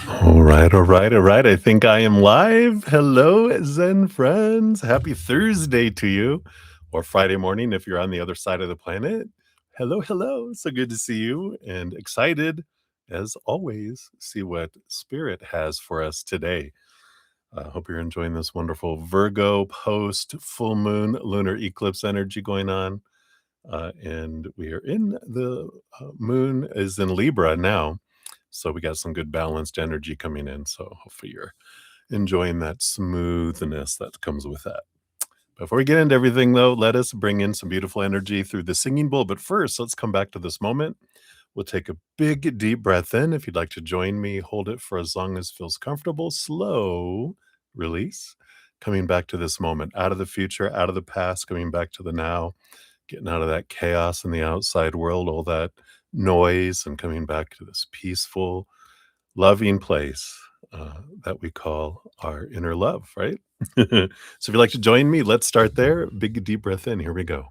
All right, all right, all right. I think I am live. Hello, Zen friends. Happy Thursday to you, or Friday morning if you're on the other side of the planet. Hello, hello. So good to see you and excited, as always, see what Spirit has for us today. I hope you're enjoying this wonderful Virgo post full moon lunar eclipse energy going on. And we are in the moon is in Libra now. So we got some good balanced energy coming in. So hopefully you're enjoying that smoothness that comes with that. Before we get into everything, though, let us bring in some beautiful energy through the singing bowl. But first, let's come back to this moment. We'll take a big, deep breath in. If you'd like to join me, hold it for as long as feels comfortable. Slow release. Coming back to this moment, out of the future, out of the past, coming back to the now, getting out of that chaos in the outside world, all that noise, and coming back to this peaceful, loving place that we call our inner love, right? So if you'd like to join me, let's start there. Big deep breath in. Here we go.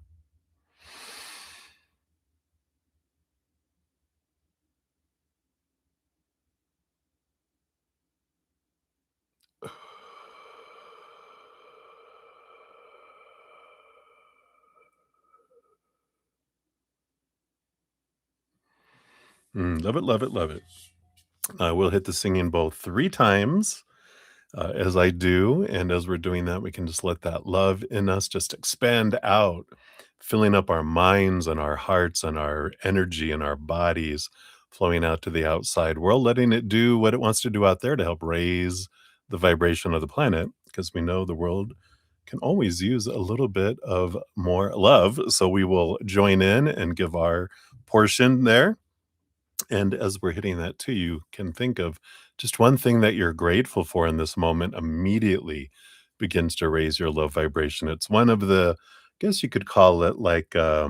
Love it, love it, love it. I will hit the singing bowl 3 times as I do. And as we're doing that, we can just let that love in us just expand out, filling up our minds and our hearts and our energy and our bodies, flowing out to the outside world, letting it do what it wants to do out there to help raise the vibration of the planet, because we know the world can always use a little bit of more love. So we will join in and give our portion there. And as we're hitting that too, you can think of just one thing that you're grateful for in this moment immediately begins to raise your low vibration. It's one of the, I guess you could call it like, a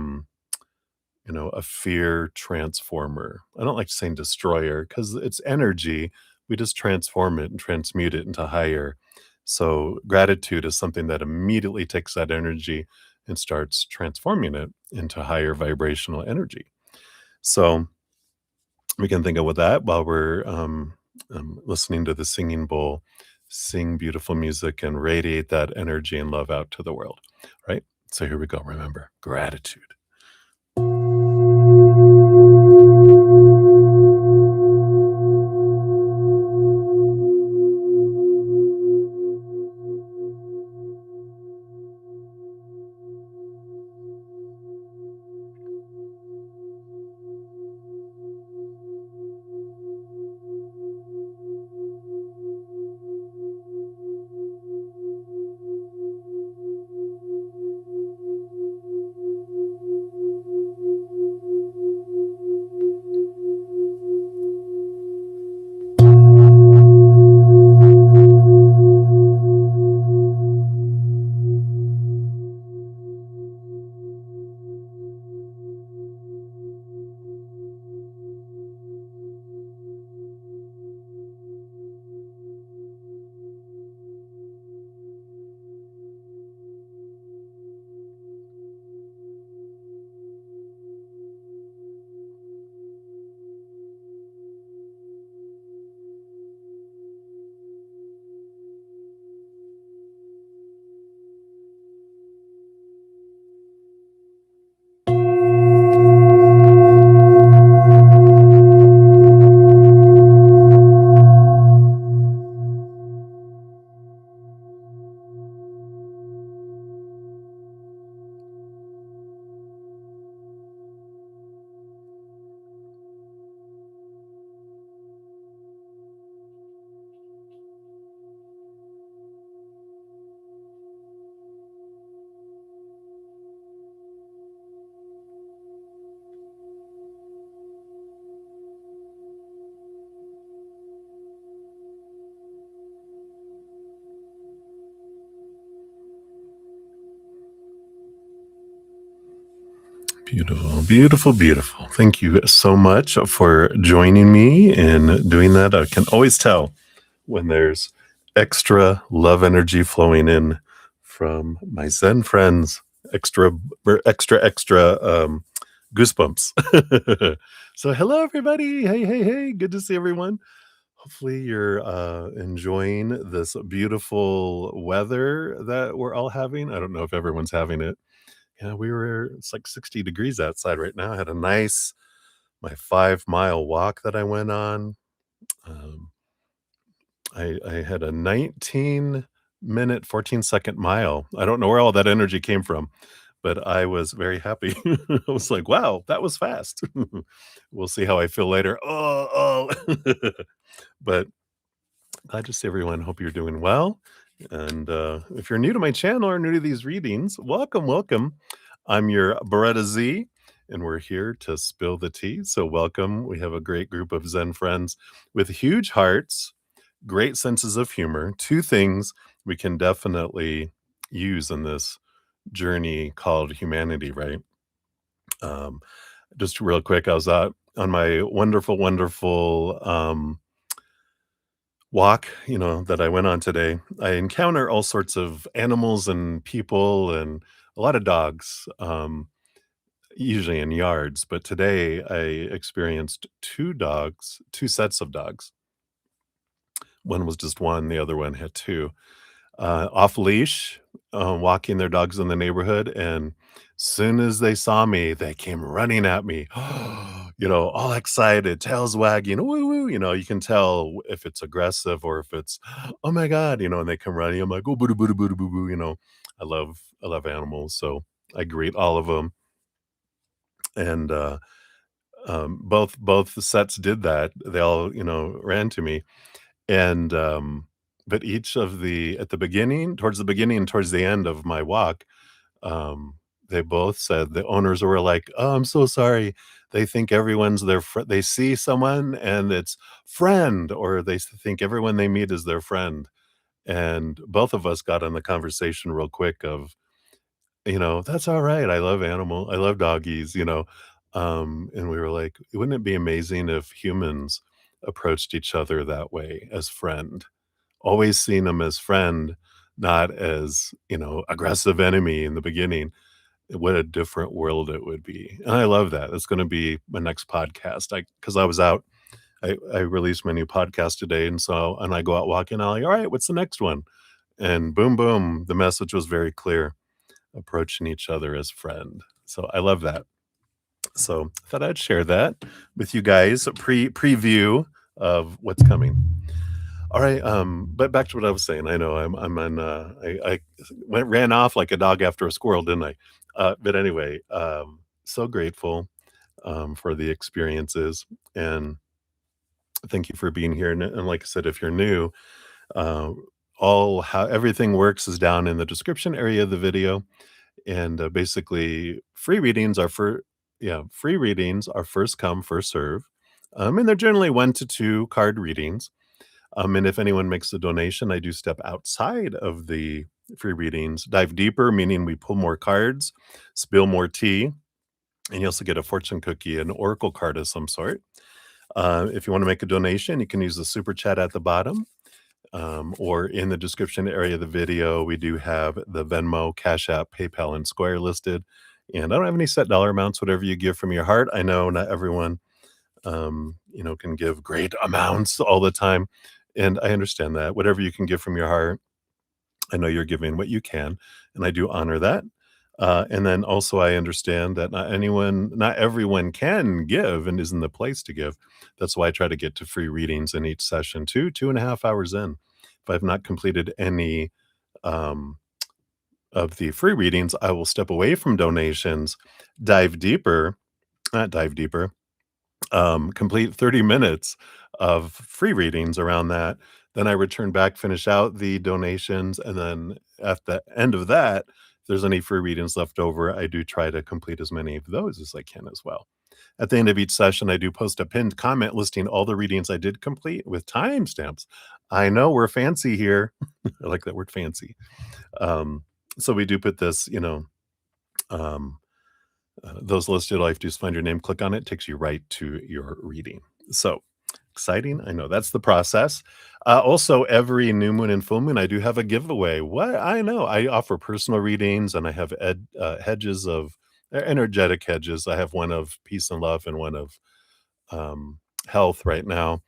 fear transformer. I don't like saying destroyer because it's energy. We just transform it and transmute it into higher. So gratitude is something that immediately takes that energy and starts transforming it into higher vibrational energy. So we can think of with that while we're listening to the singing bowl, sing beautiful music and radiate that energy and love out to the world, right? So here we go. Remember, gratitude. Beautiful, beautiful, beautiful. Thank you so much for joining me in doing that. I can always tell when there's extra love energy flowing in from my Zen friends, extra, extra goosebumps. So, hello, everybody. Hey, hey, hey. Good to see everyone. Hopefully you're enjoying this beautiful weather that we're all having. I don't know if everyone's having it. Yeah, it's like 60 degrees outside right now. I had a nice, my 5 mile walk that I went on. Um, I had a 19-minute, 14-second mile. I don't know where all that energy came from, but I was very happy. I was like, wow, that was fast. We'll see how I feel later. Oh. But glad to see everyone. Hope you're doing well. And if you're new to my channel or new to these readings, welcome, welcome. I'm your Beretta Z, and we're here to spill the tea. So, welcome. We have a great group of Zen friends with huge hearts, great senses of humor. Two things we can definitely use in this journey called humanity, right? Um, just real quick, I was out on my wonderful, wonderful walk, that I went on today. I encounter all sorts of animals and people and a lot of dogs, usually in yards. But today I experienced two sets of dogs. One was just one, the other one had two. Off leash, walking their dogs in the neighborhood, and soon as they saw me, they came running at me, all excited, tails wagging, woo woo. You can tell if it's aggressive or if it's, oh my god, and they come running. I'm like, oh, boo boo boo boo boo boo. I love animals, so I greet all of them, and both sets did that. They all ran to me, and, but each of the at the beginning and towards the end of my walk, um, they both said the owners were like, "Oh, I'm so sorry." They think everyone's their friend. They see someone and it's friend, or they think everyone they meet is their friend. And both of us got on the conversation real quick of, "That's alright. I love doggies," and we were like, "Wouldn't it be amazing if humans approached each other that way as friend?" Always seen them as friend, not as, aggressive enemy in the beginning. What a different world it would be, and I love that. It's gonna be my next podcast. Because I was out, I released my new podcast today, and I go out walking, I'm like, "Alright, what's the next one?" And boom, boom, the message was very clear, approaching each other as friend. So I love that. So I thought I'd share that with you guys, a preview of what's coming. All right, but back to what I was saying. I know I'm on. I ran off like a dog after a squirrel, didn't I? But anyway, so grateful for the experiences, and thank you for being here. And like I said, if you're new, uh, all how everything works is down in the description area of the video, and basically, free readings are first come, first serve, and they're generally 1 to 2 card readings. And if anyone makes a donation, I do step outside of the free readings, dive deeper, meaning we pull more cards, spill more tea, and you also get a fortune cookie, an oracle card of some sort. If you want to make a donation, you can use the super chat at the bottom, or in the description area of the video. We do have the Venmo, Cash App, PayPal, and Square listed. And I don't have any set dollar amounts, whatever you give from your heart. I know not everyone can give great amounts all the time. And I understand that. Whatever you can give from your heart, I know you're giving what you can, and I do honor that. And then also, I understand that not everyone can give and is in the place to give. That's why I try to get to free readings in each session, 2.5 hours in. If I've not completed any um, of the free readings, I will step away from donations, dive deeper, not dive deeper, complete 30 minutes of free readings around that. Then I return back, finish out the donations, and then at the end of that, if there's any free readings left over, I do try to complete as many of those as I can as well. At the end of each session, I do post a pinned comment listing all the readings I did complete with timestamps. I know we're fancy here. I like that word fancy. Um, so we do put this, um, those listed, all you have to do is find your name, click on it, takes you right to your reading. So exciting. I know that's the process. Also, every new moon and full moon, I do have a giveaway. What? I know. I offer personal readings, and I have hedges of energetic hedges. I have one of peace and love and one of health right now.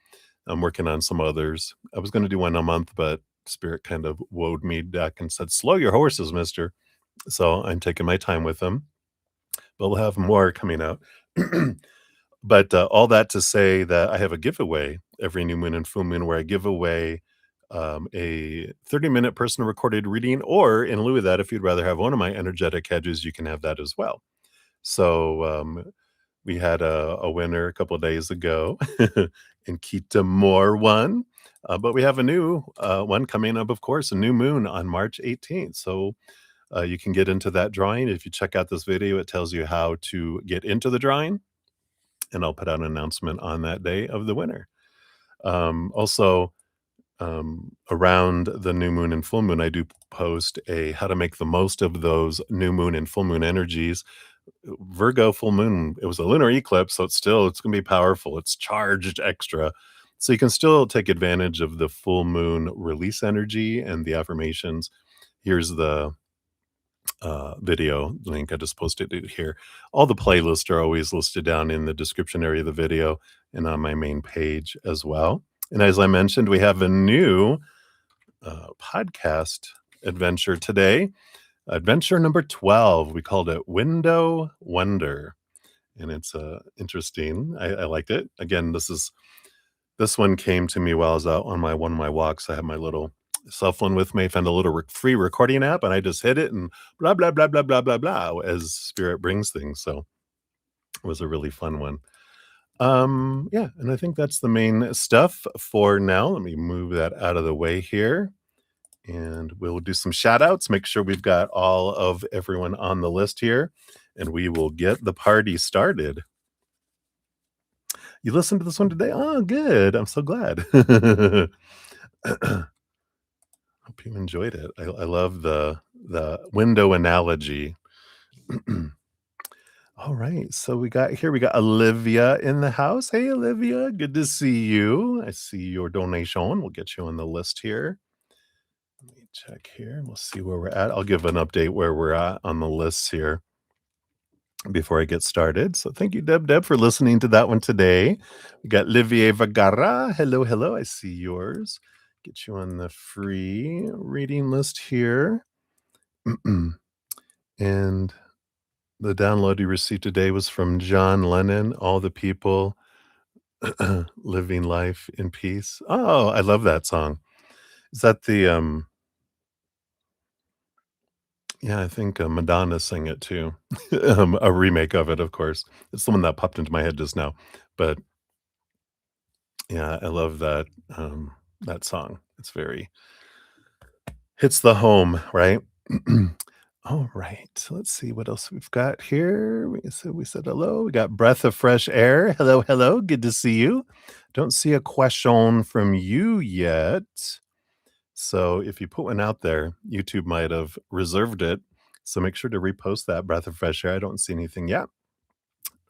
I'm working on some others. I was gonna do one a month, but Spirit kind of woed me back and said, "Slow your horses, mister." So I'm taking my time with them, but we'll have more coming out. But, all that to say that I have a giveaway every new moon and full moon where I give away, a 30-minute personal recorded reading, or in lieu of that, if you'd rather have one of my energetic hedges, you can have that as well. So, we had a winner a couple of days ago, and Kita Moore won, but we have a new, one coming up, of course, a new moon on March 18th, so, you can get into that drawing. If you check out this video, it tells you how to get into the drawing, and I'll put out an announcement on that day of the winner. Also, around the new moon and full moon, I do post a how to make the most of those new moon and full moon energies. Virgo full moon, it was a lunar eclipse, so it's gonna be powerful. It's charged extra. So you can still take advantage of the full moon release energy and the affirmations. Here's the video link. I just posted it here. All the playlists are always listed down in the description area of the video and on my main page as well. And as I mentioned, we have a new podcast adventure today. Adventure number 12. We called it Window Wonder. And it's interesting. I liked it. Again, this one came to me while I was out on my one of my walks. I had my little cell phone with me, found a little free recording app, and I just hit it and blah blah blah blah blah blah blah as Spirit brings things. So it was a really fun one. Yeah, and I think that's the main stuff for now. Let me move that out of the way here. And we'll do some shout outs, make sure we've got all of everyone on the list here, and we will get the party started. You listened to this one today? Oh, good. I'm so glad. Hope you enjoyed it. I love the window analogy. All right, so we got Olivia in the house. Hey, Olivia, good to see you. I see your donation. We'll get you on the list here. Let me check here. We'll see where we're at. I'll give an update where we're at on the lists here before I get started. So thank you, Deb, for listening to that one today. We got Livier Vagara. Hello, hello. I see yours. Get you on the free reading list here. And the download you received today was from John Lennon, All the People Living Life in Peace. Oh, I love that song. Is that the yeah, I think Madonna sang it too. A remake of it, of course. It's the one that popped into my head just now. But yeah, I love that song. It's very hits the home, right? All right. Let's see what else we've got here. We said hello. We got Breath of Fresh Air. Hello, hello. Good to see you. Don't see a question from you yet. So if you put one out there, YouTube might have reserved it. So make sure to repost that Breath of Fresh Air. I don't see anything yet.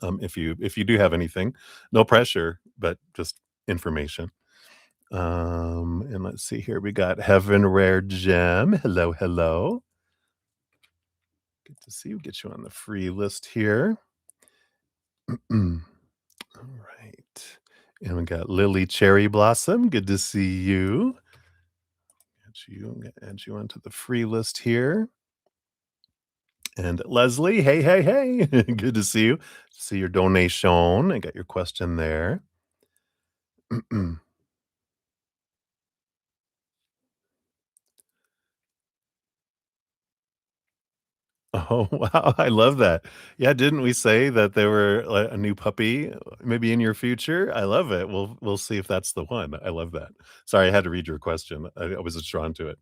If you do have anything, no pressure, but just information. And let's see here. We got Heaven Rare Gem. Hello, hello. Good to see you. Get you on the free list here. All right. And we got Lily Cherry Blossom. Good to see you. I'm going to add you onto the free list here. And Leslie, hey, hey, hey. Good to see you. See your donation. I got your question there. Oh, wow. I love that. Yeah, didn't we say that there were a new puppy maybe in your future? I love it. We'll see if that's the one. I love that. Sorry, I had to read your question. I was just drawn to it.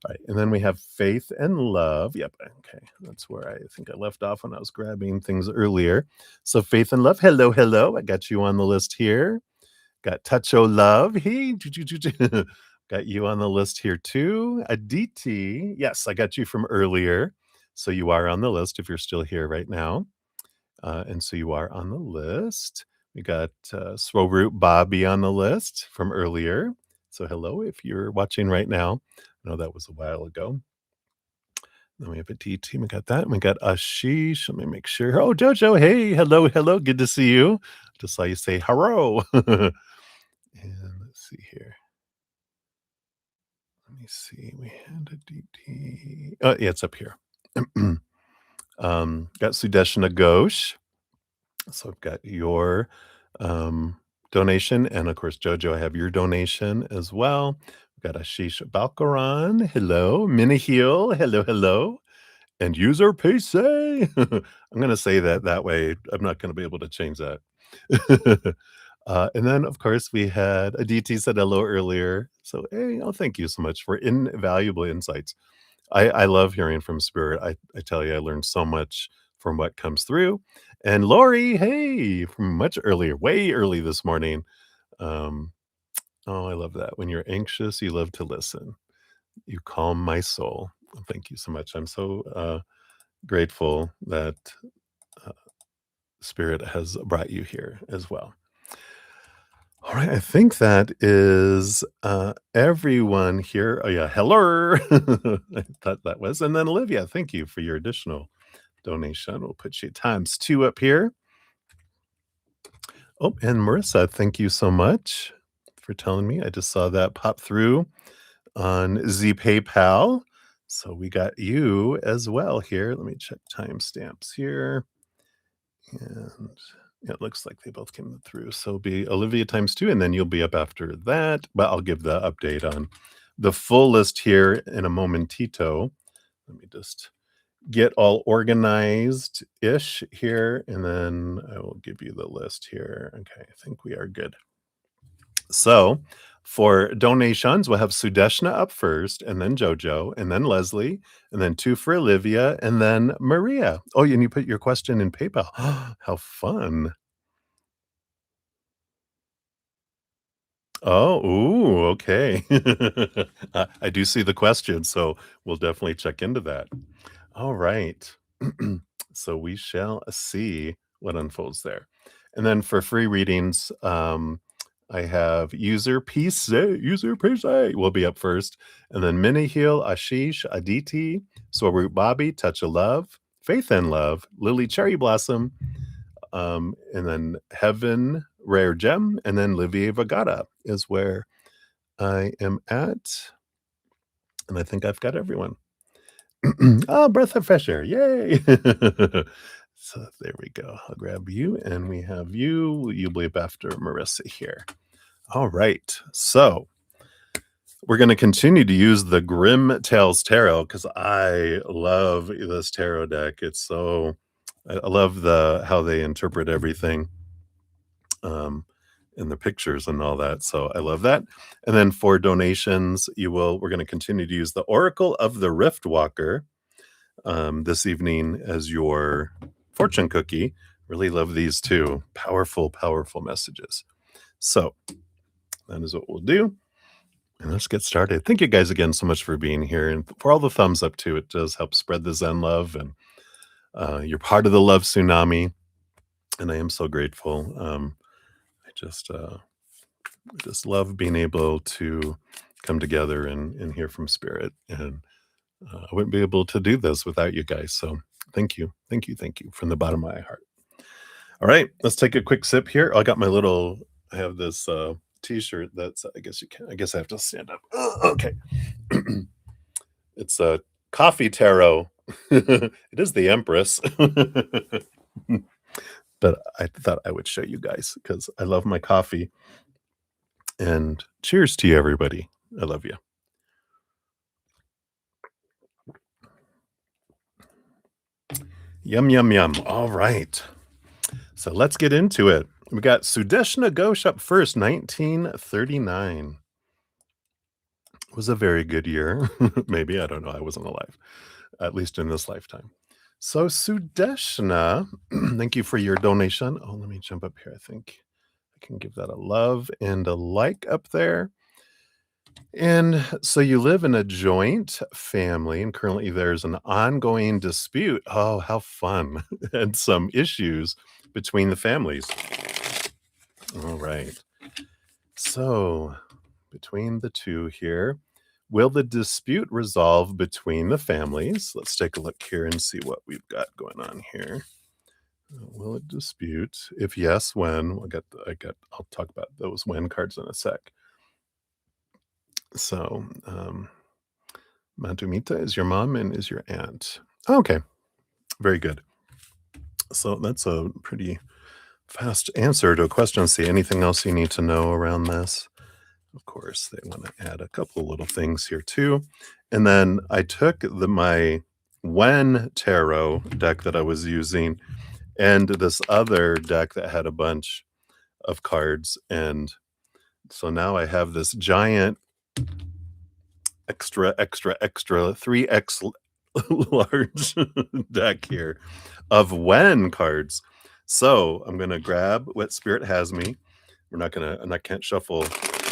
All right, and then we have Faith and Love. Yep, okay, that's where I think I left off when I was grabbing things earlier. So Faith and Love, hello, hello. I got you on the list here. Got Toucho Love. Hey, got you on the list here too. Aditi, yes, I got you from earlier. So you are on the list if you're still here right now. And so you are on the list. We got Sworoot Bobby on the list from earlier. So hello if you're watching right now. I know that was a while ago. Then we have a D team. We got that. And we got Ashish. Let me make sure. Oh, Jojo. Hey, hello, hello. Good to see you. Just saw you say hello. And let's see here. Let me see. We had a DT. Oh, yeah, it's up here. Got Sudeshna Ghosh. So I've got your donation. And of course, Jojo, I have your donation as well. We've got Ashish Balkaran. Hello. Miniheel. Hello, hello. And user PC. I'm going to say that way. I'm not going to be able to change that. And then, of course, we had Aditi said hello earlier. So, hey, oh, thank you so much for invaluable insights. I love hearing from Spirit. I tell you, I learned so much from what comes through. And Lori, hey, from much earlier, way early this morning. Um, oh, I love that. When you're anxious, you love to listen. You calm my soul. Well, thank you so much. I'm so grateful that uh, Spirit has brought you here as well. All right, I think that is everyone here. Oh yeah, hello. I thought that was, and then Olivia, thank you for your additional donation. We'll put you times 2 up here. Oh, and Marissa, thank you so much for telling me. I just saw that pop through on Z PayPal. So we got you as well here. Let me check timestamps here. And yeah, it looks like they both came through. So it'll be Olivia times 2, and then you'll be up after that. But I'll give the update on the full list here in a momentito. Let me just get all organized-ish here, and then I will give you the list here. Okay, I think we are good. So for donations, we'll have Sudeshna up first, and then Jojo, and then Leslie, and then 2 for Olivia, and then Maria. Oh, and you put your question in PayPal. How fun. Oh, ooh, okay. I do see the question, so we'll definitely check into that. All right. So we shall see what unfolds there. And then for free readings, I have User PC will be up first. And then Mini Heal, Ashish, Aditi, Swaroot Bobby, Touch of Love, Faith and Love, Lily Cherry Blossom, and then Heaven, Rare Gem, and then Livia Vagata is where I am at. And I think I've got everyone. Oh, breath of fresh air. Yay. So there we go. I'll grab you, and we have you. You'll be up after Marissa here. All right. So we're going to continue to use the Grim Tales Tarot because I love this tarot deck. It's so I love how they interpret everything, in the pictures and all that. So I love that. And then for donations, we're going to continue to use the Oracle of the Rift Walker this evening as your fortune cookie. Really love these two. Powerful, powerful messages. So that is what we'll do. And let's get started. Thank you guys again so much for being here and for all the thumbs up too. It does help spread the Zen love, and you're part of the love tsunami. And I am so grateful. I just love being able to come together and hear from Spirit. And I wouldn't be able to do this without you guys. So thank you. Thank you. Thank you from the bottom of my heart. All right, let's take a quick sip here. I have this t-shirt that's, I guess I have to stand up. Okay. It's a coffee tarot. It is the Empress. But I thought I would show you guys because I love my coffee. And cheers to you, everybody. I love you. Yum, yum, yum. All right. So let's get into it. We got Sudeshna Ghosh up first, 1939. It was a very good year. Maybe, I don't know. I wasn't alive, at least in this lifetime. So Sudeshna, thank you for your donation. Oh, let me jump up here. I think I can give that a love and a like up there. And so you live in a joint family, and currently there's an ongoing dispute. Oh, how fun. And some issues between the families. All right. So between the two here, will the dispute resolve between the families? Let's take a look here and see what we've got going on here. Will it dispute? If yes, when? I'll talk about those when cards in a sec. So, Madumita is your mom and is your aunt. Okay, very good. So that's a pretty fast answer to a question. Let's see, anything else you need to know around this? Of course, they want to add a couple little things here too. And then I took my When tarot deck that I was using and this other deck that had a bunch of cards. And so now I have this giant extra 3x large deck here of when cards. So I'm gonna grab what spirit has me. We're not gonna and I can't shuffle.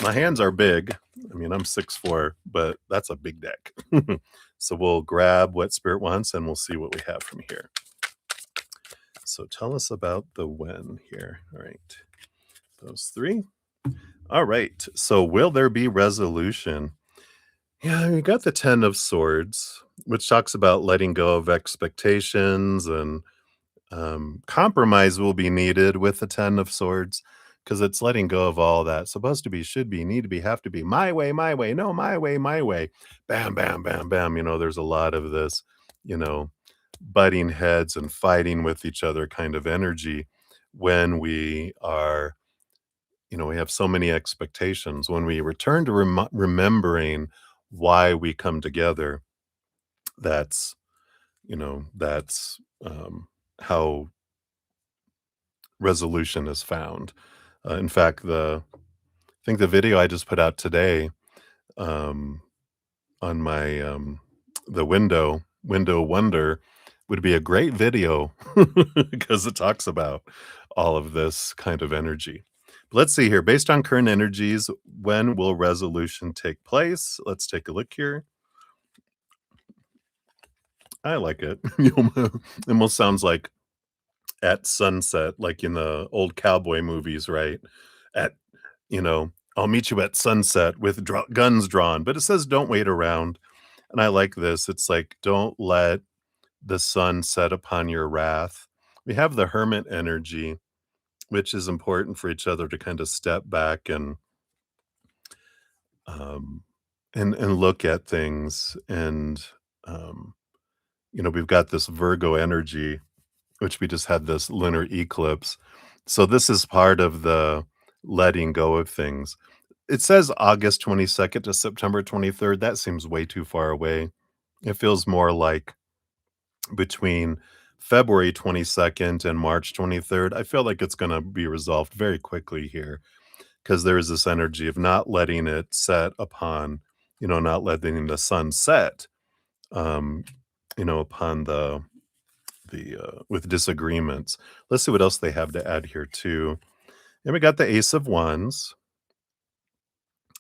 My hands are big. I mean, I'm 6'4", but that's a big deck. So we'll grab what spirit wants and we'll see what we have from here. So tell us about the when here. All right. Those three. All right. So will there be resolution? Yeah, you got the 10 of swords, which talks about letting go of expectations and compromise will be needed with the 10 of swords because it's letting go of all that supposed to be, should be, need to be, have to be, my way, no, my way, bam, bam, bam, bam. There's a lot of this, you know, butting heads and fighting with each other kind of energy when we are, we have so many expectations. When we return to remembering why we come together, that's, that's how resolution is found. In fact, I think the video I just put out today um, on my the window wonder would be a great video because it talks about all of this kind of energy. But let's see here. Based on current energies, when will resolution take place? Let's take a look here. I like it. It almost sounds like at sunset, like in the old cowboy movies, right? At, I'll meet you at sunset with guns drawn, but it says don't wait around. And I like this. It's like, don't let the sun set upon your wrath. We have the hermit energy, which is important for each other to kind of step back um, and look at things. And, um, we've got this Virgo energy which we just had this lunar eclipse. So this is part of the letting go of things. It says August 22nd to September 23rd. That seems way too far away. It feels more like between February 22nd and March 23rd. I feel like it's going to be resolved very quickly here because there is this energy of not letting it set upon, not letting the sun set, um, upon the with disagreements. Let's see what else they have to add here too. And we got the Ace of Wands.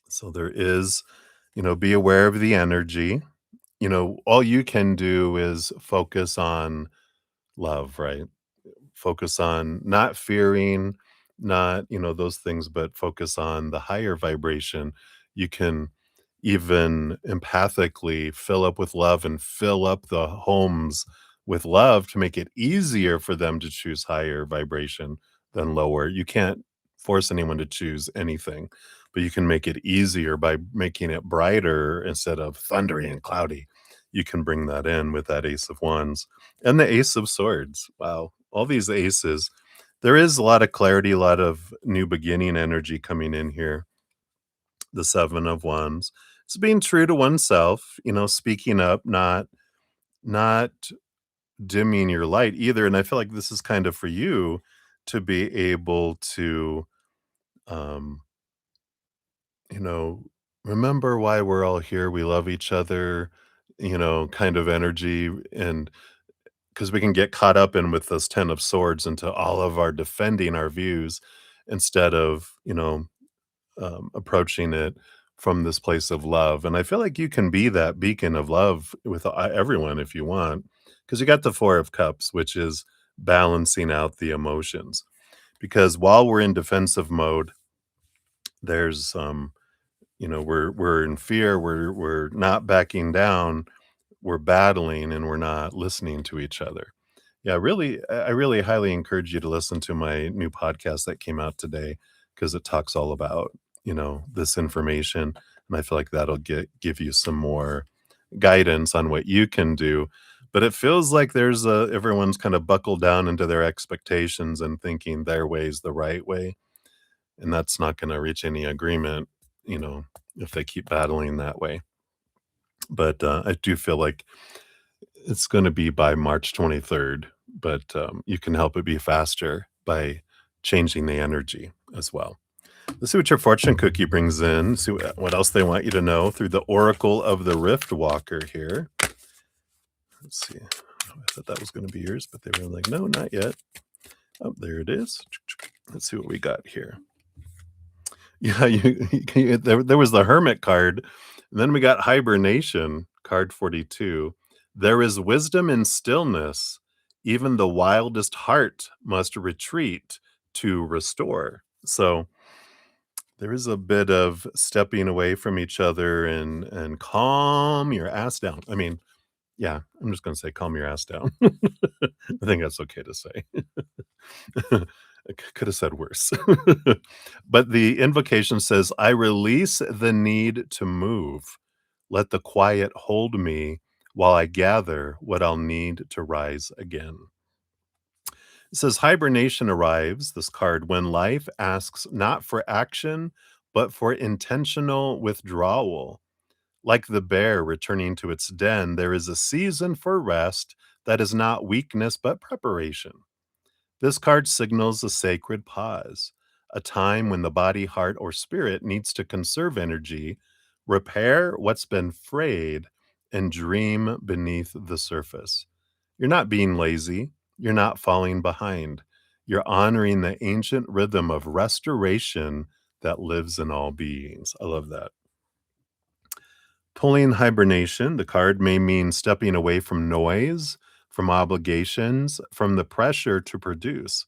So there is, be aware of the energy. All you can do is focus on love, right? Focus on not fearing, not, those things, but focus on the higher vibration. You can even empathically fill up with love and fill up the homes with love to make it easier for them to choose higher vibration than lower. You can't force anyone to choose anything, but you can make it easier by making it brighter instead of thundery and cloudy. You can bring that in with that Ace of Wands and the Ace of Swords. Wow. All these aces. There is a lot of clarity, a lot of new beginning energy coming in here. The Seven of Wands. It's being true to oneself, speaking up, not dimming your light either. And I feel like this is kind of for you to be able to um, you know, remember why we're all here. We love each other, kind of energy. And because we can get caught up in with this 10 of swords into all of our defending our views instead of, approaching it from this place of love. And I feel like you can be that beacon of love with everyone if you want, because you got the Four of Cups, which is balancing out the emotions. Because while we're in defensive mode, there's we're in fear, we're not backing down, we're battling, and we're not listening to each other. Yeah, really, I really highly encourage you to listen to my new podcast that came out today because it talks all about this information. And I feel like that'll give you some more guidance on what you can do. But it feels like everyone's kind of buckled down into their expectations and thinking their way is the right way. And that's not going to reach any agreement, you know, if they keep battling that way. But I do feel like it's going to be by March 23rd, but you can help it be faster by changing the energy as well. Let's see what your fortune cookie brings in. See what else they want you to know through the Oracle of the Rift Walker here. Let's see. I thought that was going to be yours, but they were like, no, not yet. Oh, there it is. Let's see what we got here. Yeah, there was the Hermit card. And then we got Hibernation, card 42. There is wisdom in stillness. Even the wildest heart must retreat to restore. So there is a bit of stepping away from each other and calm your ass down. I mean, yeah, I'm just going to say calm your ass down. I think that's okay to say. I could have said worse. But the invocation says, I release the need to move. Let the quiet hold me while I gather what I'll need to rise again. It says hibernation arrives, this card, when life asks not for action, but for intentional withdrawal. Like the bear returning to its den, there is a season for rest that is not weakness, but preparation. This card signals a sacred pause, a time when the body, heart, or spirit needs to conserve energy, repair what's been frayed, and dream beneath the surface. You're not being lazy. You're not falling behind. You're honoring the ancient rhythm of restoration that lives in all beings. I love that. Pulling hibernation, the card may mean stepping away from noise, from obligations, from the pressure to produce.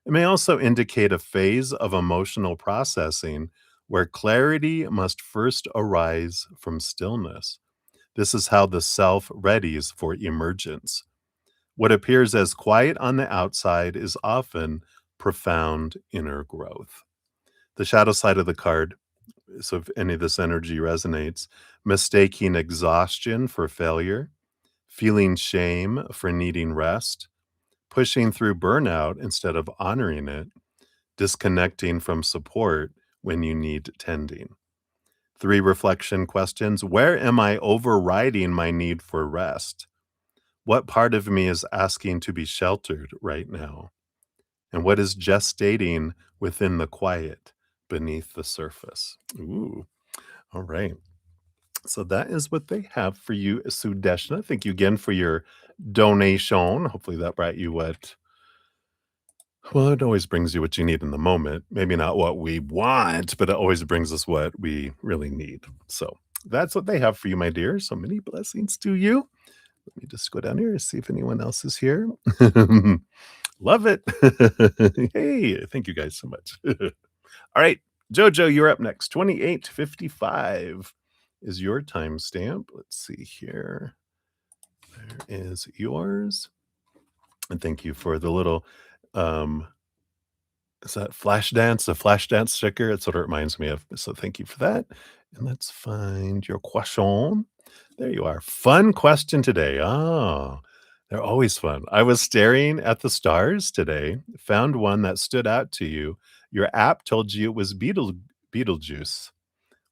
It may also indicate a phase of emotional processing where clarity must first arise from stillness. This is how the self readies for emergence. What appears as quiet on the outside is often profound inner growth. The shadow side of the card, so if any of this energy resonates, mistaking exhaustion for failure, feeling shame for needing rest, pushing through burnout instead of honoring it, disconnecting from support when you need tending. 3 reflection questions. Where am I overriding my need for rest? What part of me is asking to be sheltered right now? And what is gestating within the quiet beneath the surface? Ooh, all right. So that is what they have for you, Sudeshna. Thank you again for your donation. Hopefully that brought you well, it always brings you what you need in the moment. Maybe not what we want, but it always brings us what we really need. So that's what they have for you, my dear. So many blessings to you. Let me just go down here and see if anyone else is here. Love it. Hey, thank you guys so much. All right, Jojo, you're up next. 2855 is your timestamp. Let's see here. There is yours. And thank you for the little is that flash dance, a flash dance sticker? That's what it reminds me of. So thank you for that. And let's find your question. There you are. Fun question today. Oh, they're always fun. I was staring at the stars today, found one that stood out to you. Your app told you it was Beetlejuice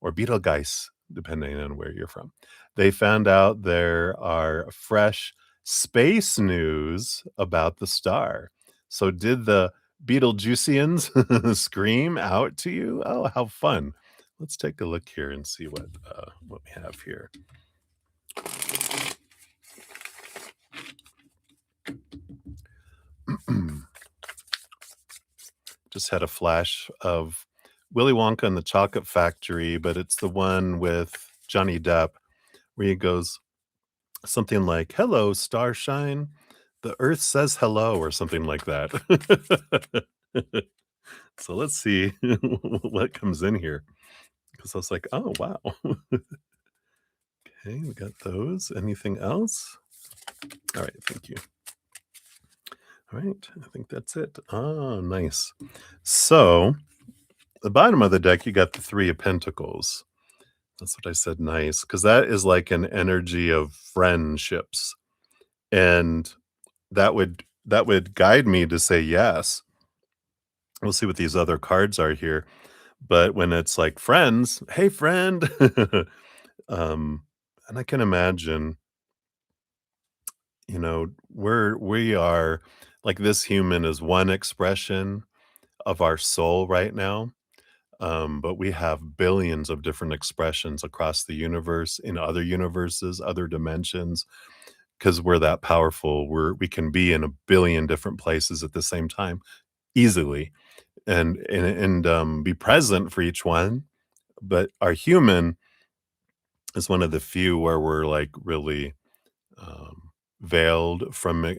or Betelgeuse, depending on where you're from. They found out there are fresh space news about the star. So did the Beetlejuiceans scream out to you? Oh, how fun. Let's take a look here and see what we have here. Just had a flash of Willy Wonka and the Chocolate Factory, but it's the one with Johnny Depp where he goes something like, "Hello, starshine. The Earth says hello," or something like that. So let's see what comes in here. Because I was like, oh, wow. Okay, we got those. Anything else? All right, thank you. All right, I think that's it. Oh, nice. So the bottom of the deck, you got the 3 of Pentacles. That's what I said, nice, because that is like an energy of friendships, and that would guide me to say yes. We'll see what these other cards are here, but when it's like friends, "Hey, friend." Um, and I can imagine, we are like, this human is one expression of our soul right now, but we have billions of different expressions across the universe, in other universes, other dimensions, because 'cause we're that powerful. We can be in a billion different places at the same time easily and be present for each one, but our human is one of the few where we're, like, really, veiled from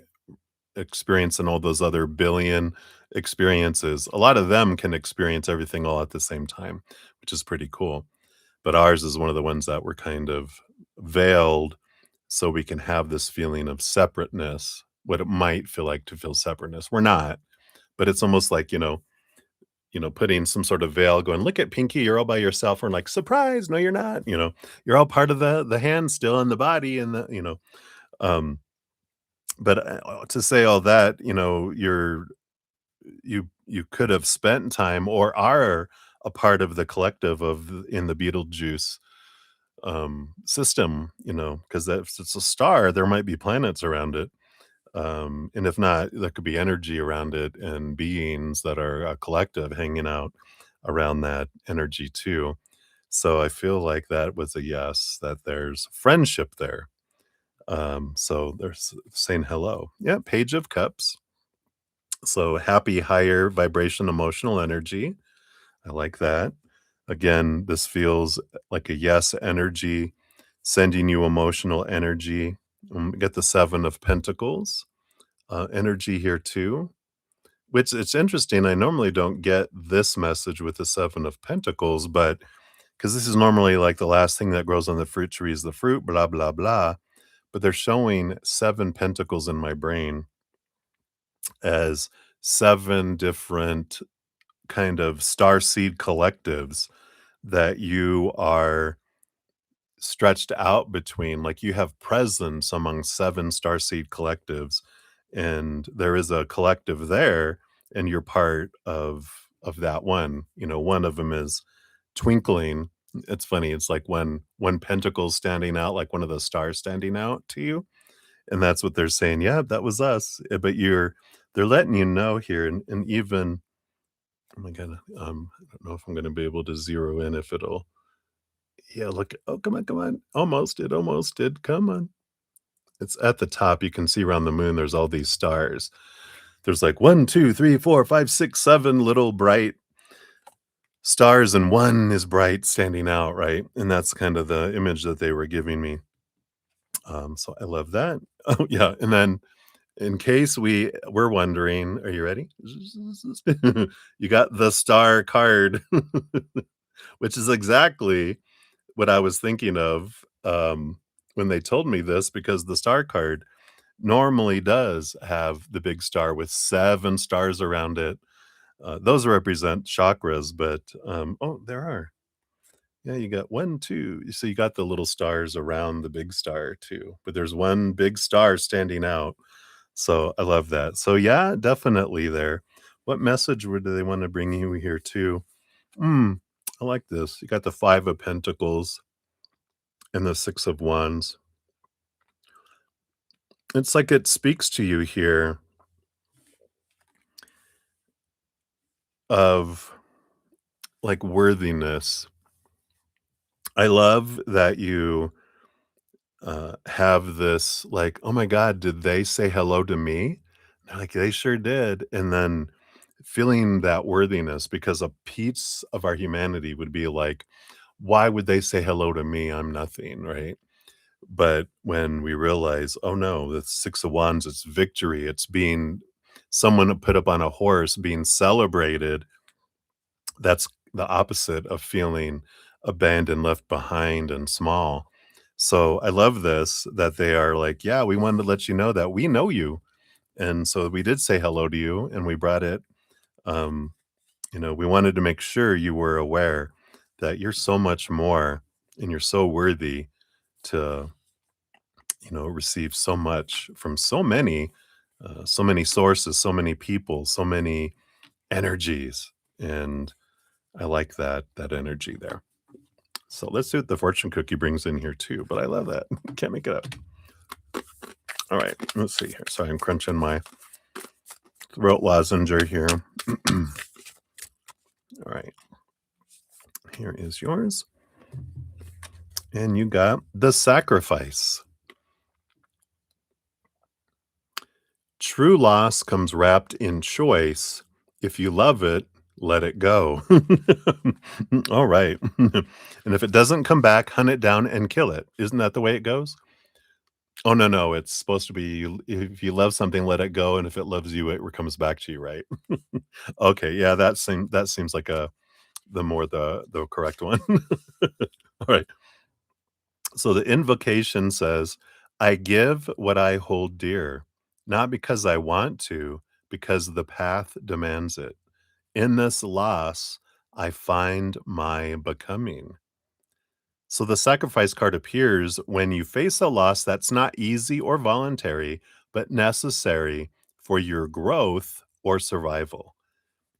experiencing all those other billion experiences. A lot of them can experience everything all at the same time, which is pretty cool. But ours is one of the ones that we're kind of veiled so we can have this feeling of separateness, what it might feel like to feel separateness. We're not, but it's almost like, putting some sort of veil going, look at Pinky, you're all by yourself. We're like, surprise, no, you're not. You're all part of the hand still in the body and um, but to say all that, you could have spent time or are a part of the collective in the Beetlejuice system, because if it's a star, there might be planets around it. And if not, there could be energy around it and beings that are a collective hanging out around that energy too. So I feel like that was a yes, that there's friendship there. So there's saying hello. Yeah, Page of Cups. So happy, higher vibration, emotional energy. I like that. Again, this feels like a yes energy, sending you emotional energy. Get the Seven of Pentacles energy here too, which it's interesting. I normally don't get this message with the Seven of Pentacles, but because this is normally like the last thing that grows on the fruit tree is the fruit, blah, blah, blah. But they're showing 7 pentacles in my brain as 7 different kind of star seed collectives that you are stretched out between, like, you have presence among 7 starseed collectives, and there is a collective there, and you're part of that one. One of them is twinkling. It's funny, it's like when one pentacle's standing out, like one of the stars standing out to you, and that's what they're saying, "Yeah, that was us." But they're letting you know here, and even oh my god, I don't know if I'm gonna be able to zero in if it'll yeah, look, oh, come on, come on. Almost, it almost did, come on. It's at the top, you can see around the moon, there's all these stars. There's like 1, 2, 3, 4, 5, 6, 7 little bright stars, and one is bright standing out, right? And that's kind of the image that they were giving me. So I love that. Oh, yeah, and then in case we were wondering, are you ready? You got the star card, which is exactly what I was thinking of, when they told me this, because the star card normally does have the big star with 7 stars around it. Those represent chakras, but, oh, there are. Yeah, you got 1, 2. So you got the little stars around the big star too, but there's one big star standing out. So I love that. So yeah, definitely there. What message would they wanna bring you here too? Mm, I like this. You got the 5 of Pentacles and the 6 of Wands. It's like it speaks to you here of, like, worthiness. I love that you, have this, like, "Oh my god, did they say hello to me?" Like, "They sure did," and then feeling that worthiness, because a piece of our humanity would be like, "Why would they say hello to me? I'm nothing," right? But when we realize, "Oh, no, the 6 of Wands, it's victory, it's being someone put up on a horse being celebrated," that's the opposite of feeling abandoned, left behind, and small. So I love this, that they are like, "Yeah, we wanted to let you know that we know you, and so we did say hello to you, and we brought it, um, We wanted to make sure you were aware that you're so much more and you're so worthy to, receive so much from so many sources, so many people, so many energies. And I like that energy there. So let's see what the fortune cookie brings in here too. But I love that. Can't make it up. All right, let's see here. Sorry, I'm crunching my throat lozenge here. All right, here is yours. And you got the sacrifice. True loss comes wrapped in choice. If you love it, let it go. All right. And if it doesn't come back, hunt it down and kill it. Isn't that the way it goes? Oh, no, no. It's supposed to be if you love something, let it go. And if it loves you, it comes back to you, right? Okay. Yeah, that seems like the correct one. All right. So the invocation says, I give what I hold dear, not because I want to, because the path demands it. In this loss, I find my becoming. So the sacrifice card appears when you face a loss that's not easy or voluntary, but necessary for your growth or survival.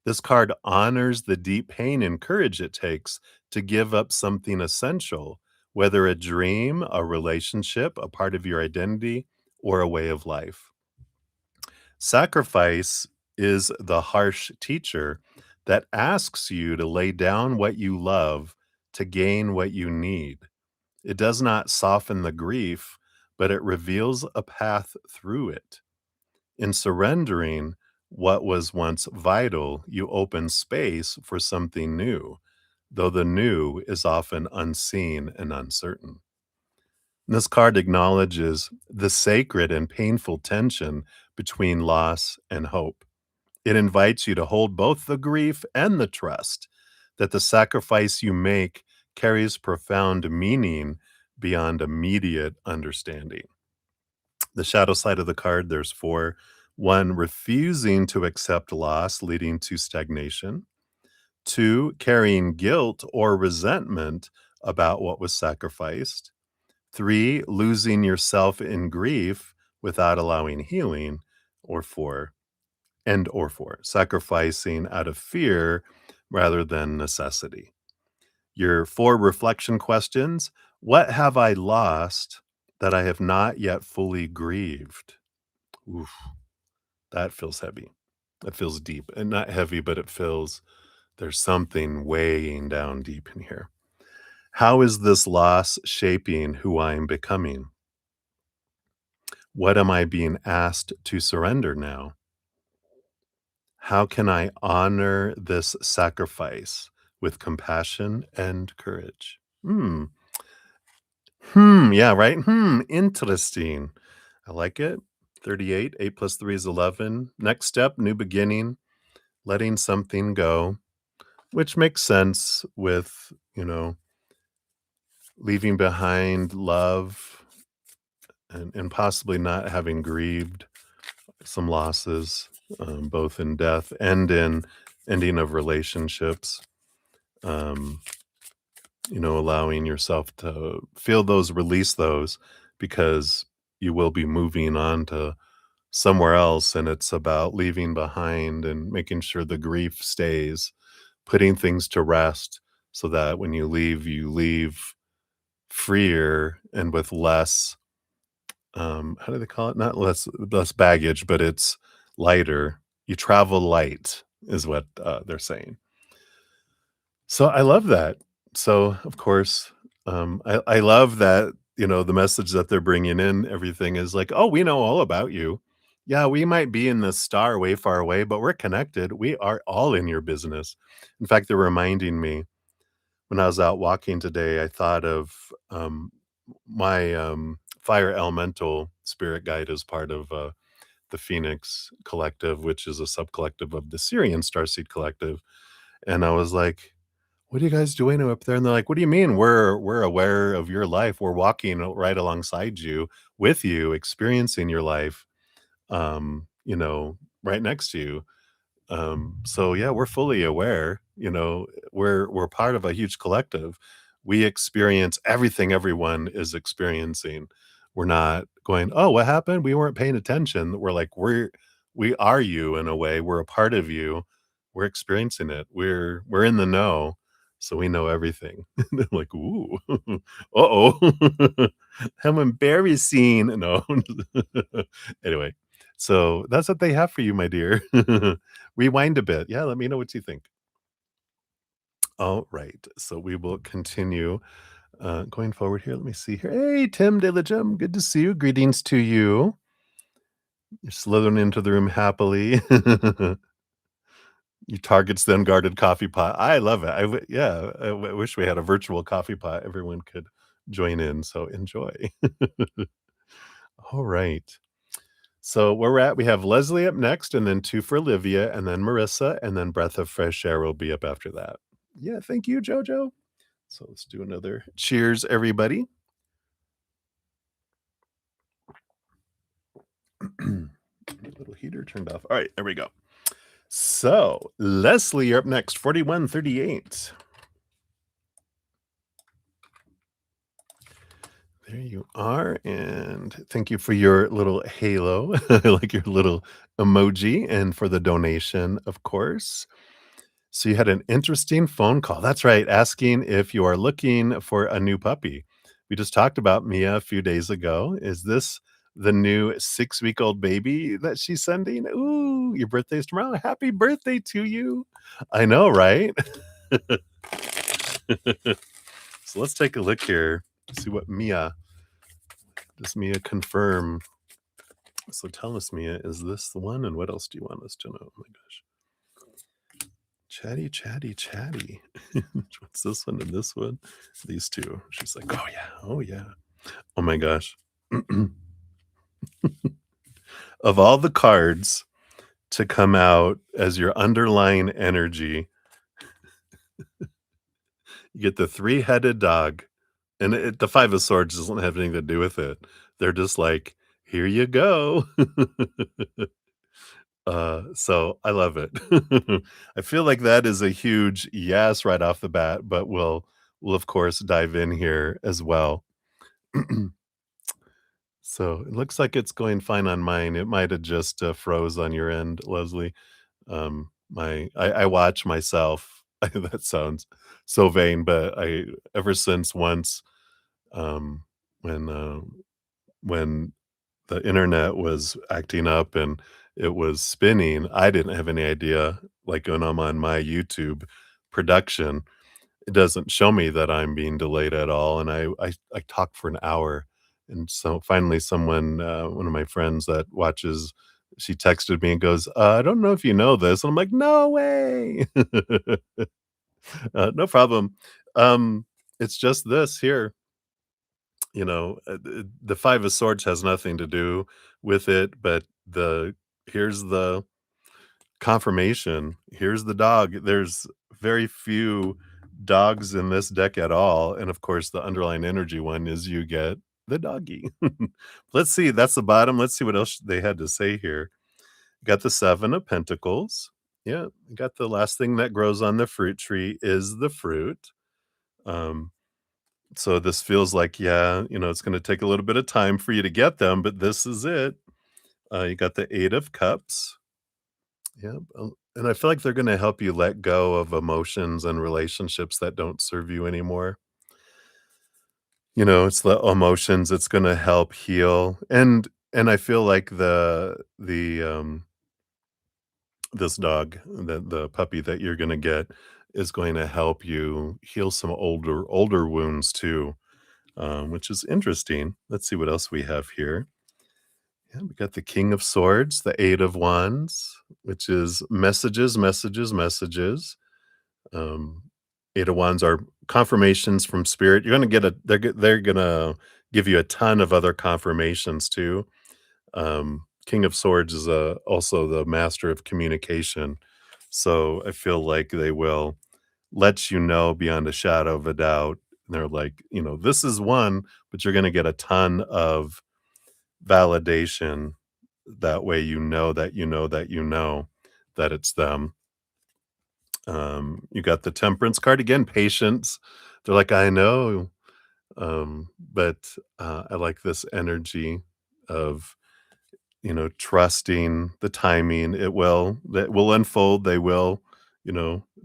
This card honors the deep pain and courage it takes to give up something essential, whether a dream, a relationship, a part of your identity, or a way of life. Sacrifice is the harsh teacher that asks you to lay down what you love to gain what you need. It does not soften the grief, but it reveals a path through it. In surrendering what was once vital, you open space for something new, though the new is often unseen and uncertain. This card acknowledges the sacred and painful tension between loss and hope. It invites you to hold both the grief and the trust that the sacrifice you make carries profound meaning beyond immediate understanding. The shadow side of the card, there's four. One, refusing to accept loss, leading to stagnation. Two, carrying guilt or resentment about what was sacrificed. Three, losing yourself in grief without allowing healing. Or four, sacrificing out of fear rather than necessity. Your four reflection questions: what have I lost that I have not yet fully grieved? Oof, that feels heavy. That feels deep. And not heavy, but it feels there's something weighing down deep in here. How is this loss shaping who I am becoming? What am I being asked to surrender now? How can I honor this sacrifice with compassion and courage? Yeah, right? Interesting. I like it. 38, 8 plus 3 is 11. Next step, new beginning, letting something go, which makes sense with, leaving behind love and possibly not having grieved some losses, both in death and in ending of relationships. Um, allowing yourself to feel those, release those, because you will be moving on to somewhere else. And it's about leaving behind and making sure the grief stays, putting things to rest so that when you leave freer and with less, how do they call it? Not less baggage, but it's lighter. You travel light is what they're saying. So I love that. So, of course, I love that, the message that they're bringing in, everything is like, "Oh, we know all about you. Yeah, we might be in this star way far away, but we're connected. We are all in your business." In fact, they're reminding me when I was out walking today, I thought of, my, fire elemental spirit guide as part of, the Phoenix Collective, which is a sub-collective of the Syrian Starseed Collective, and I was like, what are you guys doing up there? And they're like, what do you mean? We're aware of your life. We're walking right alongside you, with you, experiencing your life, right next to you. So yeah, we're fully aware, we're part of a huge collective. We experience everything everyone is experiencing. We're not going, "Oh, what happened? We weren't paying attention." We're like, we are you in a way. We're a part of you. We're experiencing it. We're in the know, so we know everything. They're like, "Ooh, uh-oh, how embarrassing." No. Anyway, so that's what they have for you, my dear. Rewind a bit. Yeah, let me know what you think. All right. So we will continue going forward here. Let me see here. Hey, Tim De La Gem. Good to see you. Greetings to you. You're slithering into the room happily. You targets the unguarded coffee pot. I love it. Yeah, wish we had a virtual coffee pot. Everyone could join in. So enjoy. All right. So where we're at, we have Leslie up next, and then two for Olivia, and then Marissa, and then Breath of Fresh Air will be up after that. Yeah, thank you, Jojo. So let's do another cheers, everybody. Little heater turned off. All right, there we go. So Leslie, you're up next, 4138. There you are, and thank you for your little halo. I like your little emoji, and for the donation, of course. So you had an interesting phone call. That's right, asking if you are looking for a new puppy. We just talked about Mia a few days ago. Is this the new 6-week-old baby that she's sending? Ooh, your birthday's tomorrow. Happy birthday to you. I know, right? So let's take a look here. See what Mia does Mia confirm. So tell us, Mia, is this the one? And what else do you want us to know? Oh my gosh. Chatty, chatty, chatty. What's this one and this one? These two. She's like, oh yeah, oh yeah. Oh my gosh. Of all the cards to come out as your underlying energy, you get the three-headed dog, and the Five of Swords doesn't have anything to do with it. They're just like, here you go. So I love it. I feel like that is a huge yes right off the bat, but we'll of course dive in here as well. So it looks like it's going fine on mine. It might have just froze on your end, Leslie. I watch myself. That sounds so vain, but I ever since once um, when when the internet was acting up and it was spinning, I didn't have any idea. Like when I'm on my YouTube production, it doesn't show me that I'm being delayed at all, and I talked for an hour, and so finally someone, one of my friends that watches, she texted me and goes, "I don't know if you know this," and I'm like, "No way." No problem. It's just this here, the 5 of Swords has nothing to do with it, but here's the confirmation. Here's the dog. There's very few dogs in this deck at all, and of course, the underlying energy one is you get the doggy. Let's see, that's the bottom. Let's see what else they had to say here. Got the 7 of Pentacles. Yeah, got the last thing that grows on the fruit tree is the fruit. Um, so this feels like, yeah, it's gonna take a little bit of time for you to get them, but this is it. You got the 8 of Cups. Yeah, and I feel like they're gonna help you let go of emotions and relationships that don't serve you anymore. It's the emotions, it's gonna help heal, and I feel like this dog, the puppy that you're gonna get is going to help you heal some older wounds too, which is interesting. Let's see what else we have here. Yeah, we got the King of Swords, the 8 of Wands, which is messages, messages, messages. Um, 8 of Wands are confirmations from spirit. You're gonna get they're gonna give you a ton of other confirmations too. King of Swords is also the master of communication. So I feel like they will let you know beyond a shadow of a doubt. They're like, this is one, but you're gonna get a ton of validation. That way you know that you know that you know. that it's them. You got the Temperance card again, patience. They're like, "I know," but, I like this energy of, trusting the timing. That will unfold, they will,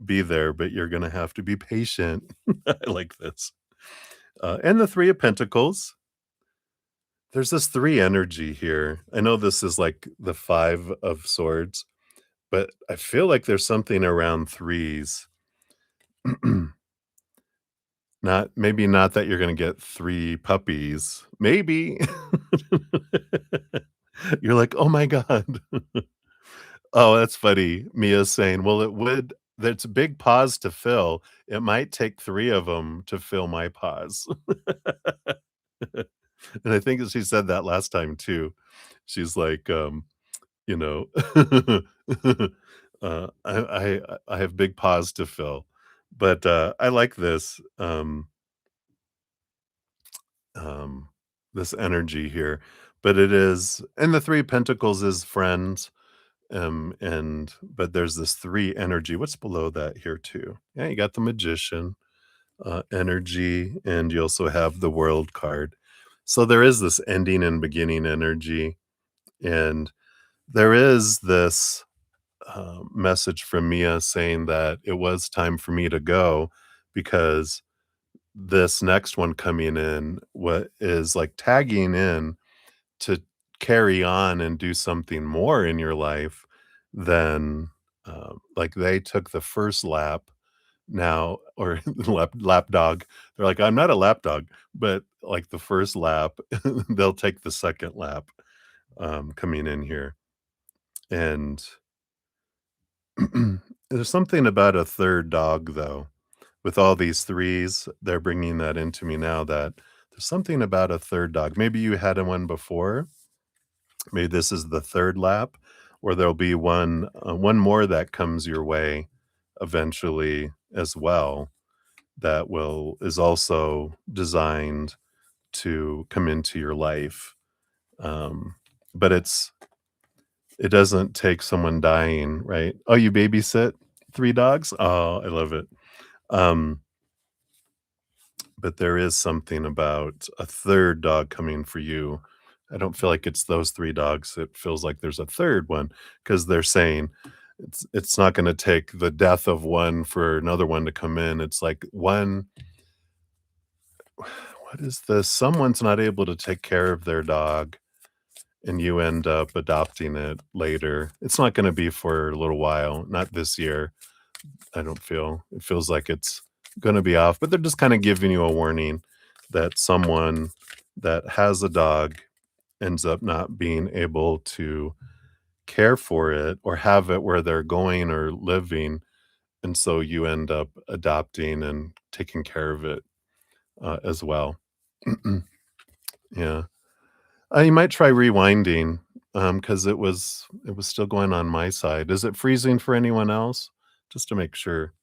be there, but you're gonna have to be patient. I like this. And the 3 of Pentacles. There's this 3 energy here. I know this is like the 5 of Swords, but I feel like there's something around threes. Not maybe not that you're gonna get 3 puppies. Maybe. You're like, "Oh my god." Oh, that's funny. Mia's saying, "Well, it would that's a big pause to fill. It might take 3 of them to fill my pause." And I think that she said that last time too. She's like, you know, I have big paws to fill. But, I like um, this energy here. But it is and the 3 pentacles is friends, and but there's this 3 energy. What's below that here too? Yeah, you got the magician, energy, and you also have the world card. So there is this ending and beginning energy, and there is this message from Mia saying that it was time for me to go because this next one coming in what is like tagging in to carry on and do something more in your life than like they took the first lap now or lap dog. They're like, I'm not a lap dog, but like the first lap, they'll take the second lap coming in here. And there's something about a third dog, though. With all these threes, they're bringing that into me now that there's something about a third dog. Maybe you had one before. Maybe this is the third lap, or there'll be one more that comes your way eventually as well that will is also designed to come into your life. Um, but it doesn't take someone dying, right? Oh, you babysit 3 dogs? Oh, I love it. Um, but there is something about a 3rd dog coming for you. I don't feel like it's those 3 dogs. It feels like there's a 3rd one because 'cause they're saying it's not gonna take the death of one for another one to come in. It's like one what is this? Someone's not able to take care of their dog, and you end up adopting it later. It's not gonna be for a little while, not this year. I don't feel. It feels like it's gonna be off, but they're just kinda giving you a warning that someone that has a dog ends up not being able to care for it or have it where they're going or living, and so you end up adopting and taking care of it, as well. Yeah. You might try rewinding, because it was still going on my side. Is it freezing for anyone else? Just to make sure.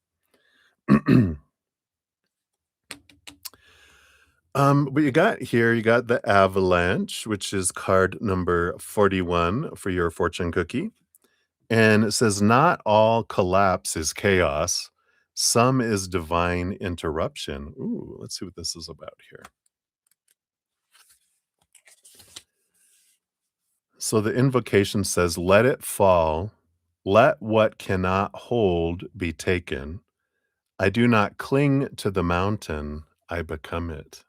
What you got here, you got the avalanche, which is card number 41 for your fortune cookie. And it says, not all collapse is chaos. Some is divine interruption. Ooh, let's see what this is about here. So the invocation says, let it fall. Let what cannot hold be taken. I do not cling to the mountain. I become it.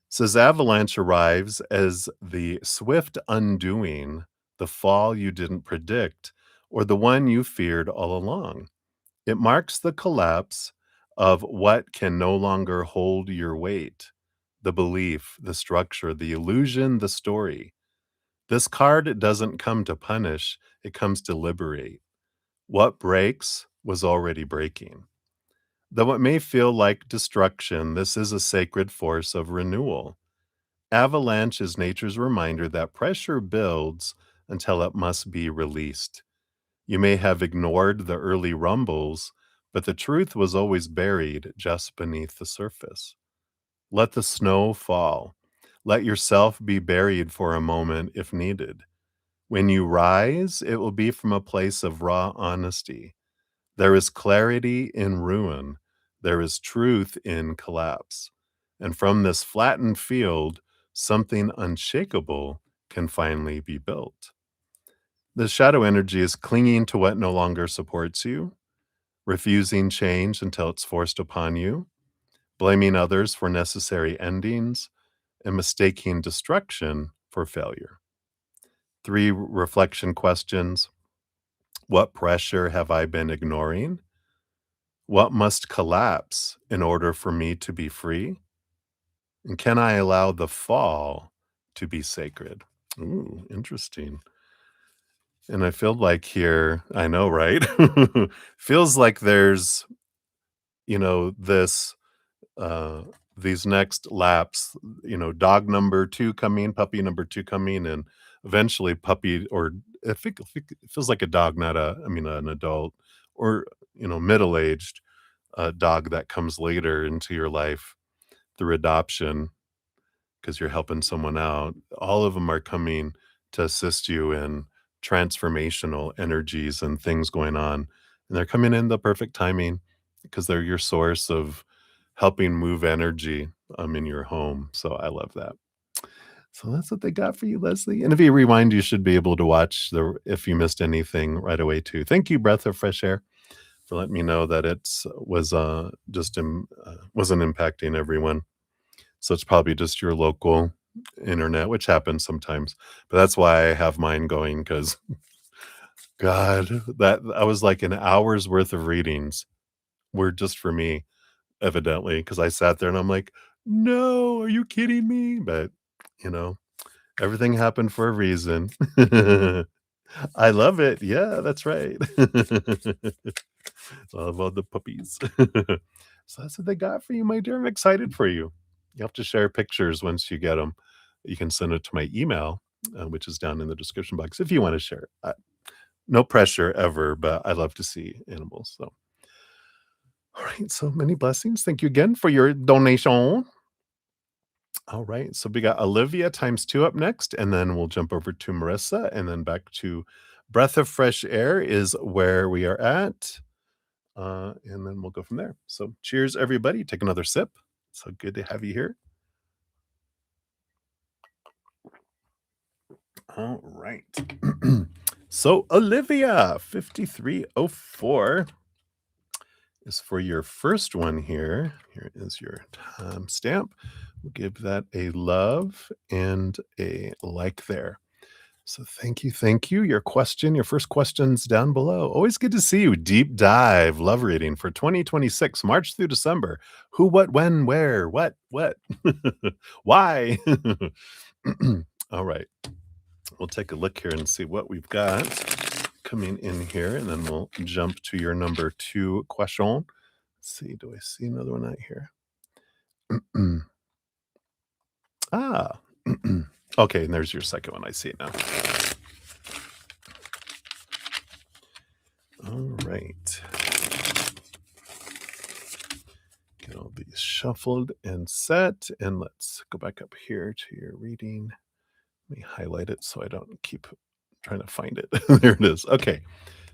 Says avalanche arrives as the swift undoing, the fall you didn't predict, or the one you feared all along. It marks the collapse of what can no longer hold your weight, the belief, the structure, the illusion, the story. This card doesn't come to punish, it comes to liberate. What breaks was already breaking. Though it may feel like destruction, this is a sacred force of renewal. Avalanche is nature's reminder that pressure builds until it must be released. You may have ignored the early rumbles, but the truth was always buried just beneath the surface. Let the snow fall. Let yourself be buried for a moment if needed. When you rise, it will be from a place of raw honesty. There is clarity in ruin. There is truth in collapse. And from this flattened field, something unshakable can finally be built. The shadow energy is clinging to what no longer supports you, refusing change until it's forced upon you, blaming others for necessary endings, and mistaking destruction for failure. Three reflection questions. What pressure have I been ignoring? What must collapse in order for me to be free? And can I allow the fall to be sacred? Ooh, interesting. And I feel like here, I know, right? Feels like there's, this uh these next laps, dog number 2 coming, puppy number 2 coming, and eventually puppy, or I think it feels like a dog, not an adult, or middle-aged dog that comes later into your life through adoption because you're helping someone out. All of them are coming to assist you in transformational energies and things going on. And they're coming in the perfect timing because they're your source of helping move energy in your home. So I love that. So that's what they got for you, Leslie. And if you rewind, you should be able to watch the if you missed anything right away too. Thank you, Breath of Fresh Air, for letting me know that it's was just wasn't impacting everyone. So it's probably just your local internet, which happens sometimes. But that's why I have mine going because God, that I was like an hour's worth of readings were just for me, evidently, because I sat there and I'm like, no, are you kidding me? But you know, everything happened for a reason. I love it. Yeah, that's right. All about the puppies. So that's what they got for you, my dear. I'm excited for you. You have to share pictures once you get them. You can send it to my email, which is down in the description box if you want to share it. No pressure ever, but I love to see animals. So, all right. So many blessings. Thank you again for your donation. All right. So we got Olivia times 2 up next, and then we'll jump over to Marissa, and then back to Breath of Fresh Air is where we are at. And then we'll go from there. So cheers, everybody. Take another sip. So good to have you here. All right. So Olivia, 5304 is for your first one here. Here is your time stamp. We'll give that a love and a like there. So thank you. Your first question's down below. Always good to see you. Deep dive love reading for 2026, March through December. Who, what, when, where, what, why? All right. We'll take a look here and see what we've got coming in here, and then we'll jump to your number 2 question. Let's see, do I see another one out here? Ah. Okay, and there's your second one. I see it now. All right. Get all these shuffled and set, and let's go back up here to your reading. Let me highlight it so I don't keep trying to find it. There it is. Okay.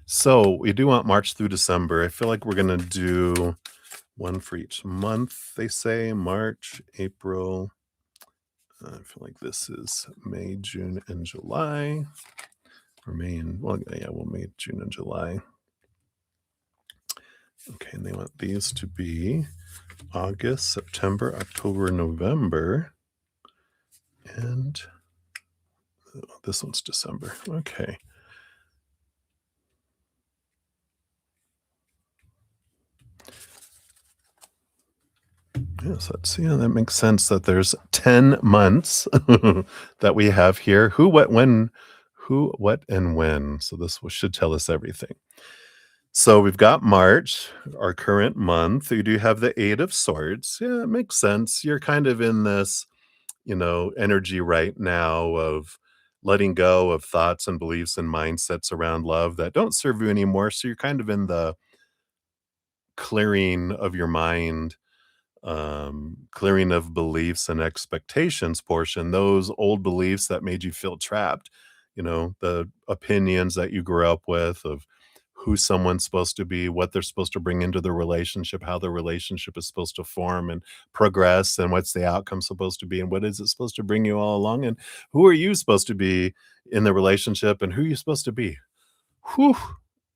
So we do want March through December. I feel like we're going to do one for each month, they say. March, April. I feel like this is May, June, and July. Or May and, well, yeah, we'll May, June, and July. Okay, and they want these to be August, September, October, November. And this one's December. Okay. Yes, that makes sense that there's 10 months that we have here. Who, what, when, who, what, and when. So should tell us everything. So we've got March, our current month. You do have the 8 of Swords. Yeah, it makes sense. You're kind of in this, energy right now of letting go of thoughts and beliefs and mindsets around love that don't serve you anymore. So you're kind of in the clearing of your mind, clearing of beliefs and expectations portion. Those old beliefs that made you feel trapped, the opinions that you grew up with of who someone's supposed to be, what they're supposed to bring into the relationship, how the relationship is supposed to form and progress, and what's the outcome supposed to be, and what is it supposed to bring you all along, and who are you supposed to be in the relationship, and who are you supposed to be? Whew,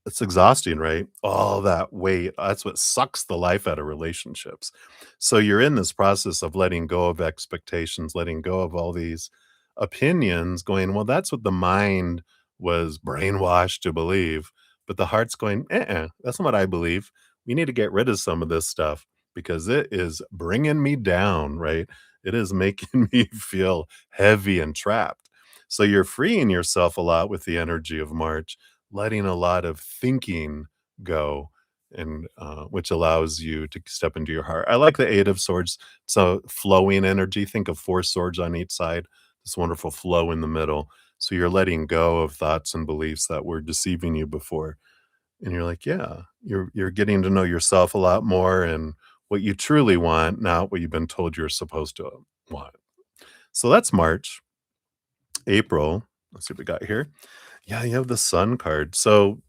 it's exhausting, right? All that weight, that's what sucks the life out of relationships. So you're in this process of letting go of expectations, letting go of all these opinions, going, well, that's what the mind was brainwashed to believe. But the heart's going, that's not what I believe. We need to get rid of some of this stuff because it is bringing me down, right? It is making me feel heavy and trapped. So you're freeing yourself a lot with the energy of March, letting a lot of thinking go, and which allows you to step into your heart. I like the Eight of Swords. So flowing energy. Think of four swords on each side. This wonderful flow in the middle. So you're letting go of thoughts and beliefs that were deceiving you before, and you're like, yeah, you're getting to know yourself a lot more and what you truly want, not what you've been told you're supposed to want. So that's March. April. Let's see what we got here. Yeah, you have the sun card. So,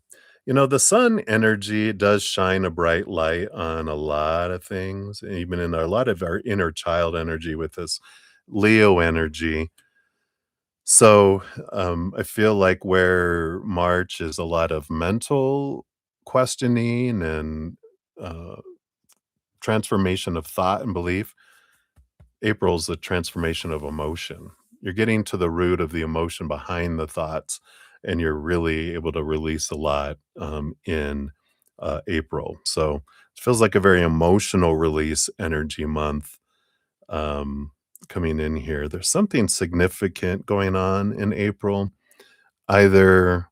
the sun energy does shine a bright light on a lot of things, even in a lot of our inner child energy with this Leo energy. So, I feel like where March is a lot of mental questioning and uh, transformation of thought and belief, April's the transformation of emotion. You're getting to the root of the emotion behind the thoughts, and you're really able to release a lot in April. So it feels like a very emotional release energy month um, coming in here. There's something significant going on in April, either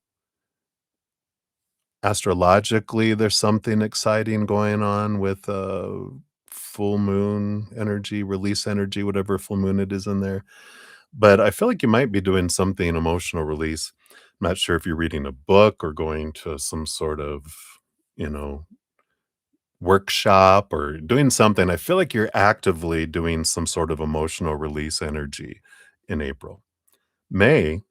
astrologically, there's something exciting going on with full moon energy, release energy, whatever full moon it is in there. But I feel like you might be doing something emotional release. I'm not sure if you're reading a book or going to some sort of, you know, workshop or doing something. I feel like you're actively doing some sort of emotional release energy in April. May,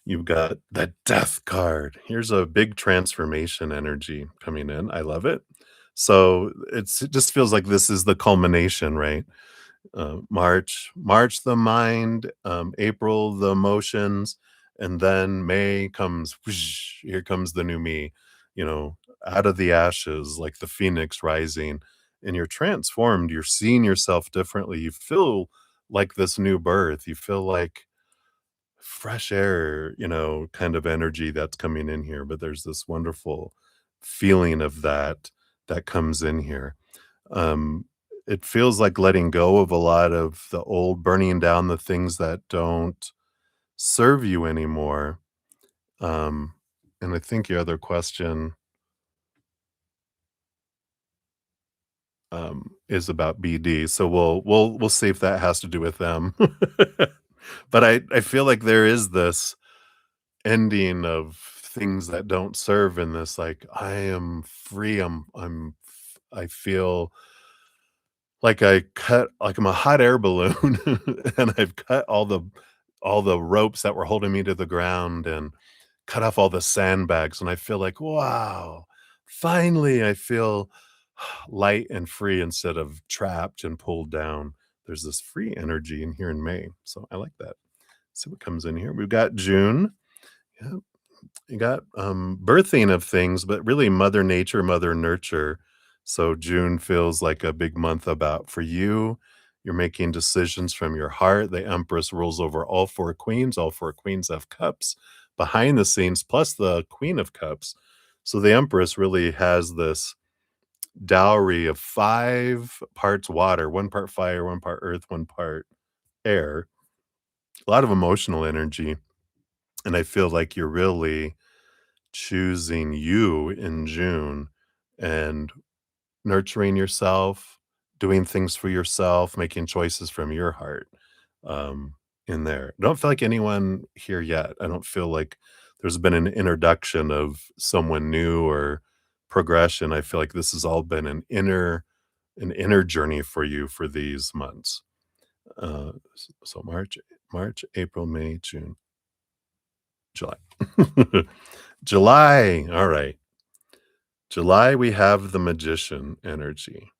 you've got the death card. Here's a big transformation energy coming in. I love it. So it just feels like this is the culmination, right? March the mind, April the emotions, and then May comes. Whoosh, here comes the new me, you know, out of the ashes like the phoenix rising, and you're transformed. You're seeing yourself differently. You feel like this new birth. You feel like fresh air, kind of energy that's coming in here. But there's this wonderful feeling of that comes in here. um, it feels like letting go of a lot of the old, burning down the things that don't serve you anymore. Um, and I think your other question is about BD, so we'll see if that has to do with them. But I feel like there is this ending of things that don't serve in this, like, I am free, I feel like I cut like I'm a hot air balloon, and I've cut all the ropes that were holding me to the ground and cut off all the sandbags, and I feel like, "Wow, finally I feel light and free instead of trapped and pulled down." There's this free energy in here in May, so I like that. See what comes in here. We've got June. Yeah, you got birthing of things, but really mother nature, mother nurture. So June feels like a big month about for you. You're making decisions from your heart. The empress rules over all four queens. All four queens have cups behind the scenes, plus the queen of cups. So the empress really has this dowry of 5 parts water, 1 part fire, 1 part earth, 1 part air. A lot of emotional energy. And I feel like you're really choosing you in June and nurturing yourself, doing things for yourself, making choices from your heart, um, in there. I don't feel like anyone here yet. I don't feel like there's been an introduction of someone new or progression. I feel like this has all been an inner journey for you for these months. So March. March, April, May, June, July. July. All right. July, we have the magician energy.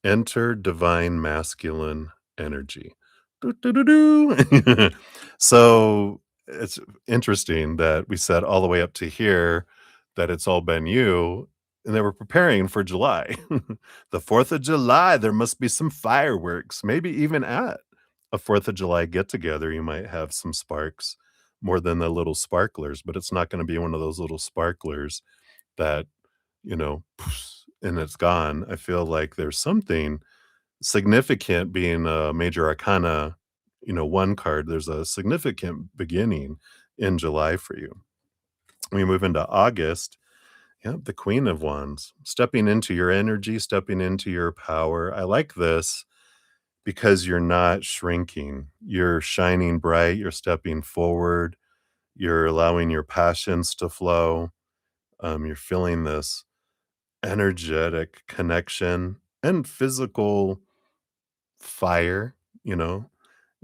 Enter divine masculine energy. Doo, doo, doo, doo. So it's interesting that we said all the way up to here that it's all been you, and they were preparing for July. The 4th of July, there must be some fireworks, maybe even at a 4th of July get together, you might have some sparks more than the little sparklers, but it's not going to be one of those little sparklers that, and it's gone. I feel like there's something significant being a major arcana, 1 card. There's a significant beginning in July for you. We move into August. Yep, the Queen of Wands, stepping into your energy, stepping into your power. I like this because you're not shrinking. You're shining bright. You're stepping forward. You're allowing your passions to flow. You're feeling this energetic connection and physical fire, you know?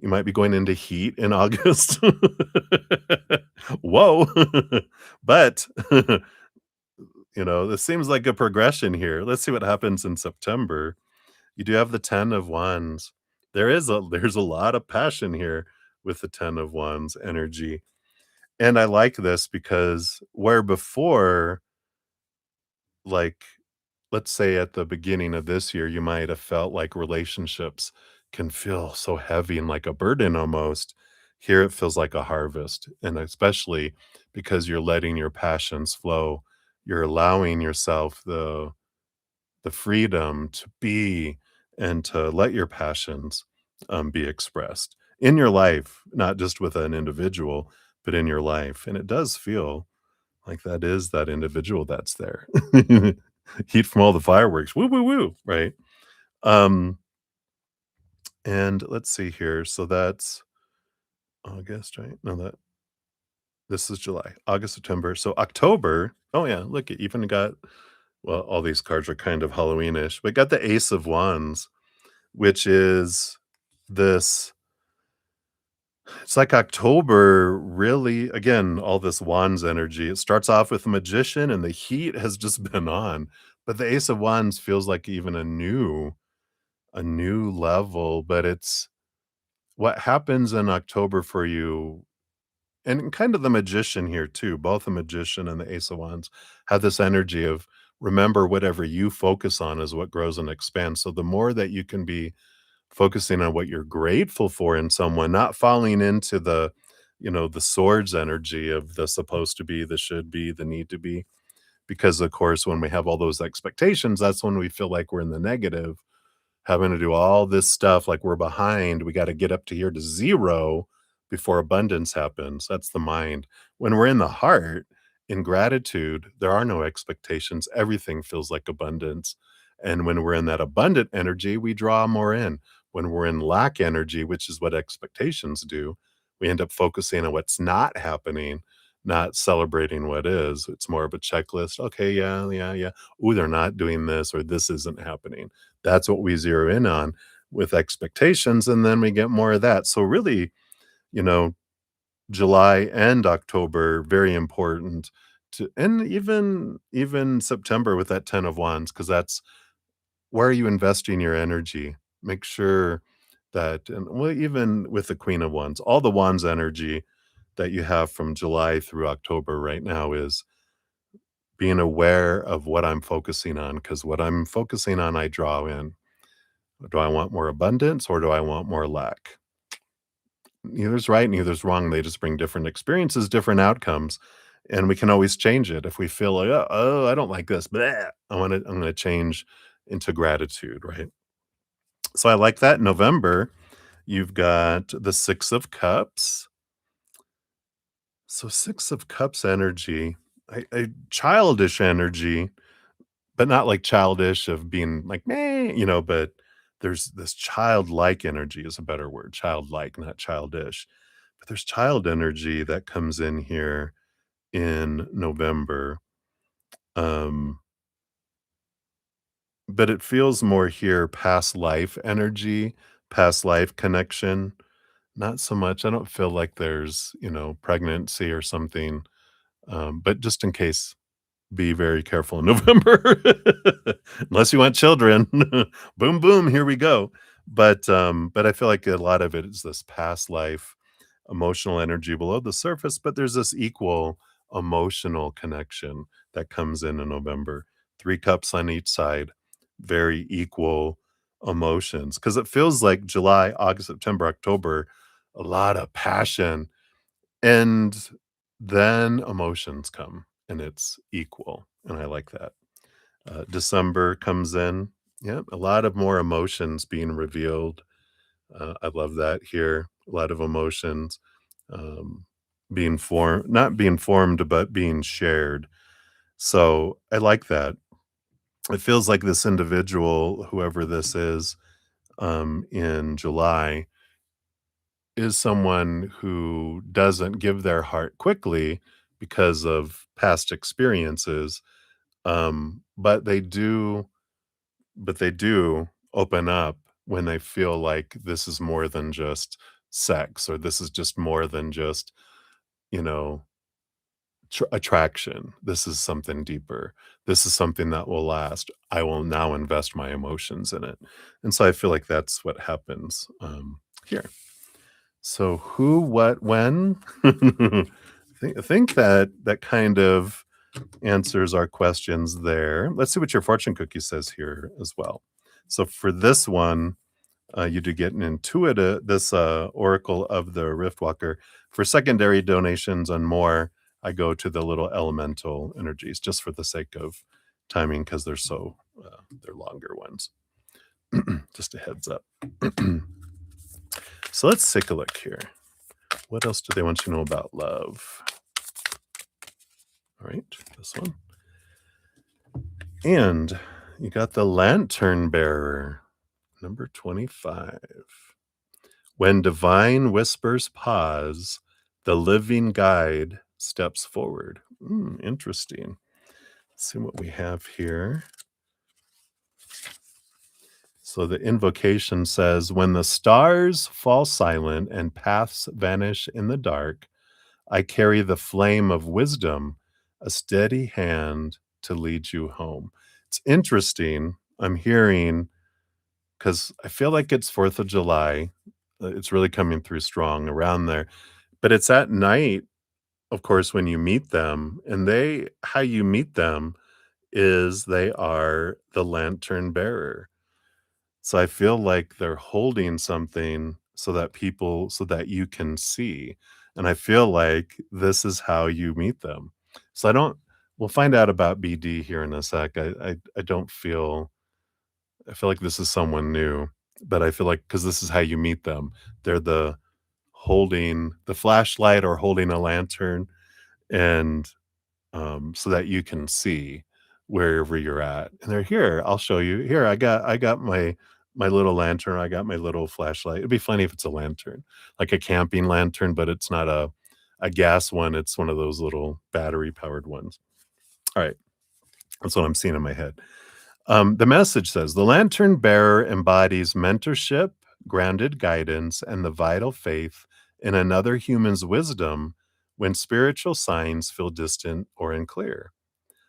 You might be going into heat in August. Whoa. But, this seems like a progression here. Let's see what happens in September. You do have the 10 of Wands. There's a lot of passion here with the 10 of Wands energy. And I like this because where before, like, let's say at the beginning of this year, you might have felt like relationships can feel so heavy and like a burden almost. Here it feels like a harvest. And especially because you're letting your passions flow, you're allowing yourself the freedom to be and to let your passions be expressed in your life, not just with an individual, but in your life. And it does feel like that is that individual that's there. Heat from all the fireworks. Woo, woo, woo, right? Um, and let's see here. So that's August, right? No, this is July, August, September. So October. Oh yeah, look, it even got all these cards are kind of Halloweenish, but got the Ace of Wands, which is this. It's like October, really, again, all this wands energy. It starts off with a magician and the heat has just been on. But the Ace of Wands feels like even a new level, but it's what happens in October for you and kind of the magician here too. Both the magician and the Ace of Wands have this energy of remember whatever you focus on is what grows and expands. So the more that you can be focusing on what you're grateful for in someone, not falling into the swords energy of the supposed to be, the should be, the need to be. Because of course, when we have all those expectations, that's when we feel like we're in the negative, having to do all this stuff like we're behind. We got to get up to here to zero before abundance happens. That's the mind. When we're in the heart, in gratitude, there are no expectations. Everything feels like abundance. And when we're in that abundant energy, we draw more in. When we're in lack energy, which is what expectations do, we end up focusing on what's not happening, not celebrating what is. It's more of a checklist. Okay, yeah, yeah, yeah. Ooh, they're not doing this or this isn't happening. That's what we zero in on with expectations, and then we get more of that. So really, you know, July and October, very important to and even September with that 10 of Wands, because that's where are you investing your energy? Make sure that and well, even with the Queen of Wands, all the Wands energy that you have from July through October right now is being aware of what I'm focusing on, because what I'm focusing on, I draw in. Do I want more abundance or do I want more lack? Neither's right, neither's wrong. They just bring different experiences, different outcomes, and we can always change it if we feel like, oh, I don't like this. Bleh. I'm gonna change into gratitude, right? So I like that. November, you've got the Six of Cups. So Six of Cups energy, a childish energy, but not like childish of being like, "Meh," but there's this childlike energy is a better word, childlike, not childish. But there's child energy that comes in here in November. Um, but it feels more here past life energy, past life connection. Not so much. I don't feel like there's, pregnancy or something, but just in case, be very careful in November. Unless you want children. Boom, boom, here we go. But I feel like a lot of it is this past life, emotional energy below the surface, but there's this equal emotional connection that comes in November. 3 cups on each side, very equal emotions. Because it feels like July, August, September, October, a lot of passion, and then emotions come, and it's equal, and I like that. December comes in, yeah, a lot of more emotions being revealed. I love that here. A lot of emotions, um, being formed, not being formed, but being shared. So I like that. It feels like this individual, whoever this is, in July, is someone who doesn't give their heart quickly because of past experiences, but they do open up when they feel like this is more than just sex, or this is just more than just, you know, attraction. This is something deeper. This is something that will last. I will now invest my emotions in it. And so I feel like that's what happens here. So who, what, when? I think that kind of answers our questions there. Let's see what your fortune cookie says here as well. So for this one, you do get an intuitive, this oracle of the Rift Walker. For secondary donations and more, I go to the little elemental energies just for the sake of timing, because they're longer ones. Just a heads up. So let's take a look here. What else do they want you to know about love? All right, this one. And you got the lantern bearer, number 25. When divine whispers pause, the living guide steps forward. Interesting. Let's see what we have here. So the invocation says, when the stars fall silent and paths vanish in the dark, I carry the flame of wisdom, a steady hand to lead you home. It's interesting. I'm hearing, because I feel like it's 4th of July. It's really coming through strong around there. But it's at night, of course, when you meet them, and how you meet them is they are the lantern bearer. So I feel like they're holding something so that you can see. And I feel like this is how you meet them. So we'll find out about BD here in a sec. I don't feel, I feel like this is someone new, but I feel like, because this is how you meet them. They're holding the flashlight or holding a lantern, and so that you can see wherever you're at. And they're here. I'll show you. Here, I got my little lantern. I got my little flashlight. It'd be funny if it's a lantern, like a camping lantern, but it's not a gas one. It's one of those little battery powered ones. All right, that's what I'm seeing in my head. The message says the lantern bearer embodies mentorship, grounded guidance, and the vital faith in another human's wisdom when spiritual signs feel distant or unclear.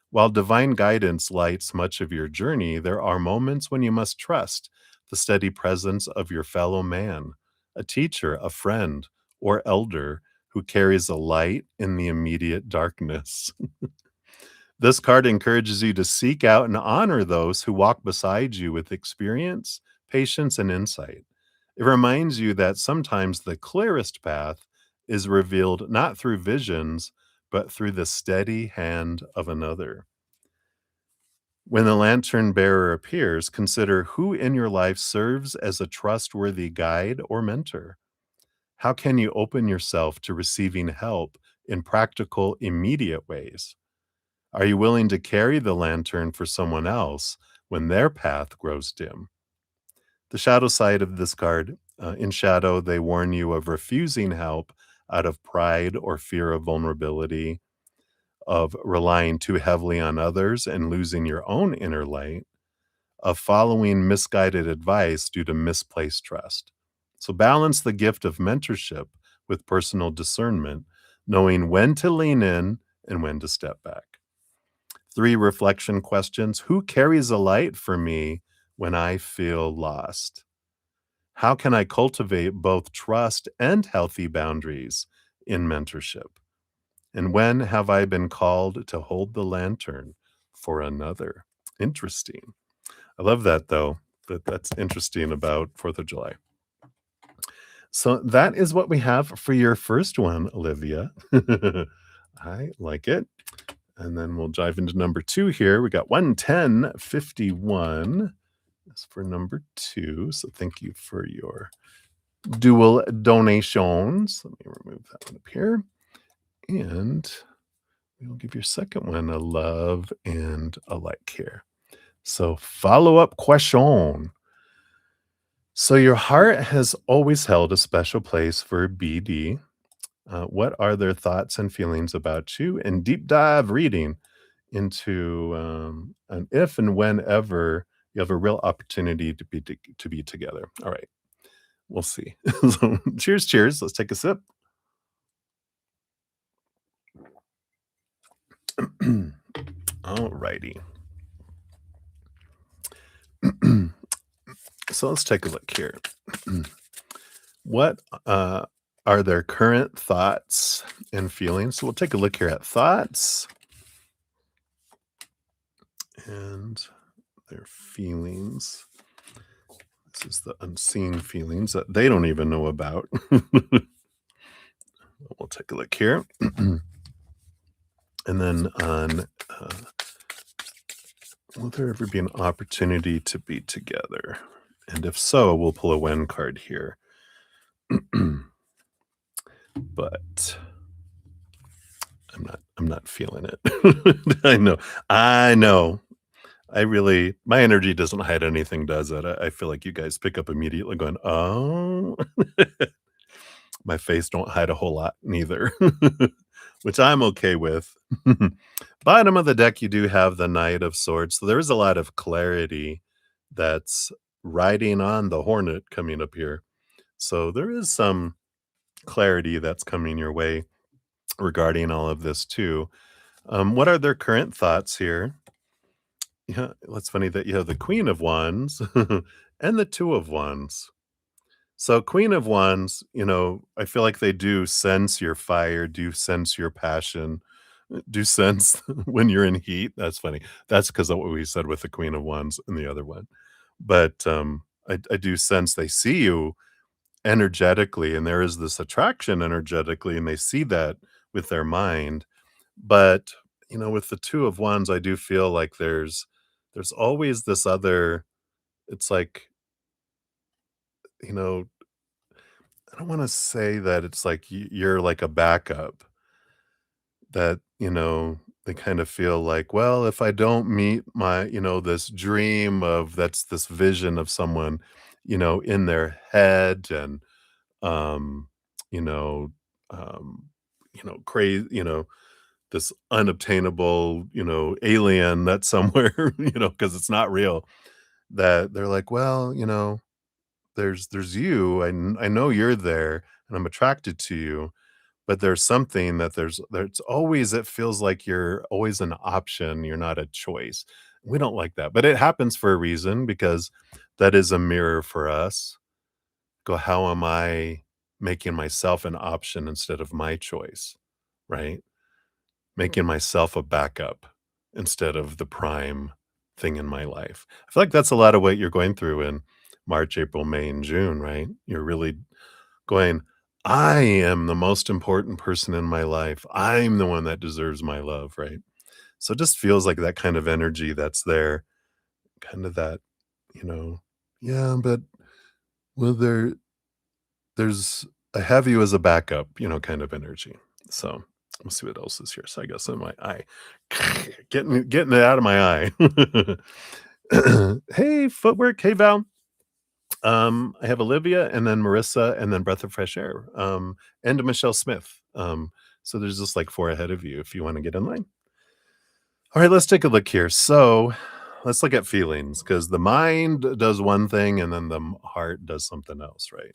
While divine guidance lights much of your journey, there are moments when you must trust the steady presence of your fellow man, a teacher, a friend, or elder who carries a light in the immediate darkness. This card encourages you to seek out and honor those who walk beside you with experience, patience, and insight. It reminds you that sometimes the clearest path is revealed not through visions, but through the steady hand of another. When the lantern bearer appears, consider who in your life serves as a trustworthy guide or mentor. How can you open yourself to receiving help in practical, immediate ways? Are you willing to carry the lantern for someone else when their path grows dim? The shadow side of this card, in shadow, they warn you of refusing help out of pride or fear of vulnerability, of relying too heavily on others and losing your own inner light, of following misguided advice due to misplaced trust. So balance the gift of mentorship with personal discernment, knowing when to lean in and when to step back. 3 reflection questions. Who carries a light for me when I feel lost? How can I cultivate both trust and healthy boundaries in mentorship? And when have I been called to hold the lantern for another? Interesting. I love that though. That's interesting about 4th of July. So that is what we have for your first one, Olivia. I like it. And then we'll dive into number 2 here. We got 11051. That's for number 2. So thank you for your dual donations. Let me remove that one up here. And we'll give your second one a love and a like here. So follow-up question. So your heart has always held a special place for BD. What are their thoughts and feelings about you? And deep dive reading into an if and whenever you have a real opportunity to be together. All right, we'll see. So, cheers, cheers. Let's take a sip. All righty. So let's take a look here. What are their current thoughts and feelings? So we'll take a look here at thoughts and their feelings. This is the unseen feelings that they don't even know about. We'll take a look here. And then on will there ever be an opportunity to be together? And if so, we'll pull a when card here. But I'm not feeling it. I know. I know. My energy doesn't hide anything, does it? I feel like you guys pick up immediately going, oh, my face don't hide a whole lot neither, which I'm okay with. Bottom of the deck, you do have the Knight of Swords. So there is a lot of clarity that's riding on the Hornet coming up here. So there is some clarity that's coming your way regarding all of this too. What are their current thoughts here? Yeah, it's funny that you have the Queen of Wands and the Two of Wands. So Queen of Wands, I feel like they do sense your fire, do sense your passion, do sense when you're in heat. That's funny. That's because of what we said with the Queen of Wands and the other one. But I do sense they see you energetically, and there is this attraction energetically, and they see that with their mind. But with the Two of Wands, I do feel like there's always this other. It's like you know I don't want to say that it's like you're like a backup that, they kind of feel like, well, if I don't meet my, this dream of that's this vision of someone, in their head and, um, you know, crazy, this unobtainable, alien that's somewhere, because it's not real, that they're like, well, there's you. I know you're there and I'm attracted to you, but there's something that there's always it feels like you're always an option, you're not a choice. We don't like that, but it happens for a reason because that is a mirror for us. Go, how am I making myself an option instead of my choice, right? Making myself a backup instead of the prime thing in my life. I feel like that's a lot of what you're going through in March, April, May, and June, right? You're really going, I am the most important person in my life. I'm the one that deserves my love, right? So it just feels like that kind of energy that's there, kind of that, you know, yeah, but well, there's I have you as a backup, kind of energy. So let's see what else is here. So I guess in my eye, getting it out of my eye. Hey, footwork. Hey, Val. I have Olivia and then Marissa and then Breath of Fresh Air, and Michelle Smith. So there's just like 4 ahead of you if you want to get in line. All right, let's take a look here. So let's look at feelings because the mind does one thing and then the heart does something else, right?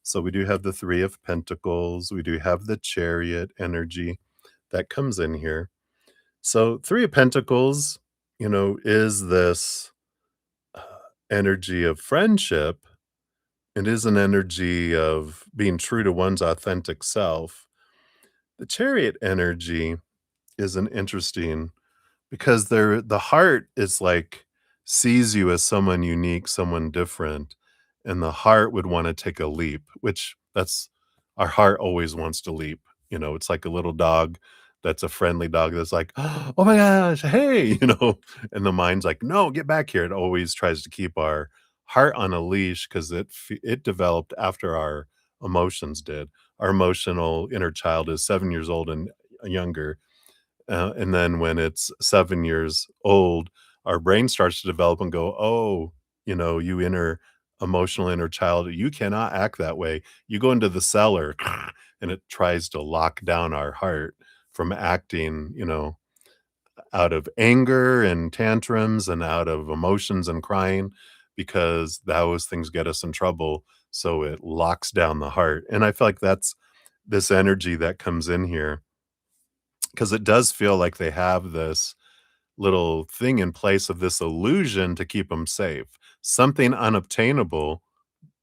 So we do have the 3 of Pentacles, we do have the Chariot energy that comes in here. So 3 of Pentacles, is this, uh, energy of friendship. It is an energy of being true to one's authentic self. The Chariot energy is an interesting because the heart is like sees you as someone unique, someone different, and the heart would wanna take a leap, which that's our heart always wants to leap, it's like a little dog that's a friendly dog that's like, "Oh my gosh, hey," and the mind's like, "No, get back here." It always tries to keep our heart on a leash 'cause it developed after our emotions did. Our emotional inner child is 7 years old and younger, and then when it's 7 years old, our brain starts to develop and go, "Oh, you emotional inner child, you cannot act that way. You go into the cellar," and it tries to lock down our heart from acting, out of anger and tantrums and out of emotions and crying because those things get us in trouble, so it locks down the heart, and I feel like that's this energy that comes in here because it does feel like they have this little thing in place of this illusion to keep them safe. Something unobtainable,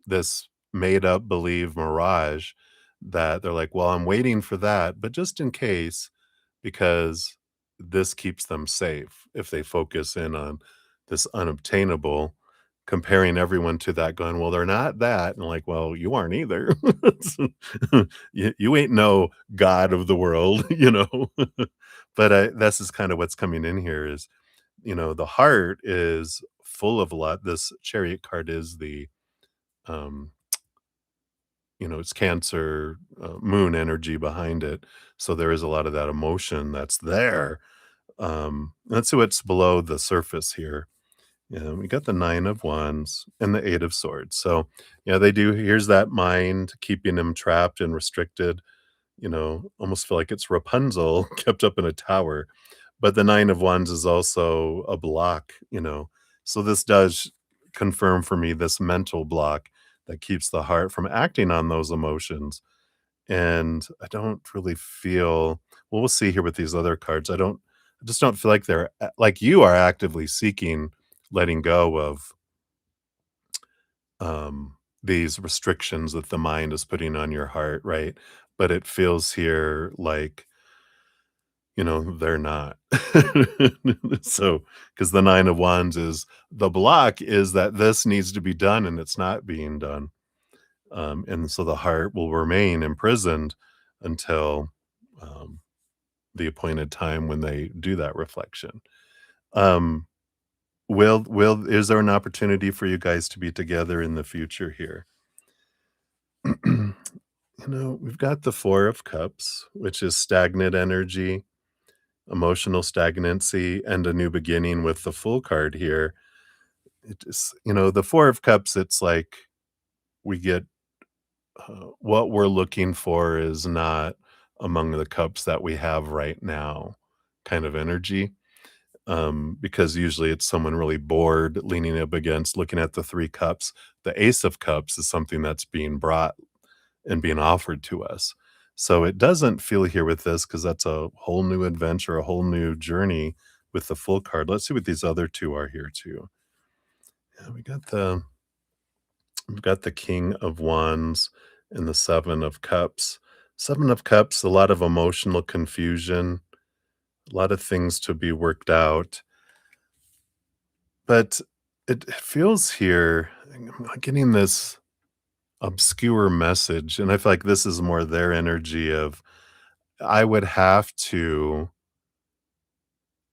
this made up believe mirage that they're like, "Well, I'm waiting for that, but just in case, because this keeps them safe if they focus in on this unobtainable, comparing everyone to that going, "Well, they're not that," and like, "Well, you aren't either." You ain't no god of the world, But, this is kinda what's coming in here is, the heart is full of a lot. This Chariot card is um, it's Cancer, moon energy behind it, so there is a lot of that emotion that's there. Let's see what's below the surface here. Yeah, we got the 9 of Wands and the 8 of Swords. So, yeah, they do here's that mind keeping him trapped and restricted, almost feel like it's Rapunzel kept up in a tower. But the 9 of Wands is also a block, So this does confirm for me this mental block that keeps the heart from acting on those emotions. And I don't really feel well, we'll see here with these other cards. I just don't feel like they're like you are actively seeking letting go of these restrictions that the mind is putting on your heart, right? But it feels here like, they're not. So, because the 9 of Wands is the block is that this needs to be done and it's not being done. And so the heart will remain imprisoned until um, the appointed time when they do that reflection. Um, will is there an opportunity for you guys to be together in the future here? We've got the 4 of Cups, which is stagnant energy, emotional stagnancy, and a new beginning with the Full card here. It is, the 4 of Cups, it's like we get what we're looking for is not among the cups that we have right now kind of energy. Because usually it's someone really bored leaning up against looking at the 3 cups. The Ace of Cups is something that's being brought and being offered to us. So it doesn't feel here with this because that's a whole new adventure, a whole new journey with the Full card. Let's see what these other 2 are here too. Yeah, we've got the King of Wands and the 7 of Cups. 7 of Cups, a lot of emotional confusion, a lot of things to be worked out. But it feels here, I'm getting this obscure message, and I feel like this is more their energy of I would have to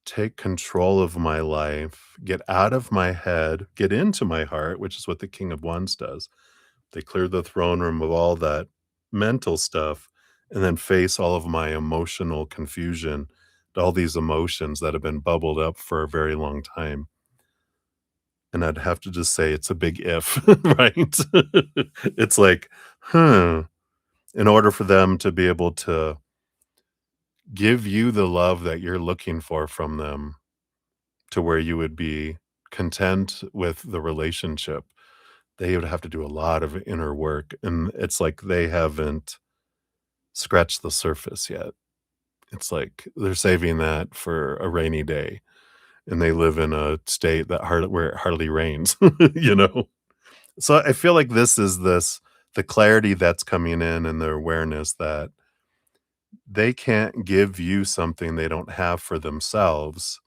take control of my life, get out of my head, get into my heart, which is what the King of Wands does. They clear the throne room of all that mental stuff and then face all of my emotional confusion, all these emotions that have been bubbled up for a very long time. And I'd have to just say it's a big if, right? It's like, huh, in order for them to be able to give you the love that you're looking for from them to where you would be content with the relationship, they would have to do a lot of inner work, and it's like they haven't scratched the surface yet. It's like they're saving that for a rainy day, and they live in a state that where it hardly rains, you know? So I feel like this the clarity that's coming in and the awareness that they can't give you something they don't have for themselves,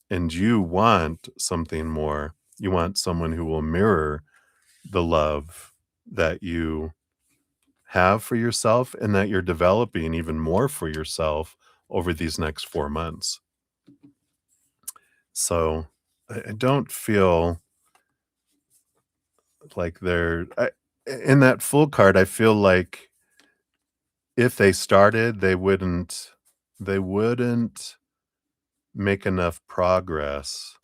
and you want something more. You want someone who will mirror the love that you have for yourself and that you're developing even more for yourself over these next 4 months. So, I don't feel like in that full card, I feel like if they started, they wouldn't make enough progress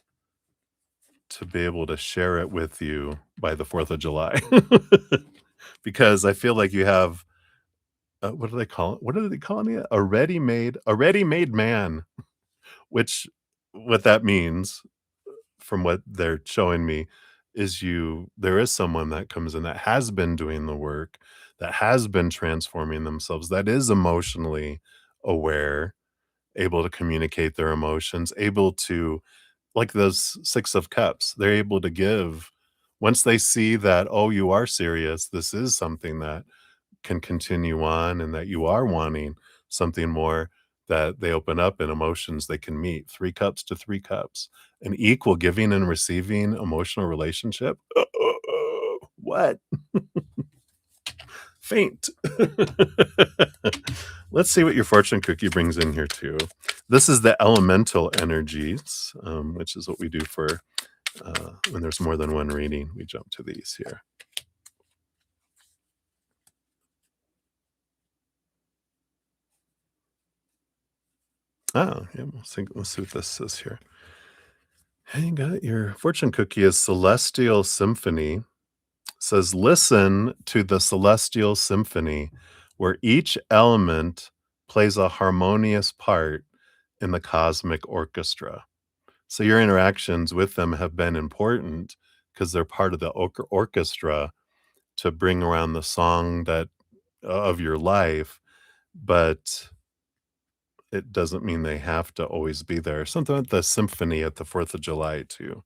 to be able to share it with you by the 4th of July. Because I feel like you have, what do they call it? What are they calling it? A ready-made man, which what that means from what they're showing me is there is someone that comes in that has been doing the work, that has been transforming themselves, that is emotionally aware, able to communicate their emotions, able to, like those 6 of cups, they're able to give once they see that, "Oh, you are serious, this is something that can continue on and that you are wanting something more," that they open up and emotions they can meet. 3 cups to 3 cups, an equal giving and receiving emotional relationship. What? Faint. Let's see what your fortune cookie brings in here too. This is the elemental energies, which is what we do for when there's more than one reading. We jump to these here. Oh, yeah, we'll see what this says here. And you got your fortune cookie is Celestial Symphony. Says, listen to the celestial symphony where each element plays a harmonious part in the cosmic orchestra. So your interactions with them have been important because they're part of the orchestra to bring around the song that of your life, but it doesn't mean they have to always be there. Something like the symphony at the 4th of July too.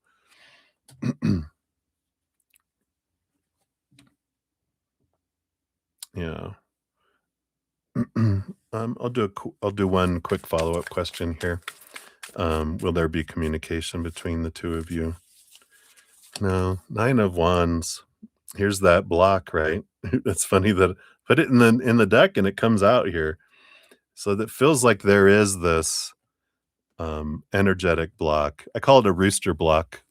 Yeah. I'll do one quick follow-up question here. Will there be communication between the 2 of you? No, 9 of wands. Here's that block, right? It's funny that put it in the deck and it comes out here. So that feels like there is this, energetic block. I call it a rooster block.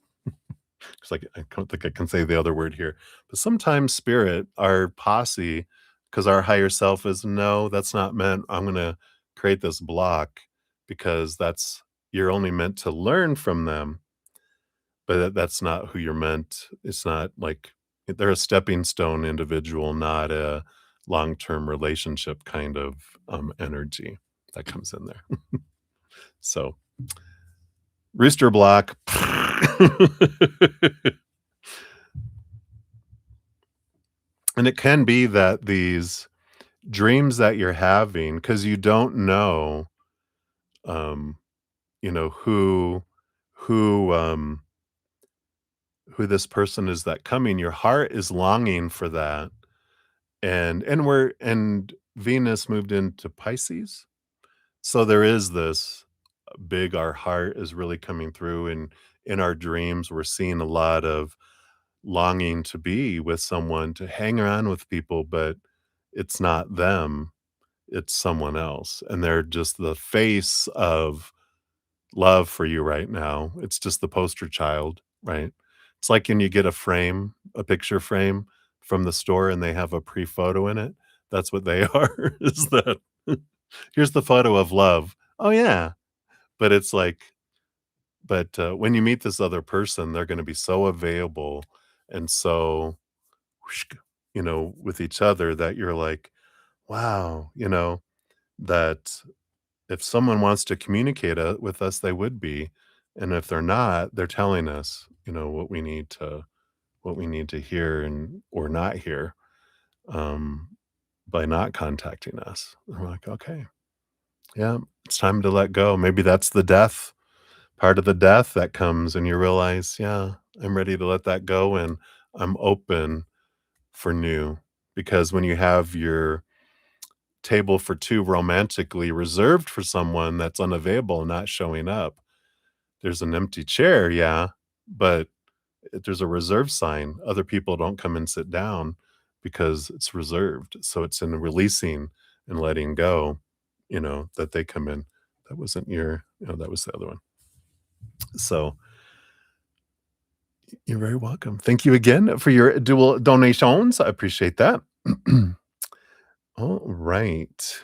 It's like I don't think I can say the other word here. But sometimes spirit, our posse, because our higher self is, "No, that's not meant. I'm gonna create this block because that's you're only meant to learn from them, but that's not who you're meant." It's not like they're a stepping stone individual, not a long-term relationship kind of, energy that comes in there. So, rooster block. And it can be that these dreams that you're having, because you don't know, um, who who this person is that coming, your heart is longing for that, and Venus moved into Pisces, so there is this big our heart is really coming through, and in our dreams, we're seeing a lot of longing to be with someone, to hang around with people, but it's not them. It's someone else, and they're just the face of love for you right now. It's just the poster child, right? It's like when you get a picture frame from the store and they have a pre-photo in it. That's what they are, is that here's the photo of love. Oh, yeah. But it's like when you meet this other person, they're gonna be so available and so, with each other that you're like, "Wow," that if someone wants to communicate, with us, they would be, and if they're not, they're telling us, what what we need to hear and or not hear, um, by not contacting us. And we're like, "Okay, yeah, it's time to let go." Maybe that's the death, part of the death that comes and you realize, "Yeah, I'm ready to let that go and I'm open for new." Because when you have your table for 2 romantically reserved for someone that's unavailable and not showing up, there's an empty chair, yeah, but there's a reserve sign. Other people don't come and sit down because it's reserved. So it's in releasing and letting go, that they come in. That wasn't that was the other one. So you're very welcome. Thank you again for your dual donations. I appreciate that. All right.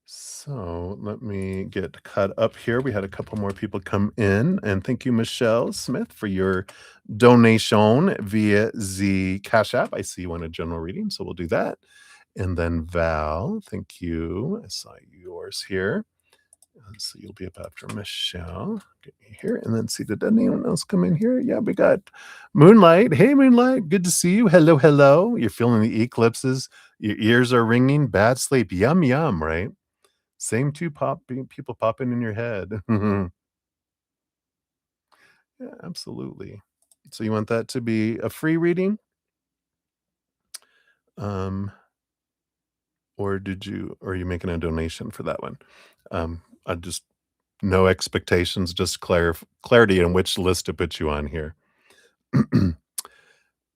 So let me get caught up here. We had a couple more people come in, and thank you, Michelle Smith, for your donation via the Cash App. I see you want a general reading, so we'll do that. And then Val, thank you. I saw yours here. So you'll be up after Michelle. Get you here, and then see, did anyone else come in here? Yeah, we got Moonlight. Hey, Moonlight, good to see you. Hello, hello. You're feeling the eclipses. Your ears are ringing. Bad sleep. Yum, yum, right? Same two people popping in your head. Yeah, absolutely. So you want that to be a free reading? Um, or are you making a donation for that one? I just no expectations, just clarity on which list to put you on here.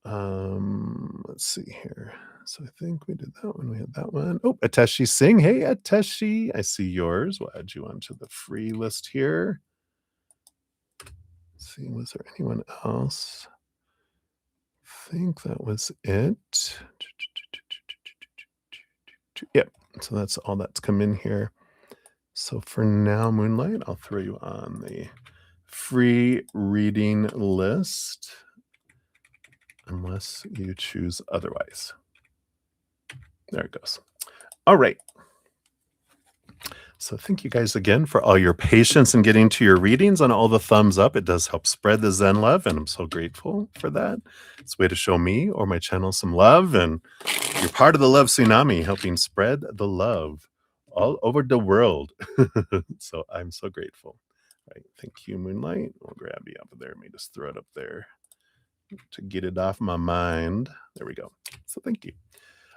Let's see here. So I think we did that one. We had that one. Oh, Ateshi Singh. Hey, Ateshi. I see yours. We'll add you onto the free list here. Let's see, was there anyone else? I think that was it. Yep. So that's all that's come in here. So for now, Moonlight, I'll throw you on the free reading list unless you choose otherwise. There it goes. All right. So thank you guys again for all your patience in getting to your readings and all the thumbs up. It does help spread the Zen love, and I'm so grateful for that. It's a way to show me or my channel some love, and you're part of the love tsunami, helping spread the love all over the world. So I'm so grateful. All right. Thank you, Moonlight. We'll grab you up there. Let me just throw it up there to get it off my mind. There we go. So thank you.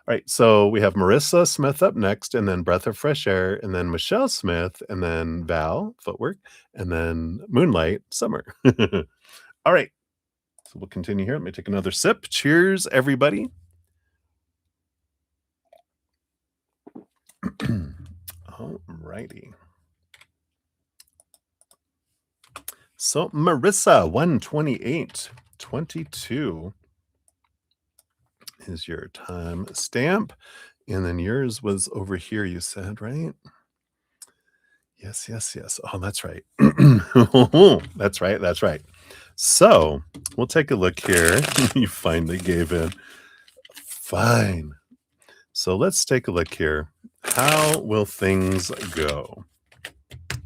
All right, so we have Marissa Smith up next, and then Breath of Fresh Air, and then Michelle Smith, and then Val, Footwork, and then Moonlight, Summer. All right, so we'll continue here. Let me take another sip. Cheers, everybody. All righty. So Marissa, 128.22 is your time stamp. And then yours was over here, you said, right? Yes, yes, yes. Oh, that's right. That's right. That's right. So we'll take a look here. You finally gave in. Fine. So let's take a look here. How will things go?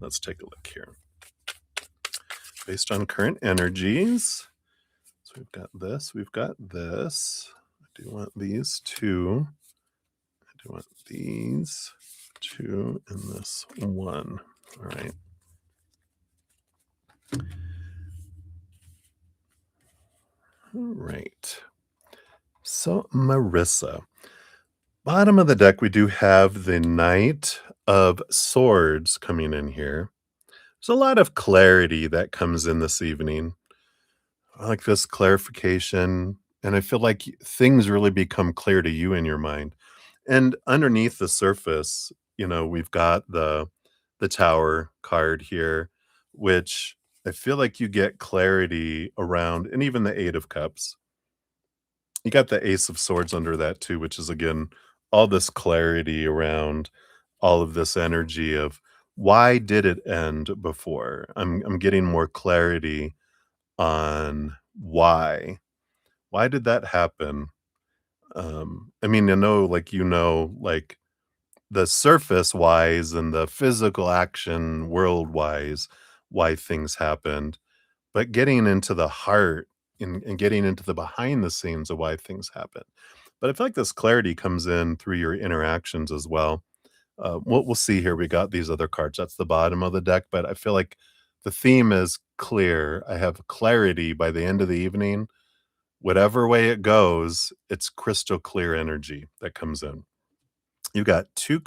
Let's take a look here. Based on current energies. So we've got this. We've got this. I do want these two. I do want these two and this one. All right. All right. So, Marissa, bottom of the deck, we do have the Knight of Swords coming in here. There's a lot of clarity that comes in this evening. I like this clarification, and I feel like things really become clear to you in your mind. And underneath the surface, we've got the Tower card here, which I feel like you get clarity around, and even the Eight of Cups. You got the Ace of Swords under that too, which is again all this clarity around all of this energy of why did it end before? I'm getting more clarity on why. Why did that happen? I mean, I know like the surface wise and the physical action world wise why things happened, but getting into the heart and getting into the behind the scenes of why things happen. But I feel like this clarity comes in through your interactions as well. What we'll see here, we got these other cards. That's the bottom of the deck, but I feel like the theme is clear. I have clarity by the end of the evening. Whatever way it goes, it's crystal clear energy that comes in. You got two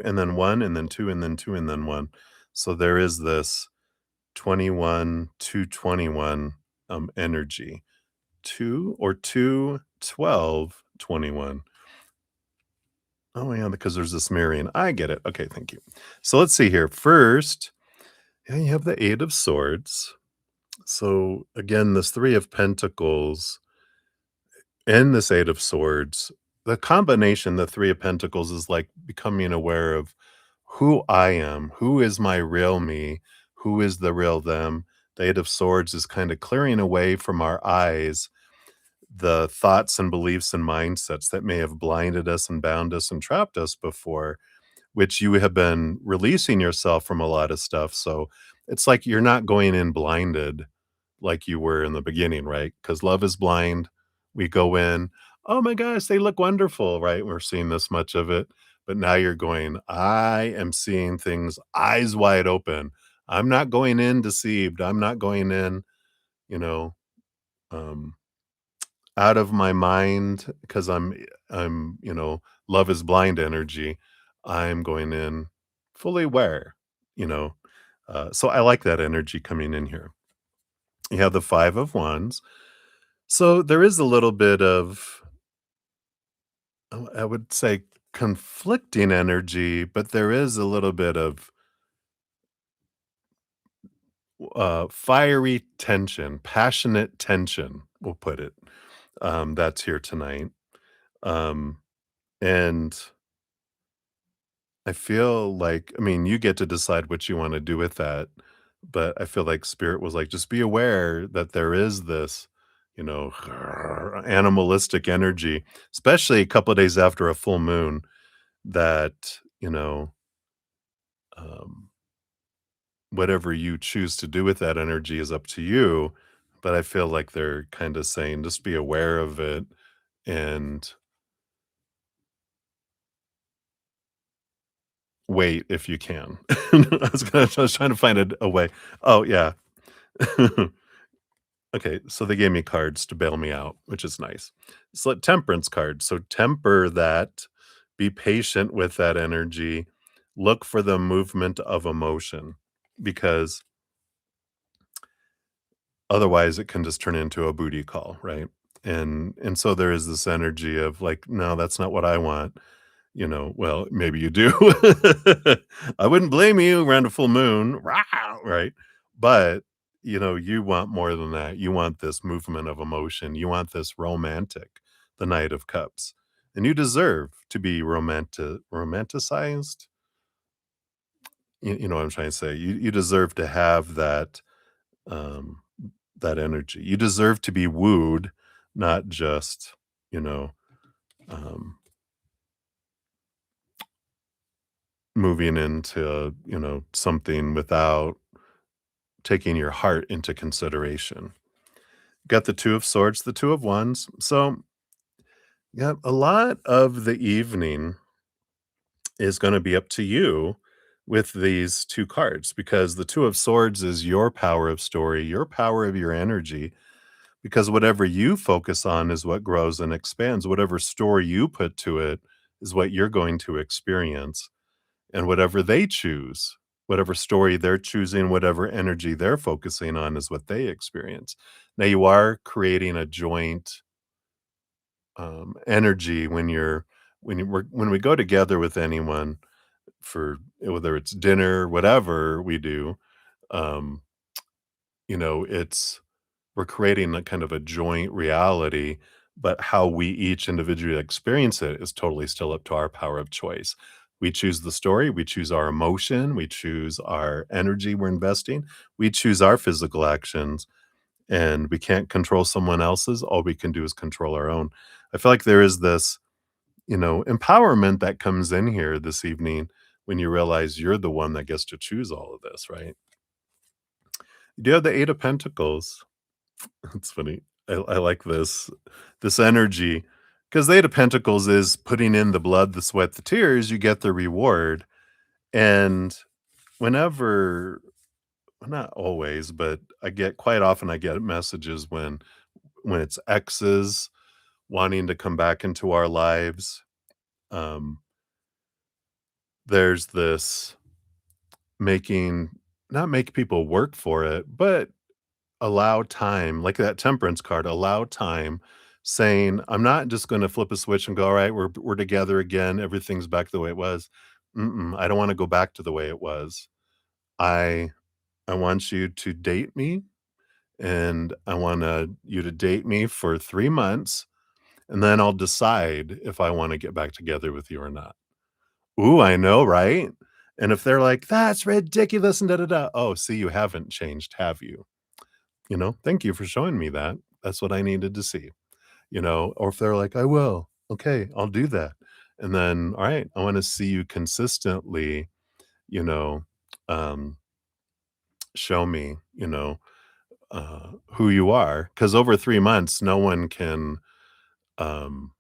and then one and then two and then two and then one. So there is this 21, 221 energy. 2 or 2, 12, 21. Oh, yeah, because there's this mirroring. I get it. Okay, thank you. So let's see here. First, yeah, you have the 8 of Swords. So again, this 3 of Pentacles and this 8 of Swords, the combination, the 3 of Pentacles is like becoming aware of who I am, who is my real me, who is the real them. The 8 of Swords is kind of clearing away from our eyes the thoughts and beliefs and mindsets that may have blinded us and bound us and trapped us before, which you have been releasing yourself from a lot of stuff. So it's like you're not going in blinded like you were in the beginning, right? Because love is blind. We go in, oh my gosh, they look wonderful, right? We're seeing this much of it. But now you're going, I am seeing things eyes wide open. I'm not going in deceived. I'm not going in, you know, um, out of my mind because love is blind energy. I'm going in fully aware, you know. So I like that energy coming in here. You have the 5 of Wands. So there is a little bit of, I would say, conflicting energy, but there is a little bit of fiery tension, passionate tension, we'll put it. That's here tonight. Um, and I feel like, I mean, you get to decide what you wanna do with that, but I feel like spirit was like, "Just be aware that there is this, you know, animalistic energy," especially a couple of days after a full moon that, um, whatever you choose to do with that energy is up to you, but I feel like they're kinda saying, "Just be aware of it and wait if you can." I was trying to find a way. Oh, yeah. Okay, so they gave me cards to bail me out, which is nice. It's like temperance cards. So temper that, be patient with that energy, look for the movement of emotion because otherwise it can just turn into a booty call, right? And so there is this energy of like, no, that's not what I want. Well, maybe you do. I wouldn't blame you around a full moon, rah, right? But, you want more than that. You want this movement of emotion. You want this romantic, the Knight of Cups. And you deserve to be romanticized. You know what I'm trying to say? You deserve to have um, that energy. You deserve to be wooed, not just, you know, um, moving into, something without taking your heart into consideration. Got the 2 of Swords, the 2 of Wands. So, yeah, a lot of the evening is gonna be up to you with these 2 cards because the 2 of Swords is your power of story, your power of your energy, because whatever you focus on is what grows and expands. Whatever story you put to it is what you're going to experience. And whatever they choose, whatever story they're choosing, whatever energy they're focusing on is what they experience. Now you are creating a joint energy when we go together with anyone for whether it's dinner, whatever we do, um, it's we're creating a kind of a joint reality, but how we each individually experience it is totally still up to our power of choice. We choose the story, we choose our emotion, we choose our energy we're investing, we choose our physical actions, and we can't control someone else's. All we can do is control our own. I feel like there is this, empowerment that comes in here this evening when you realize you're the one that gets to choose all of this, right? Do you have the 8 of Pentacles? It's funny. I like this energy, because the 8 of Pentacles is putting in the blood, the sweat, the tears, you get the reward, and whenever well, not always, but I get messages when it's exes wanting to come back into our lives. Um, there's this making not make people work for it, but allow time, like that temperance card, allow time, saying, "I'm not just gonna flip a switch and go, all right, we're together again, everything's back the way it was. I don't wanna go back to the way it was. I I want you to date me, and I want you to date me for 3 months, and then I'll decide if I wanna get back together with you or not." Ooh, I know, right? And if they're like, "That's ridiculous," and da da da, "Oh, see, you haven't changed, have you?" "Thank you for showing me that. That's what I needed to see." Or if they're like, "I will. Okay, I'll do that." And then, "All right, I wanna see you consistently, you know, um, show me, who you are, because over 3 months, um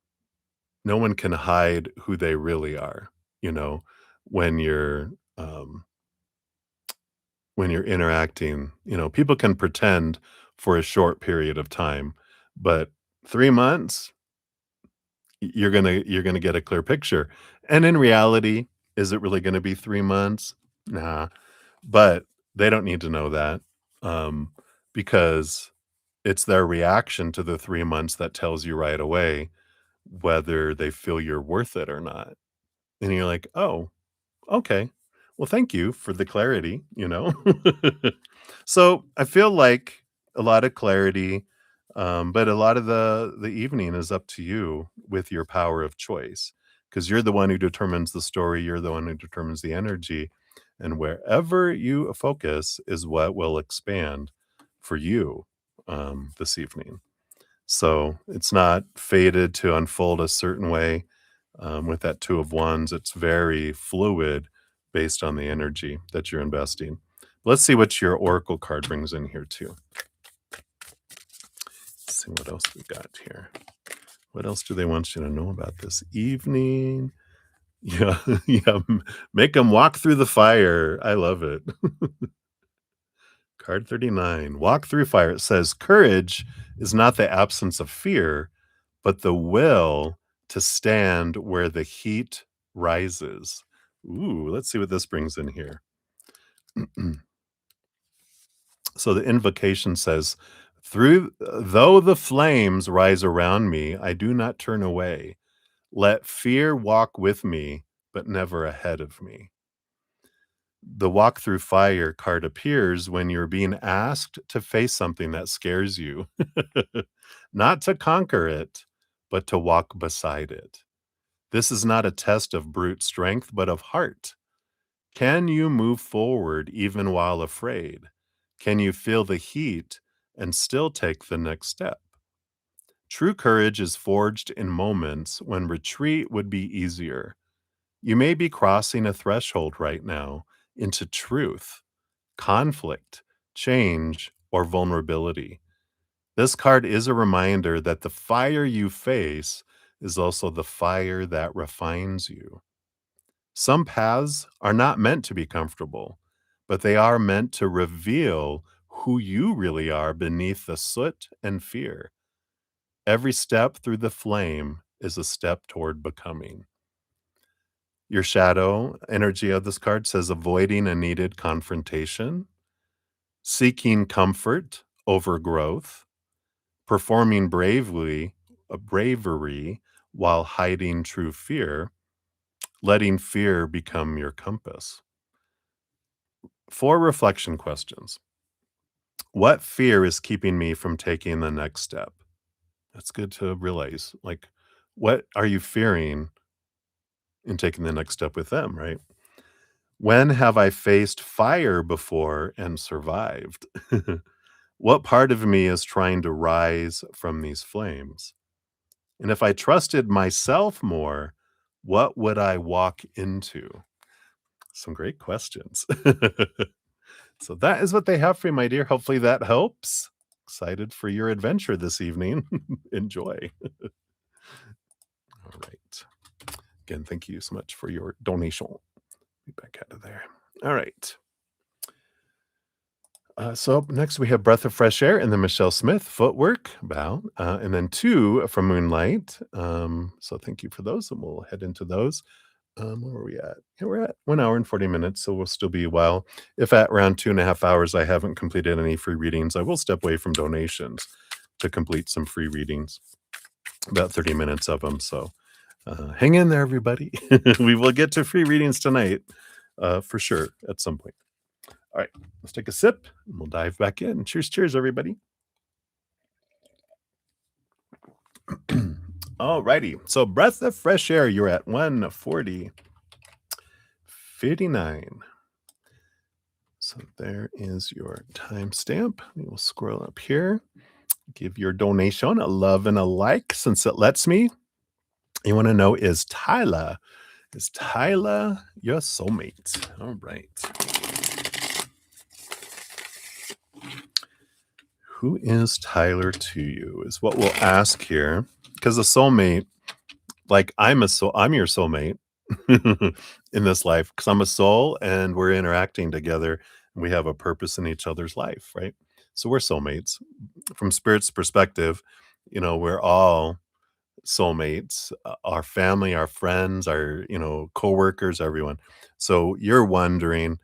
no one can hide who they really are, you know, when you're, um when you're interacting. People can pretend for a short period of time, but 3 months, you're gonna get a clear picture. And in reality, is it really gonna be 3 months? Nah, but they don't need to know that, um, because it's their reaction to the 3 months that tells you right away whether they feel you're worth it or not. And you're like, "Oh, okay. Well, thank you for the clarity." So, I feel like a lot of clarity, but a lot of the evening is up to you with your power of choice, because 'cause you're the one who determines the story, you're the one who determines the energy, and wherever you focus is what will expand for you, this evening. So, it's not fated to unfold a certain way. With that 2 of Wands, it's very fluid based on the energy that you're investing. Let's see what your oracle card brings in here too. Let's see what else we got here. What else do they want you to know about this evening? Yeah, yeah, make them walk through the fire. I love it. Card 39, walk through fire. It says, "Courage is not the absence of fear, but the will to stand where the heat rises." Ooh, let's see what this brings in here. So the invocation says, "Through though the flames rise around me, I do not turn away. Let fear walk with me, but never ahead of me." The walk through fire card appears when you're being asked to face something that scares you, not to conquer it, but to walk beside it. This is not a test of brute strength, but of heart. Can you move forward even while afraid? Can you feel the heat and still take the next step? True courage is forged in moments when retreat would be easier. You may be crossing a threshold right now into truth, conflict, change, or vulnerability. This card is a reminder that the fire you face is also the fire that refines you. Some paths are not meant to be comfortable, but they are meant to reveal who you really are beneath the soot and fear. Every step through the flame is a step toward becoming. Your shadow energy of this card says avoiding a needed confrontation, seeking comfort over growth, performing bravery while hiding true fear, letting fear become your compass. 4 reflection questions. What fear is keeping me from taking the next step? That's good to realize. Like, what are you fearing in taking the next step with them, right? When have I faced fire before and survived? What part of me is trying to rise from these flames? And if I trusted myself more, what would I walk into? Some great questions. So that is what they have for you, my dear. Hopefully that helps. Excited for your adventure this evening. Enjoy. All right. Again, thank you so much for your donation. Be back out of there. All right. So up next we have Breath of Fresh Air and then Michelle Smith, Footwork, Bow, and then two from Moonlight. So thank you for those, and we'll head into those. Where are we at? Yeah, we're at 1 hour and 40 minutes, so we'll still be a while. If at around 2.5 hours I haven't completed any free readings, I will step away from donations to complete some free readings, about 30 minutes of them. So hang in there, everybody. We will get to free readings tonight for sure at some point. All right, let's take a sip and we'll dive back in. Cheers, cheers, everybody. All righty. So, breath of fresh air, you're at 140, 59. So, there is your timestamp. We will scroll up here. Give your donation a love and a like since it lets me. You want to know, is Tyler your soulmate? All right. Who is Tyler to you is what we'll ask here. Because a soulmate, like I'm your soulmate in this life because I'm a soul and we're interacting together and we have a purpose in each other's life, right? So we're soulmates. From spirit's perspective, we're all soulmates, our family, our friends, our, coworkers, everyone. So you're wondering,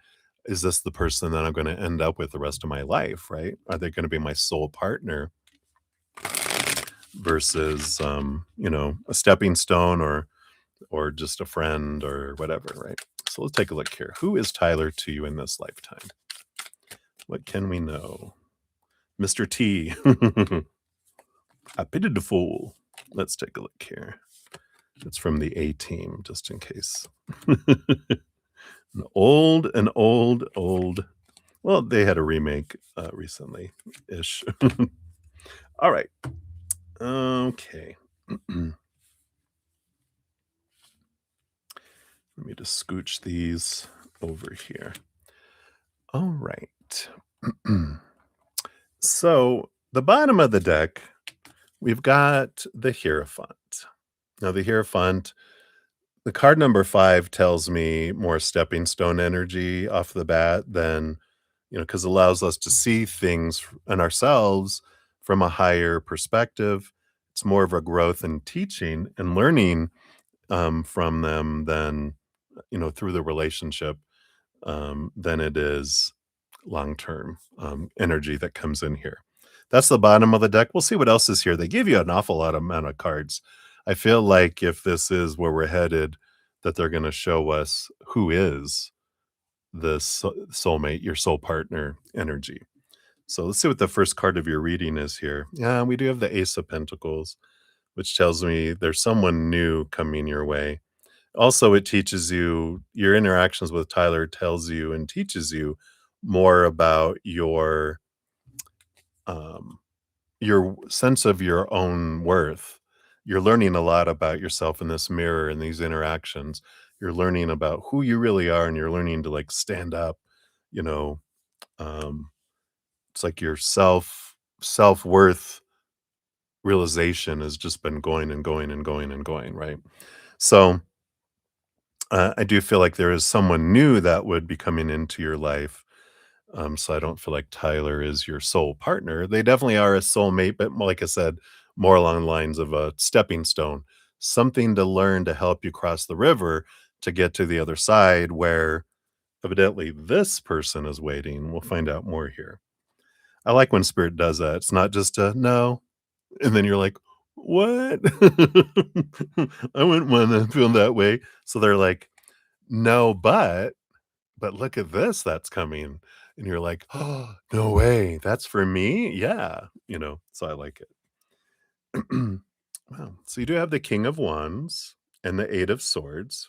is this the person that I'm going to end up with the rest of my life, right? Are they going to be my soul partner versus, a stepping stone or just a friend or whatever, right? So let's take a look here. Who is Tyler to you in this lifetime? What can we know? Mr. T. I pitied the fool. Let's take a look here. It's from the A Team, just in case. An old. Well, they had a remake recently ish. All right. Okay. Let me just scooch these over here. All right. So, the bottom of the deck, we've got the Hierophant. Now, the Hierophant, the card number 5 tells me more stepping stone energy off the bat than, because it allows us to see things and ourselves from a higher perspective. It's more of a growth in teaching and learning from them than, through the relationship than it is long-term energy that comes in here. That's the bottom of the deck. We'll see what else is here. They give you an awful lot of amount of cards. I feel like if this is where we're headed, that they're going to show us who is the soulmate, your soul partner energy. So let's see what the first card of your reading is here. Yeah, we do have the Ace of Pentacles, which tells me there's someone new coming your way. Also, it teaches you, your interactions with Tyler tells you and teaches you more about your sense of your own worth. You're learning a lot about yourself in this mirror and these interactions. You're learning about who you really are, and you're learning to like stand up. You know, it's like your self-worth realization has just been going and going and going and going, right? So I do feel like there is someone new that would be coming into your life. So I don't feel like Tyler is your soul partner. They definitely are a soulmate, but like I said, more along the lines of a stepping stone, something to learn to help you cross the river to get to the other side where evidently this person is waiting. We'll find out more here. I like when spirit does that. It's not just a no, and then you're like, what? I wouldn't want to feel that way. So they're like, no, but look at this that's coming. And you're like, oh, no way. That's for me? Yeah. So I like it. Wow. So you do have the King of Wands and the Eight of Swords.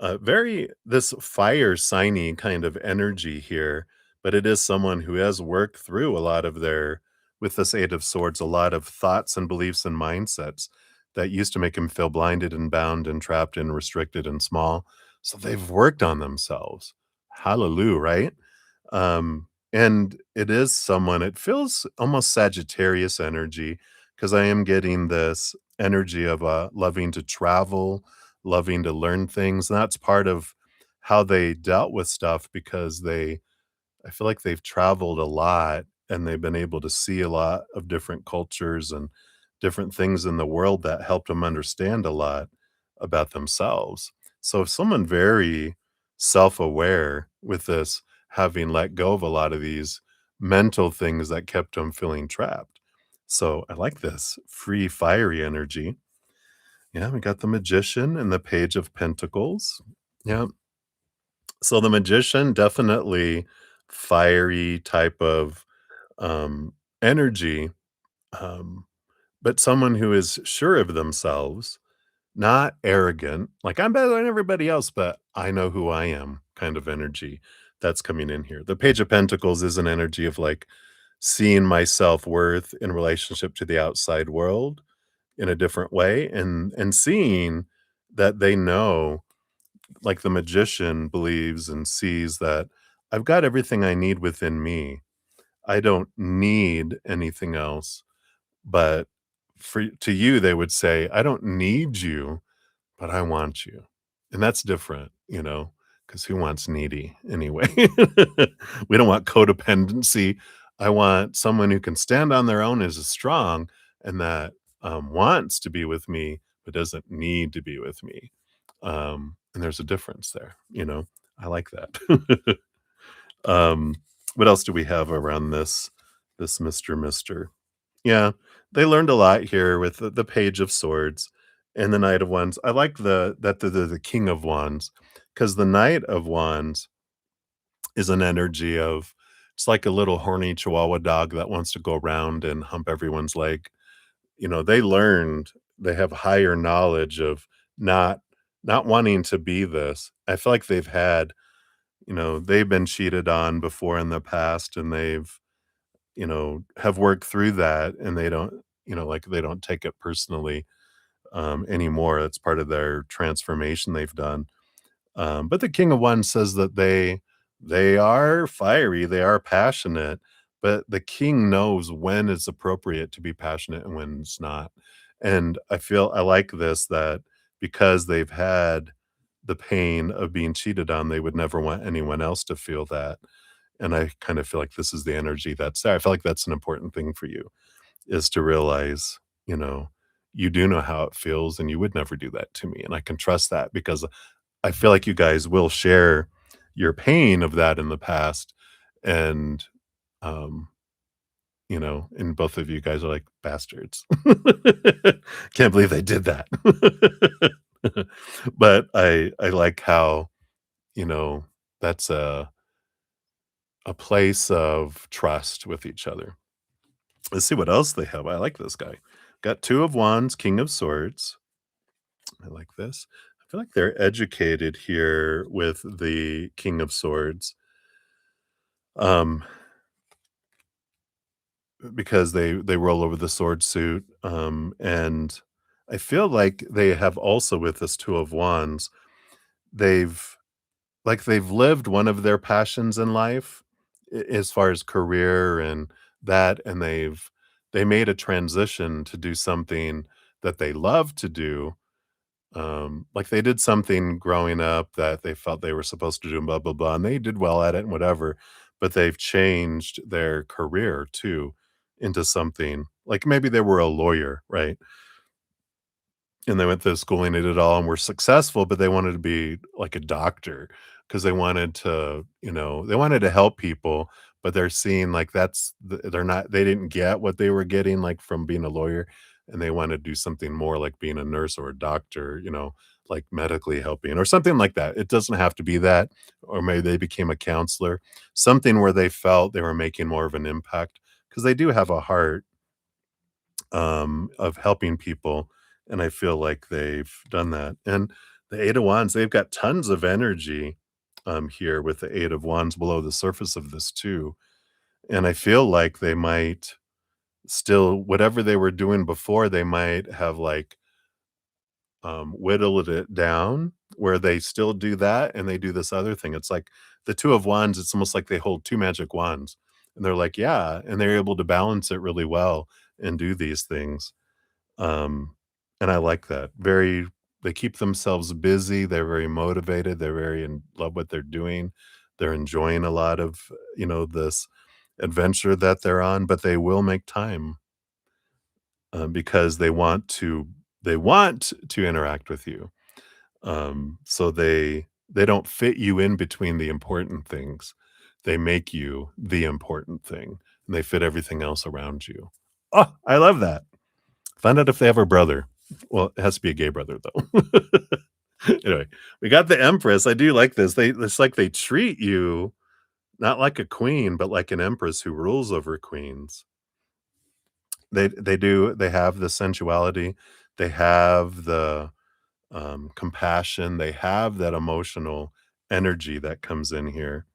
Very this fire signy kind of energy here, but it is someone who has worked through a lot of their, with this Eight of Swords, a lot of thoughts and beliefs and mindsets that used to make him feel blinded and bound and trapped and restricted and small. So they've worked on themselves. Hallelujah, right? And it is someone it feels almost Sagittarius energy because I am getting this energy of, loving to travel, loving to learn things, and that's part of how they dealt with stuff because I feel like they've traveled a lot and they've been able to see a lot of different cultures and different things in the world that helped them understand a lot about themselves. So, if someone very self aware with this, having let go of a lot of these mental things that kept them feeling trapped. So, I like this free, fiery energy. Yeah, we got the magician and the page of pentacles. Yeah. So the magician, definitely fiery type of, um, energy, um, but someone who is sure of themselves, not arrogant, like, "I'm better than everybody else, but I know who I am," kind of energy that's coming in here. The page of pentacles is an energy of, like, seeing my self-worth in relationship to the outside world in a different way and seeing that they know like the magician believes and sees that I've got everything I need within me. I don't need anything else. But to you, they would say, I don't need you, but I want you. And that's different, because who wants needy anyway? We don't want codependency. I want someone who can stand on their own, is strong, and that wants to be with me, but doesn't need to be with me. And there's a difference there. I like that. um, what else do we have around this Mr. Yeah, they learned a lot here with the Page of Swords and the Knight of Wands. I like the King of Wands because the Knight of Wands is an energy of it's like a little horny Chihuahua dog that wants to go around and hump everyone's leg. They learned they have higher knowledge of not not wanting to be this. I feel like they've been cheated on before in the past and have worked through that and they don't, like they don't take it personally anymore. It's part of their transformation they've done. But the King of Wands says that they are fiery, they are passionate, but the king knows when it's appropriate to be passionate and when it's not. And I like this that because they've had the pain of being cheated on, they would never want anyone else to feel that. And I kind of feel like this is the energy that's there. I feel like that's an important thing for you is to realize, you know, you do know how it feels and you would never do that to me. And I can trust that because I feel like you guys will share your pain of that in the past, and, um, and both of you guys are like, "Bastards. Can't believe they did that." But I like how, you know, that's a place of trust with each other. Let's see what else they have. I like this guy. Got 2 of Wands, King of Swords. I like this. I feel like they're educated here with the King of Swords, um, because they roll over the sword suit, and I feel like they have also with this 2 of Wands, they've they've lived one of their passions in life as far as career and that, and they made a transition to do something that they love to do. Like they did something growing up that they felt they were supposed to do and blah, blah, blah, and they did well at it and whatever, but they've changed their career too into something like maybe they were a lawyer, right? And they went through schooling, they did it all and were successful, but they wanted to be like a doctor because they wanted to, they wanted to help people, but they're seeing like they're not, they didn't get what they were getting like from being a lawyer. And they want to do something more like being a nurse or a doctor, like medically helping or something like that. It doesn't have to be that. Or maybe they became a counselor, something where they felt they were making more of an impact because they do have a heart of helping people, and I feel like they've done that. And the Eight of Wands, they've got tons of energy here with the Eight of Wands below the surface of this too. And I feel like they might still, whatever they were doing before, they might have like whittled it down where they still do that and they do this other thing. It's like the 2 of Wands, it's almost like they hold 2 magic wands, and they're like, "Yeah," and they're able to balance it really well and do these things. Um, and I like that. They keep themselves busy, they're very motivated, they're very in love what they're doing. They're enjoying a lot of, this adventure that they're on, but they will make time, because they want to interact with you. So they don't fit you in between the important things. They make you the important thing, and they fit everything else around you. Oh, I love that. Find out if they have a brother. Well, it has to be a gay brother, though. Anyway, we got the Empress. I do like this. It's like they treat you not like a queen, but like an empress who rules over queens. They have the sensuality, they have the, compassion, they have that emotional energy that comes in here.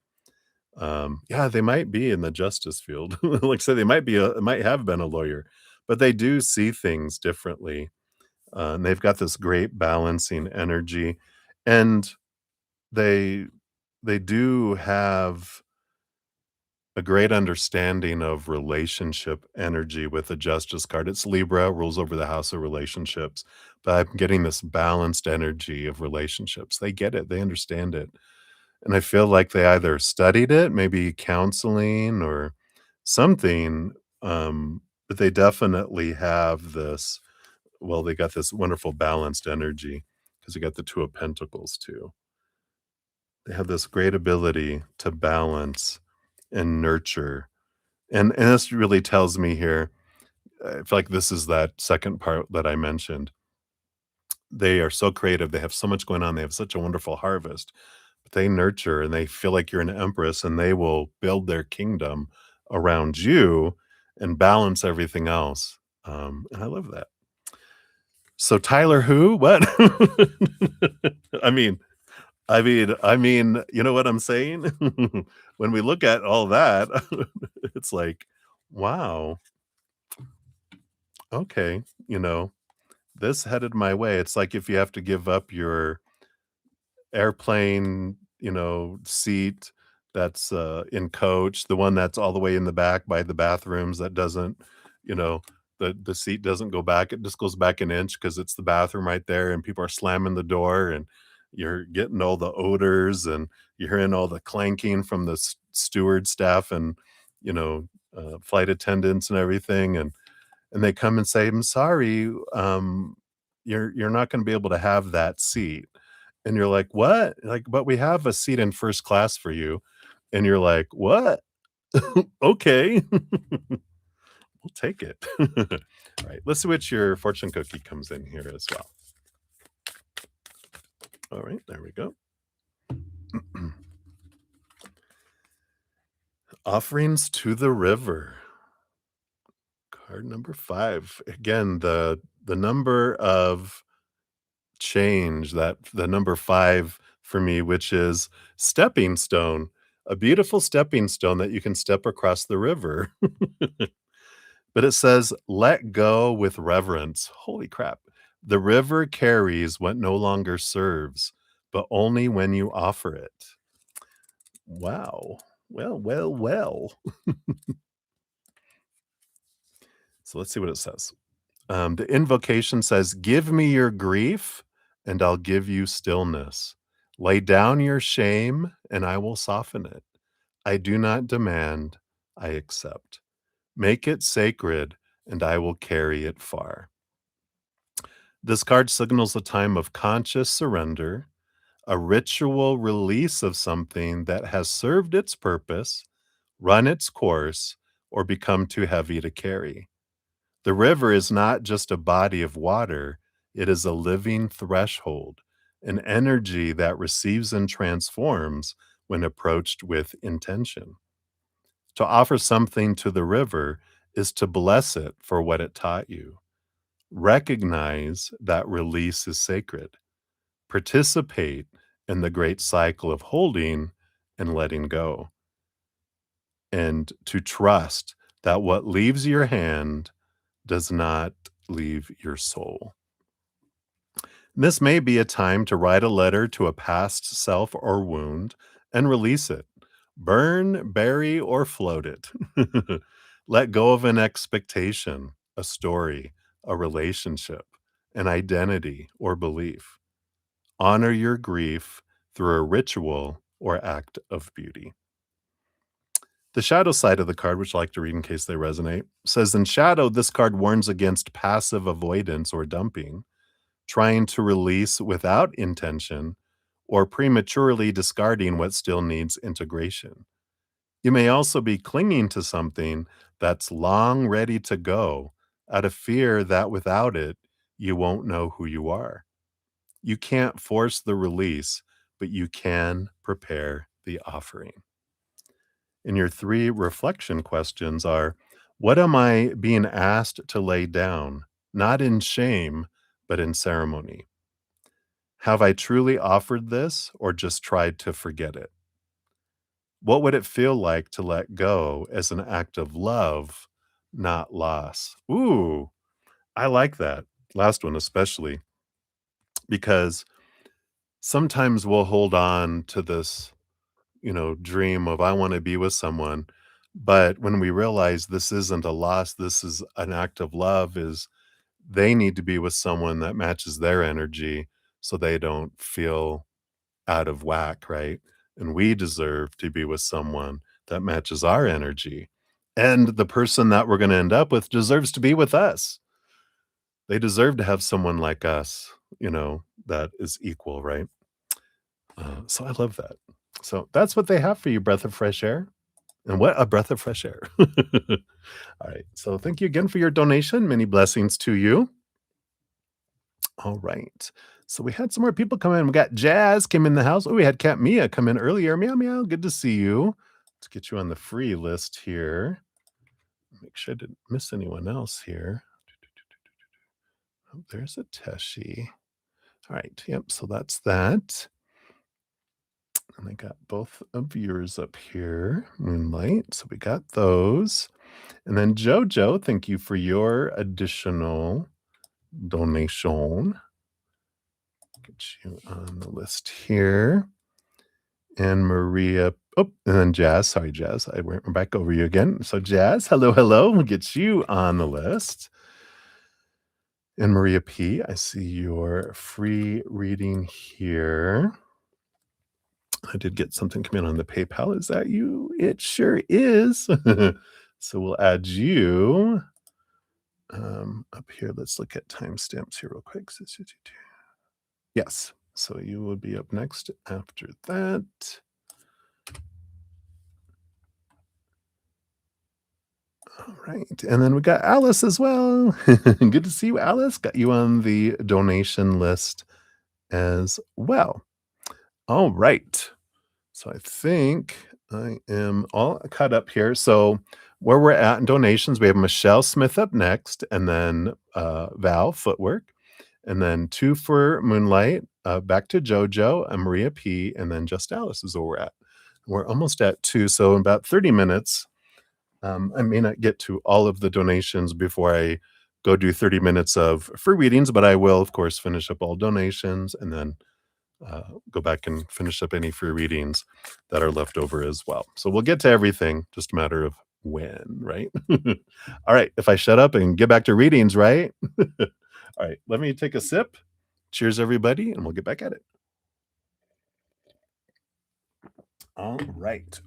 Yeah, they might be in the justice field. Like I said, might have been a lawyer, but they do see things differently, and they've got this great balancing energy, and they they do have a great understanding of relationship energy with the Justice card. It's Libra, rules over the house of relationships, but I'm getting this balanced energy of relationships. They get it, they understand it, and I feel like they either studied it, maybe counseling or something, but they definitely have this they got this wonderful balanced energy because you got the 2 of Pentacles too. They have this great ability to balance and nurture. And this really tells me here, I feel like this is that second part that I mentioned. They are so creative, they have so much going on, they have such a wonderful harvest, but they nurture and they feel like you're an empress and they will build their kingdom around you and balance everything else. And I love that. So Tyler who? What? I mean you know what I'm saying? When we look at all that, it's like, wow, okay, this headed my way. It's like if you have to give up your airplane, seat that's, in coach, the one that's all the way in the back by the bathrooms that doesn't, you know, the seat doesn't go back, it just goes back an inch because it's the bathroom right there, and people are slamming the door, and you're getting all the odors, and you're hearing all the clanking from the steward staff and, flight attendants and everything, and they come and say, "I'm sorry, you're not gonna be able to have that seat." And you're like, "What?" Like, "But we have a seat in first class for you." And you're like, "What? Okay." We'll take it. Alright, let's see what your fortune cookie comes in here as well. Alright, there we go. Offerings to the river. Card number 5. Again, the number of change, that the number 5 for me, which is stepping stone, a beautiful stepping stone that you can step across the river. But it says, "Let go with reverence." Holy crap. The river carries what no longer serves, but only when you offer it. Wow. Well, well, well. So let's see what it says. The invocation says, "Give me your grief, and I'll give you stillness. Lay down your shame, and I will soften it. I do not demand, I accept. Make it sacred, and I will carry it far." This card signals a time of conscious surrender, a ritual release of something that has served its purpose, run its course, or become too heavy to carry. The river is not just a body of water, it is a living threshold, an energy that receives and transforms when approached with intention. To offer something to the river is to bless it for what it taught you. Recognize that release is sacred. Participate in the great cycle of holding and letting go, and to trust that what leaves your hand does not leave your soul. This may be a time to write a letter to a past self or wound, and release it. Burn, bury, or float it. Let go of an expectation, a story, a relationship, an identity, or belief. Honor your grief through a ritual or act of beauty. The shadow side of the card, which I like to read in case they resonate, says in shadow, this card warns against passive avoidance or dumping, trying to release without intention, or prematurely discarding what still needs integration. You may also be clinging to something that's long ready to go out of fear that without it, you won't know who you are. You can't force the release, but you can prepare the offering. And your three reflection questions are: what am I being asked to lay down, not in shame, but in ceremony? Have I truly offered this or just tried to forget it? What would it feel like to let go as an act of love, not loss? Ooh, I like that last one, especially because sometimes we'll hold on to this, dream of I want to be with someone. But when we realize this isn't a loss, this is an act of love, is they need to be with someone that matches their energy so they don't feel out of whack, right? And we deserve to be with someone that matches our energy. And the person that we're going to end up with deserves to be with us. They deserve to have someone like us, that is equal, right? So I love that. So that's what they have for you, breath of fresh air. And what a breath of fresh air. All right. So thank you again for your donation. Many blessings to you. All right. So we had some more people come in. We got Jazz came in the house. Oh, we had Cat Mia come in earlier. Meow meow. Good to see you. Let's get you on the free list here. Make sure I didn't miss anyone else here. Oh, there's a Teshi. All right. Yep. So that's that. And I got both of yours up here. Moonlight. So we got those. And then Jojo, thank you for your additional donation. Get you on the list here. And Maria, oh, and then Jazz. Sorry, Jazz. I went back over you again. So Jazz, hello, hello. We'll get you on the list. And Maria P, I see your free reading here. I did get something come in on the PayPal. Is that you? It sure is. So we'll add you up here. Let's look at timestamps here real quick. Yes. So you will be up next after that. All right. And then we got Alice as well. Good to see you, Alice. Got you on the donation list as well. All right. So I think I am all caught up here. So where we're at in donations, we have Michelle Smith up next, and then Val Footwork, and then 2 for Moonlight, back to JoJo, and Maria P, and then just Alice is where we're at. We're almost at 2, so in about 30 minutes, I may not get to all of the donations before I go do 30 minutes of free readings, but I will, of course, finish up all donations and then go back and finish up any free readings that are left over as well. So we'll get to everything, just a matter of when, right? All right, if I shut up and get back to readings, right? All right, let me take a sip. Cheers, everybody, and we'll get back at it. All right.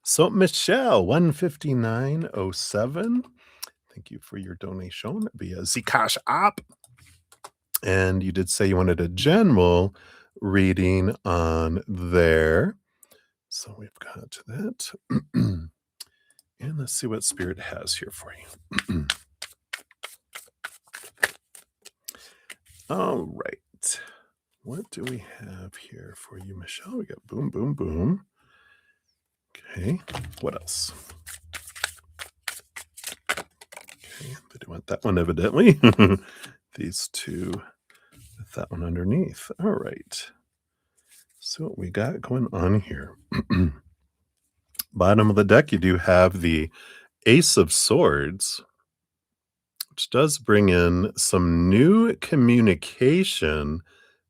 So Michelle, 15907. Thank you for your donation via Zcash app. And you did say you wanted a general reading on there. So we've got that. And let's see what Spirit has here for you. All right. What do we have here for you, Michelle? We got boom, boom, boom. Okay. What else? Okay. They do want that one, evidently. These two with that one underneath. All right. So what we got going on here. Bottom of the deck, you do have the Ace of Swords, which does bring in some new communication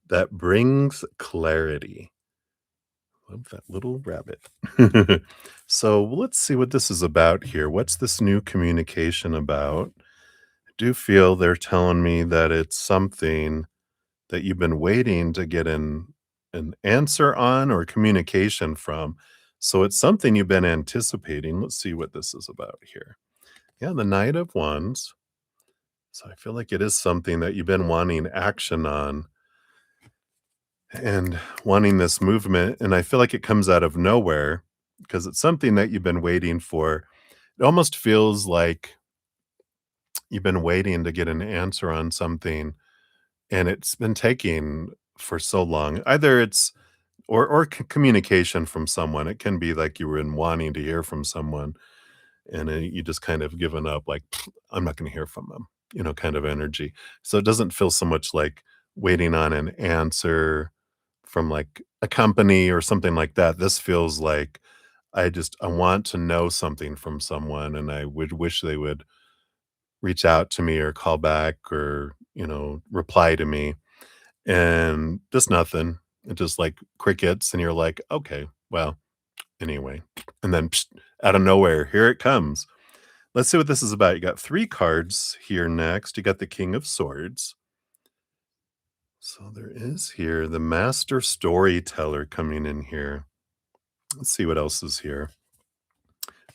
that brings clarity. Love that little rabbit. So let's see what this is about here. What's this new communication about? I do feel they're telling me that it's something that you've been waiting to get an answer on or communication from. So it's something you've been anticipating. Let's see what this is about here. Yeah, the Knight of Wands. So I feel like it is something that you've been wanting action on and wanting this movement. And I feel like it comes out of nowhere because it's something that you've been waiting for. It almost feels like you've been waiting to get an answer on something and it's been taking for so long. Either it's or communication from someone. It can be like you were in wanting to hear from someone and you just kind of given up like I'm not going to hear from them, kind of energy. So it doesn't feel so much like waiting on an answer from like a company or something like that. This feels like I want to know something from someone and I would wish they would reach out to me or call back or, reply to me and just nothing. It just like crickets and you're like, okay, well, anyway. And then out of nowhere, here it comes. Let's see what this is about. You got 3 cards here next. You got the King of Swords. So there is here the Master Storyteller coming in here. Let's see what else is here.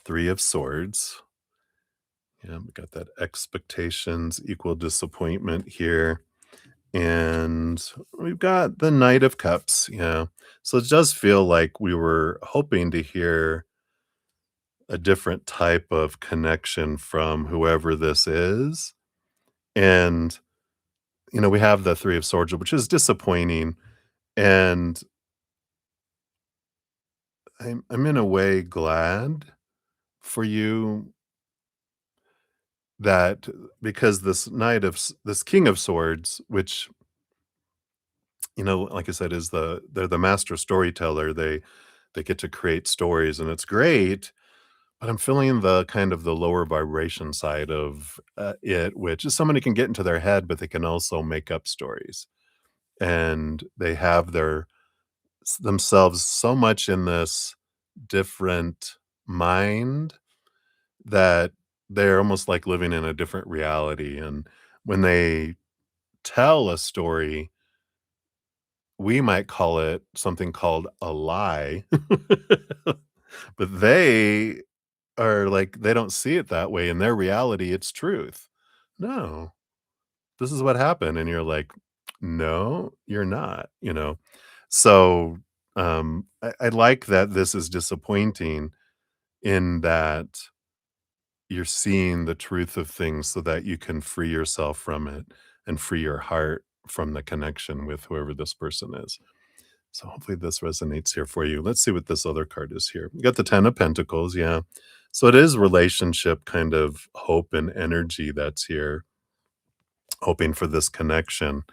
3 of Swords. Yeah, we got that expectations equal disappointment here. And we've got the Knight of Cups. Yeah. So it does feel like we were hoping to hear a different type of connection from whoever this is. And, we have the 3 of Swords, which is disappointing. And I'm in a way glad for you that because this King of Swords, which, like I said, they're the master storyteller. They get to create stories and it's great, but I'm feeling the kind of the lower vibration side of it, which is somebody can get into their head, but they can also make up stories. And they have themselves so much in this different mind that they're almost like living in a different reality. And when they tell a story, we might call it something called a lie, but they are like, they don't see it that way. In their reality, it's truth. No, this is what happened. And you're like, no, you're not. So I like that this is disappointing in that you're seeing the truth of things so that you can free yourself from it and free your heart from the connection with whoever this person is. So hopefully this resonates here for you. Let's see what this other card is here. You got the 10 of Pentacles, yeah. So it is relationship kind of hope and energy that's here, hoping for this connection.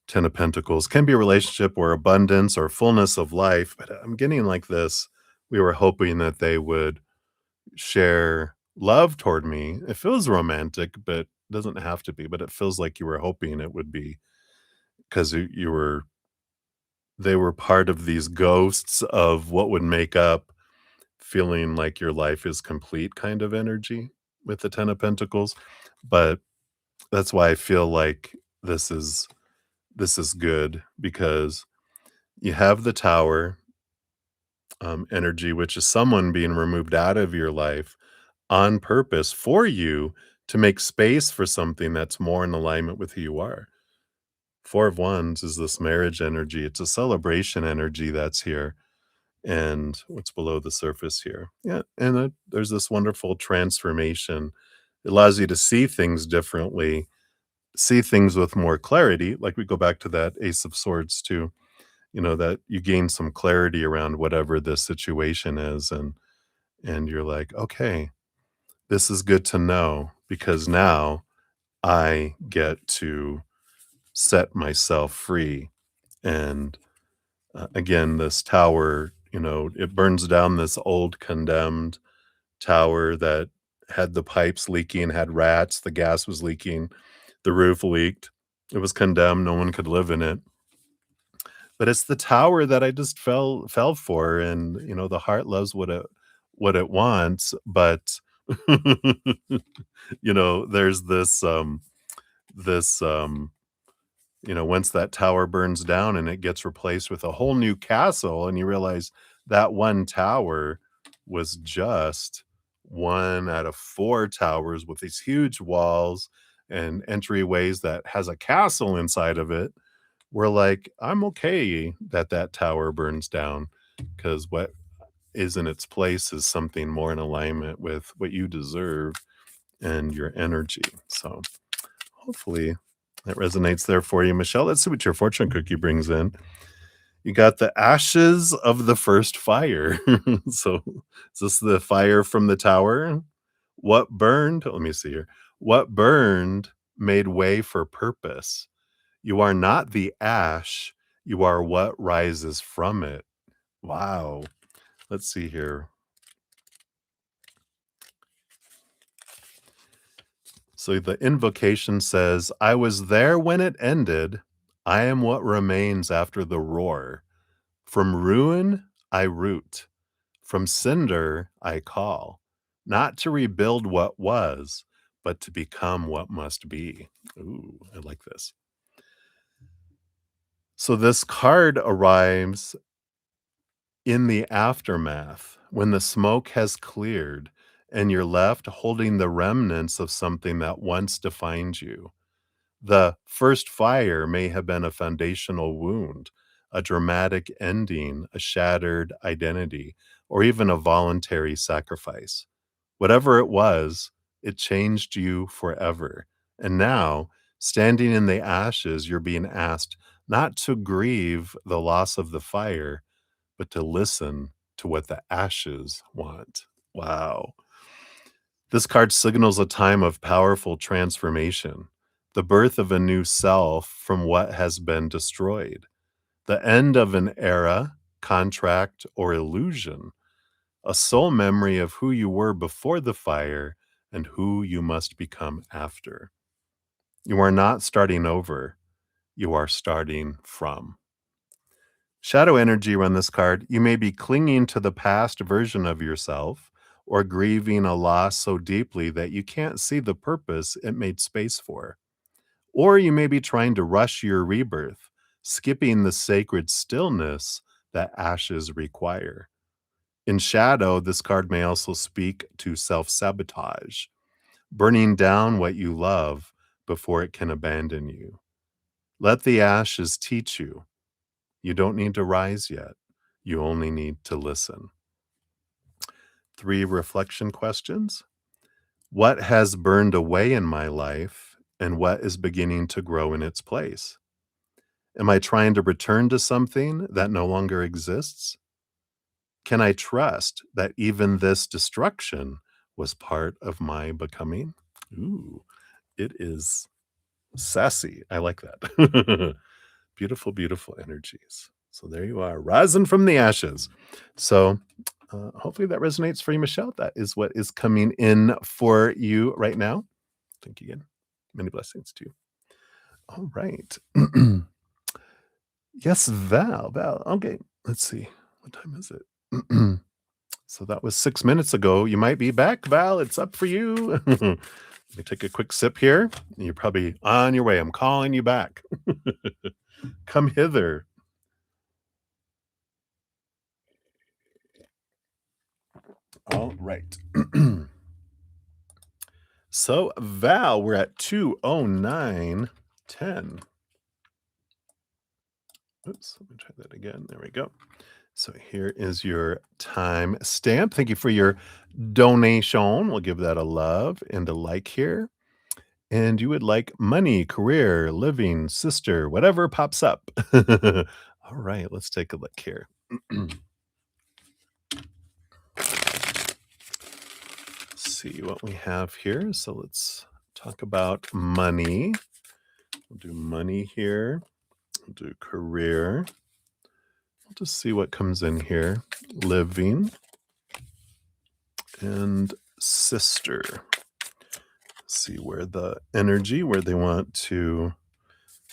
10 of Pentacles can be a relationship or abundance or fullness of life, but I'm getting like this. We were hoping that they would share love toward me. It feels romantic, but doesn't have to be, but it feels like you were hoping it would be because they were part of these ghosts of what would make up feeling like your life is complete kind of energy with the 10 of Pentacles. But that's why I feel like this is good because you have the Tower energy, which is someone being removed out of your life on purpose for you to make space for something that's more in alignment with who you are. 4 of Wands is this marriage energy. It's a celebration energy that's here. And what's below the surface here. Yeah, and there's this wonderful transformation. It allows you to see things differently, see things with more clarity. Like we go back to that Ace of Swords too, that you gain some clarity around whatever this situation is. And you're like, okay, this is good to know because now I get to set myself free. And again, this tower, it burns down this old condemned tower that had the pipes leaking, had rats, the gas was leaking, the roof leaked. It was condemned, no one could live in it. but it's the tower that I just fell for, and, the heart loves what it wants, but, there's this, once that tower burns down and it gets replaced with a whole new castle, and you realize that one tower was just one out of 4 towers with these huge walls and entryways that has a castle inside of it, we're like, "I'm okay that that tower burns down, because what is in its place is something more in alignment with what you deserve and your energy." So, hopefully that resonates there for you, Michelle. Let's see what your fortune cookie brings in. You got the ashes of the first fire. So, is this the fire from the tower? What burned? Let me see here. What burned made way for purpose. You are not the ash, you are what rises from it. Wow. Let's see here. So the invocation says, I was there when it ended. I am what remains after the roar. From ruin, I root. From cinder, I call. Not to rebuild what was, but to become what must be. Ooh, I like this. So this card arrives in the aftermath, when the smoke has cleared and you're left holding the remnants of something that once defined you. The first fire may have been a foundational wound, a dramatic ending, a shattered identity, or even a voluntary sacrifice. Whatever it was, it changed you forever. And now, standing in the ashes, you're being asked not to grieve the loss of the fire, but to listen to what the ashes want. Wow. This card signals a time of powerful transformation, the birth of a new self from what has been destroyed, the end of an era, contract, or illusion, a soul memory of who you were before the fire and who you must become after. You are not starting over, you are starting from. Shadow energy around this card, you may be clinging to the past version of yourself or grieving a loss so deeply that you can't see the purpose it made space for. Or you may be trying to rush your rebirth, skipping the sacred stillness that ashes require. In shadow, this card may also speak to self sabotage, burning down what you love before it can abandon you. Let the ashes teach you. You don't need to rise yet. You only need to listen. 3 reflection questions. What has burned away in my life and what is beginning to grow in its place? Am I trying to return to something that no longer exists? Can I trust that even this destruction was part of my becoming? Ooh, it is sassy. I like that. Beautiful, beautiful energies. So there you are, rising from the ashes. So hopefully that resonates for you, Michelle. That is what is coming in for you right now. Thank you again. Many blessings to you. All right. Yes, Val. Val. Okay. Let's see. What time is it? So that was 6 minutes ago. You might be back, Val. It's up for you. Let me take a quick sip here. You're probably on your way. I'm calling you back. Come hither. All right. So, Val, we're at 20910. Oops, let me try that again. There we go. So here is your time stamp. Thank you for your donation. We'll give that a love and a like here. And you would like money, career, living, sister, whatever pops up. All right, let's take a look here. See what we have here. So let's talk about money. We'll do money here. We'll do career. We'll just see what comes in here. Living and sister. See where the energy, where they want to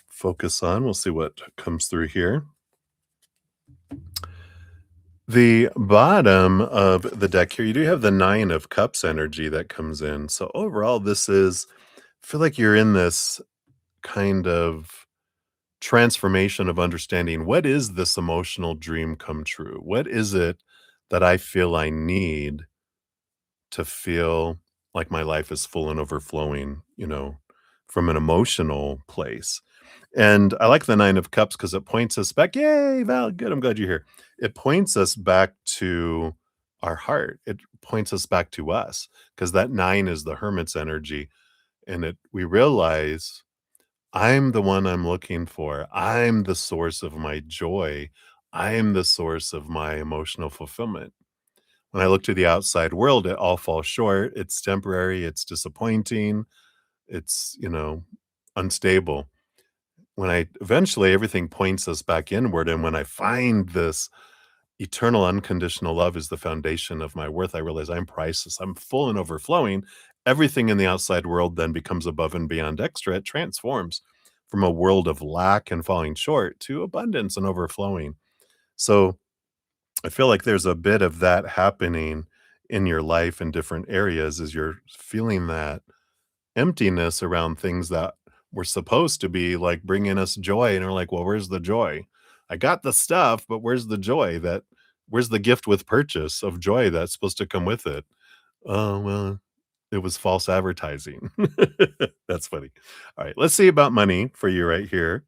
focus on. We'll see what comes through here. The bottom of the deck here, you do have the 9 of cups energy that comes in. So overall, this is I feel like you're in this kind of transformation of understanding what is this emotional dream come true? What is it that I feel I need to feel like my life is full and overflowing, from an emotional place? And I like the 9 of cups because it points us back. Yay, Val, good. I'm glad you're here. It points us back to our heart. It points us back to us because that 9 is the hermit's energy. And we realize I'm the one I'm looking for. I'm the source of my joy. I'm the source of my emotional fulfillment. When I look to the outside world, it all falls short. It's temporary. It's disappointing. It's, unstable. When I eventually everything points us back inward, and when I find this eternal unconditional love is the foundation of my worth, I realize I'm priceless. I'm full and overflowing. Everything in the outside world then becomes above and beyond extra. It transforms from a world of lack and falling short to abundance and overflowing. So I feel like there's a bit of that happening in your life in different areas as you're feeling that emptiness around things that were supposed to be like bringing us joy, and we're like, well, where's the joy? I got the stuff, but where's the joy? Where's the gift with purchase of joy that's supposed to come with it? Oh, well, it was false advertising. That's funny. All right, let's see about money for you right here.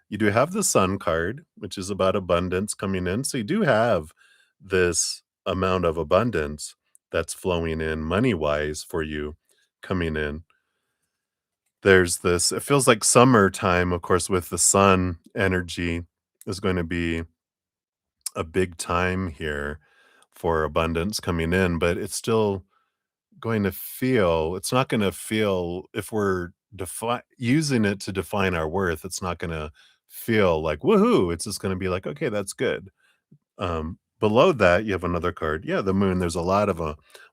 You do have the sun card, which is about abundance coming in. So you do have this amount of abundance that's flowing in money wise for you coming in. There's this it feels like summertime, of course, with the sun energy is going to be a big time here for abundance coming in, but it's still going to feel it's not gonna feel if we're using it to define our worth, it's not gonna feel like, "Woohoo!" It's just gonna be like, "Okay, that's good." Below that, you have another card. Yeah, the moon, there's a lot of,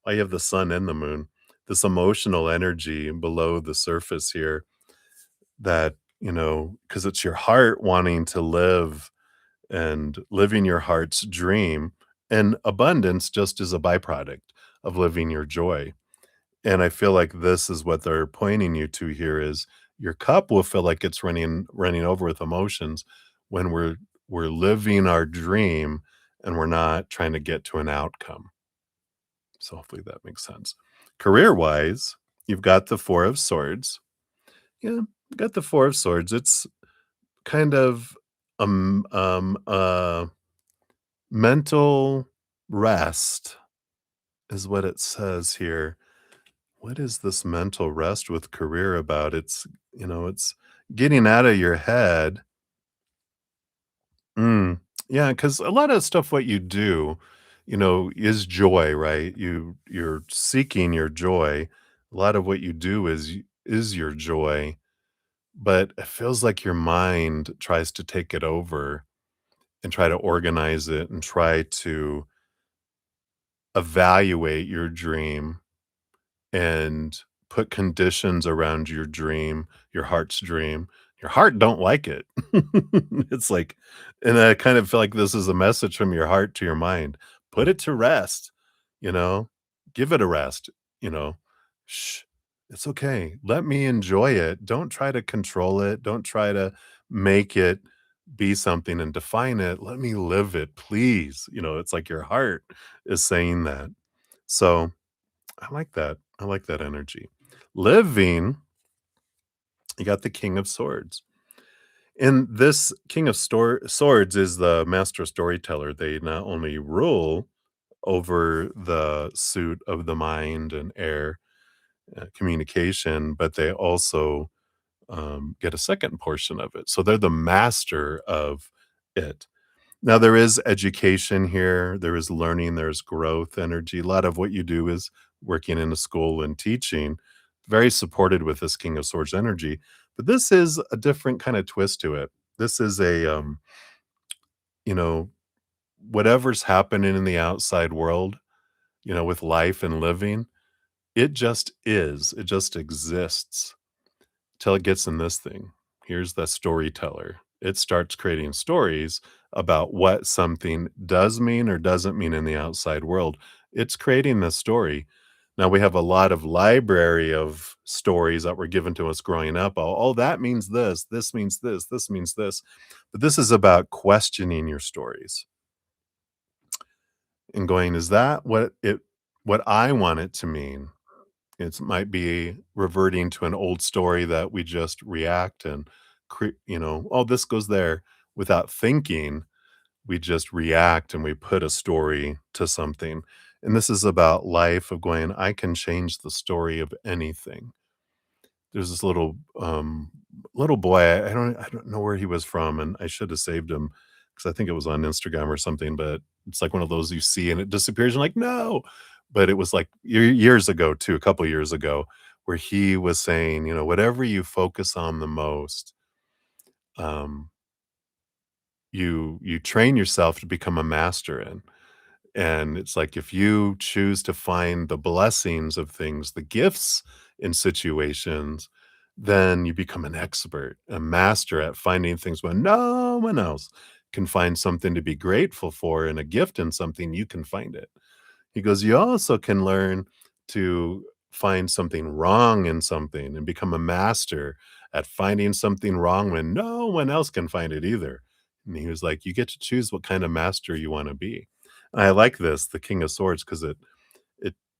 you have the sun and the moon. This emotional energy below the surface here that, because it's your heart wanting to live and living your heart's dream, and abundance just is a byproduct of living your joy. And I feel like this is what they're pointing you to here is your cup will feel like it's running over with emotions when we're living our dream and we're not trying to get to an outcome. So hopefully that makes sense. Career-wise, you've got the 4 of swords. Yeah, you got the 4 of swords. It's kind of mental rest is what it says here. What is this mental rest with career about? It's getting out of your head. Mm, yeah, because a lot of stuff what you do, is joy, right? You're seeking your joy. A lot of what you do is your joy, but it feels like your mind tries to take it over and try to organize it and try to evaluate your dream and put conditions around your dream, your heart's dream. Your heart don't like it. It's like and I kind of feel like this is a message from your heart to your mind. Put it to rest, you know? Give it a rest, you know? "Shh, it's okay. Let me enjoy it. Don't try to control it. Don't try to make it be something and define it. Let me live it, please." It's like your heart is saying that. So I like that. I like that energy. Living, you got the King of Swords. And this King of Swords is the master storyteller. They not only rule over the suit of the mind and air communication, but they also get a second portion of it. So they're the master of it. Now there is education here, there is learning, there's growth energy. A lot of what you do is working in a school and teaching, very supported with this King of Swords energy, but this is a different kind of twist to it. This is you know, whatever's happening in the outside world, with life and living, it just is. It just exists till it gets in this thing. Here's the storyteller. It starts creating stories about what something does mean or doesn't mean in the outside world. It's creating this story. Now we have a lot of library of stories that were given to us growing up. Oh, that means this means this means this. But this is about questioning your stories and going, is that what I want it to mean? It might be reverting to an old story that we just react and oh, this goes there without thinking. We just react and we put a story to something. And this is about life of going, I can change the story of anything. There's this little boy, I don't know where he was from, and I should have saved him because I think it was on Instagram or something, but it's like one of those you see and it disappears, and like, "No!" But it was like years ago too, a couple years ago, where he was saying, "Whatever you focus on the most, um, you train yourself to become a master in." And it's like if you choose to find the blessings of things, the gifts in situations, then you become an expert, a master at finding things when no one else can find something to be grateful for and a gift in something, you can find it. He goes, you also can learn to find something wrong in something and become a master at finding something wrong when no one else can find it either. And he was like, you get to choose what kind of master you want to be. And I like this, the King of Swords, because it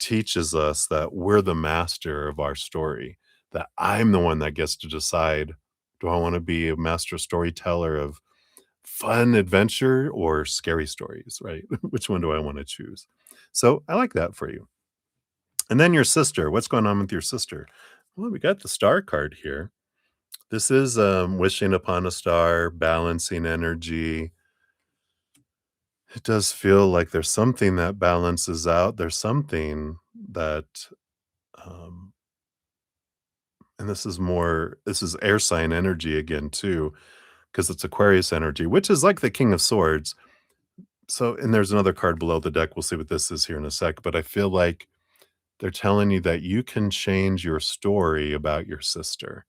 teaches us that we're the master of our story, that I'm the one that gets to decide, do I want to be a master storyteller of fun adventure or scary stories, right? Which one do I want to choose? So I like that for you. And then your sister, what's going on with your sister? Well, we got the star card here. This is wishing upon a star, balancing energy. It does feel like there's something that balances out. There's something that, um, and this is air sign energy again, too, because it's Aquarius energy, which is like the King of Swords. So, and there's another card below the deck. We'll see what this is here in a sec. But I feel like they're telling you that you can change your story about your sister.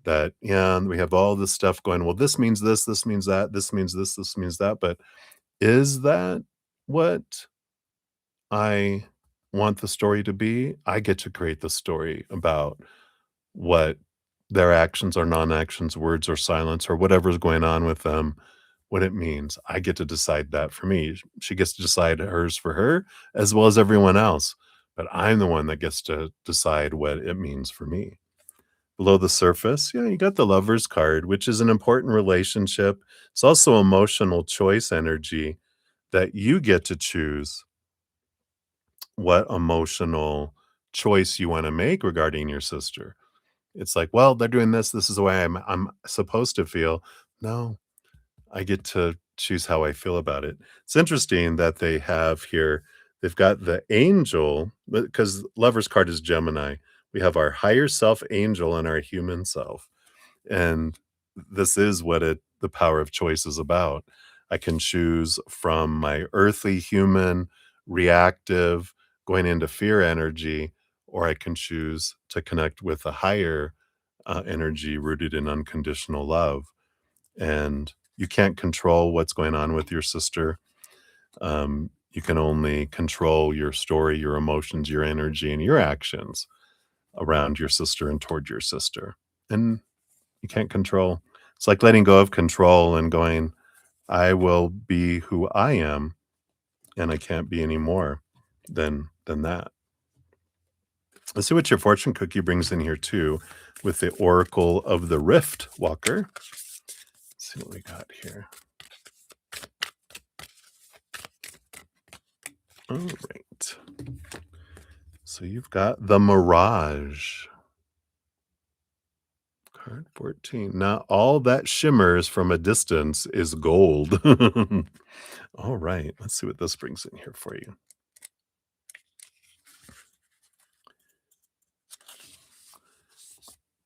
That, yeah, we have all this stuff going. Well, this means this means that, this means this means that. But is that what I want the story to be? I get to create the story about what their actions or non-actions, words or silence, or whatever's going on with them, what it means. I get to decide that for me. She gets to decide hers for her as well as everyone else. But I'm the one that gets to decide what it means for me. Below the surface, yeah, you got the Lover's card, which is an important relationship. It's also emotional choice energy that you get to choose what emotional choice you wanna make regarding your sister. It's like, "Well, they're doing this. This is the way I'm supposed to feel." No, I get to choose how I feel about it. It's interesting that they have here, they've got the angel, because Lover's card is Gemini. We have our higher self angel and our human self. And this is what the power of choice is about. I can choose from my earthly human, reactive, going into fear energy, or I can choose to connect with a higher energy rooted in unconditional love. And you can't control what's going on with your sister. You can only control your story, your emotions, your energy, and your actions around your sister and toward your sister. And you can't control. It's like letting go of control and going, I will be who I am, and I can't be any more than that. Let's see what your fortune cookie brings in here too, with the Oracle of the Rift Walker. Let's see what we got here. All right. So you've got the Mirage. Card 14. Not all that shimmers from a distance is gold. All right. Let's see what this brings in here for you.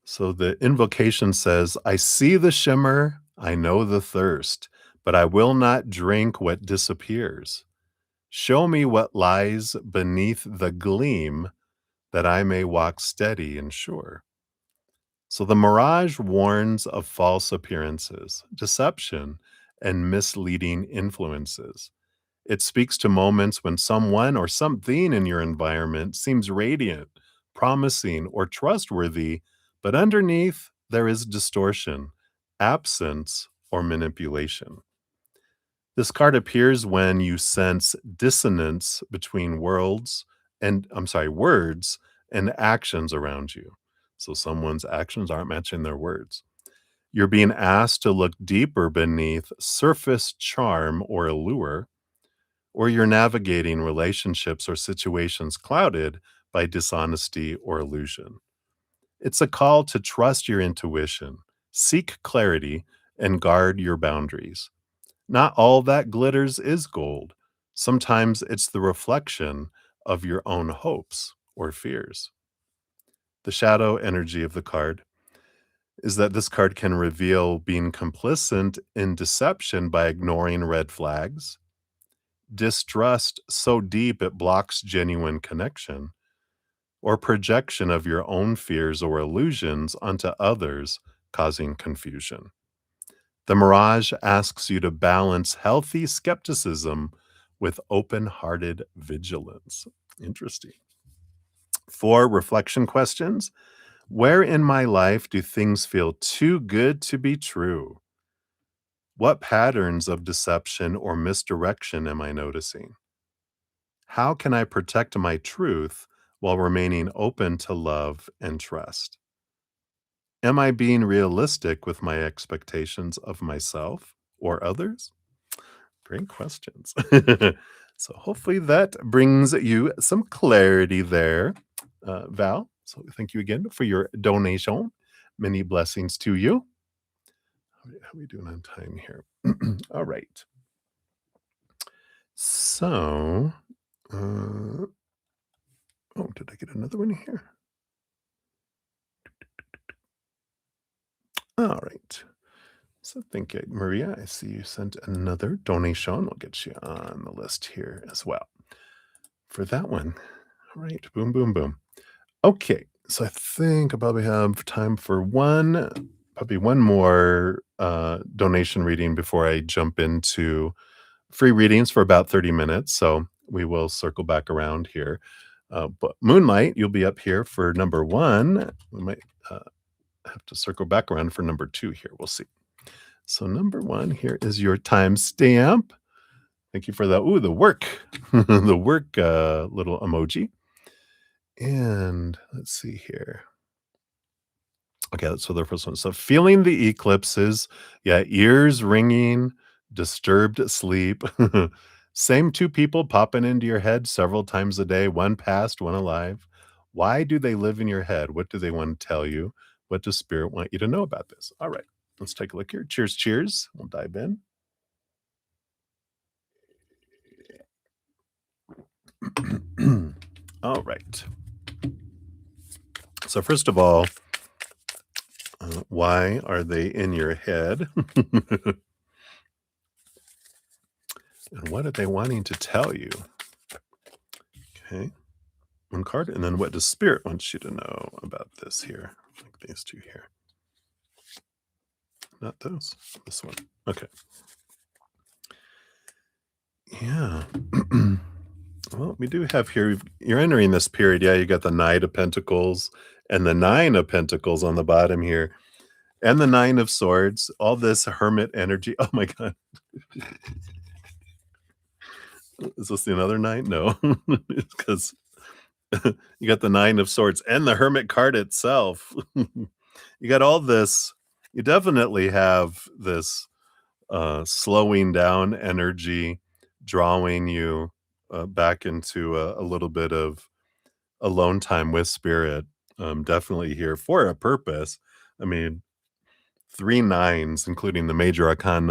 So the invocation says, I see the shimmer, I know the thirst, but I will not drink what disappears. Show me what lies beneath the gleam, that I may walk steady and sure. So the mirage warns of false appearances, deception, and misleading influences. It speaks to moments when someone or something in your environment seems radiant, promising, or trustworthy, but underneath there is distortion, absence, or manipulation. This card appears when you sense dissonance between words and actions around you. So someone's actions aren't matching their words. You're being asked to look deeper beneath surface charm or allure, or you're navigating relationships or situations clouded by dishonesty or illusion. It's a call to trust your intuition, seek clarity, and guard your boundaries. Not all that glitters is gold. Sometimes it's the reflection of your own hopes or fears. The shadow energy of the card is that this card can reveal being complicit in deception by ignoring red flags, distrust so deep it blocks genuine connection, or projection of your own fears or illusions onto others, causing confusion. The mirage asks you to balance healthy skepticism with open hearted vigilance. Interesting. For reflection questions, where in my life do things feel too good to be true? What patterns of deception or misdirection am I noticing? How can I protect my truth while remaining open to love and trust? Am I being realistic with my expectations of myself or others? Great questions. So hopefully that brings you some clarity there, Val. So thank you again for your donation. Many blessings to you. How are we doing on time here? All right. So, uh, oh, did I get another one here? All right. So thank you, Maria. I see you sent another donation. We'll get you on the list here as well for that one. All right. Boom, boom, boom. Okay. So I think I probably have time for probably one more donation reading before I jump into free readings for about 30 minutes. So we will circle back around here. But Moonlight, you'll be up here for number one. We might have to circle back around for number two here. We'll see. So number one here is your timestamp. Thank you for that. Ooh, the work, the work little emoji. And let's see here. Okay, that's for the first one. So feeling the eclipses, yeah, ears ringing, disturbed sleep. Same two people popping into your head several times a day, one past, one alive. Why do they live in your head? What do they want to tell you? What does spirit want you to know about this? All right, let's take a look here. Cheers, cheers. We'll dive in. All right. So first of all, why are they in your head? And what are they wanting to tell you? Okay. One card. And then what does spirit want you to know about this here? Like these two here. Not those. This one. Okay. Yeah. Well, we do have here, you're entering this period. Yeah, you got the Knight of Pentacles and the Nine of Pentacles on the bottom here, and the Nine of Swords, all this hermit energy. Oh my God. Is this another nine? No, it's because you got the Nine of Swords and the Hermit card itself. You got all this. You definitely have this slowing down energy, drawing you back into a little bit of alone time with spirit. Definitely here for a purpose. I mean, three nines, including the major arcana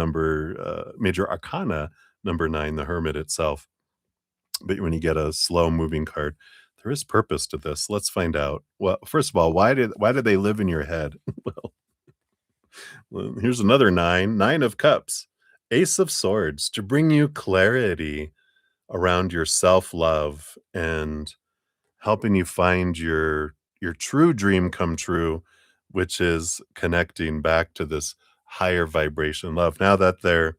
number nine, the Hermit itself. But when you get a slow moving card, there is purpose to this. Let's find out. Well, first of all, why did they live in your head? Well, here's another nine of cups, Ace of Swords, to bring you clarity around your self-love and helping you find your true dream come true, which is connecting back to this higher vibration love. Now that they're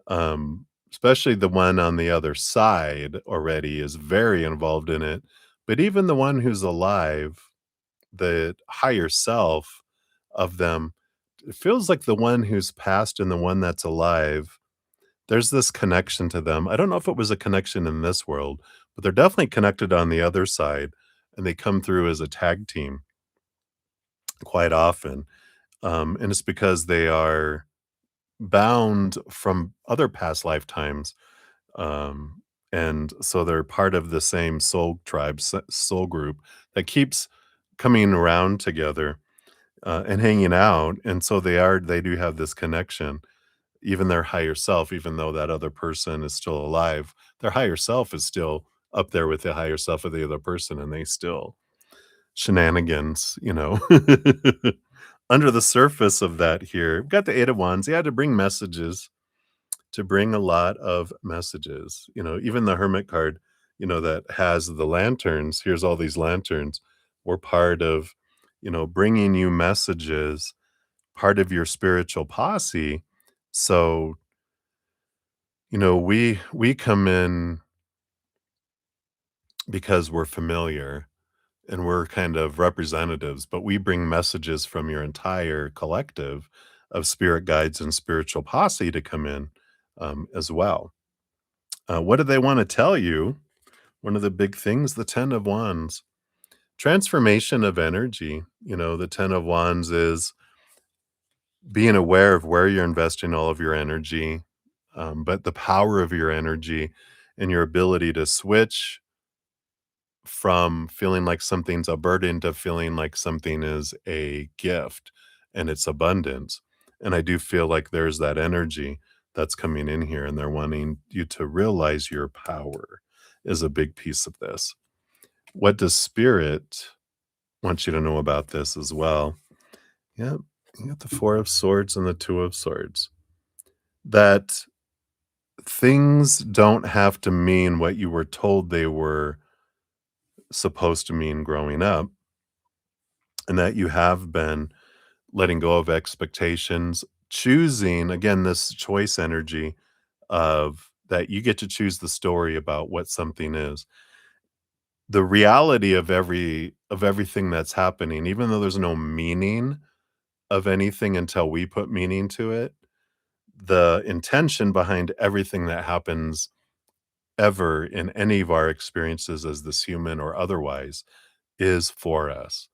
Especially the one on the other side already is very involved in it. But even the one who's alive, the higher self of them, it feels like the one who's passed and the one that's alive, there's this connection to them. I don't know if it was a connection in this world, but they're definitely connected on the other side, and they come through as a tag team quite often. And it's because they are bound from other past lifetimes. Um, and so they're part of the same soul tribe, soul group that keeps coming around together and hanging out. And so they do have this connection. Even their higher self, even though that other person is still alive, their higher self is still up there with the higher self of the other person, and they still shenanigans, under the surface of that here. We've got the Eight of Wands. He had to bring messages, to bring a lot of messages. Even the Hermit card, that has the lanterns. Here's all these lanterns. We're part of, bringing you messages, part of your spiritual posse. So, we come in because we're familiar and we're kind of representatives, but we bring messages from your entire collective of spirit guides and spiritual posse to come in as well. What do they want to tell you? One of the big things, the 10 of Wands, transformation of energy. The 10 of Wands is being aware of where you're investing all of your energy, but the power of your energy and your ability to switch from feeling like something's a burden to feeling like something is a gift and it's abundance. And I do feel like there's that energy that's coming in here, and they're wanting you to realize your power is a big piece of this. What does spirit want you to know about this as well? Yeah, you got the Four of Swords and the Two of Swords. That things don't have to mean what you were told they were supposed to mean growing up, and that you have been letting go of expectations, choosing again this choice energy of that you get to choose the story about what something is. The reality of everything that's happening, even though there's no meaning of anything until we put meaning to it, the intention behind everything that happens ever in any of our experiences as this human or otherwise is for us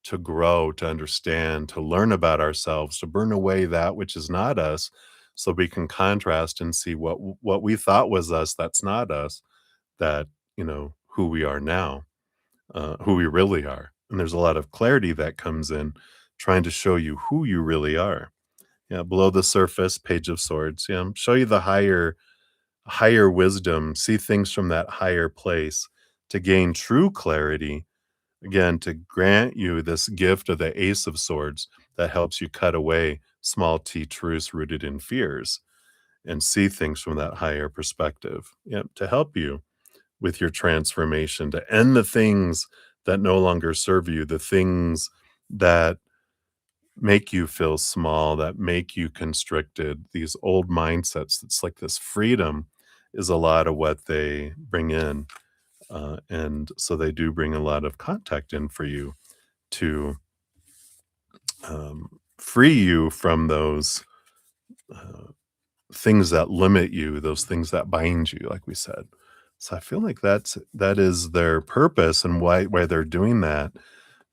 to grow, to understand, to learn about ourselves, to burn away that which is not us, so we can contrast and see what we thought was us that's not us, that, who we are now, who we really are. And there's a lot of clarity that comes in trying to show you who you really are. Yeah, below the surface, Page of Swords. Yeah, show you the higher wisdom, see things from that higher place to gain true clarity. Again, to grant you this gift of the Ace of Swords that helps you cut away small t truths rooted in fears and see things from that higher perspective. Yep, to help you with your transformation, to end the things that no longer serve you, the things that make you feel small, that make you constricted, these old mindsets. It's like this freedom is a lot of what they bring in. And so they do bring a lot of contact in for you to free you from those uh, things that limit you, those things that bind you, like we said. So I feel like that is their purpose and why they're doing that.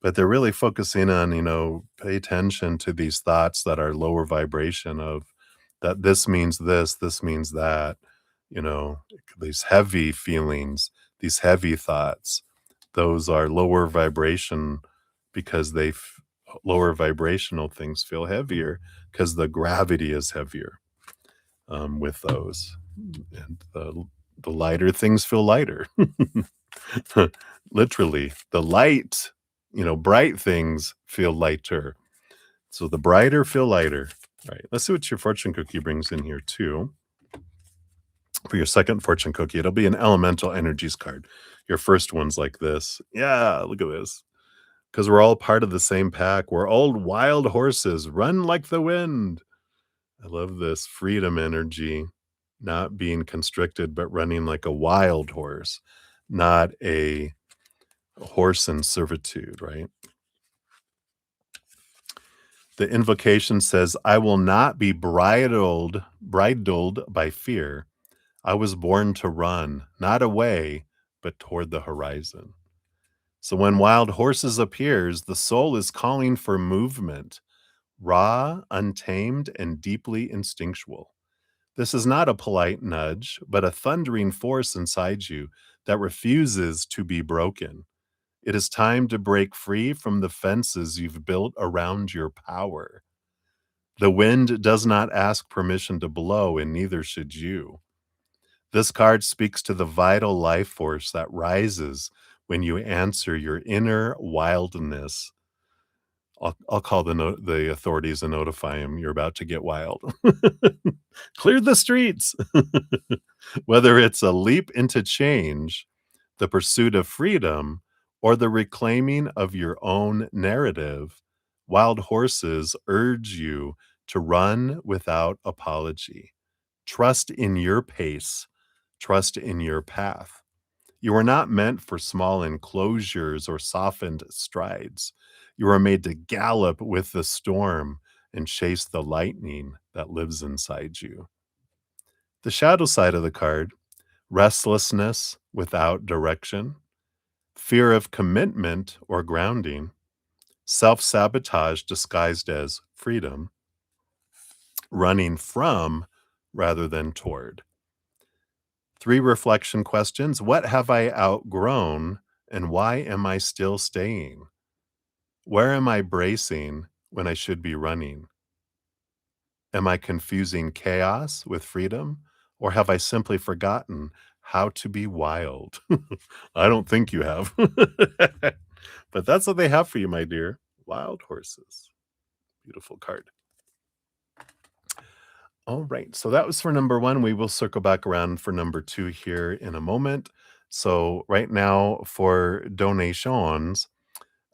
But they're really focusing on, pay attention to these thoughts that are lower vibration of that this means this means that, you know, these heavy feelings, these heavy thoughts, those are lower vibration because lower vibrational things feel heavier because the gravity is heavier with those. And the lighter things feel lighter. Literally, the light, bright things feel lighter. So the brighter feel lighter. All right, let's see what your fortune cookie brings in here too. For your second fortune cookie, it'll be an elemental energies card. Your first one's like this. Yeah, look at this. Because we're all part of the same pack. We're old wild horses, run like the wind. I love this freedom energy. not being constricted, but running like a wild horse, not a horse in servitude, right? The invocation says, I will not be bridled by fear. I was born to run, not away, but toward the horizon. So when wild horses appears, the soul is calling for movement, raw, untamed, and deeply instinctual. This is not a polite nudge, but a thundering force inside you that refuses to be broken. It is time to break free from the fences you've built around your power. The wind does not ask permission to blow, and neither should you. This card speaks to the vital life force that rises when you answer your inner wildness. I'll call the authorities and notify them you're about to get wild. Clear the streets. Whether it's a leap into change, the pursuit of freedom, or the reclaiming of your own narrative, wild horses urge you to run without apology. Trust in your pace, trust in your path. You are not meant for small enclosures or softened strides. You are made to gallop with the storm and chase the lightning that lives inside you. The shadow side of the card, restlessness without direction, fear of commitment or grounding, self sabotage disguised as freedom, running from rather than toward. 3 reflection questions. What have I outgrown and why am I still staying? Where am I bracing when I should be running? Am I confusing chaos with freedom, or have I simply forgotten how to be wild? I don't think you have. But that's what they have for you, my dear. Wild horses. Beautiful card. All right. So that was for number 1. We will circle back around for number 2 here in a moment. So right now for donations,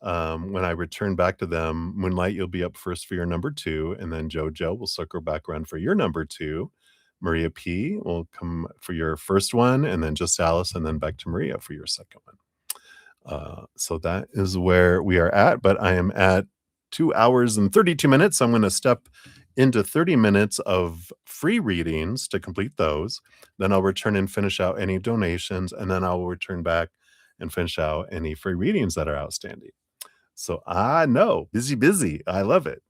when I return back to them, Moonlight, you'll be up first for your number 2, and then JoJo will circle back around for your number 2. Maria P will come for your first one, and then just Alice, and then back to Maria for your second one. So that is where we are at, but I am at 2 hours and 32 minutes. I'm going to step into 30 minutes of free readings to complete those. Then I'll return and finish out any donations, and then I'll return back and finish out any free readings that are outstanding. So I know, busy. I love it.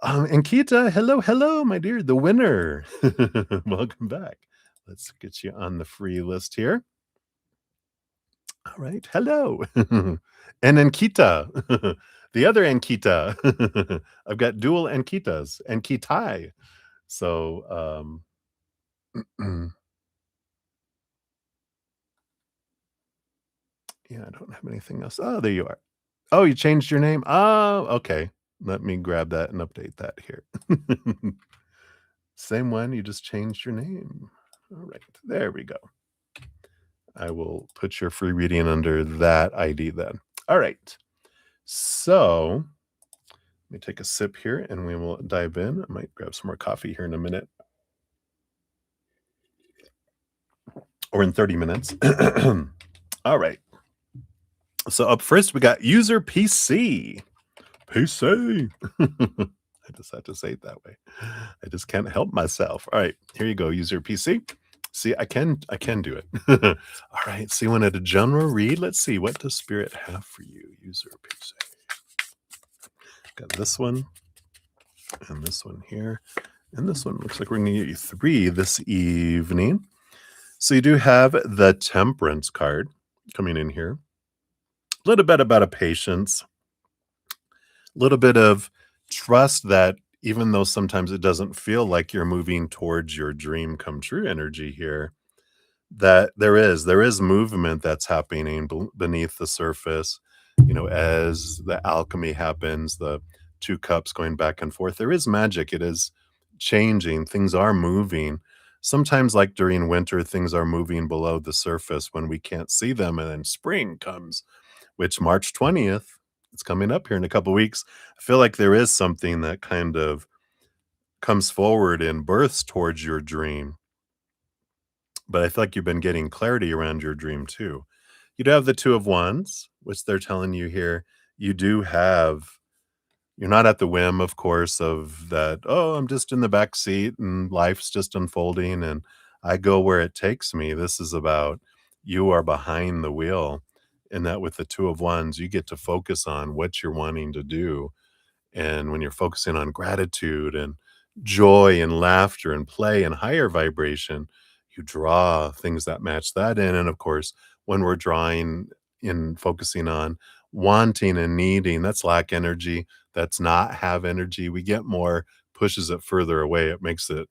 And Kita, hello, my dear, the winner. Welcome back. Let's get you on the free list here. All right, hello. And Ankita, the other Ankita. I've got dual Ankitas, Ankitai. So, yeah, I don't have anything else. Oh, there you are. Oh, you changed your name? Oh, okay. Let me grab that and update that here. Same one, you just changed your name. All right, there we go. I will put your free reading under that ID then. All right. So let me take a sip here and we will dive in. I might grab some more coffee here in a minute or in 30 minutes. All right. So up first, we got user PC. PC. I just had to say it that way. I just can't help myself. All right, here you go, user PC. See, I can do it. All right, so you wanted a general read? Let's see, what does Spirit have for you, user PC? Got this one, and this one here, and this one. Looks like we're going to get you 3 this evening. So you do have the Temperance card coming in here. A little bit about a patience, a little bit of trust that even though sometimes it doesn't feel like you're moving towards your dream come true energy here, that there is movement that's happening beneath the surface, as the alchemy happens, the 2 cups going back and forth. There is magic. It is changing. Things are moving. Sometimes, like during winter, things are moving below the surface when we can't see them, and then spring comes, which March 20th, it's coming up here in a couple weeks. I feel like there is something that kind of comes forward and births towards your dream. but I feel like you've been getting clarity around your dream too. You do have the 2 of Wands, which they're telling you here. You do have You're not at the whim, of course, of that, "Oh, I'm just in the back seat and life's just unfolding and I go where it takes me." This is about you are behind the wheel, and that with the 2 of Wands, you get to focus on what you're wanting to do, and when you're focusing on gratitude and joy and laughter and play and higher vibration, you draw things that match that in. And of course, when we're drawing in focusing on wanting and needing, that's lack energy. That's not have energy. We get more, pushes it further away. It makes it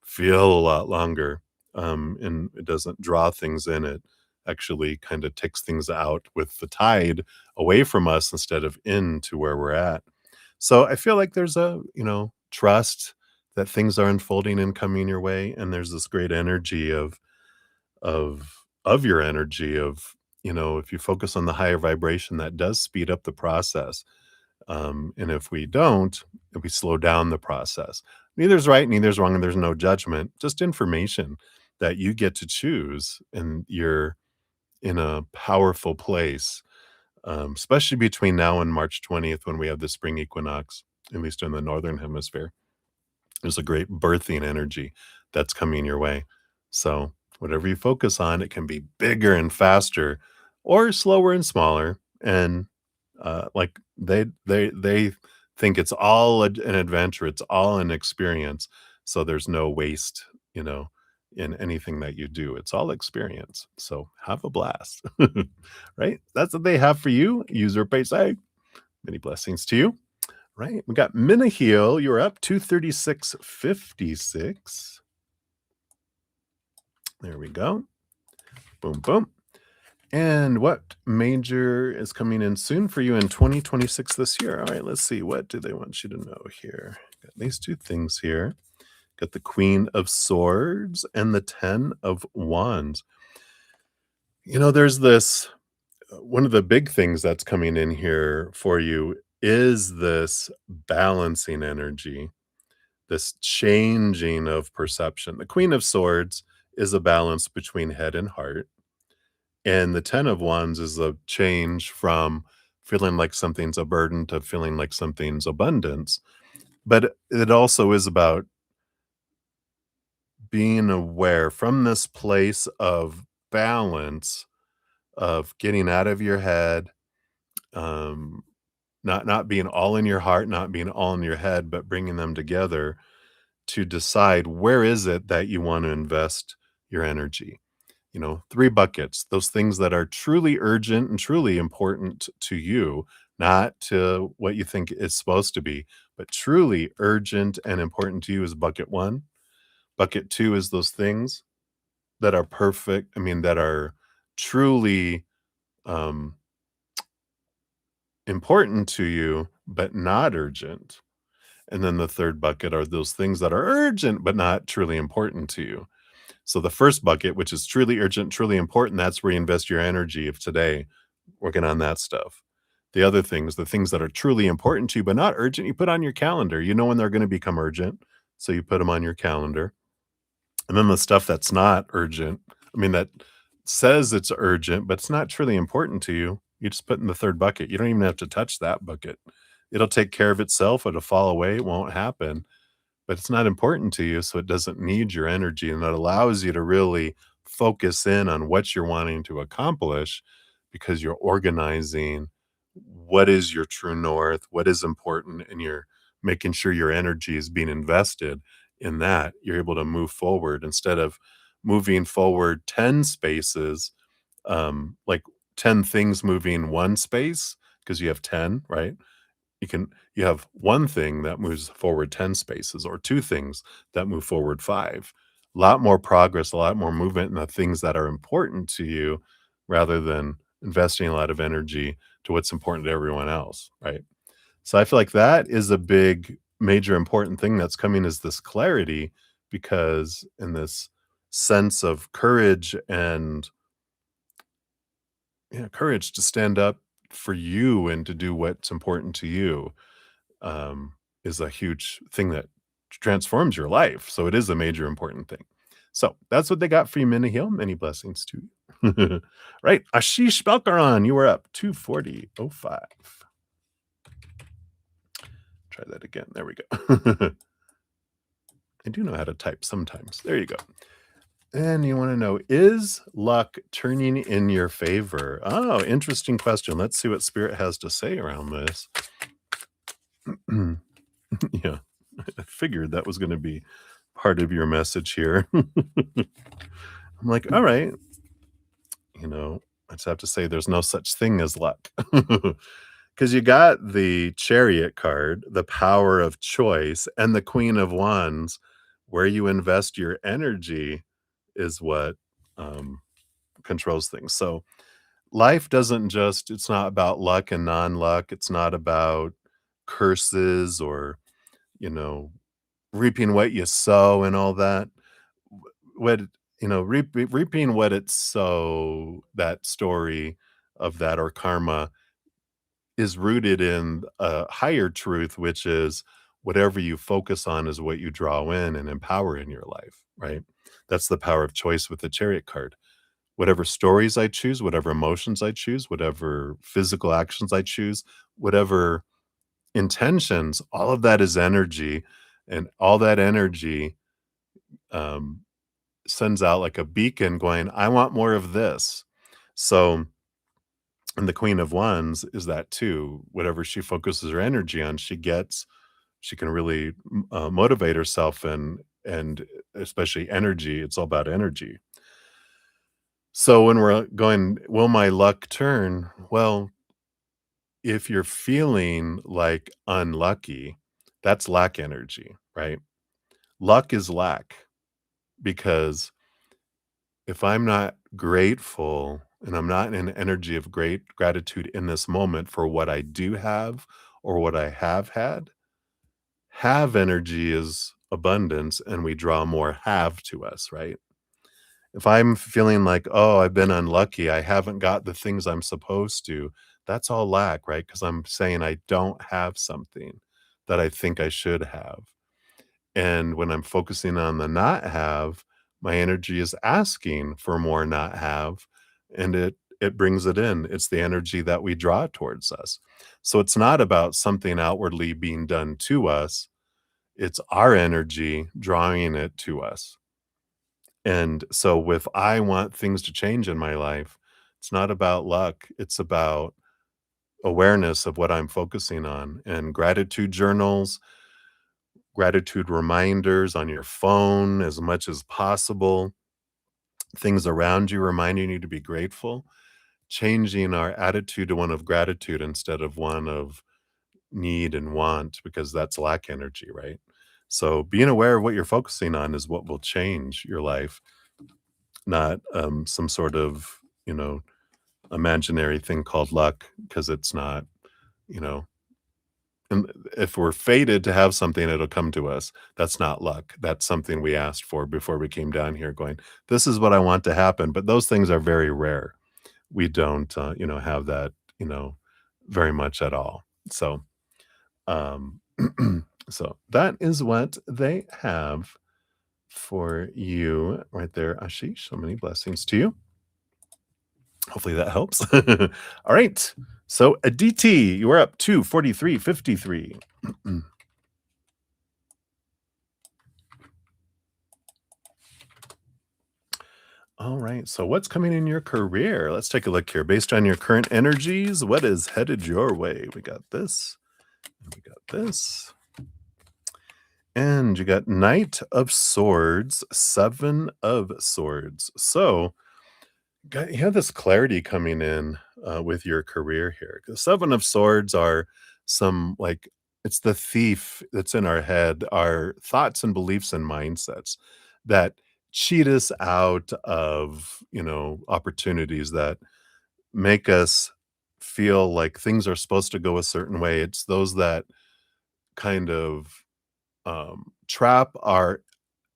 feel a lot longer. And it doesn't draw things in. It actually kind of takes things out with the tide away from us instead of into where we're at. So I feel like there's a, trust that things are unfolding and coming your way, and there's this great energy of your energy of, if you focus on the higher vibration, that does speed up the process. And if we don't, if we slow down the process, neither's right, neither's wrong, and there's no judgment, just information that you get to choose, and you're in a powerful place, especially between now and March 20th when we have the spring equinox, at least in the northern hemisphere. There's a great birthing energy that's coming your way. So, whatever you focus on, it can be bigger and faster or slower and smaller. And like they think it's all an adventure, it's all an experience. So there's no waste, in anything that you do. It's all experience. So have a blast. Right? That's what they have for you. User pay say. Many blessings to you. Right. We got Minaheel. You're up 236.56. There we go. Boom, boom. And what major is coming in soon for you in 2026 this year? All right, let's see. What do they want you to know here? Got these two things here. Got the Queen of Swords and the 10 of Wands. There's this one of the big things that's coming in here for you is this balancing energy, this changing of perception. The Queen of Swords is a balance between head and heart. And the 10 of Wands is a change from feeling like something's a burden to feeling like something's abundance. But it also is about being aware from this place of balance, of getting out of your head, um, not being all in your heart, not being all in your head, but bringing them together to decide where is it that you want to invest your energy. Three buckets, those things that are truly urgent and truly important to you, not to what you think it's supposed to be, but truly urgent and important to you is bucket one. Bucket two is those things that are perfect. I mean, that are truly um, important to you, but not urgent. And then the third bucket are those things that are urgent, but not truly important to you. So the first bucket, which is truly urgent, truly important, that's where you invest your energy of today, working on that stuff. The other things, the things that are truly important to you, but not urgent, you put on your calendar. You know when they're going to become urgent. So you put them on your calendar. And then the stuff that's not urgent, I mean, that says it's urgent, but it's not truly important to you, you just put in the third bucket. You don't even have to touch that bucket. It'll take care of itself. It'll fall away. It won't happen, but it's not important to you, so it doesn't need your energy, and that allows you to really focus in on what you're wanting to accomplish because you're organizing what is your true north, what is important, and you're making sure your energy is being invested in that. You're able to move forward instead of moving forward 10 spaces, like 10 things moving one space because you have 10, right? You have one thing that moves forward 10 spaces or two things that move forward 5. A lot more progress, a lot more movement in the things that are important to you rather than investing a lot of energy to what's important to everyone else, right? So I feel like that is a big major important thing that's coming is this clarity, because in this sense of courage and courage to stand up for you and to do what's important to you, um, is a huge thing that transforms your life. So it is a major important thing. So that's what they got for you, Minihil. Many blessings to you. Right. Ashish Balkaran, you are up 240.05. Try that again. There we go. I do know how to type sometimes. There you go. And you want to know, is luck turning in your favor? Oh, interesting question. Let's see what Spirit has to say around this. Yeah, I figured that was going to be part of your message here. I'm like, all right, I just have to say there's no such thing as luck. Because you got the Chariot card, the power of choice, and the Queen of Wands. Where you invest your energy is what um, controls things. So life doesn't just, it's not about luck and non-luck. It's not about curses or, you know, reaping what you sow and all that. What, reaping what it's sow, that story of that, or karma, is rooted in a higher truth, which is whatever you focus on is what you draw in and empower in your life, right? That's the power of choice with the Chariot card. Whatever stories I choose, whatever emotions I choose, whatever physical actions I choose, whatever intentions, all of that is energy. And all that energy um, sends out like a beacon going, I want more of this. So, and the Queen of Wands is that too. Whatever she focuses her energy on, she can really motivate herself, and especially energy. It's all about energy. So when we're going, will my luck turn? Well, if you're feeling like unlucky, that's lack energy, right? Luck is lack, because if I'm not grateful and I'm not in an energy of great gratitude in this moment for what I do have or what I have had, have energy is abundance, and we draw more have to us, right? If I'm feeling like, oh, I've been unlucky, I haven't got the things I'm supposed to, that's all lack, right? Because I'm saying I don't have something that I think I should have. And when I'm focusing on the not have, my energy is asking for more not have, and it brings it in. It's the energy that we draw towards us. So it's not about something outwardly being done to us. It's our energy drawing it to us. And so if I want things to change in my life, it's not about luck. It's about awareness of what I'm focusing on, and gratitude journals, gratitude reminders on your phone as much as possible, things around you reminding you to be grateful, changing our attitude to one of gratitude instead of one of need and want, because that's lack energy, right? So being aware of what you're focusing on is what will change your life, not some sort of, imaginary thing called luck, because it's not, you know, and if we're fated to have something, it'll come to us. That's not luck. That's something we asked for before we came down here going, this is what I want to happen. But those things are very rare. We don't, have that, very much at all. So, um, so that is what they have for you right there, Ashish. So many blessings to you. Hopefully that helps. All right. So Aditi, you are up to 43.53. All right. So what's coming in your career? Let's take a look here. Based on your current energies, what is headed your way? We got this. And we got this. And you got Knight of Swords, Seven of Swords. So you have this clarity coming in with your career here. The Seven of Swords are some, like, it's the thief that's in our head, our thoughts and beliefs and mindsets that cheat us out of, opportunities, that make us feel like things are supposed to go a certain way. It's those that kind of trap our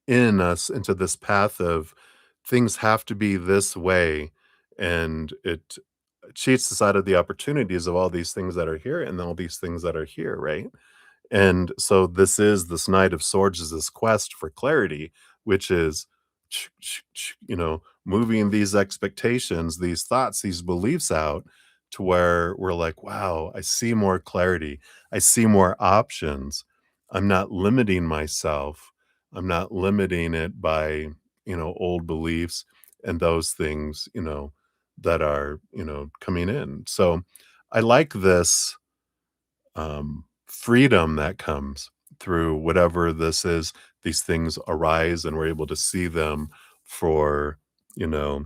in us into this path of things have to be this way, and it cheats us out of the opportunities of all these things that are here and all these things that are here, right? And so this Knight of Swords is this quest for clarity, which is moving these expectations, these thoughts, these beliefs out to where we're like, wow, I see more clarity. I see more options. I'm not limiting myself. I'm not limiting it by, old beliefs and those things, that are, coming in. So I like this freedom that comes through whatever this is. These things arise and we're able to see them for, you know,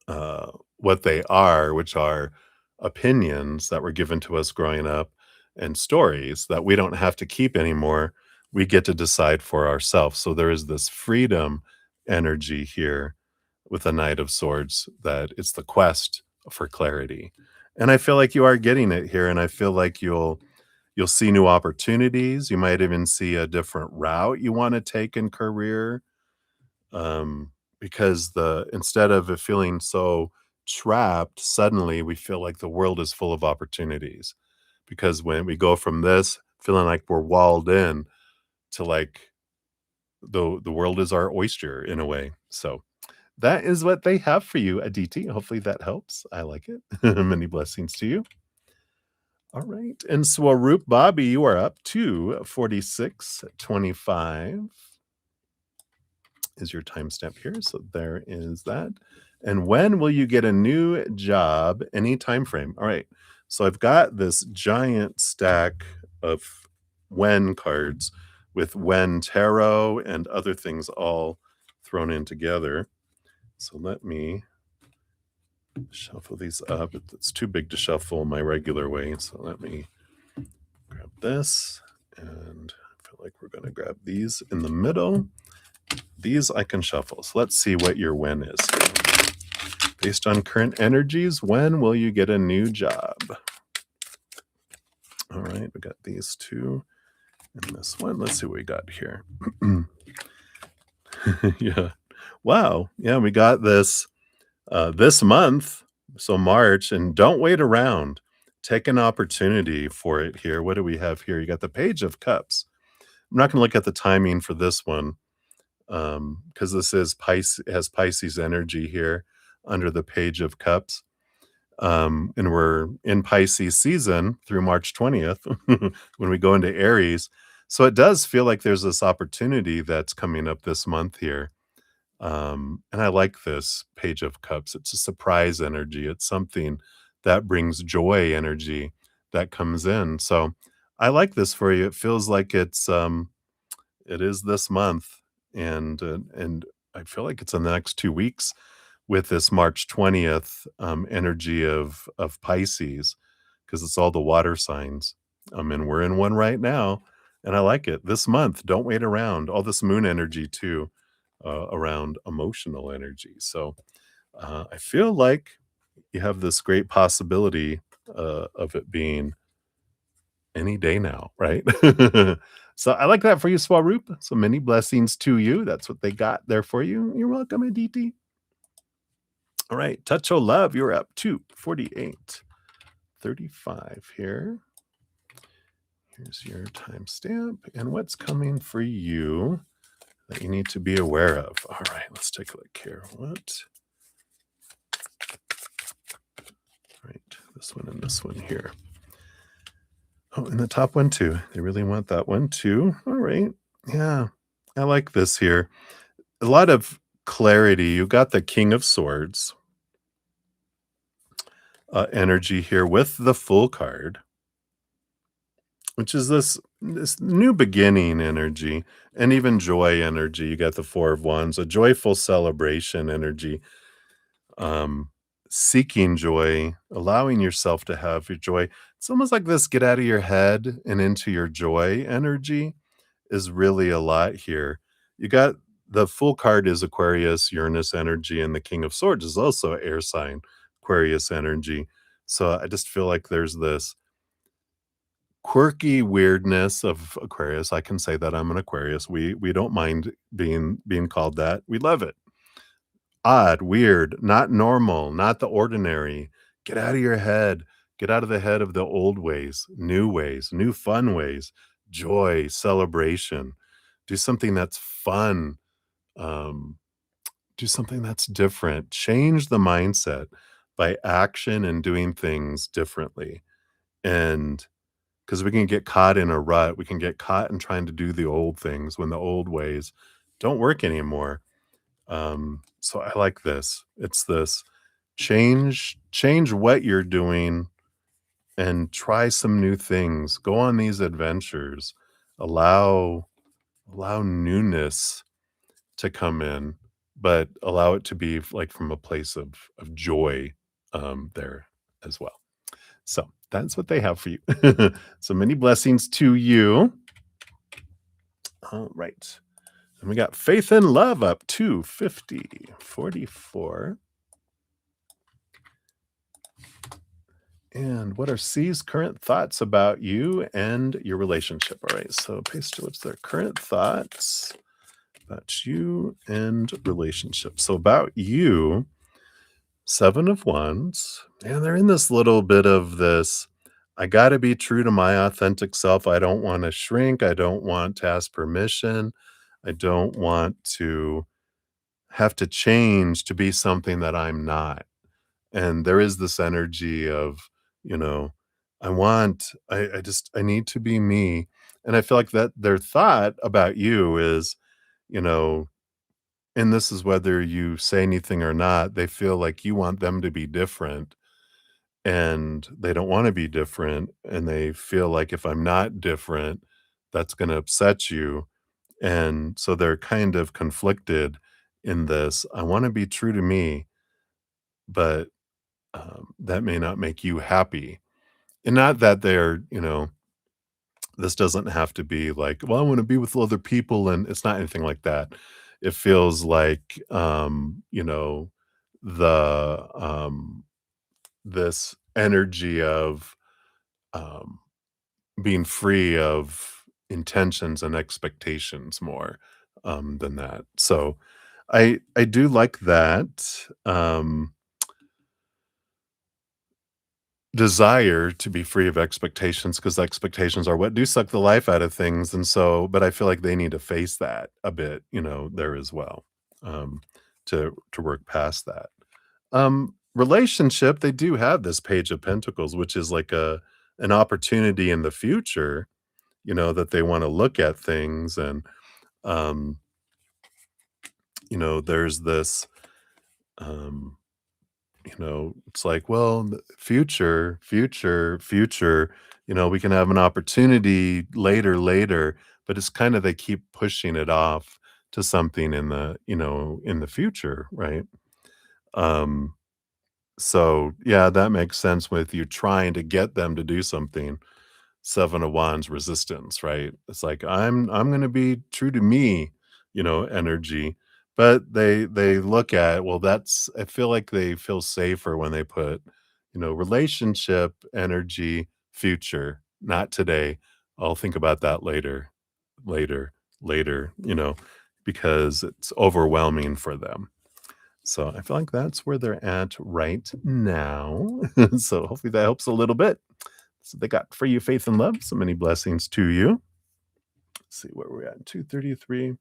uh, what they are, which are opinions that were given to us growing up and stories that we don't have to keep anymore. We get to decide for ourselves. So there is this freedom energy here with the Knight of Swords that it's the quest for clarity. And I feel like you are getting it here, and I feel like you'll see new opportunities. You might even see a different route you want to take in career, because the instead of it feeling so trapped, suddenly we feel like the world is full of opportunities. Because when we go from this feeling like we're walled in to like the world is our oyster in a way. So that is what they have for you, Aditi. Hopefully that helps. I like it. Many blessings to you. All right. And Swaroop Bobby, you are up to 4625 is your timestamp here. So there is that. And when will you get a new job? Any time frame? All right. So I've got this giant stack of when cards with when tarot and other things all thrown in together. So let me shuffle these up. It's too big to shuffle my regular way. So let me grab this, and I feel like we're going to grab these in the middle. These I can shuffle. So let's see what your when is. Based on current energies, when will you get a new job? All right, we got these two and this one. Let's see what we got here. Yeah. Wow. Yeah, we got this this month, so March, and don't wait around. Take an opportunity for it here. What do we have here? You got the Page of Cups. I'm not going to look at the timing for this one, because this is Pisces, has Pisces energy here under the Page of Cups. And we're in Pisces season through March 20th when we go into Aries. So it does feel like there's this opportunity that's coming up this month here. And I like this Page of Cups. It's a surprise energy. It's something that brings joy energy that comes in. So I like this for you. It feels like it is this month, and I feel like it's in the next 2 weeks with this March 20th energy of Pisces, because it's all the water signs. And we're in one right now, and I like it. This month, don't wait around. All this moon energy too, around emotional energy. So I feel like you have this great possibility of it being any day now, right? So I like that for you, Swaroop. So many blessings to you. That's what they got there for you. You're welcome, Aditi. All right, Touch O Love, you're up to 4835 here. Here's your timestamp and what's coming for you that you need to be aware of. All right, let's take a look here. What? All right, this one and this one here. Oh, and the top one too. They really want that one too. All right. Yeah, I like this here. A lot of clarity. You got the King of Swords energy here with the Full card, which is this new beginning energy, and even joy energy. You got the Four of Wands, a joyful celebration energy, um, seeking joy, allowing yourself to have your joy. It's almost like this get out of your head and into your joy energy is really a lot here. You got the Full card is Aquarius, Uranus energy, and the King of Swords is also air sign, Aquarius energy. So I just feel like there's this quirky weirdness of Aquarius. I can say that I'm an Aquarius. We don't mind being called that. We love it. Odd, weird, not normal, not the ordinary. Get out of your head. Get out of the head of the old ways, new fun ways, joy, celebration. Do something that's fun, Um, do something that's different. Change the mindset by action and doing things differently. And because we can get caught in a rut, we can get caught in trying to do the old things when the old ways don't work anymore. So I like this. It's this change what you're doing and try some new things. Go on these adventures. Allow allow newness to come in, but allow it to be like from a place of joy there as well. So that's what they have for you. So many blessings to you. All right. And we got faith and love up to 50, 44. And what are C's current thoughts about you and your relationship? All right. So paste what's their current thoughts about you and relationship. So about you, Seven of Wands, and they're in this little bit of this. I got to be true to my authentic self. I don't want to shrink. I don't want to ask permission. I don't want to have to change to be something that I'm not. And there is this energy of, you know, I need to be me. And I feel like that their thought about you is, you know, and this is whether you say anything or not, they feel like you want them to be different and they don't want to be different. And they feel like if I'm not different, that's going to upset you. And so they're kind of conflicted in this. I want to be true to me, but that may not make you happy. And not that they're, this doesn't have to be like, well, I want to be with other people. And it's not anything like that. It feels like, the, this energy of um, being free of intentions and expectations more than that. So I do like that. Desire to be free of expectations because expectations are what do suck the life out of things, and so but I feel like they need to face that a bit, there as well, to work past that. Relationship, they do have this Page of Pentacles, which is like an opportunity in the future, that they wanna look at things and, um, there's this, um it's like, well, the future, we can have an opportunity later, but it's kind of they keep pushing it off to something in the future, right? Um, so yeah, that makes sense with you trying to get them to do something. Seven of Wands resistance, right? It's like I'm gonna be true to me, energy. But they look at, well, that's I feel like they feel safer when they put, relationship, energy, future, not today. I'll think about that later, later, because it's overwhelming for them. So I feel like that's where they're at right now. So hopefully that helps a little bit. So they got for you faith and love. So many blessings to you. Let's see where we're at. 233.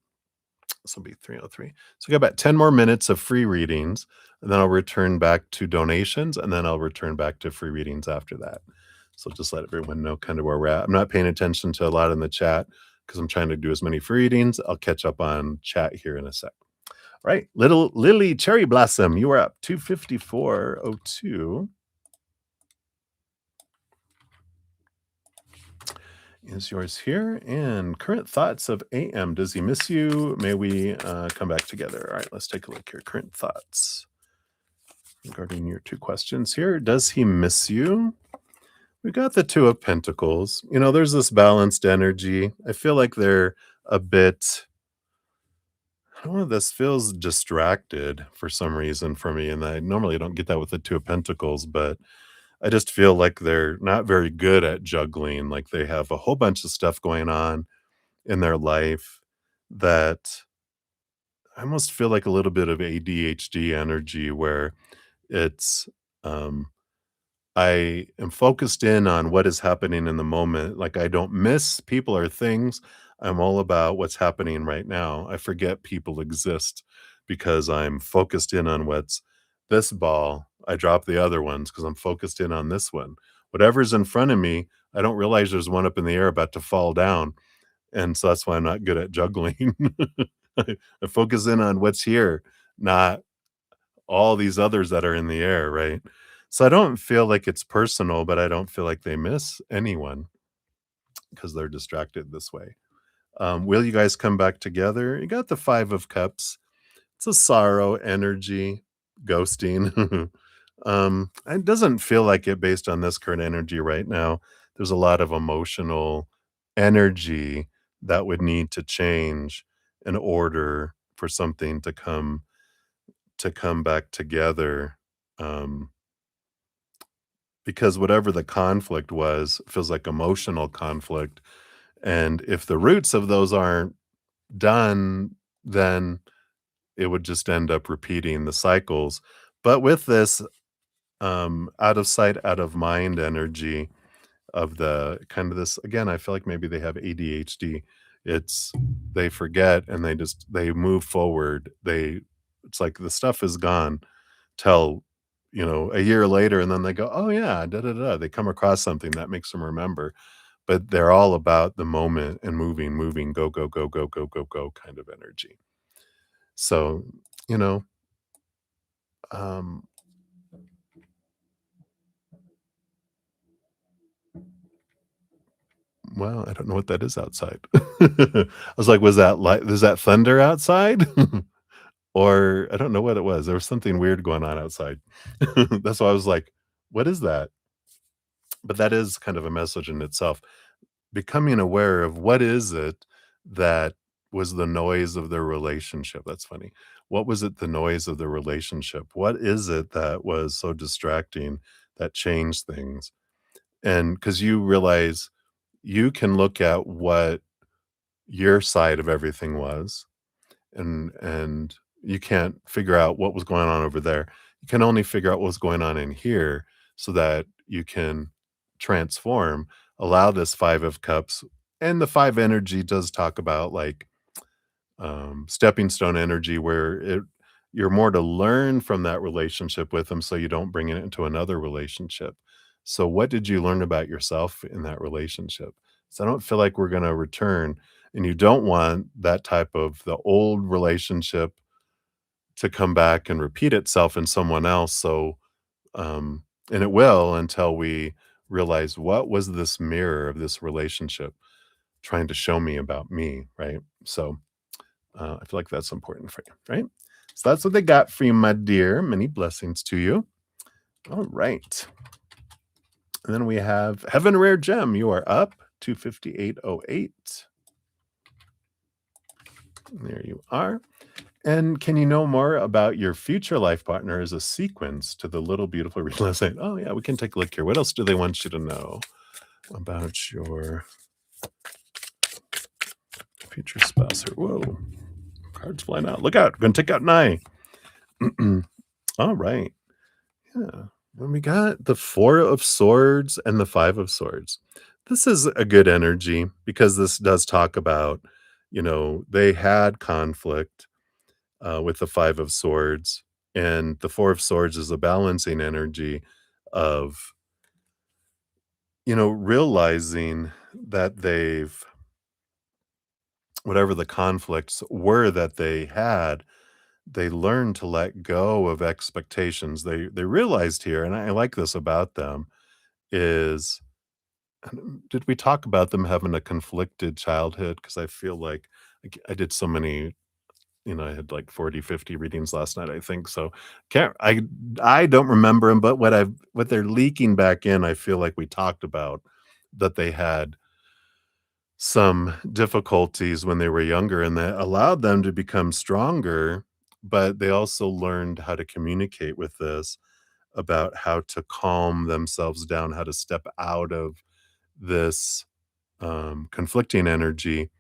This will be 303. So we got about 10 more minutes of free readings, and then I'll return back to donations, and then I'll return back to free readings after that. So just let everyone know kind of where we're at. I'm not paying attention to a lot in the chat because I'm trying to do as many free readings. I'll catch up on chat here in a sec. All right. Little Lily Cherry Blossom, you are up 254.02. Is yours here. And current thoughts of AM. Does he miss you? May we come back together? All right, let's take a look here. Current thoughts regarding your two questions here. Does he miss you? We got the Two of Pentacles. There's this balanced energy. I feel like they're a bit, I don't know, this feels distracted for some reason for me. And I normally don't get that with the Two of Pentacles, but I just feel like they're not very good at juggling. Like they have a whole bunch of stuff going on in their life that I almost feel like a little bit of ADHD energy where it's um I am focused in on what is happening in the moment. Like I don't miss people or things. I'm all about what's happening right now. I forget people exist because I'm focused in on what's this ball. I drop the other ones because I'm focused in on this one. Whatever's in front of me, I don't realize there's one up in the air about to fall down. And so that's why I'm not good at juggling. I focus in on what's here, not all these others that are in the air, right? So I don't feel like it's personal, but I don't feel like they miss anyone because they're distracted this way. Will you guys come back together? You got the 5 of Cups. It's a sorrow energy, ghosting. It doesn't feel like it based on this current energy right now. There's a lot of emotional energy that would need to change in order for something to come back together. Um, because whatever the conflict was feels like emotional conflict. And if the roots of those aren't done, then it would just end up repeating the cycles. But with this out of sight, out of mind energy of the kind of this again, I feel like maybe they have ADHD. It's they forget and they move forward. It's like the stuff is gone till a year later, and then they go, oh yeah, da da da. They come across something that makes them remember. But they're all about the moment and moving, go, go, go, go, go, go, go kind of energy. So, you know, um, well, I don't know what that is outside. I was like, is that thunder outside? Or I don't know what it was. There was something weird going on outside. That's why I was like, what is that? But that is kind of a message in itself. Becoming aware of what is it that was the noise of their relationship. That's funny. What was it the noise of the relationship? What is it that was so distracting that changed things? And because you realize you can look at what your side of everything was, and you can't figure out what was going on over there. You can only figure out what's going on in here so that you can transform, allow this 5 of cups, and the 5 energy does talk about, like, stepping stone energy where you're more to learn from that relationship with them so you don't bring it into another relationship. So what did you learn about yourself in that relationship? So I don't feel like we're gonna return, and you don't want that type of the old relationship to come back and repeat itself in someone else. So, and it will until we realize what was this mirror of this relationship trying to show me about me, right? So, I feel like that's important for you, right? So that's what they got for you, my dear. Many blessings to you. All right. And then we have Heaven Rare Gem. You are up 25808. There you are. And can you know more about your future life partner as a sequence to the little beautiful realization? Oh, yeah, we can take a look here. What else do they want you to know about your future spouse? Whoa, cards flying out. Look out. We're going to take out an eye. All right. Yeah. When we got the 4 of Swords and the 5 of Swords, this is a good energy because this does talk about, they had conflict with the 5 of Swords, and the 4 of Swords is a balancing energy of, realizing that whatever the conflicts were that they had, they learned to let go of expectations. They realized here, and I like this about them, is did we talk about them having a conflicted childhood? Because I feel like I did so many, I had like 40, 50 readings last night, I think. So can't I don't remember them, but what they're leaking back in, I feel like we talked about that they had some difficulties when they were younger, and that allowed them to become stronger, but they also learned how to communicate with this about how to calm themselves down, how to step out of this conflicting energy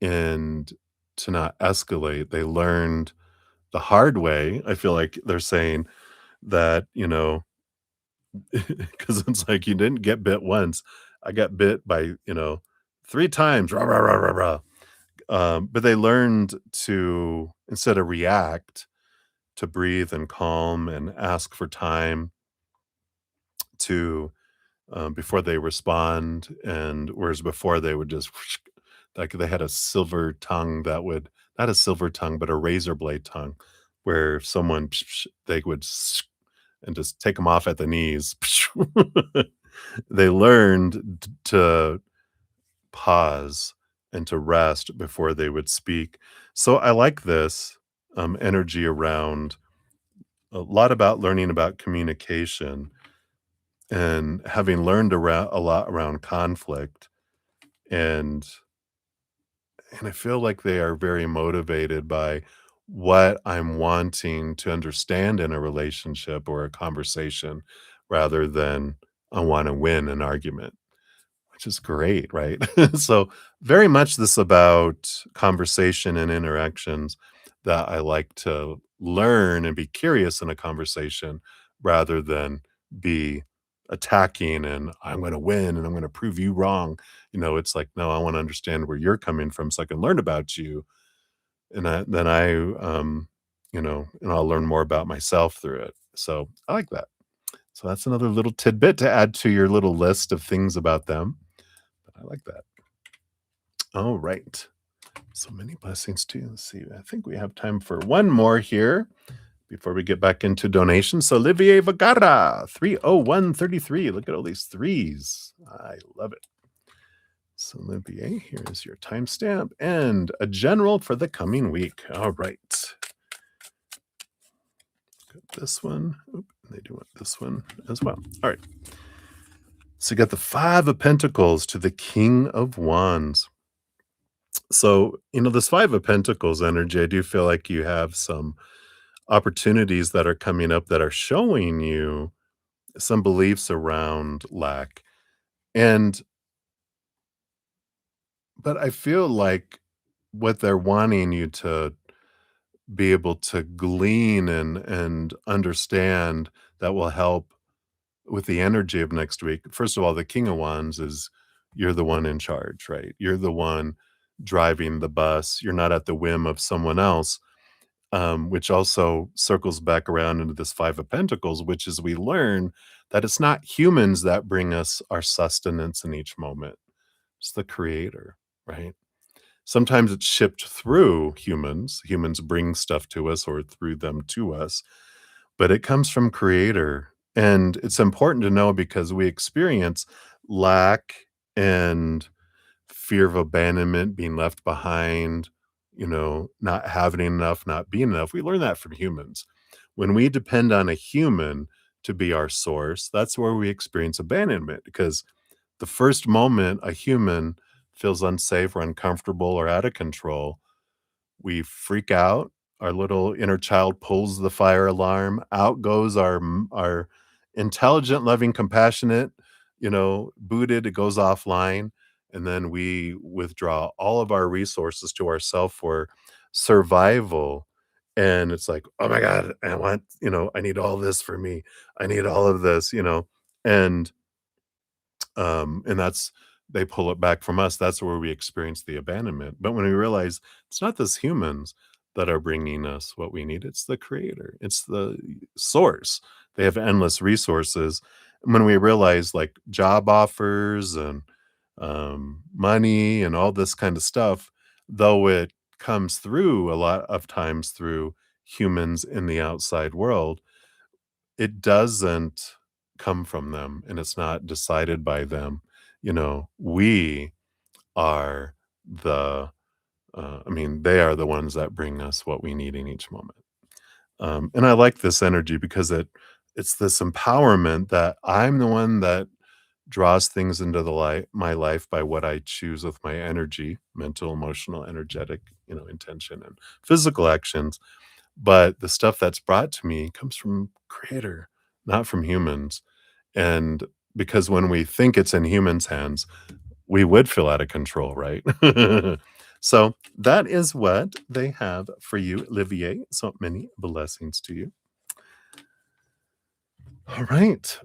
and to not escalate. They learned the hard way. I feel like they're saying that, because it's like you didn't get bit once. I got bit by, 3 times, rah, rah, rah, rah, rah. But they learned to, instead of react, to breathe and calm and ask for time to before they respond. And whereas before they would just like they had a silver tongue that would, not a silver tongue, but a razor blade tongue, where if someone they would and just take them off at the knees. They learned to pause and to rest before they would speak. So I like this energy around a lot about learning about communication and having learned around a lot around conflict, and I feel like they are very motivated by what I'm wanting to understand in a relationship or a conversation rather than I want to win an argument, which is great, right? So, very much this about conversation and interactions that I like to learn and be curious in a conversation rather than be attacking and I'm going to win and I'm going to prove you wrong. It's like, no, I want to understand where you're coming from so I can learn about you. And then and I'll learn more about myself through it. So I like that. So that's another little tidbit to add to your little list of things about them. I like that. All right. So many blessings too. Let's see. I think we have time for one more here before we get back into donations. So Olivier Vagara, 30133. Look at all these threes. I love it. So Olivier, here is your timestamp and a general for the coming week. All right. Got this one. Oop, they do want this one as well. All right. So you got the Five of Pentacles to the King of Wands. So, this Five of Pentacles energy, I do feel like you have some opportunities that are coming up that are showing you some beliefs around lack. And, but I feel like what they're wanting you to be able to glean and understand that will help with the energy of next week. First of all, the King of Wands is you're the one in charge, right? You're the one driving the bus. You're not at the whim of someone else, which also circles back around into this Five of Pentacles, which is we learn that it's not humans that bring us our sustenance in each moment. It's the creator, right? Sometimes it's shipped through humans. Humans bring stuff to us or through them to us, but it comes from creator. And it's important to know because we experience lack and fear of abandonment, being left behind, not having enough, not being enough. We learn that from humans. When we depend on a human to be our source, that's where we experience abandonment because the first moment a human feels unsafe or uncomfortable or out of control, we freak out. Our little inner child pulls the fire alarm. Out goes our intelligent, loving, compassionate, booted. It goes offline, and then we withdraw all of our resources to ourself for survival. And it's like, oh my god, I want, I need all this for me. I need all of this, and and that's they pull it back from us. That's where we experience the abandonment. But when we realize it's not those humans that are bringing us what we need, it's the creator, it's the source. They have endless resources. And when we realize like job offers and money and all this kind of stuff, though it comes through a lot of times through humans in the outside world, it doesn't come from them and it's not decided by them. We are they are the ones that bring us what we need in each moment. And I like this energy because it's this empowerment that I'm the one that draws things into the light my life by what I choose with my energy, mental, emotional, energetic, intention and physical actions. But the stuff that's brought to me comes from creator, not from humans. And because when we think it's in humans' hands, we would feel out of control, right? So that is what they have for you, Olivier. So many blessings to you. All right.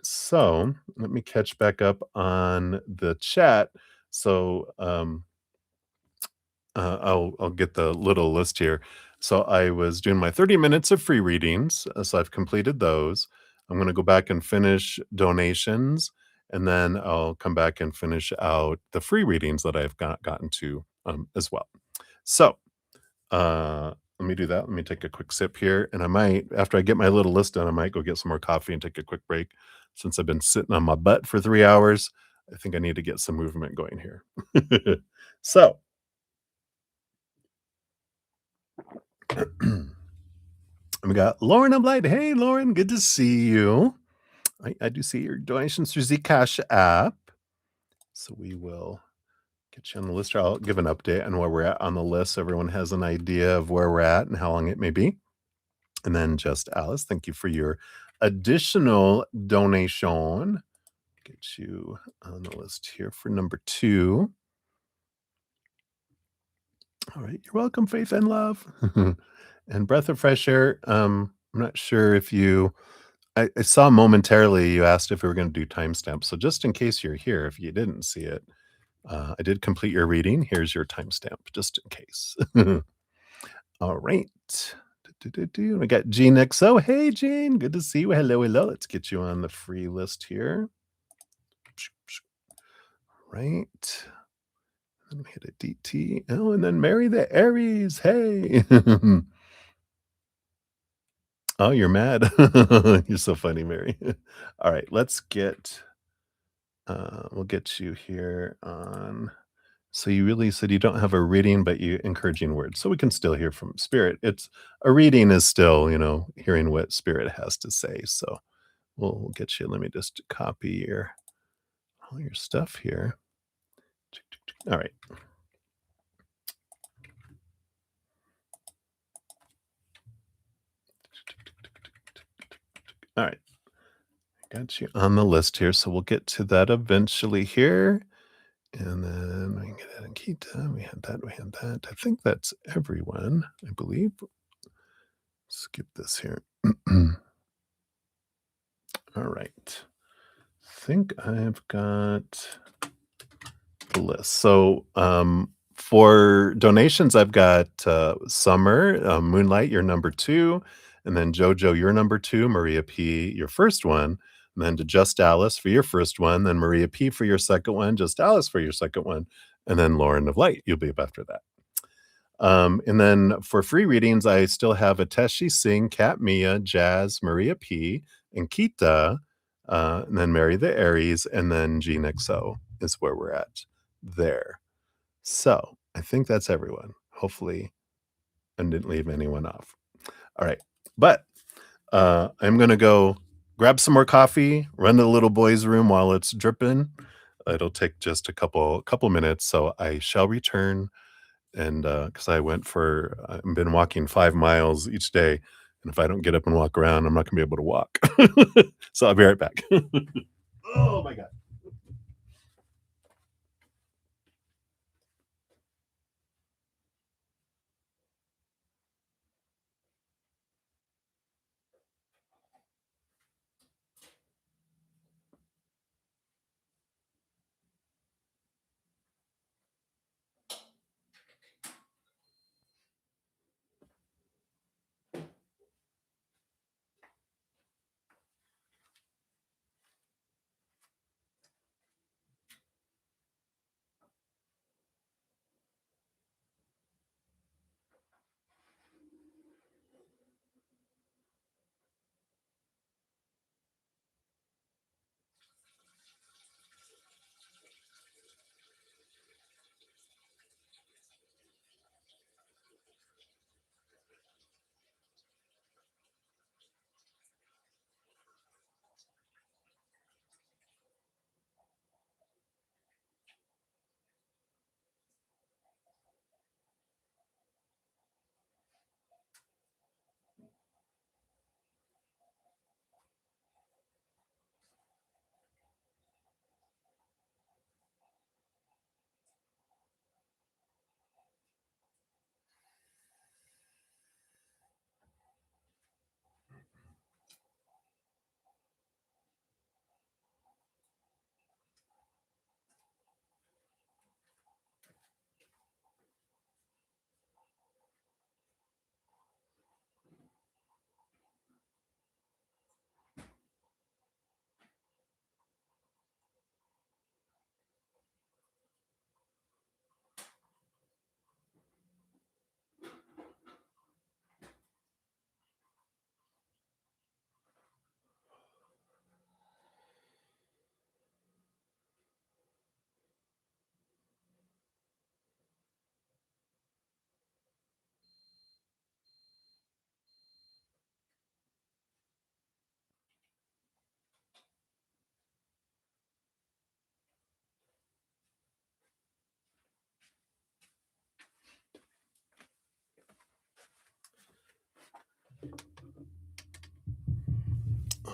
So let me catch back up on the chat. So, I'll get the little list here. So I was doing my 30 minutes of free readings, so I've completed those. I'm gonna go back and finish donations, and then I'll come back and finish out the free readings that I've gotten to, as well. So, let me do that. Let me take a quick sip here, and I might after I get my little list done, I might go get some more coffee and take a quick break. Since I've been sitting on my butt for 3 hours, I think I need to get some movement going here. So we got Lauren of Light. Hey, Lauren, good to see you. I do see your donations through Zcash app. So we will get you on the list. Here. I'll give an update on where we're at on the list so everyone has an idea of where we're at and how long it may be. And then just Alice, thank you for your additional donation. Get you on the list here for number 2. All right, you're welcome, Faith and Love. And Breath of Fresh Air. I'm not sure if I saw momentarily you asked if we were going to do timestamps. So just in case you're here, if you didn't see it, I did complete your reading. Here's your timestamp, just in case. All right. We got Jean XO. Hey, Jean. Good to see you. Hello, hello. Let's get you on the free list here. Right. Then we hit a DT. Oh, and then Mary the Aries. Hey. Oh, you're mad. You're so funny, Mary. All right, we'll get you here on. So you really said you don't have a reading, but you encouraging words. So we can still hear from spirit. It's a reading is still, hearing what spirit has to say. So we'll get you. Let me just copy all your stuff here. All right. All right. Got you on the list here. So we'll get to that eventually here. And then we can get that in Kita. We had that. We had that. I think that's everyone, I believe. Skip this here. All right. I think I've got the list. So for donations, I've got Summer, Moonlight, your number 2, and then Jojo, your number 2, Maria P, your first one, and then to Just Alice for your first one, then Maria P for your second one, Just Alice for your second one, and then Lauren of Light, you'll be up after that. And then for free readings, I still have Ateshi Singh, Kat Mia, Jazz, Maria P, and Kita, and then Mary the Aries, and then Jean XO is where we're at there. So I think that's everyone. Hopefully, I didn't leave anyone off. All right. But I'm going to go grab some more coffee, run to the little boy's room while it's dripping. It'll take just a couple minutes. So I shall return. And because I've been walking 5 miles each day. And if I don't get up and walk around, I'm not going to be able to walk. So I'll be right back. Oh my God.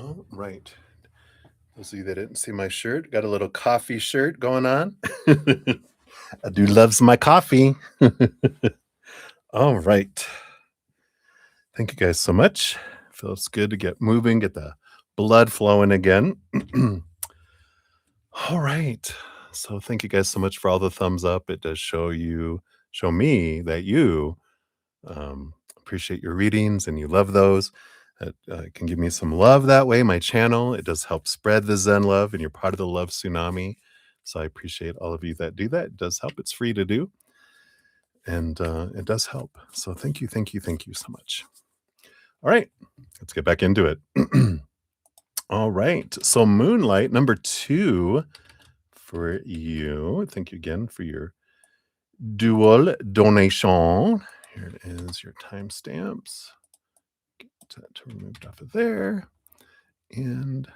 All right. Those of you that didn't see my shirt, got a little coffee shirt going on. I do loves my coffee. All right. Thank you guys so much. Feels good to get moving, get the blood flowing again. All right. So thank you guys so much for all the thumbs up. It does show me that you appreciate your readings and you love those. It can give me some love that way. My channel, it does help spread the Zen love, and you're part of the love tsunami. So I appreciate all of you that do that. It does help. It's free to do, and it does help. So thank you, thank you, thank you so much. All right, let's get back into it. All right, so Moonlight number 2 for you. Thank you again for your dual donation. Here it is, your timestamps. Get that removed off of there. And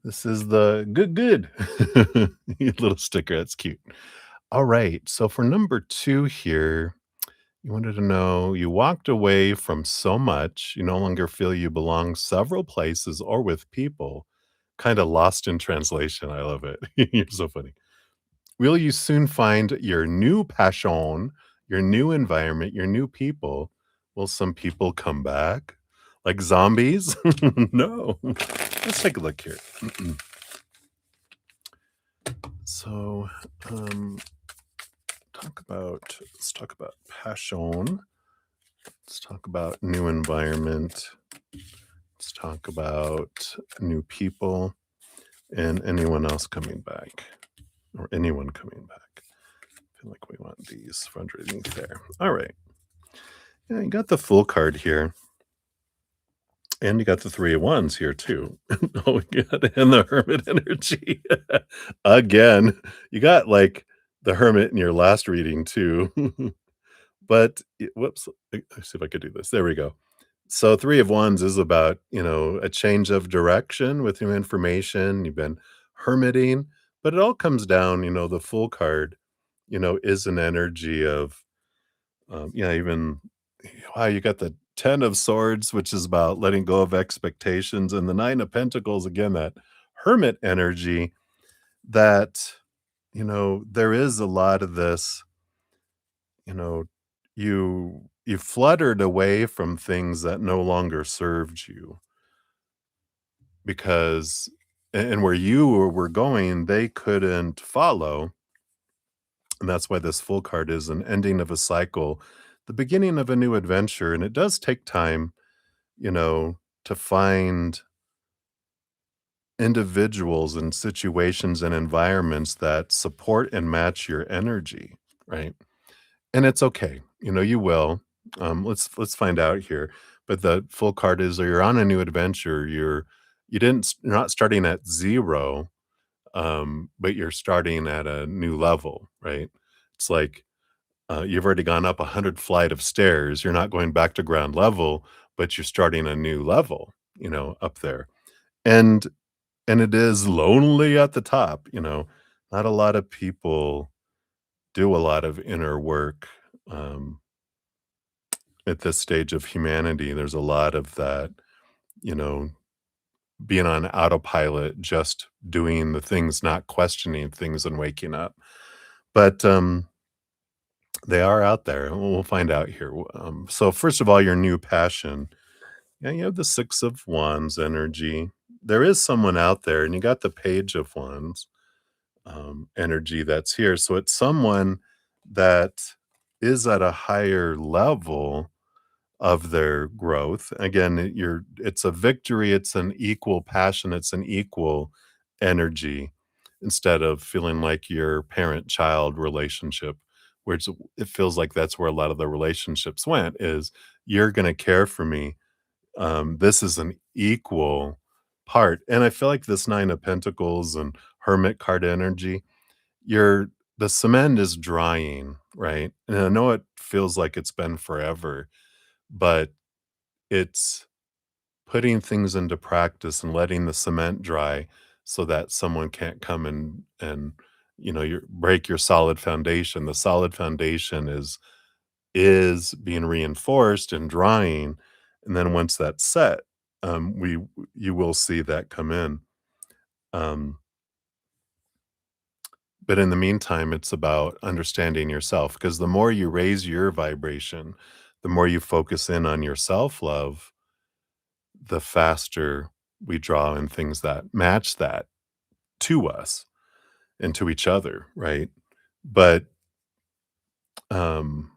this is the good. Little sticker. That's cute. All right. So for number 2 here, you wanted to know you walked away from so much, you no longer feel you belong several places or with people. Kind of lost in translation. I love it. You're so funny. Will you soon find your new passion, your new environment, your new people? Will some people come back like zombies? No. Let's take a look here. So, let's talk about passion. Let's talk about new environment. Let's talk about new people and anyone else coming back or anyone coming back. I feel like we want these for underneath there. All right. Yeah, you got the full card here. And you got the 3 of Wands here too. Oh, God, and the Hermit energy. Again, you got, like, the Hermit in your last reading too. But whoops, let's see if I could do this. There we go. So 3 of Wands is about, a change of direction with new information. You've been hermiting, but it all comes down, the full card, is an energy of, even wow, you got the 10 of Swords, which is about letting go of expectations, and the 9 of Pentacles, again, that Hermit energy that, there is a lot of this, you know, you fluttered away from things that no longer served you because and where you were going, they couldn't follow, and that's why this full card is an ending of a cycle, the beginning of a new adventure, and it does take time, to find individuals and situations and environments that support and match your energy, right? And it's okay. You will. Let's find out here. But the full card is you're on a new adventure. You're not starting at 0, but you're starting at a new level, right? It's like you've already gone up 100 flight of stairs. You're not going back to ground level, but you're starting a new level, up there. And and it is lonely at the top, not a lot of people do a lot of inner work, at this stage of humanity. There's a lot of that, you know, being on autopilot, just doing the things, not questioning things and waking up. But, they are out there, and we'll find out here. So first of all, your new passion. Yeah, you have the 6 of Wands energy. There is someone out there, and you got the Page of Wands, energy that's here. So it's someone that is at a higher level of their growth. Again, it's a victory, it's an equal passion, it's an equal energy instead of feeling like your parent-child relationship, where it feels like that's where a lot of the relationships went, is you're gonna care for me. This is an equal part, and I feel like this 9 of Pentacles and Hermit card energy, the cement is drying, right? And I know it feels like it's been forever, but it's putting things into practice and letting the cement dry so that someone can't come and you break your solid foundation. The solid foundation is being reinforced and drying, and then once that's set, we you will see that come in. Um, but in the meantime, it's about understanding yourself because the more you raise your vibration, the more you focus in on your self love, the faster we draw in things that match that to us and to each other, right? But um,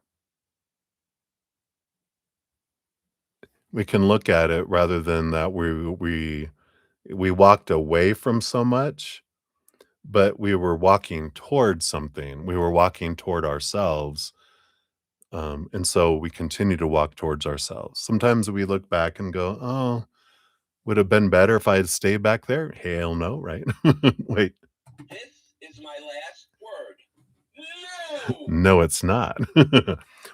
we can look at it rather than that we walked away from so much, but we were walking towards something. We were walking toward ourselves. And so we continue to walk towards ourselves. Sometimes we look back and go, oh, would have been better if I had stayed back there. Hell no, right? Wait, This is my last word. No! no, it's not.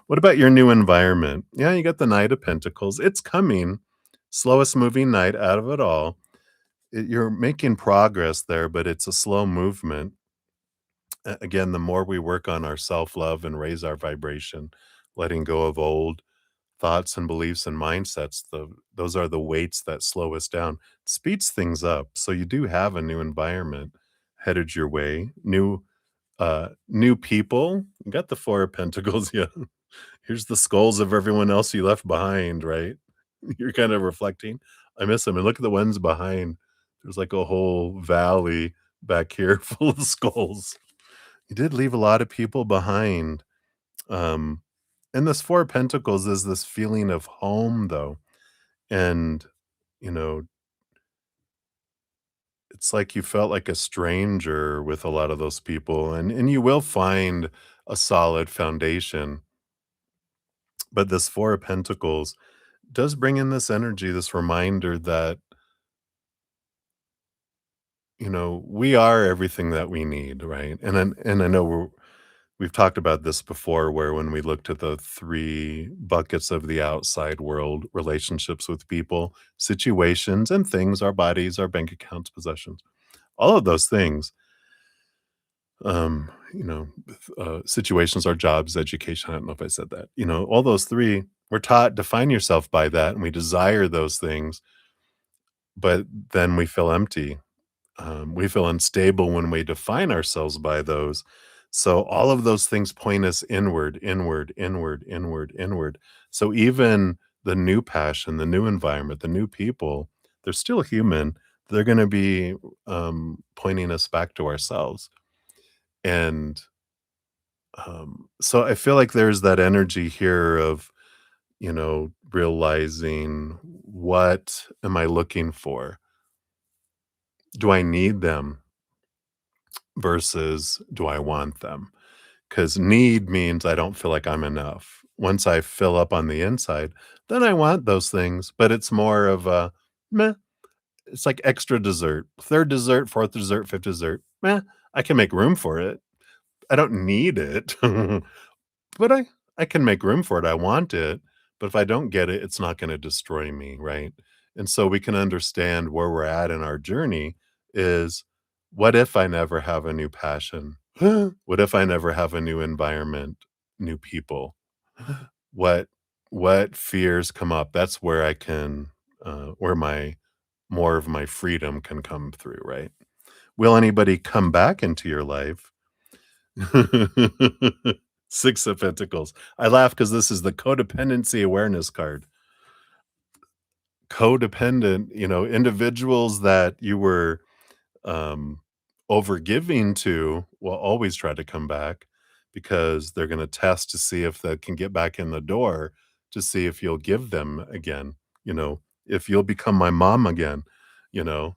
What about your new environment? Yeah, you got the Knight of Pentacles. It's coming. Slowest moving knight out of it all. You're making progress there, but it's a slow movement. Again, the more we work on our self love and raise our vibration, letting go of old thoughts and beliefs and mindsets, those are the weights that slow us down, speeds things up. So you do have a new environment headed your way, new people. You got the Four of Pentacles. Yeah. Here's the skulls of everyone else you left behind, right? You're kind of reflecting. I miss them. And look at the ones behind. There's like a whole valley back here full of skulls. You did leave a lot of people behind. Um, and this Four of Pentacles is this feeling of home, though. And, you know, it's like you felt like a stranger with a lot of those people, and you will find a solid foundation. But this Four of Pentacles does bring in this energy, this reminder that, we are everything that we need, right? And I know we've talked about this before, where when we looked at the three buckets of the outside world, relationships with people, situations and things, our bodies, our bank accounts, possessions, all of those things, um, situations, our jobs, education. I don't know if I said that. All those three, we're taught define yourself by that, and we desire those things, but then we feel empty. We feel unstable when we define ourselves by those. So all of those things point us inward, inward, inward, inward, inward. So even the new passion, the new environment, the new people, they're still human. They're going to be pointing us back to ourselves. And so I feel like there's that energy here of, realizing, what am I looking for? Do I need them versus do I want them? Because need means I don't feel like I'm enough. Once I fill up on the inside, then I want those things, but it's more of a meh. It's like extra dessert, third dessert, fourth dessert, fifth dessert. Meh. I can make room for it. I don't need it, but I can make room for it. I want it, but if I don't get it, it's not going to destroy me, right? And so we can understand where we're at in our journey is, what if I never have a new passion? What if I never have a new environment, new people? What what fears come up? That's where I can where my more of my freedom can come through, right? Will anybody come back into your life? Six of Pentacles. I laugh because this is the codependency awareness card. Codependent, individuals that you were um, overgiving to will always try to come back because they're going to test to see if they can get back in the door, to see if you'll give them again, if you'll become my mom again.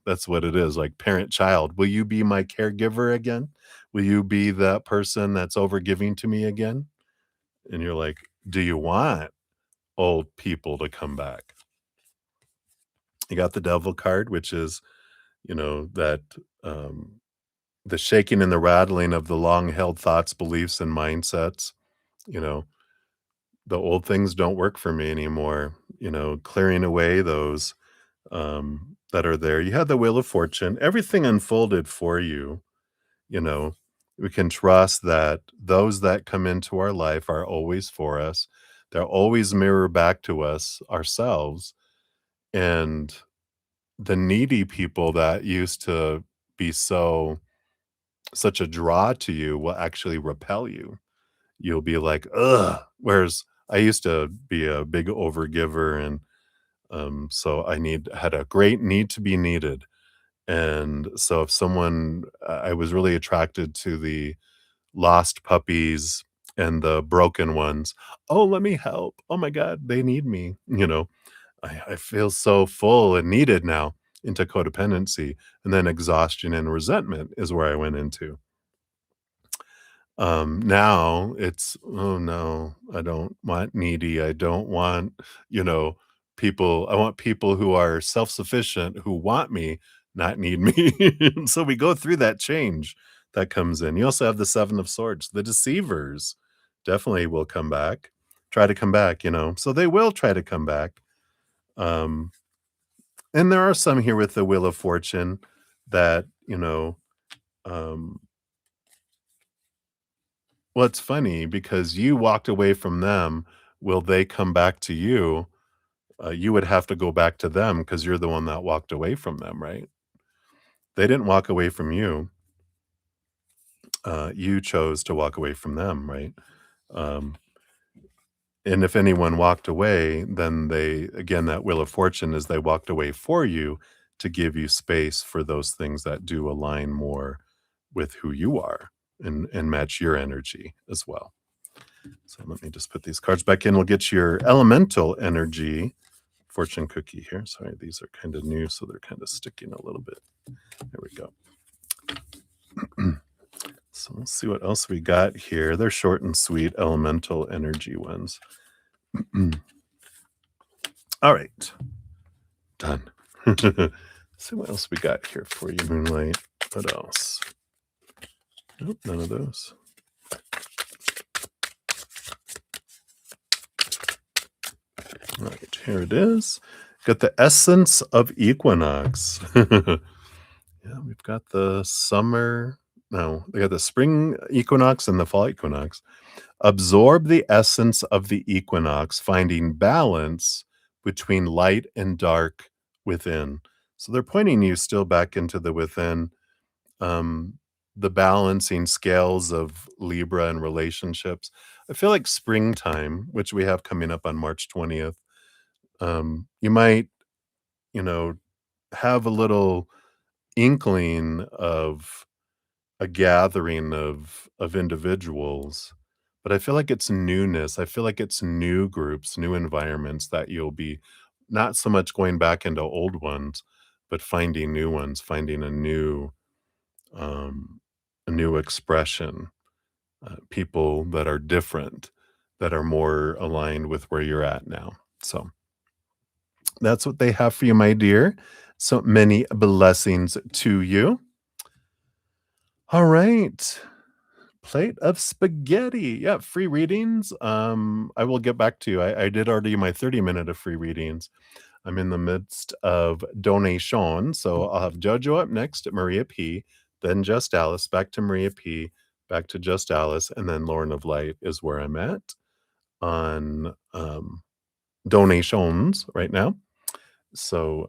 That's what it is, like parent child. Will you be my caregiver again? Will you be that person that's overgiving to me again? And you're like, do you want old people to come back? You got the devil card, which is, that um, the shaking and the rattling of the long held thoughts, beliefs, and mindsets. You know, the old things don't work for me anymore. Clearing away those that are there. You had the Wheel of Fortune. Everything unfolded for you. You know, we can trust that those that come into our life are always for us. They'll always mirror back to us ourselves. And the needy people that used to be such a draw to you will actually repel you. You'll be like, ugh. Whereas I used to be a big overgiver, and so had a great need to be needed. And so if someone, I was really attracted to the lost puppies and the broken ones. Oh, let me help. Oh my God, they need me. I feel so full and needed now, into codependency. And then exhaustion and resentment is where I went into. Now it's, oh no, I don't want needy. I don't want, you know, people. I want people who are self-sufficient, who want me, not need me. So we go through that change that comes in. You also have the Seven of Swords, the deceivers definitely will come back, try to come back. So they will try to come back. Um, and there are some here with the Wheel of Fortune that, um, well, it's funny because you walked away from them. Will they come back to you? You would have to go back to them because you're the one that walked away from them, right? They didn't walk away from you. You chose to walk away from them, right? Um, and if anyone walked away, then again, that Wheel of Fortune is they walked away for you to give you space for those things that do align more with who you are and match your energy as well. So let me just put these cards back in. We'll get your elemental energy fortune cookie here. Sorry, these are kind of new, so they're kind of sticking a little bit. There we go. So we'll see what else we got here. They're short and sweet elemental energy ones. All right. Done. See what else we got here for you, Moonlight. What else? Nope, none of those. All right, here it is. Got the essence of equinox. Yeah, we've got the summer. No, they got the spring equinox and the fall equinox. Absorb the essence of the equinox, finding balance between light and dark within. So they're pointing you still back into the within, um, the balancing scales of Libra and relationships. I feel like springtime, which we have coming up on March 20th, you might, you know, have a little inkling of a gathering of individuals, but I feel like it's newness. I feel like it's new groups, new environments that you'll be not so much going back into old ones, but finding new ones, finding um, a new expression, people that are different, that are more aligned with where you're at now. So that's what they have for you, my dear. So many blessings to you. All right. Plate of spaghetti. Yeah, free readings. I will get back to you. I did already my 30-minute of free readings. I'm in the midst of donation. So I'll have JoJo up next at Maria P, then Just Alice, back to Maria P, back to Just Alice, and then Lauren of Light is where I'm at on donations right now. So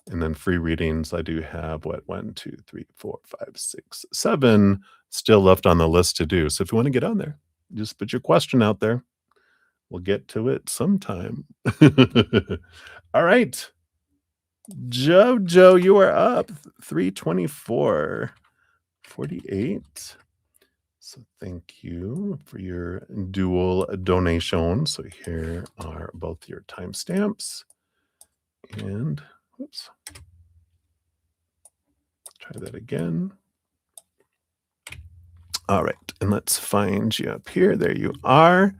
and then free readings, I do have what, 1, 2, 3, 4, 5, 6, 7 still left on the list to do. So if you want to get on there, just put your question out there. We'll get to it sometime. All right. Jojo, you are up. 324.48. So thank you for your dual donation. So here are both your timestamps. And whoops. Try that again. All right, and let's find you up here. There you are.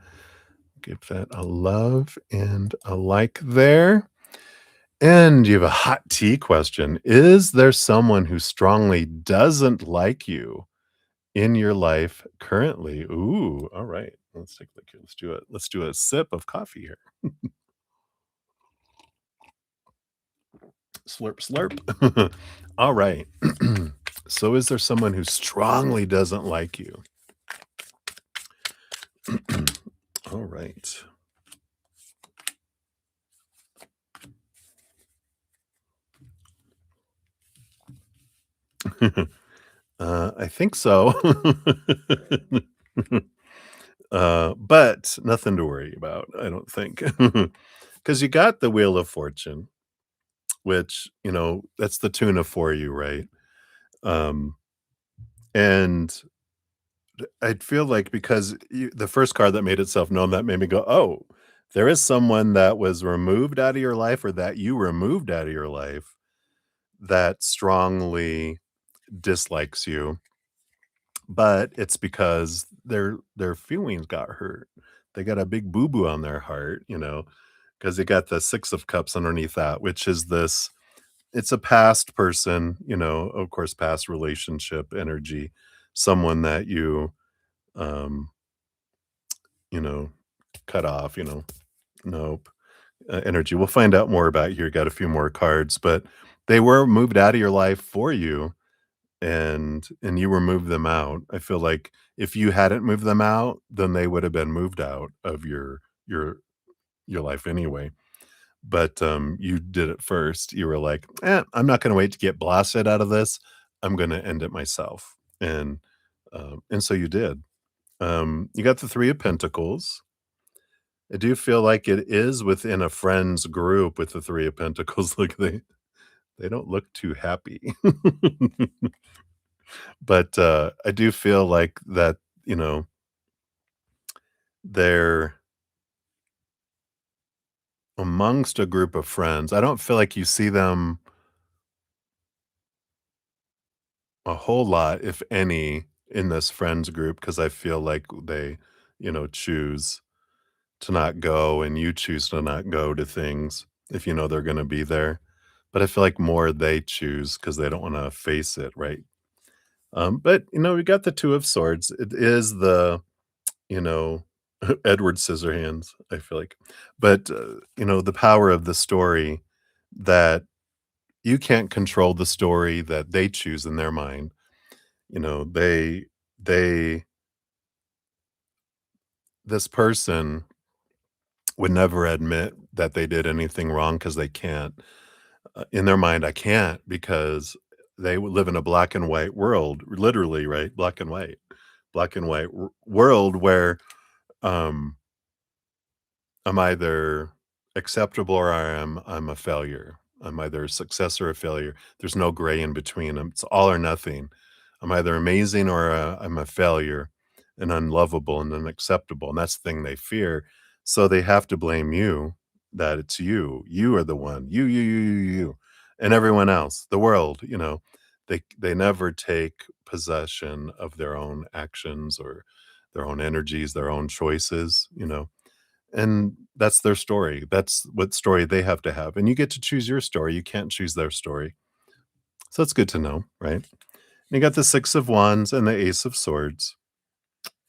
Give that a love and a like there. And you have a hot tea question. Is there someone who strongly doesn't like you in your life currently? Ooh, all right. Let's take a look here. Let's do a sip of coffee here. Slurp, slurp. All right. So is there someone who strongly doesn't like you? All right. I think so. But nothing to worry about, I don't think. Because you got the Wheel of Fortune, which, that's the tuna for you, right? Um, and I feel like because the first card that made itself known, that made me go, "Oh, there is someone that was removed out of your life or that you removed out of your life that strongly dislikes you, but it's because their feelings got hurt. They got a big boo-boo on their heart, because they got the 6 of Cups underneath that, which is this it's a past person, of course, past relationship energy, someone that um, you know, cut off, nope, energy. We'll find out more about here, got a few more cards, but they were moved out of your life for you, and you removed them out. I feel like if you hadn't moved them out, then they would have been moved out of your life anyway. But, you did it first. You were like, I'm not gonna wait to get blasted out of this. I'm gonna end it myself." And so you did. You got the 3 of Pentacles. I do feel like it is within a friends group with the 3 of Pentacles. Like, they don't look too happy. But, I do feel like that, they're amongst a group of friends. I don't feel like you see them a whole lot, if any, in this friends group because I feel like they, choose to not go and you choose to not go to things if you know they're gonna be there. But I feel like more they choose because they don't wanna face it, right? But, we got the 2 of Swords. It is the, you know, Edward Scissorhands, I feel like. But, the power of the story that you can't control the story that they choose in their mind. You know, they this person would never admit that they did anything wrong because they can't. In their mind, I can't because they would live in a black and white world, literally, right? Black and white world where, um I'm either acceptable or I'm a failure. I'm either a success or a failure. There's no gray in between 'em. It's all or nothing. I'm either amazing or, I'm a failure and unlovable and unacceptable, and that's the thing they fear. So they have to blame you, that it's you. You are the one. You, and everyone else, the world, They never take possession of their own actions or their own energies, their own choices, and that's their story. That's what story they have to have, and you get to choose your story, you can't choose their story. So it's good to know, right? You got the 6 of Wands and the Ace of Swords.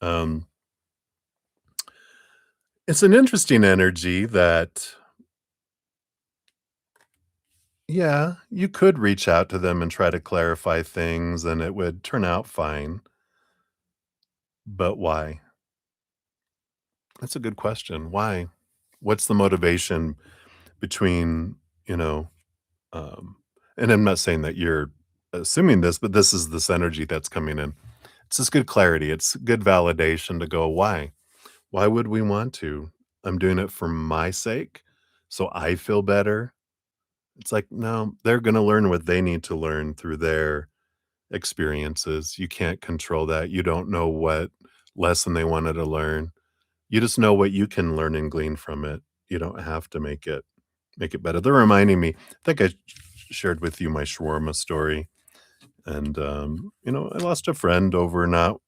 Um, it's an interesting energy that, yeah, you could reach out to them and try to clarify things, and it would turn out fine, but why? That's a good question. Why? What's the motivation between, you know Um, and I'm not saying that you're assuming this, but this energy that's coming in. It's just good clarity. It's good validation to go, why? Why would we want to? I'm doing it for my sake, so I feel better. It's like, no, they're going to learn what they need to learn through their experiences. You can't control that. You don't know what lesson they wanted to learn. You just know what you can learn and glean from it. You don't have to make it better. They're reminding me, I think I shared with you my shawarma story. And, I lost a friend over not,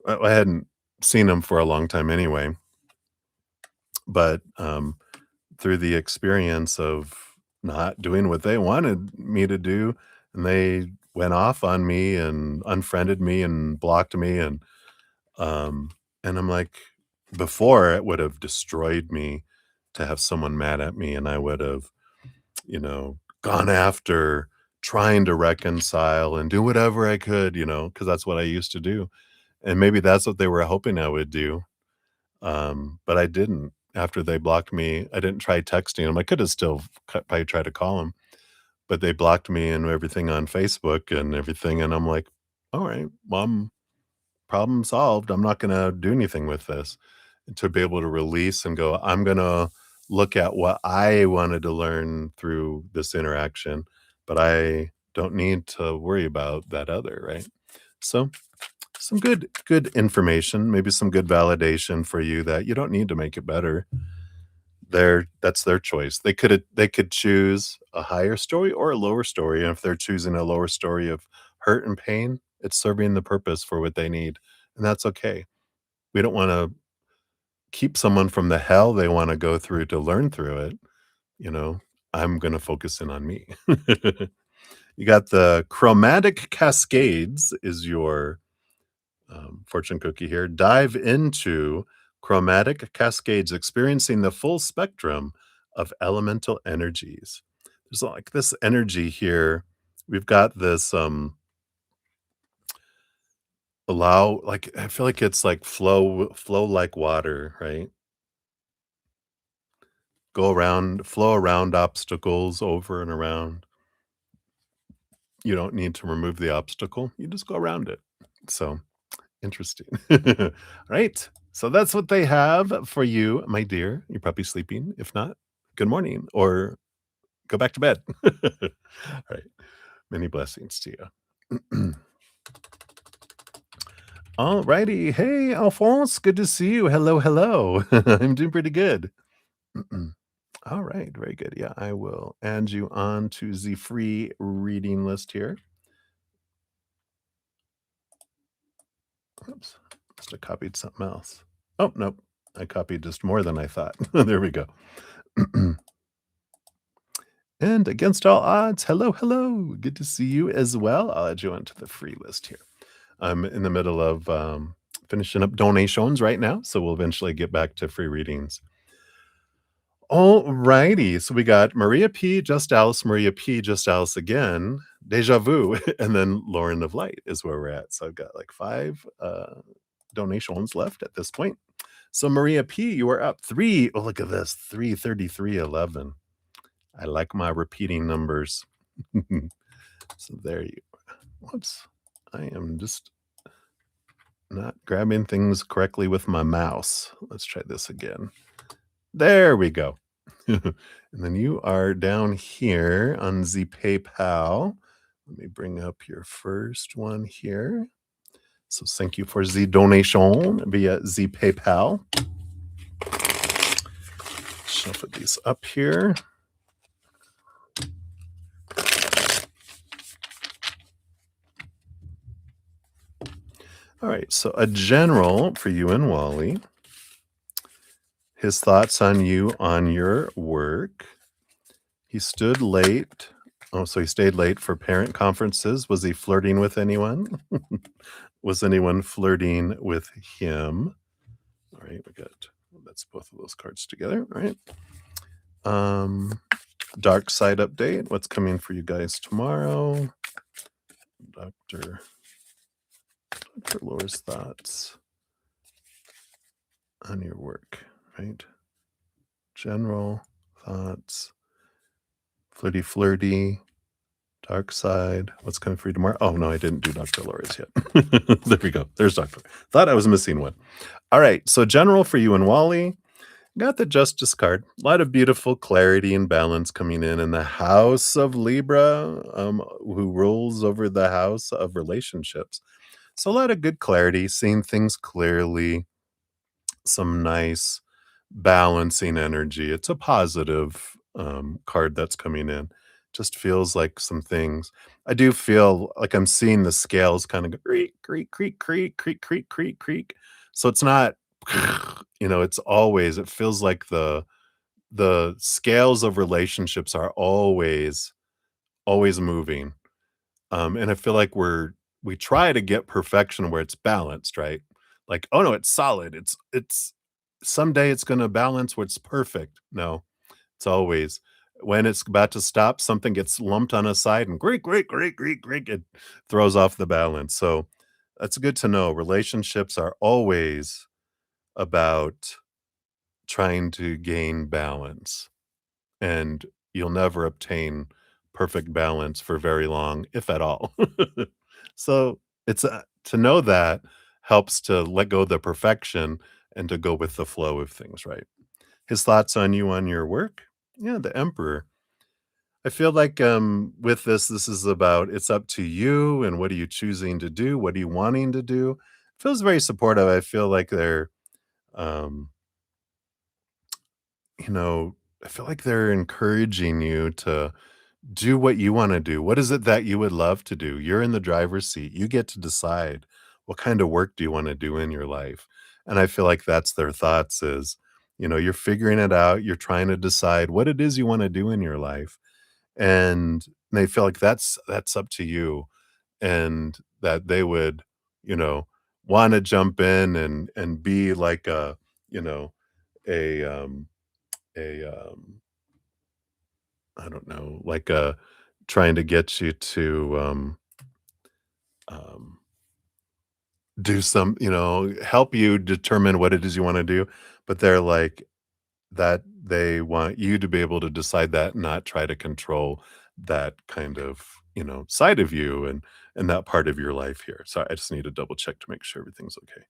I hadn't seen him for a long time anyway, but through the experience of not doing what they wanted me to do, and they went off on me and unfriended me and blocked me. Um, and I'm like, before it would have destroyed me to have someone mad at me, and I would have gone after trying to reconcile and do whatever I could, because that's what I used to do. And maybe that's what they were hoping I would do. But I didn't. After they blocked me, I didn't try texting them. I could have still probably tried to call them, but they blocked me and everything on Facebook and everything, and I'm like, "Alright, well, problem solved. I'm not gonna do anything with this." And to be able to release and go, "I'm gonna look at what I wanted to learn through this interaction, but I don't need to worry about that other," right? So, some good information, maybe some good validation for you that you don't need to make it better. That's their choice. They could choose a higher story or a lower story, and if they're choosing a lower story of hurt and pain, it's serving the purpose for what they need, and that's okay. We don't wanna keep someone from the hell they wanna go through to learn through it, you know? I'm gonna focus in on me. You got the chromatic cascades is your fortune cookie here. Dive into chromatic cascades, experiencing the full spectrum of elemental energies. There's like this energy here. We've got this allow like I feel like it's like flow like water, right? Go around, flow around obstacles over and around. You don't need to remove the obstacle. You just go around it. So interesting. Right. So that's what they have for you, my dear. You're probably sleeping. If not, good morning or go back to bed. All right. Many blessings to you. All righty. Hey, Alphonse. Good to see you. Hello, hello. I'm doing pretty good. All right. Very good. Yeah, I will add you on to the free reading list here. Oops. Must have copied something else. Oh, nope. I copied just more than I thought. There we go. And against all odds, hello, hello. Good to see you as well. I'll add you onto the free list here. I'm in the middle of finishing up donations right now, so we'll eventually get back to free readings. All righty. So we got Maria P, Just Alice, Maria P, Just Alice again, Deja Vu, and then Lauren of Light is where we're at. So I've got like 5 donations left at this point. So Maria P, you are up 3. Oh, look at this. 33311. I like my repeating numbers. So there you whoops. I am just not grabbing things correctly with my mouse. Let's try this again. There we go. And then you are down here on the PayPal. Let me bring up your first one here. So thank you for the donation via the PayPal. Shuffle these up here. All right, so a general for you and Wally. His thoughts on you on your work. He stood late. Oh, so he stayed late for parent conferences. Was he flirting with anyone? Was anyone flirting with him? All right, we got that's both of those cards together. All right. Dark side update. What's coming for you guys tomorrow? Dr. Laura's thoughts on your work, right? General thoughts, flirty, dark side. What's coming for you tomorrow? Oh, no, I didn't do Dr. Laura's yet. There we go. There's Dr. Thought I was missing one. All right. So, general for you and Wally. Got the Justice card. A lot of beautiful clarity and balance coming in the house of Libra, who rules over the house of relationships. So, a lot of good clarity, seeing things clearly, some nice balancing energy. It's a positive card that's coming in. Just feels like some things. I do feel like I'm seeing the scales kind of go creak, creak, creak, creak, creak, creak, creak, creak. So it's not, it's always, it feels like the scales of relationships are always moving. And I feel like we try to get perfection where it's balanced, right? Like, oh no, it's solid. It's someday it's gonna balance where it's perfect. No, it's always when it's about to stop, something gets lumped on a side and great, great, great, great, great, it throws off the balance. So that's good to know. Relationships are always about trying to gain balance, and you'll never obtain perfect balance for very long, if at all. So it's to know that helps to let go of the perfection and to go with the flow of things, right? His thoughts on you on your work? Yeah, the emperor. I feel like with this is about it's up to you and what are you choosing to do? What are you wanting to do? Feels very supportive. I feel like they're um, you know, I feel like they're encouraging you to do what you wanna do. What is it that you would love to do? You're in the driver's seat. You get to decide what kind of work do you wanna do in your life. And I feel like that's their thoughts is, you're figuring it out. You're trying to decide what it is you wanna do in your life. And they feel like that's up to you and that they would, you know, wanna jump in and be like you know, a, a, I don't know, like, trying to get you to, um, do some help you determine what it is you wanna do, but they're like that they want you to be able to decide that, not try to control that kind of, side of you and that part of your life here. So I just need to double check to make sure everything's okay.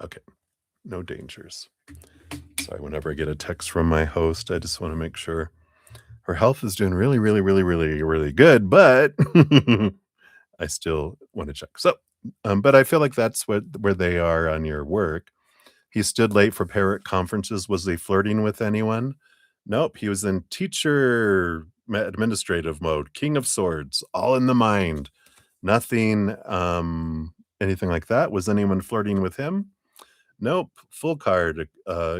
Okay, no dangers. Sorry, whenever I get a text from my host, I just wanna make sure her health is doing really, really, really, really, really good, but I still wanna check. So, but I feel like that's where they are on your work. He stood late for parent conferences. Was he flirting with anyone? Nope, he was in teacher administrative mode, king of swords, all in the mind. Nothing, anything like that. Was anyone flirting with him? Nope, full card,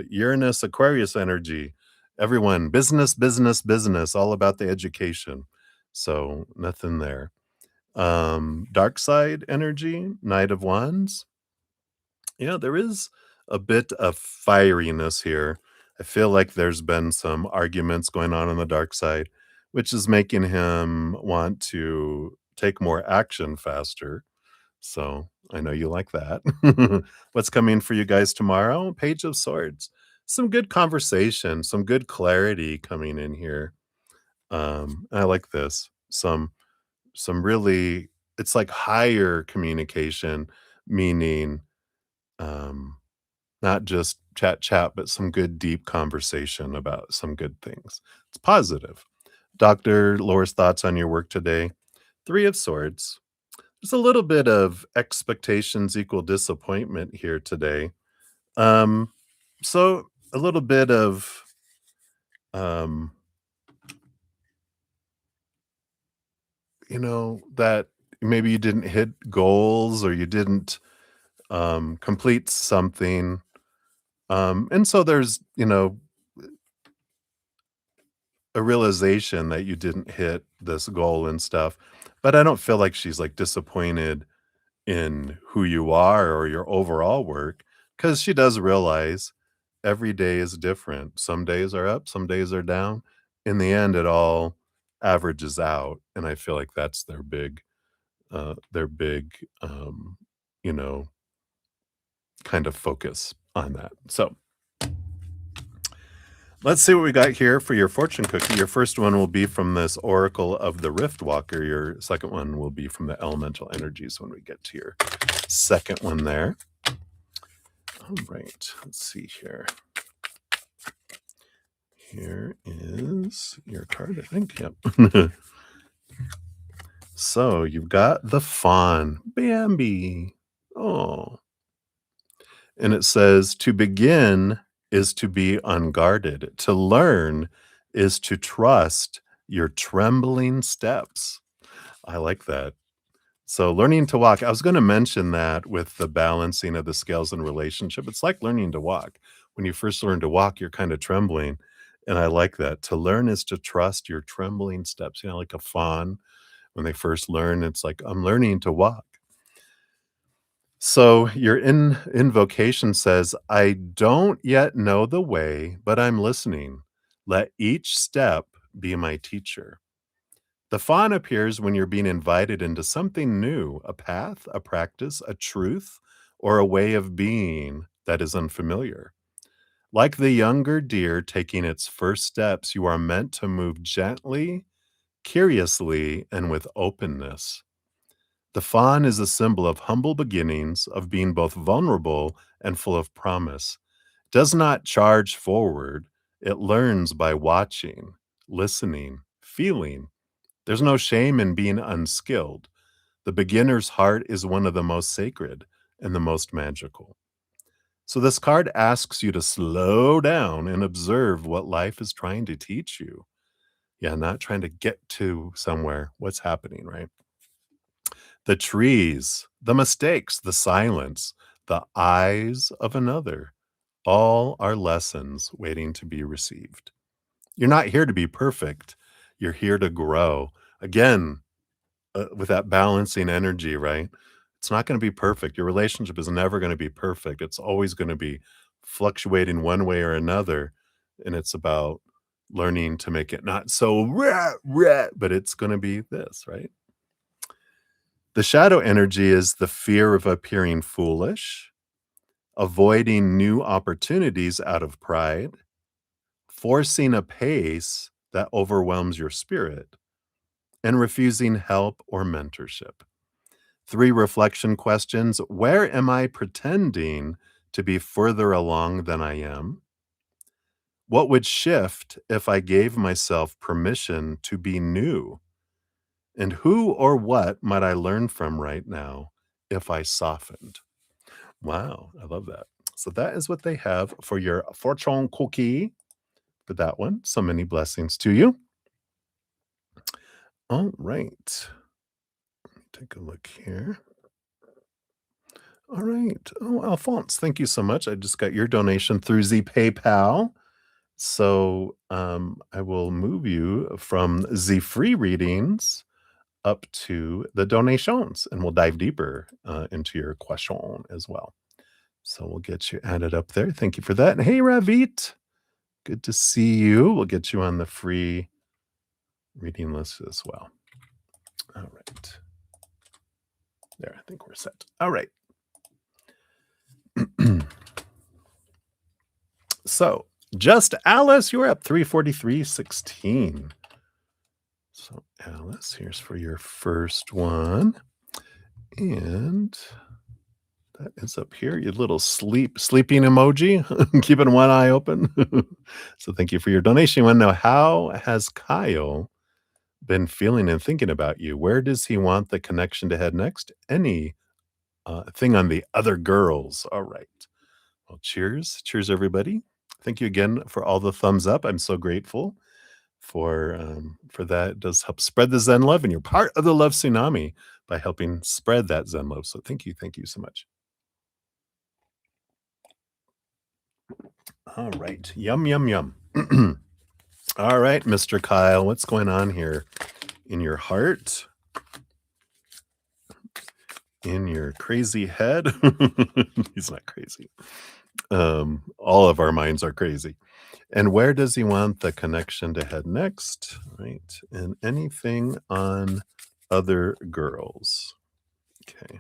Uranus, Aquarius energy. Everyone, business, business, business, all about the education. So, nothing there. Dark side energy, Knight of Wands. Yeah, there is a bit of fieriness here. I feel like there's been some arguments going on the dark side, which is making him want to take more action faster. So I know you like that. What's coming for you guys tomorrow? Page of Swords. Some good conversation, some good clarity coming in here. I like this. Some really it's like higher communication, meaning um not just chat chat, but some good deep conversation about some good things. It's positive. Dr. Laura's thoughts on your work today. Three of Swords. There's a little bit of expectations equal disappointment here today. Um, so a little bit of um, that maybe you didn't hit goals or you didn't complete something. And so there's, a realization that you didn't hit this goal and stuff. But I don't feel like she's like disappointed in who you are or your overall work because she does realize every day is different. Some days are up, some days are down. In the end, it all averages out. And I feel like that's their big, you know, kind of focus on that. So let's see what we got here for your fortune cookie. Your first one will be from this Oracle of the Rift Walker. Your second one will be from the Elemental Energies when we get to your second one there. All right, let's see here. Here is your card, I think. Yep. So you've got the Fawn, Bambi. Oh. And it says, to begin is to be unguarded. To learn is to trust your trembling steps. I like that. So learning to walk, I was going to mention that with the balancing of the scales in relationship. It's like learning to walk. When you first learn to walk, you're kind of trembling. And I like that. To learn is to trust your trembling steps. Like a fawn, when they first learn, it's like, I'm learning to walk. So your invocation says, I don't yet know the way, but I'm listening. Let each step be my teacher. The fawn appears when you're being invited into something new, a path, a practice, a truth, or a way of being that is unfamiliar. Like the younger deer taking its first steps, you are meant to move gently, curiously, and with openness. The fawn is a symbol of humble beginnings, of being both vulnerable and full of promise. Does not charge forward, it learns by watching, listening, feeling. There's no shame in being unskilled. The beginner's heart is one of the most sacred and the most magical. So, this card asks you to slow down and observe what life is trying to teach you. Yeah, not trying to get to somewhere. What's happening, right? The trees, the mistakes, the silence, the eyes of another, all are lessons waiting to be received. You're not here to be perfect. You're here to grow. Again, with that balancing energy, right? It's not going to be perfect. Your relationship is never going to be perfect. It's always going to be fluctuating one way or another. And it's about learning to make it not so rah, rah, but it's going to be this, right? The shadow energy is the fear of appearing foolish, avoiding new opportunities out of pride, forcing a pace that overwhelms your spirit, and refusing help or mentorship. 3 reflection questions. Where am I pretending to be further along than I am? What would shift if I gave myself permission to be new? And who or what might I learn from right now if I softened? Wow, I love that. So that is what they have for your fortune cookie for that one. So many blessings to you. All right. Take a look here. All right. Oh, Alphonse, thank you so much. I just got your donation through the PayPal. So I will move you from the free readings up to the donations, and we'll dive deeper into your question as well. So we'll get you added up there. Thank you for that. And hey, Ravit, good to see you. We'll get you on the free reading list as well. All right. There, I think we're set. All right. So, just Alice, you're up 343.16. So, Alice, here's for your first one. And that is up here, your little sleeping emoji, keeping one eye open. So, thank you for your donation. You want to know, how has Kyle been feeling and thinking about you? Where does he want the connection to head next? Any thing on the other girls? All right. Well, cheers. Cheers, everybody. Thank you again for all the thumbs up. I'm so grateful for that. It does help spread the Zen love, and you're part of the love tsunami by helping spread that Zen love. So thank you so much. All right. Yum, yum, yum. All right, Mr. Kyle, what's going on here in your heart? In your crazy head? He's not crazy. All of our minds are crazy. And where does he want the connection to head next? Right. And anything on other girls. Okay.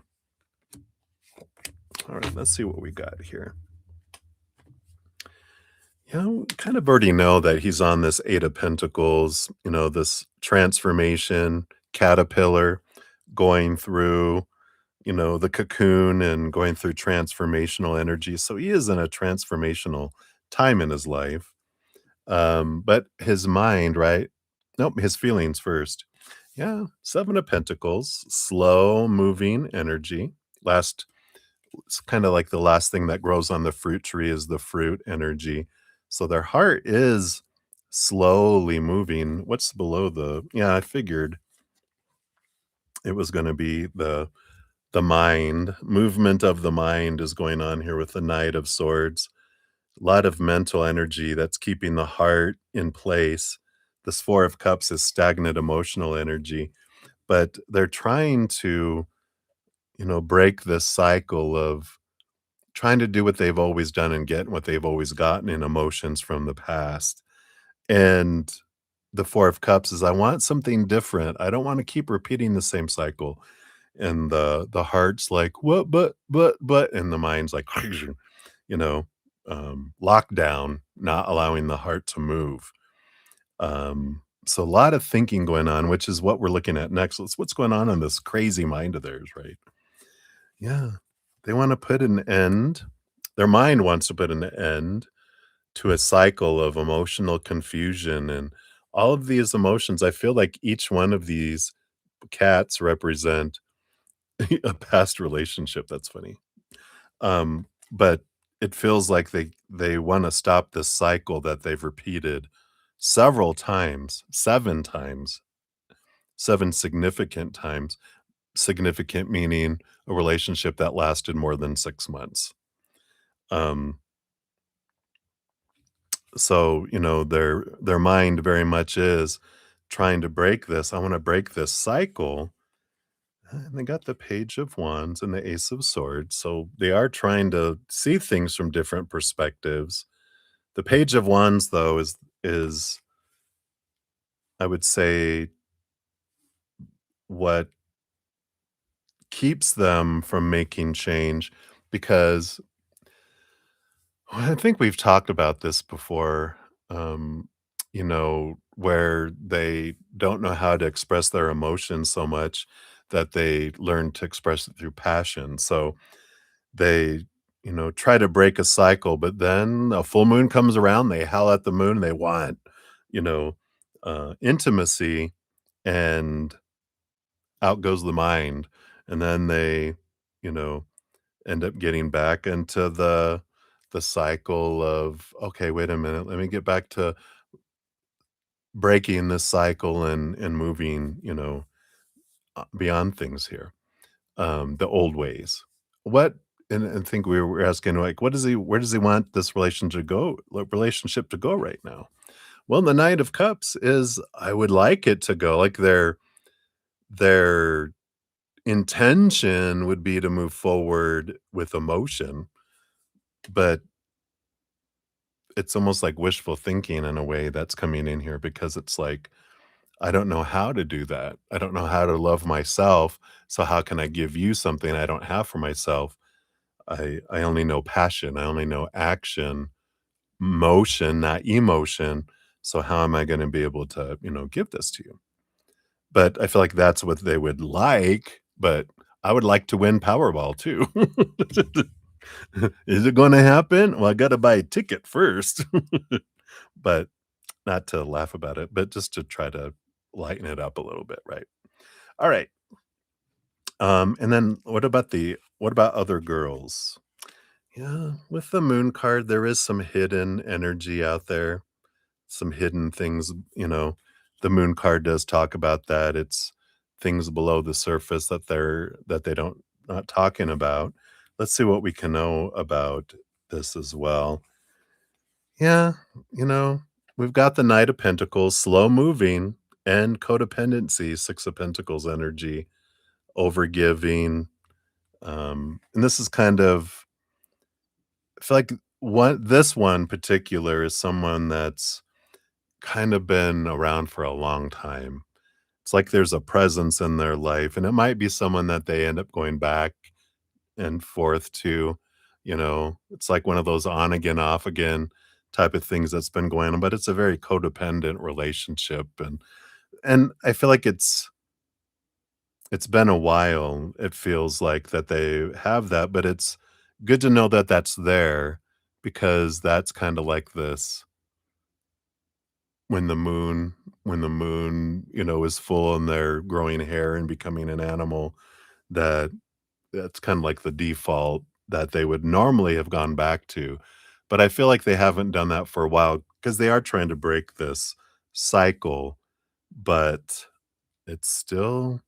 All right. Let's see what we got here. Yeah, we kind of already know that he's on this Eight of Pentacles, this transformation caterpillar going through, the cocoon and going through transformational energy. So he is in a transformational time in his life. But his mind, right? Nope, his feelings first. Yeah, 7 of Pentacles, slow moving energy. It's kind of like the last thing that grows on the fruit tree is the fruit energy. So their heart is slowly moving. What's below yeah, I figured it was going to be the mind. Movement of the mind is going on here with the Knight of Swords. A lot of mental energy that's keeping the heart in place. This Four of Cups is stagnant emotional energy, but they're trying to, break this cycle of trying to do what they've always done and get what they've always gotten in emotions from the past. And the Four of Cups is, I want something different. I don't want to keep repeating the same cycle. And the heart's like, what, but, and the mind's like, you know, lockdown, not allowing the heart to move. So a lot of thinking going on, which is what we're looking at next. It's what's going on in this crazy mind of theirs, right? Yeah. They want to put an end, their mind wants to put an end to a cycle of emotional confusion and all of these emotions. I feel like each one of these cats represent a past relationship. That's funny. But it feels like they want to stop this cycle that they've repeated several times, 7 times, 7 significant times. Significant meaning a relationship that lasted more than 6 months. Um, so, their mind very much is trying to break this. I wanna break this cycle, and they got the Page of Wands and the Ace of Swords, so they are trying to see things from different perspectives. The Page of Wands, though, is I would say, what keeps them from making change because I think we've talked about this before, where they don't know how to express their emotions so much that they learn to express it through passion. So they, try to break a cycle, but then a full moon comes around, they howl at the moon, they want, you know, intimacy, and out goes the mind. And then they, you know, end up getting back into the cycle of, "Okay, wait a minute, let me get back to breaking this cycle and moving, beyond things here, the old ways." What and think we were asking, like, what does he where does he want this relationship to go right now? Well, the Knight of Cups is, I would like it to go, like, their intention would be to move forward with emotion, but it's almost like wishful thinking in a way that's coming in here because it's like, I don't know how to do that. I don't know how to love myself. So how can I give you something I don't have for myself? I only know passion. I only know action, motion, not emotion. So how am I going to be able to, give this to you? But I feel like that's what they would like, but I would like to win Powerball too. Is it going to happen? Well, I got to buy a ticket first. But not to laugh about it, but just to try to lighten it up a little bit, right? All right. And then what about other girls? Yeah, with the moon card, there is some hidden energy out there, some hidden things, the moon card does talk about that. It's things below the surface that they don't not talking about. Let's see what we can know about this as well. Yeah, you know, we've got the Knight of Pentacles, slow moving, and codependency, Six of Pentacles energy, overgiving. And this is kind of, I feel like this one particular is someone that's kind of been around for a long time. It's like there's a presence in their life, and it might be someone that they end up going back and forth to. It's like one of those on again, off again type of things that's been going on, but it's a very codependent relationship. And I feel like it's been a while. It feels like that they have that, but it's good to know that that's there because that's kind of like this when the moon is full and they're growing hair and becoming an animal, that that's kind of like the default that they would normally have gone back to. But I feel like they haven't done that for a while because they are trying to break this cycle, but it's still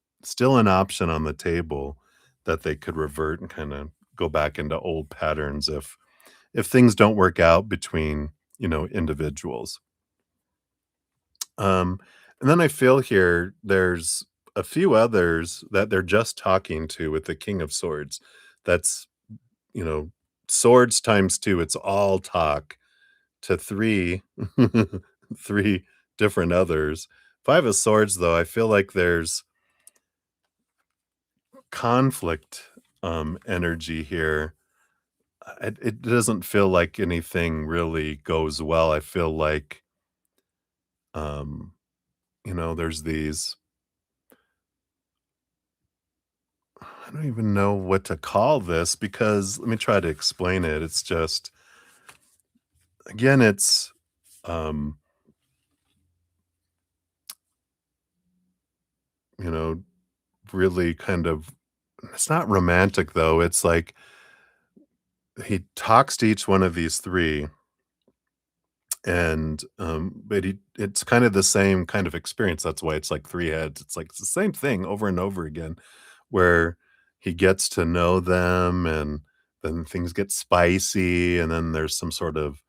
an option on the table that they could revert and kinda go back into old patterns if things don't work out between, individuals. Um, and then I feel here there's a few others that they're just talking to with the King of Swords. That's, you know, swords times 2, it's all talk to 3 3 different others. 5 of Swords, though, I feel like there's conflict, energy here. it doesn't feel like anything really goes well. I feel like, um, there's these I don't even know what to call this because let me try to explain it. It's just again, it's um, you know, really kind of it's not romantic though. It's like he talks to each one of these 3 and but it's kind of the same kind of experience. That's why it's like 3 heads. It's like it's the same thing over and over again where he gets to know them and then things get spicy and then there's some sort of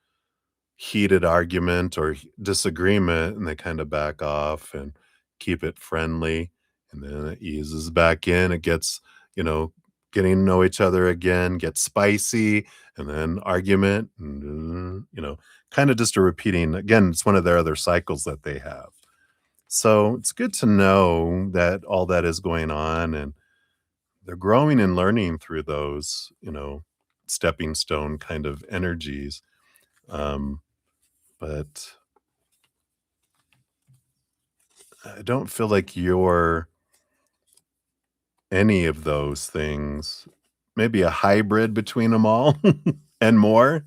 heated argument or disagreement and they kind of back off and keep it friendly and then it eases back in. It gets, you know, getting to know each other again, gets spicy and then argument and kind of just a repeating again. It's one of their other cycles that they have. So it's good to know that all that is going on and they're growing and learning through those, stepping stone kind of energies. Um, but I don't feel like you're any of those things. Maybe a hybrid between them all and more.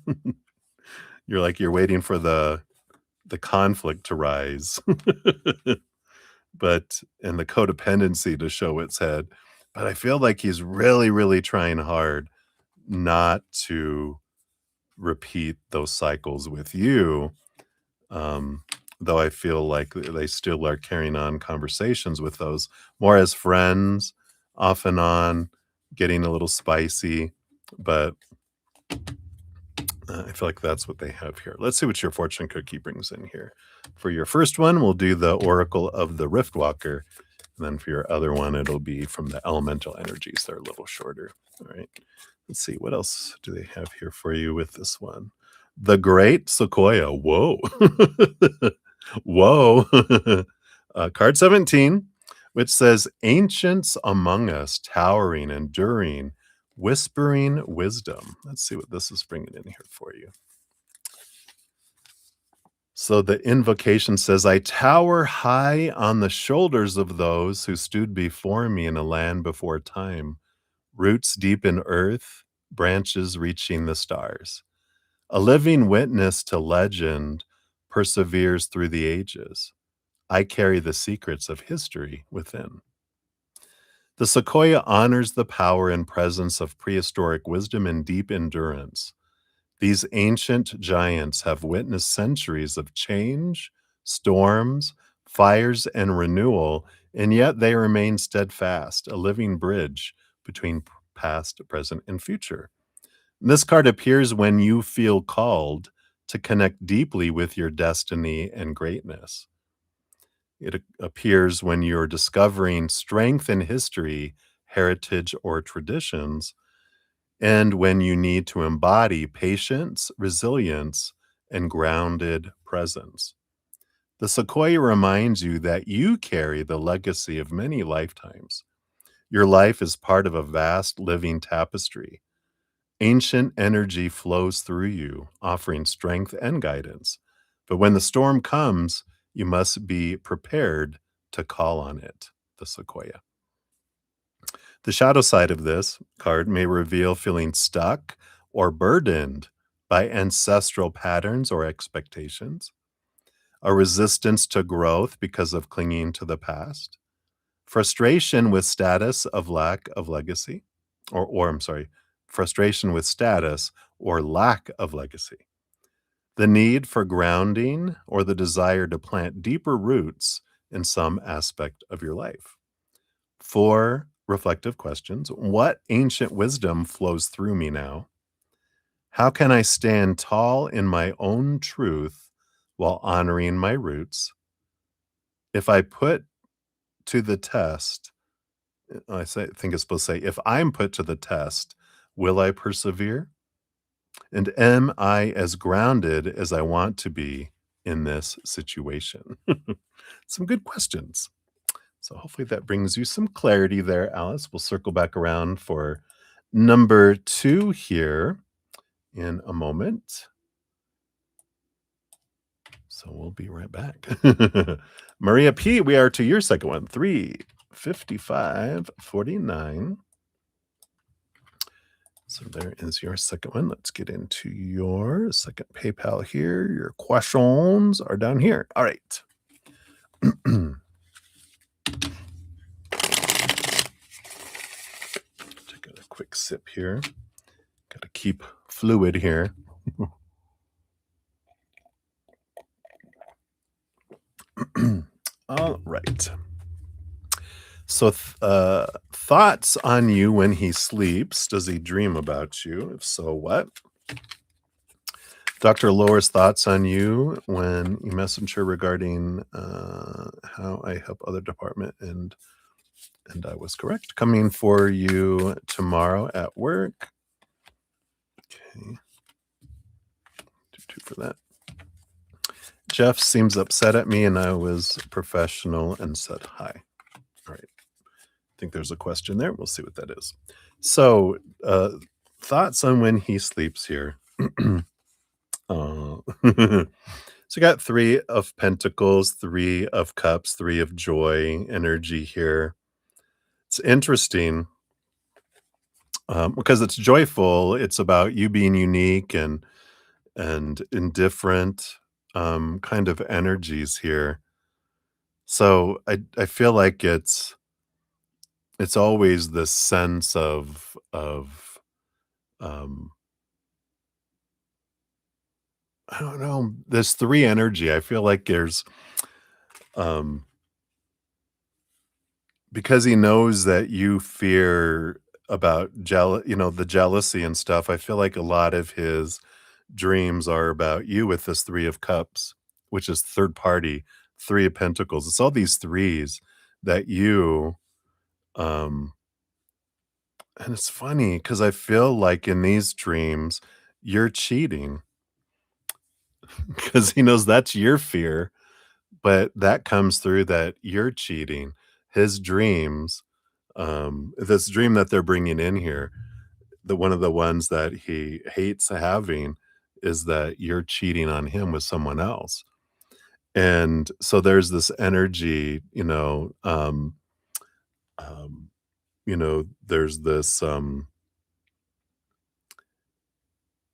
You're like you're waiting for the conflict to rise, but and the codependency to show its head. But I feel like he's really, really trying hard not to repeat those cycles with you. Um, though I feel like they still are carrying on conversations with those more as friends, off and on, getting a little spicy, but I feel like that's what they have here. Let's see what your fortune cookie brings in here. For your first one, we'll do the Oracle of the Rift Walker. And then for your other one, it'll be from the elemental energies. They're a little shorter. All right. Let's see. What else do they have here for you with this one? The Great Sequoia. Whoa. Whoa. Card 17, which says Ancients among us, towering, enduring, whispering wisdom. Let's see what this is bringing in here for you. So the invocation says, I tower high on the shoulders of those who stood before me in a land before time, roots deep in earth, branches reaching the stars. A living witness to legend perseveres through the ages. I carry the secrets of history within. The sequoia honors the power and presence of prehistoric wisdom and deep endurance. These ancient giants have witnessed centuries of change, storms, fires, and renewal, and yet they remain steadfast, a living bridge between past, present, and future. This card appears when you feel called to connect deeply with your destiny and greatness. It appears when you're discovering strength in history, heritage, or traditions, and when you need to embody patience, resilience, and grounded presence. The sequoia reminds you that you carry the legacy of many lifetimes. Your life is part of a vast living tapestry. Ancient energy flows through you, offering strength and guidance. But when the storm comes, you must be prepared to call on it, the sequoia. The shadow side of this card may reveal feeling stuck or burdened by ancestral patterns or expectations, a resistance to growth because of clinging to the past, frustration with status of lack of legacy, or I'm sorry, frustration with status or lack of legacy, the need for grounding or the desire to plant deeper roots in some aspect of your life. 4 reflective questions. What ancient wisdom flows through me now? How can I stand tall in my own truth while honoring my roots? If I put to the test, think it's supposed to say, if I'm put to the test, will I persevere? And am I as grounded as I want to be in this situation? Some good questions. So hopefully that brings you some clarity there, Alice. We'll circle back around for number 2 here. in a moment. So we'll be right back. Maria P, we are to your second one. 35549. So there is your second one. Let's get into your second PayPal here. Your questions are down here. All right. Take a quick sip here. Got to keep fluid here. All right. So, thoughts on you when he sleeps. Does he dream about you? If so, what? Dr. Lower's thoughts on you when you message her regarding how I help other department, and I was correct. Coming for you tomorrow at work. Okay. Two for that. Jeff seems upset at me, and I was professional and said hi. All right. I think there's a question there. We'll see what that is. So, thoughts on when he sleeps here. So you got 3 of Pentacles, 3 of Cups, 3 of Joy energy here. It's interesting because it's joyful. It's about you being unique and indifferent kind of energies here. So I feel like it's always this sense of um I don't know, this 3 energy. I feel like there's um because he knows that you fear about the jealousy and stuff. I feel like a lot of his dreams are about you with this 3 of Cups, which is third party, 3 of Pentacles. It's all these threes that you um and it's funny because I feel like in these dreams you're cheating because he knows that's your fear, but that comes through that you're cheating. His dreams, this dream that they're bringing in here, the one of the ones that he hates having is that you're cheating on him with someone else. And so there's this energy, um, there's this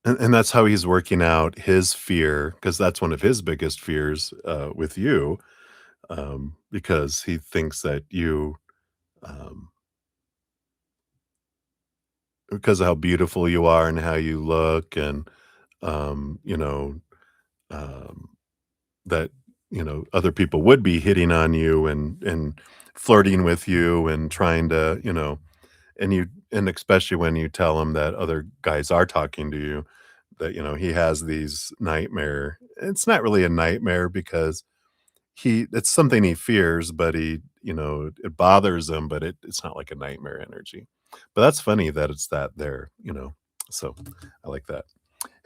and that's how he's working out his fear, because that's one of his biggest fears with you, because he thinks that you um, because of how beautiful you are and how you look, and um, you know um, that other people would be hitting on you and flirting with you and trying to and especially when you tell him that other guys are talking to you, that he has these nightmare. It's not really a nightmare because it's something he fears, but it bothers him, but it's not like a nightmare energy. But that's funny that it's that there. So I like that.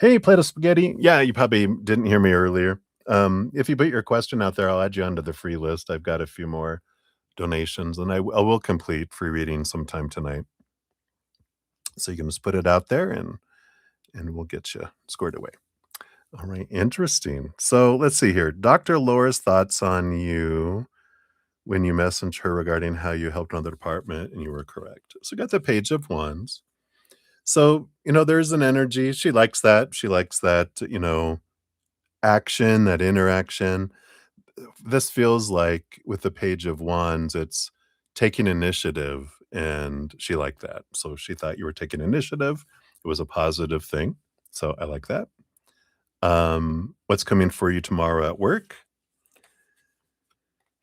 Hey, plate of spaghetti. Yeah, you probably didn't hear me earlier. If you put your question out there, I'll add you onto the free list. I've got a few more donations, and I will complete free reading sometime tonight. So you can just put it out there, and we'll get you squared away. All right, interesting. So let's see here. Dr. Laura's thoughts on you when you messaged her regarding how you helped another department, and you were correct. So we got the Page of Wands. So, there's an energy. She likes that. She likes that, action, that interaction. This feels like with the Page of Wands, it's taking initiative, and she liked that. So she thought you were taking initiative. It was a positive thing. So I like that. What's coming for you tomorrow at work?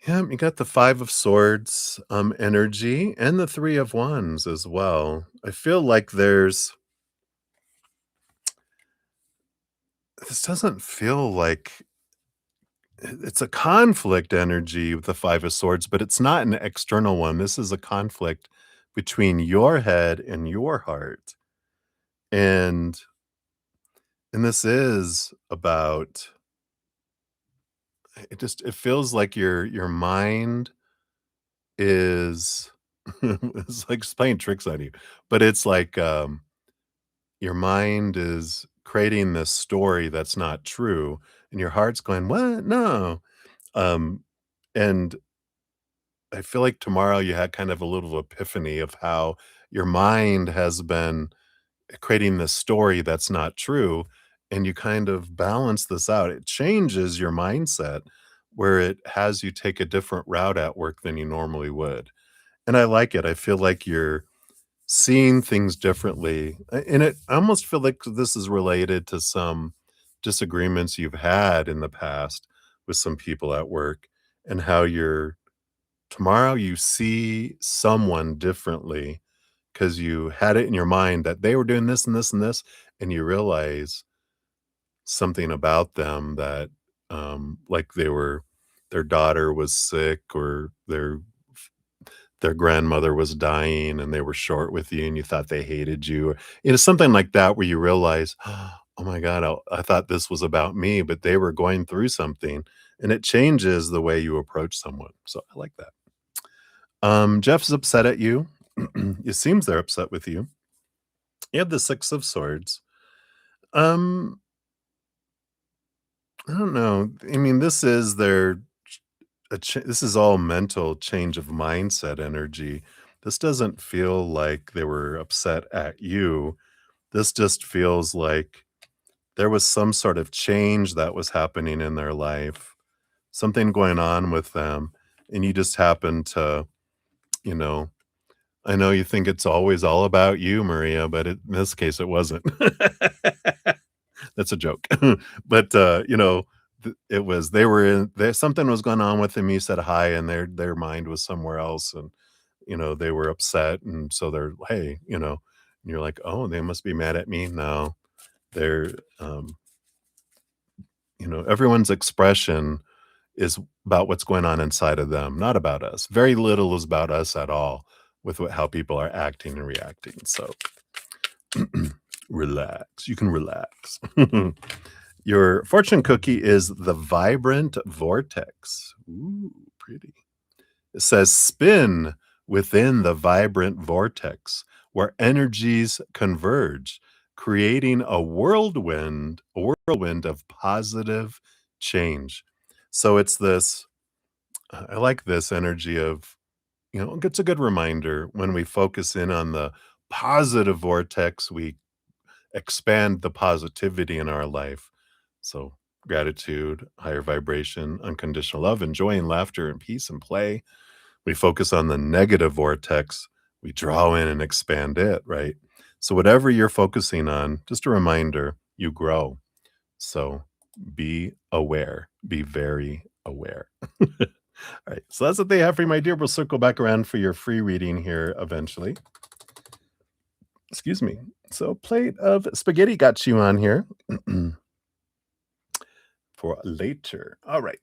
Yeah, you got the 5 of Swords energy and the 3 of Wands as well. I feel like this doesn't feel like it's a conflict energy with the 5 of Swords, but it's not an external one. This is a conflict between your head and your heart. And this is about it feels like your mind is it's like it's playing tricks on you, but it's like your mind is creating this story that's not true, and your heart's going, "What? No." Um, and I feel like tomorrow you had kind of a little epiphany of how your mind has been creating this story that's not true, and you kind of balance this out. It changes your mindset where it has you take a different route at work than you normally would. And I like it. I feel like you're seeing things differently. And I almost feel like this is related to some disagreements you've had in the past with some people at work, and how you're tomorrow you see someone differently because you had it in your mind that they were doing this and this and this, and you realize something about them that, like their daughter was sick, or their grandmother was dying and they were short with you and you thought they hated you. Something like that where you realize, oh my God, I thought this was about me, but they were going through something, and it changes the way you approach someone. So I like that. Jeff's upset at you. It seems they're upset with you. You have the 6 of Swords. Um, I don't know. I mean, this is this is all mental change of mindset energy. This doesn't feel like they were upset at you. This just feels like there was some sort of change that was happening in their life, something going on with them, and you just happen to, you know, I know you think it's always all about you, Maria, but in this case, it wasn't. That's a joke. But, it was they were in there, something was going on with them, you said hi, and their mind was somewhere else, and, they were upset, and so they're, "Hey," and you're like, "Oh, they must be mad at me." No, they're, everyone's expression is about what's going on inside of them, not about us. Very little is about us at all with how people are acting and reacting. So relax. You can relax. Your fortune cookie is the vibrant vortex. Ooh, pretty. It says spin within the vibrant vortex where energies converge, creating a whirlwind of positive change. So it's this, I like this energy of, it's a good reminder when we focus in on the positive vortex, we expand the positivity in our life. So gratitude, higher vibration, unconditional love, and joy and laughter and peace and play. We focus on the negative vortex, we draw in and expand it, right? So whatever you're focusing on, just a reminder, you grow. So be aware, be very aware. All right. So that's what they have for you, my dear. We'll circle back around for your free reading here eventually. Excuse me. So plate of spaghetti got you on here for later. All right.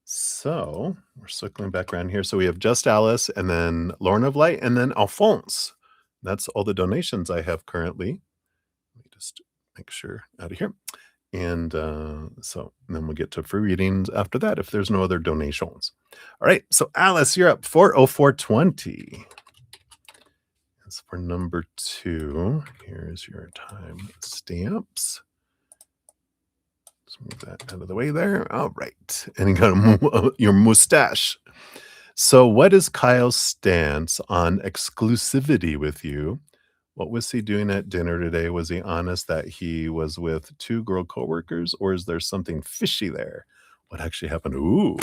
So we're circling back around here. So we have Just Alice, and then Lauren of Light, and then Alphonse. That's all the donations I have currently. Let me just make sure out of here. And and then we'll get to free readings after that if there's no other donations. All right. So Alice, you're up 40420. That's for number 2. Here's your time stamps. Let's move that out of the way there. All right. And you got your mustache. So, what is Kyle's stance on exclusivity with you? What was he doing at dinner today? Was he honest that he was with 2 girl coworkers, or is there something fishy there? What actually happened? Ooh,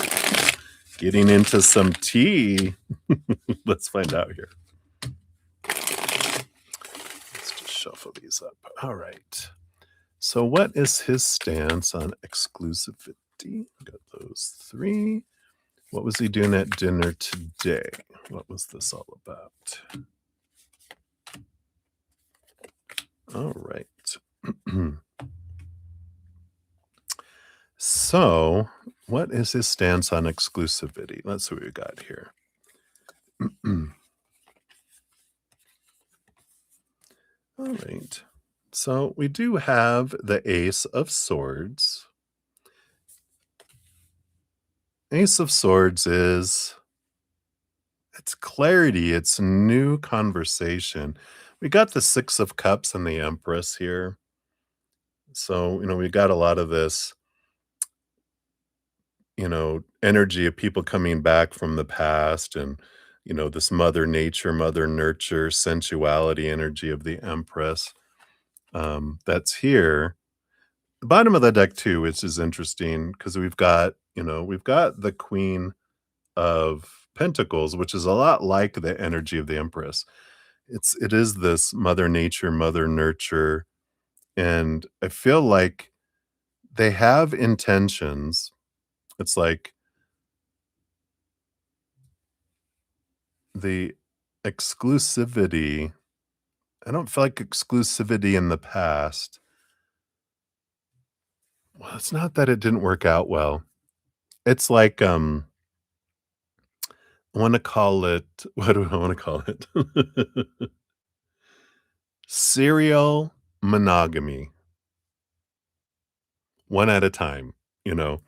getting into some tea. Let's find out here. Let's just shuffle these up. All right. So, what is his stance on exclusivity? Got those 3. What was he doing at dinner today? What was this all about? All right. So, what is his stance on exclusivity? Let's see what we got here. All right. So, we do have the Ace of Swords. Ace of Swords it's clarity, it's new conversation. We got the 6 of Cups and the Empress here. So, we got a lot of this, energy of people coming back from the past and, this mother nature, mother nurture, sensuality energy of the Empress that's here. The bottom of the deck too, which is interesting because we've got the Queen of Pentacles, which is a lot like the energy of the Empress. It is this mother nature, mother nurture, and I feel like they have intentions. It's like the exclusivity. I don't feel like exclusivity in the past. Well, it's not that it didn't work out well. It's like, I wanna call it what do I wanna call it? Serial monogamy, one at a time, you know?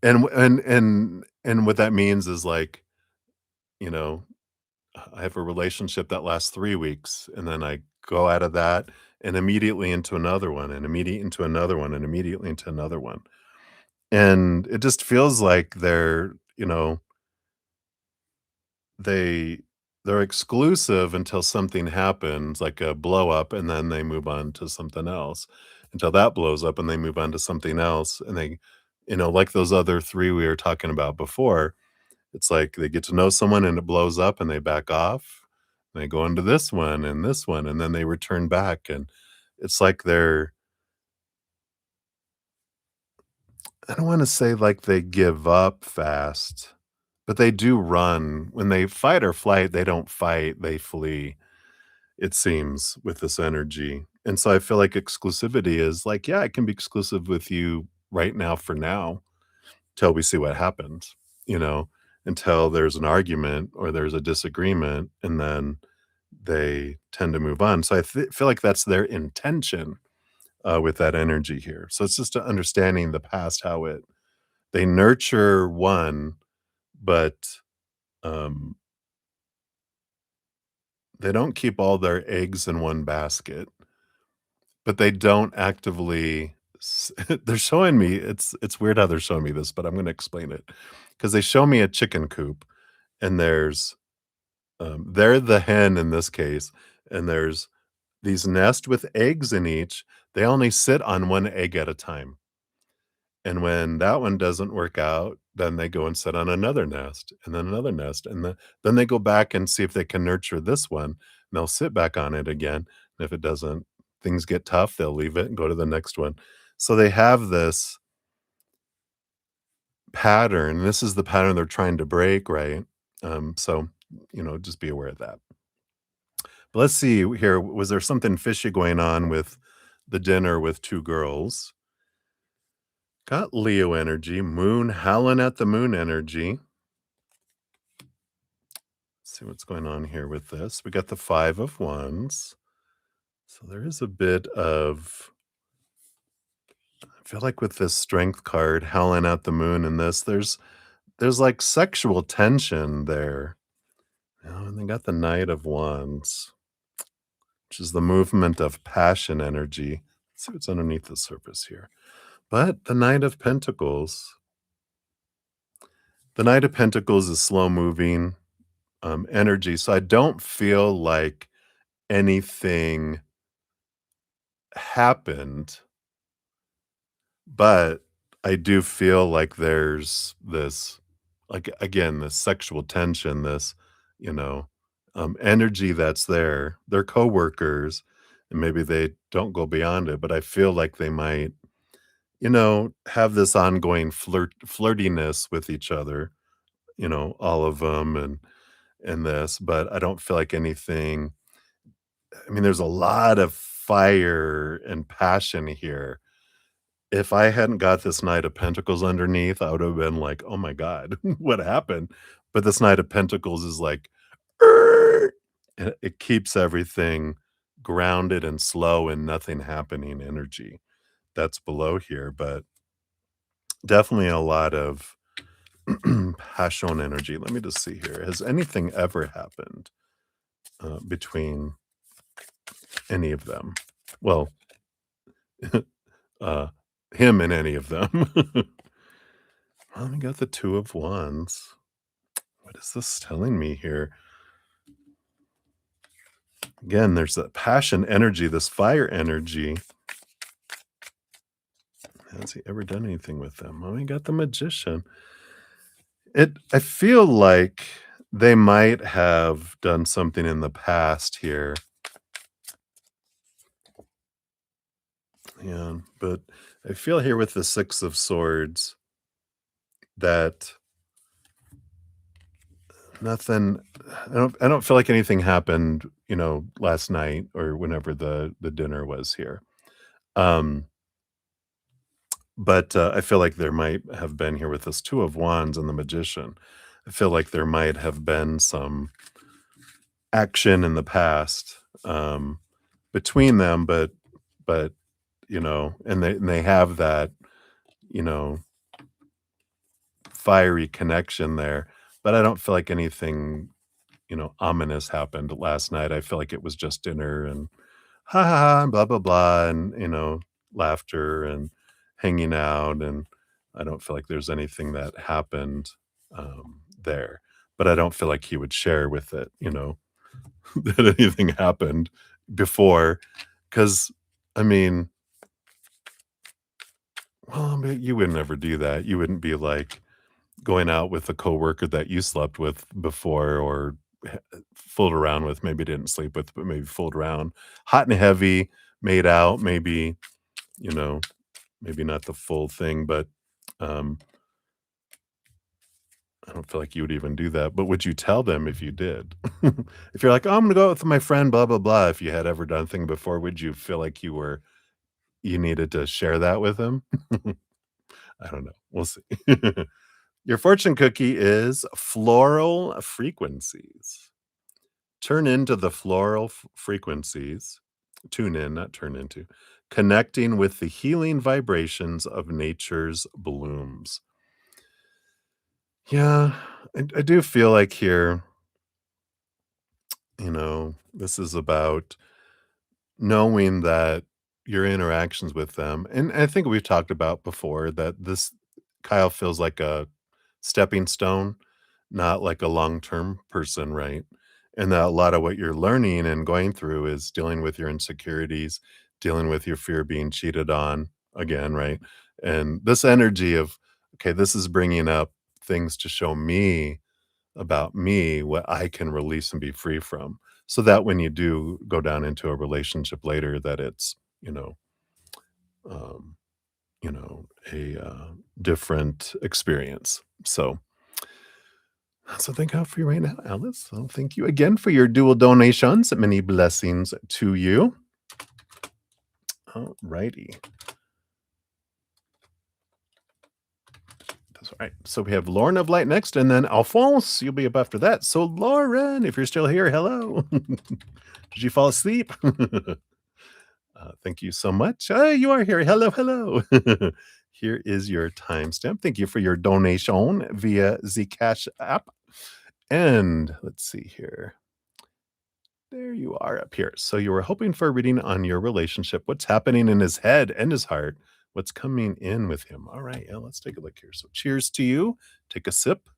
And what that means is, like, you know, I have a relationship that lasts 3 weeks, and then I go out of that and immediately into another one, and immediately into another one, and immediately into another one. And it just feels like they they're exclusive until something happens, like a blow up, and then they move on to something else, until that blows up, and they move on to something else, and like those other 3 we were talking about before, it's like they get to know someone and it blows up and they back off, and they go into this one, and then they return back, and it's like I don't wanna say like they give up fast, but they do run. When they fight or flight, they don't fight, they flee, it seems, with this energy. And so I feel like exclusivity is like, yeah, I can be exclusive with you right now for now till we see what happens, until there's an argument or there's a disagreement, and then they tend to move on. So feel like that's their intention with that energy here. So it's just understanding the past, how they nurture one, but um, they don't keep all their eggs in one basket. But they don't actively they're showing me it's weird how they're showing me this, but I'm gonna explain it because they show me a chicken coop, and they're the hen in this case, and there's these nest with eggs in each. They only sit on 1 egg at a time, and when that one doesn't work out, then they go and sit on another nest, and then another nest, and then they go back and see if they can nurture this one, and they'll sit back on it again, and if it doesn't, things get tough, they'll leave it and go to the next one. So they have this pattern. This is the pattern they're trying to break, right? So, just be aware of that. But let's see here, was there something fishy going on with the dinner with 2 girls? Got Leo energy, moon howling at the moon energy. See what's going on here with this. We got the 5 of wands. So there is a bit of I feel like with this strength card, howling at the moon and this, there's like sexual tension there. And they got the Knight of Wands, which is the movement of passion energy. Let's see what's underneath the surface here. But the Knight of Pentacles. The Knight of Pentacles is slow moving energy. So I don't feel like anything happened, but I do feel like there's this, like, again, this sexual tension, this, you know, energy that's there. They're coworkers, and maybe they don't go beyond it, but I feel like they might, have this ongoing flirtiness with each other, all of them, and this, but I don't feel like anything. I mean, there's a lot of fire and passion here. If I hadn't got this Knight of Pentacles underneath, I would have been like, "Oh my god, what happened?" But this Knight of Pentacles is like, "Er," and it keeps everything grounded and slow and nothing happening energy that's below here, but definitely a lot of passion energy. Let me just see here. Has anything ever happened between any of them? Well, uh, him in any of them. Well, we got the 2 of Wands. What is this telling me here? Again, there's that passion energy, this fire energy. Has he ever done anything with them? Well, we got the Magician. I feel like they might have done something in the past here. Yeah, but I feel here with the 6 of Swords that nothing I don't feel like anything happened, last night or whenever the dinner was here. Um, but, I feel like there might have been here with this 2 of Wands and the Magician. I feel like there might have been some action in the past, between them, but, and they have that, you know, fiery connection there, but I don't feel like anything, ominous happened last night. I feel like it was just dinner and ha ha ha and blah blah blah and laughter and hanging out and I don't feel like there's anything that happened there. But I don't feel like he would share with it, that anything happened before. Because I mean, well, I mean, you would never do that. You wouldn't be like going out with a coworker that you slept with before or fooled around with, maybe didn't sleep with, but maybe fooled around. Hot and heavy, made out, maybe, you know, maybe not the full thing, but um, I don't feel like you would even do that. But would you tell them if you did? If you're like, "Oh, I'm gonna go out with my friend, blah, blah, blah," if you had ever done a thing before, would you feel like you needed to share that with him? I don't know. We'll see. Your fortune cookie is floral frequencies. Turn into the floral frequencies. Tune in, not turn into. Connecting with the healing vibrations of nature's blooms. Yeah, I do feel like here, this is about knowing that your interactions with them, and I think we've talked about before that this Kyle feels like a stepping stone, not like a long-term person, right? And that a lot of what you're learning and going through is dealing with your insecurities, dealing with your fear of being cheated on again, right? And this energy of, okay, this is bringing up things to show me about me what I can release and be free from. So that when you do go down into a relationship later, that it's, um, a different experience. So thank God for you right now, Alice. So thank you again for your dual donations. Many blessings to you. All righty. That's all right. So we have Lauren of Light next, and then Alphonse, you'll be up after that. So Lauren, if you're still here, hello. Did you fall asleep? Thank you so much. You are here. Hello, hello. Here is your timestamp. Thank you for your donation via Zcash app. And let's see here. There you are up here. So you were hoping for a reading on your relationship. What's happening in his head and his heart? What's coming in with him? All right, yeah, let's take a look here. So cheers to you. Take a sip.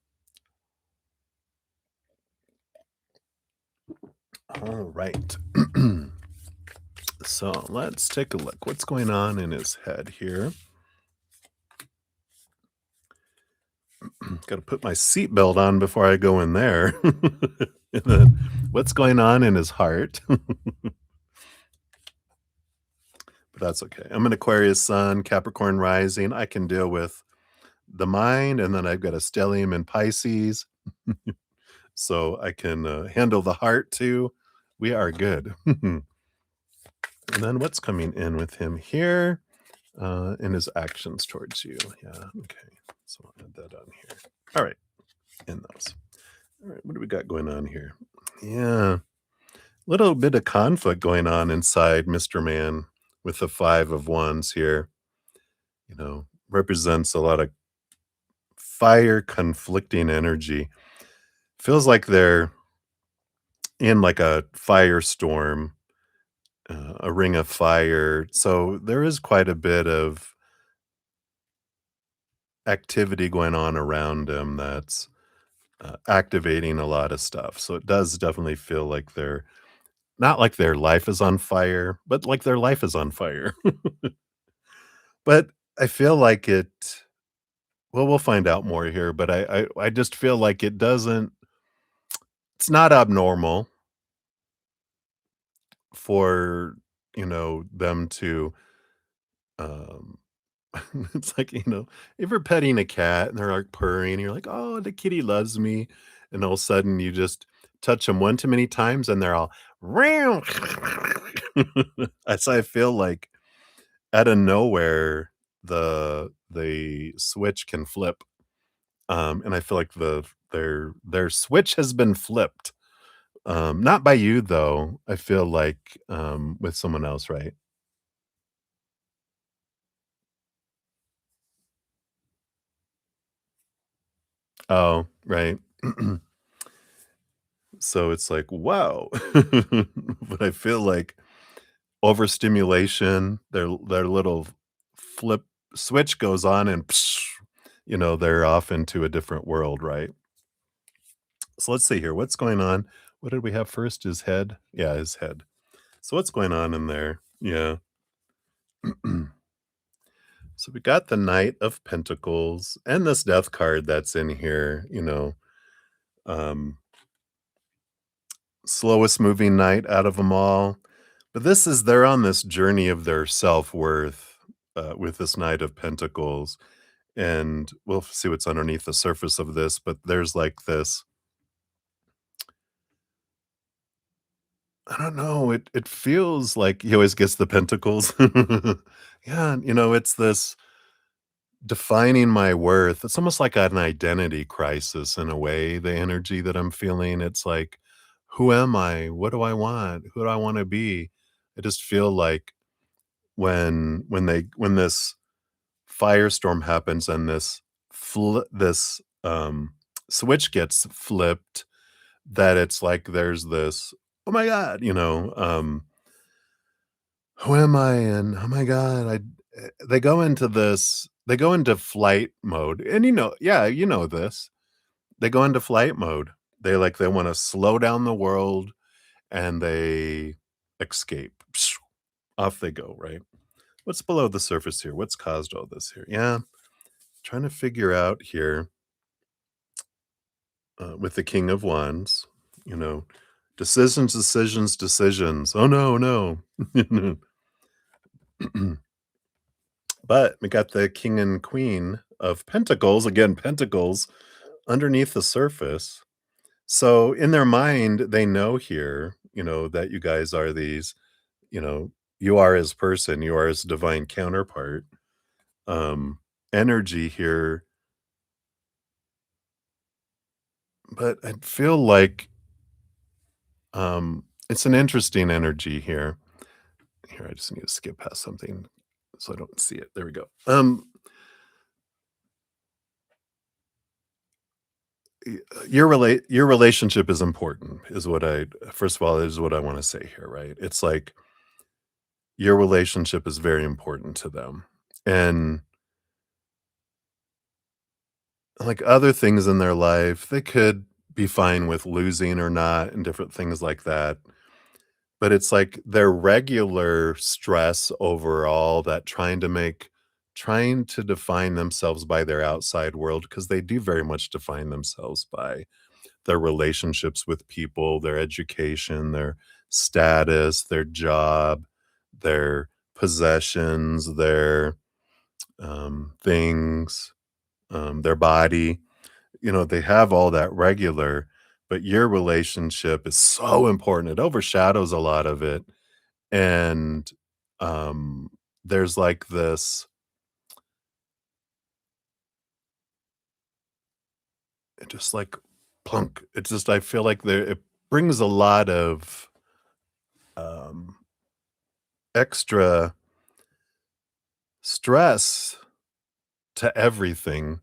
All right. So let's take a look. What's going on in his head here? Got to put my seatbelt on before I go in there. And then what's going on in his heart? But that's okay. I'm an Aquarius sun, Capricorn rising. I can deal with the mind, and then I've got a stellium in Pisces, so I can handle the heart too. We are good. And then what's coming in with him here in his actions towards you? Yeah, okay. So I'll add that on here. All right, in those. All right, what do we got going on here? Yeah, little bit of conflict going on inside Mr. Man with the 5 of Wands here. Represents a lot of fire conflicting energy. Feels like they're in like a firestorm a ring of fire. So there is quite a bit of activity going on around him that's activating a lot of stuff. So it does definitely feel like they're not like their life is on fire, but like their life is on fire. But I feel like it well, we'll find out more here, but I just feel like it's not abnormal for, them to, um it's like, if you're petting a cat and they're, like, purring, and you're like, "Oh, the kitty loves me," and all of a sudden you just touch them one too many times and they're all, "Meow." So I feel like out of nowhere, the switch can flip, and I feel like their switch has been flipped. Not by you though, I feel like, with someone else, right? Oh, right. So it's like, "Wow." But I feel like overstimulation, their little flip switch goes on and they're off into a different world, right? So let's see here, what's going on? What did we have first? His head? Yeah, his head. So what's going on in there? Yeah. So we got the Knight of Pentacles and this Death card that's in here, um, slowest moving knight out of them all. But this is they're on this journey of their self-worth, with this Knight of Pentacles, and we'll see what's underneath the surface of this, but there's, like, this I don't know, it feels like he always gets the pentacles. Yeah, it's this defining my worth. It's almost like an identity crisis in a way, the energy that I'm feeling. It's like, who am I? What do I want? Who do I wanna be? I just feel like when this firestorm happens and this switch gets flipped, that it's like there's this, "Oh my god," "Who am I?" and, "Oh my god, they go into flight mode, and yeah, you know this. They go into flight mode. They wanna slow down the world, and they escape. Off they go, right? What's below the surface here? What's caused all this here? Yeah, trying to figure out here, with the King of Wands, you know, decisions, decisions, decisions. Oh, no, no. But we got the King and Queen of Pentacles, again, Pentacles underneath the surface. So in their mind, they know here, that you guys are these, you know, you are his person, you are his divine counterpart. Um, Energy here, but I feel like it's an interesting energy here. Here, I just need to skip past something so I don't see it. There we go. Your relationship is important, is what I first of all is what I want to say here, right? It's like your relationship is very important to them, and like other things in their life, they could be fine with losing or not, and different things like that. But it's like their regular stress overall that trying to define themselves by their outside world, because they do very much define themselves by their relationships with people, their education, their status, their job, their possessions, their, things, their body. They have all that regular, but your relationship is so important. It overshadows a lot of it, and, um, there's like this it just like plunk. It's just I feel like it brings a lot of, um, extra stress to everything,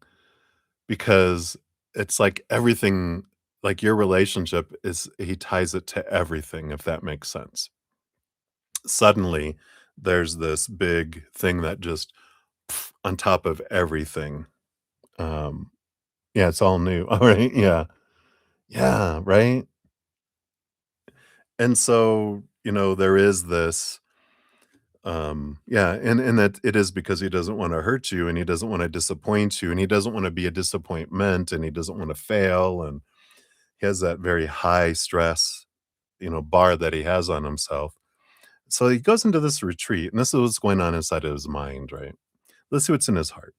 because it's like everything like your relationship is he ties it to everything, if that makes sense. Suddenly there's this big thing that just on top of everything. Um, yeah, it's all new. All right. Yeah. Yeah. Right. And so, there is this, yeah, and that it is because he doesn't want to hurt you and he doesn't want to disappoint you and he doesn't want to be a disappointment and he doesn't want to fail. And he has that very high stress, bar that he has on himself. So he goes into this retreat, and this is what's going on inside of his mind, right? Let's see what's in his heart.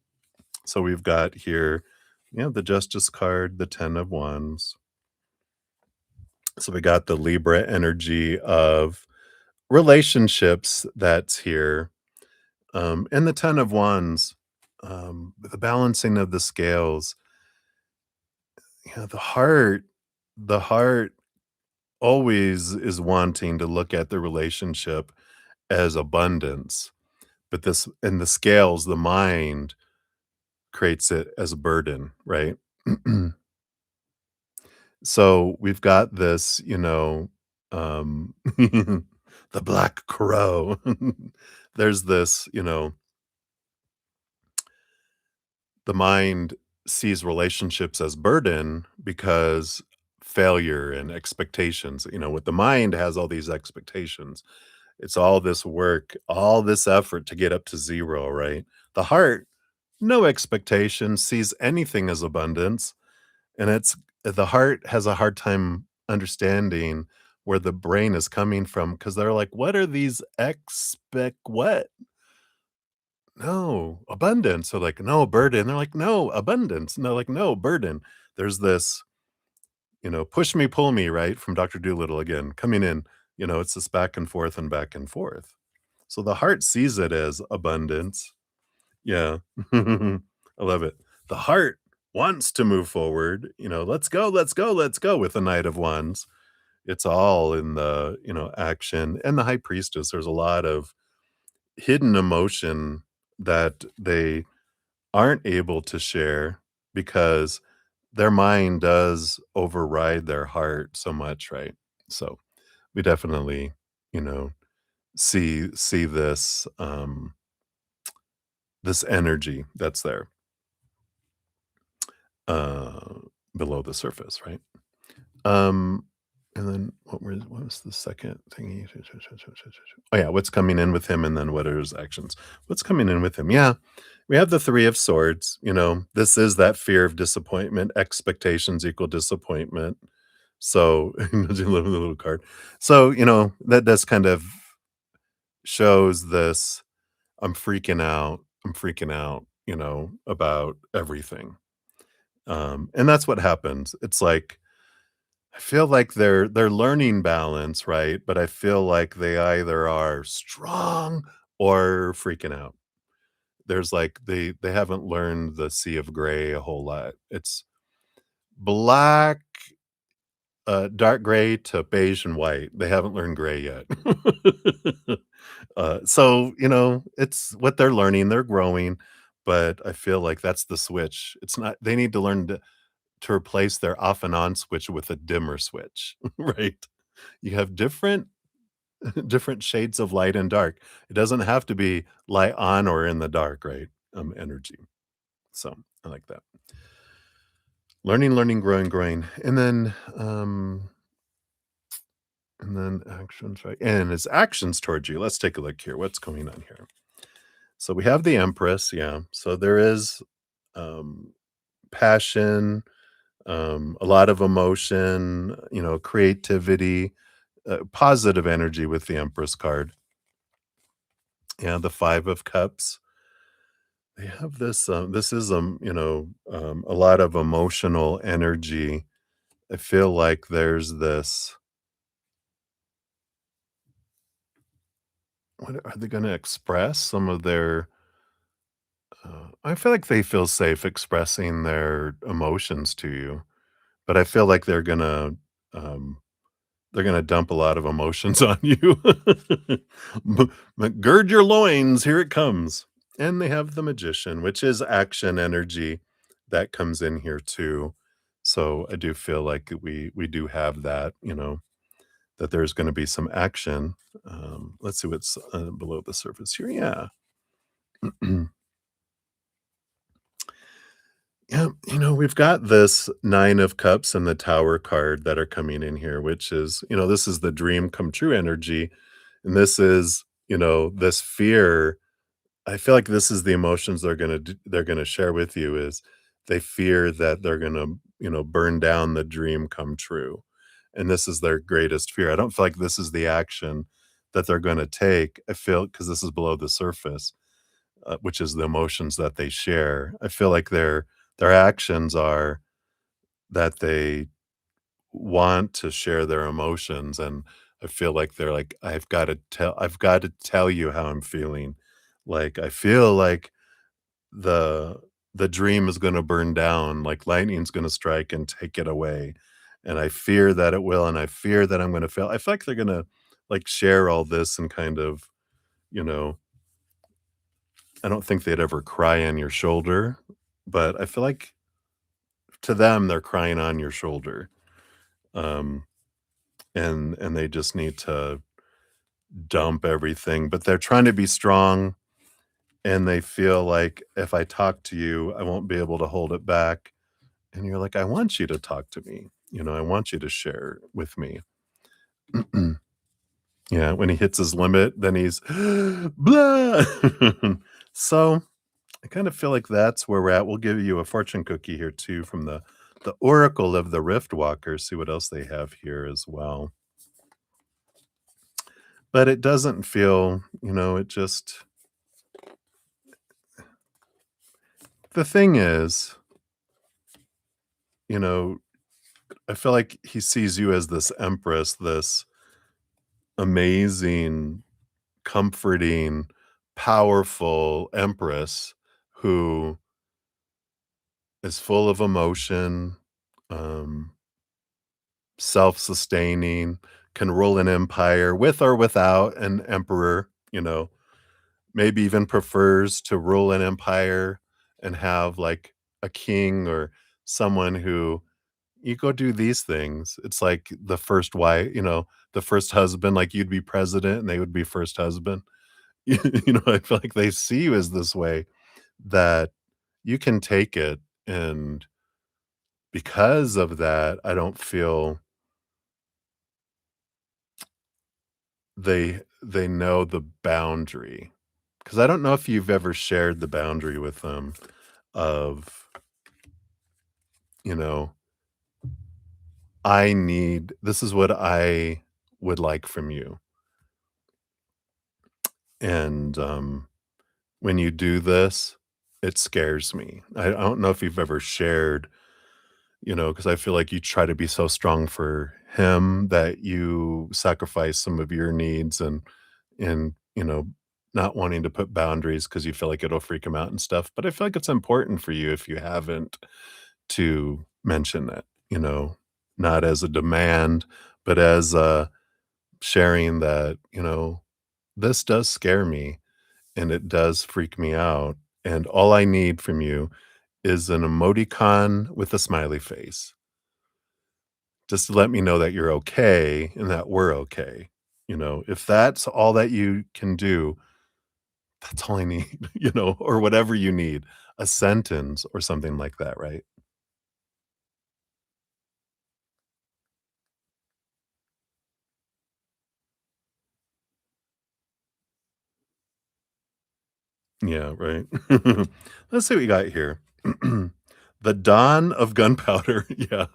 So we've got here, the Justice card, the 10 of Wands. So we got the Libra energy of relationships that's here. And the 10 of Wands, the balancing of the scales. The heart always is wanting to look at the relationship as abundance, but this in the scales, the mind creates it as a burden, right? So we've got this, the black crow. There's this, the mind sees relationships as burden because failure and expectations, with the mind has all these expectations. It's all this work, all this effort to get up to zero, right? The heart, no expectation, sees anything as abundance. And the heart has a hard time understanding where the brain is coming from because they're like, what are these what? No, abundance. They're like, no, burden. They're like, no, abundance. And they're like, no, burden. There's this, push me, pull me, right? From Dr. Doolittle again, coming in, it's this back and forth and back and forth. So the heart sees it as abundance. Yeah. I love it. The heart wants to move forward, let's go, let's go, let's go with the Knight of Wands. It's all in the, action and the High Priestess. There's a lot of hidden emotion that they aren't able to share because their mind does override their heart so much, right? So we definitely, you know, see this energy that's there uh below the surface, right? Um and then what was the second thing? Oh yeah, what's coming in with him and then what are his actions? What's coming in with him? Yeah. We have the 3 of swords, this is that fear of disappointment, expectations equal disappointment. So, I love the little card. So, that does kind of shows this I'm freaking out, about everything. And that's what happens. It's like I feel like they're learning balance, right? But I feel like they either are strong or freaking out. There's like they haven't learned the sea of gray a whole lot. It's black, dark gray to beige and white. They haven't learned gray yet. So, it's what they're learning. They're growing, but I feel like that's the switch. It's not. They need to learn to replace their off and on switch with a dimmer switch, right? You have different shades of light and dark. It doesn't have to be light on or in the dark, right? Energy. So I like that. Learning, learning, growing, growing. And then actions, right? And his actions towards you. Let's take a look here. What's going on here? So we have the Empress, yeah. So there is um passion, a lot of emotion, creativity, positive energy with the Empress card. Yeah, the 5 of Cups. They have this is, a lot of emotional energy. I feel like there's this what are they gonna express some of their I feel like they feel safe expressing their emotions to you, but I feel like um they're gonna dump a lot of emotions on you. But gird your loins, here it comes. And they have the Magician, which is action energy that comes in here too. So I do feel like we do have that, that there's going to be some action. Let's see what's below the surface here. Yeah. Yeah, we've got this 9 of cups and the tower card that are coming in here, which is, this is the dream come true energy. And this is, this fear. I feel like this is the emotions they're gonna share with you is they fear that they're gonna, burn down the dream come true. And this is their greatest fear. I don't feel like this is the action that they're gonna take. I feel because this is below the surface, which is the emotions that they share. I feel like their actions are that they want to share their emotions, and I feel like they're like, I've got to tell you how I'm feeling. Like, I feel like the the dream is gonna burn down, like lightning's gonna strike and take it away, and I fear that it will, and I fear that I'm gonna fail. I feel like they're gonna, like, share all this and kind of, you know I don't think they'd ever cry on your shoulder, but I feel like to them, they're crying on your shoulder, um, and they just need to dump everything, but they're trying to be strong, and they feel like, "If I talk to you, I won't be able to hold it back." And you're like, "I want you to talk to me, I want you to share with me." Yeah, when he hits his limit, then he's blah. So, I kind of feel like that's where we're at. We'll give you a fortune cookie here too from the Oracle of the Rift Walker, see what else they have here as well. But it doesn't feel, it just the thing is, you know, I feel like he sees you as this empress, this amazing, comforting, powerful empress who is full of emotion, um, self-sustaining, can rule an empire with or without an emperor, maybe even prefers to rule an empire and have like a king or someone who you go do these things. It's like the first wife, the first husband, like you'd be president and they would be first husband. I feel like they see you as this way that you can take it. And because of that, I don't feel they know the boundary. Because I don't know if you've ever shared the boundary with them of, you know, this is what I would like from you. And when you do this, it scares me. I don't know if you've ever shared, because I feel like you try to be so strong for him that you sacrifice some of your needs and not wanting to put boundaries because you feel like it'll freak him out and stuff. But I feel like it's important for you if you haven't to mention that, not as a demand, but as a sharing that, this does scare me and it does freak me out. And all I need from you is an emoticon with a smiley face. Just to let me know that you're okay and that we're okay. If that's all that you can do, that's all I need, or whatever you need, a sentence or something like that, right? Yeah, right. Let's see what we got here. The dawn of gunpowder. Yeah.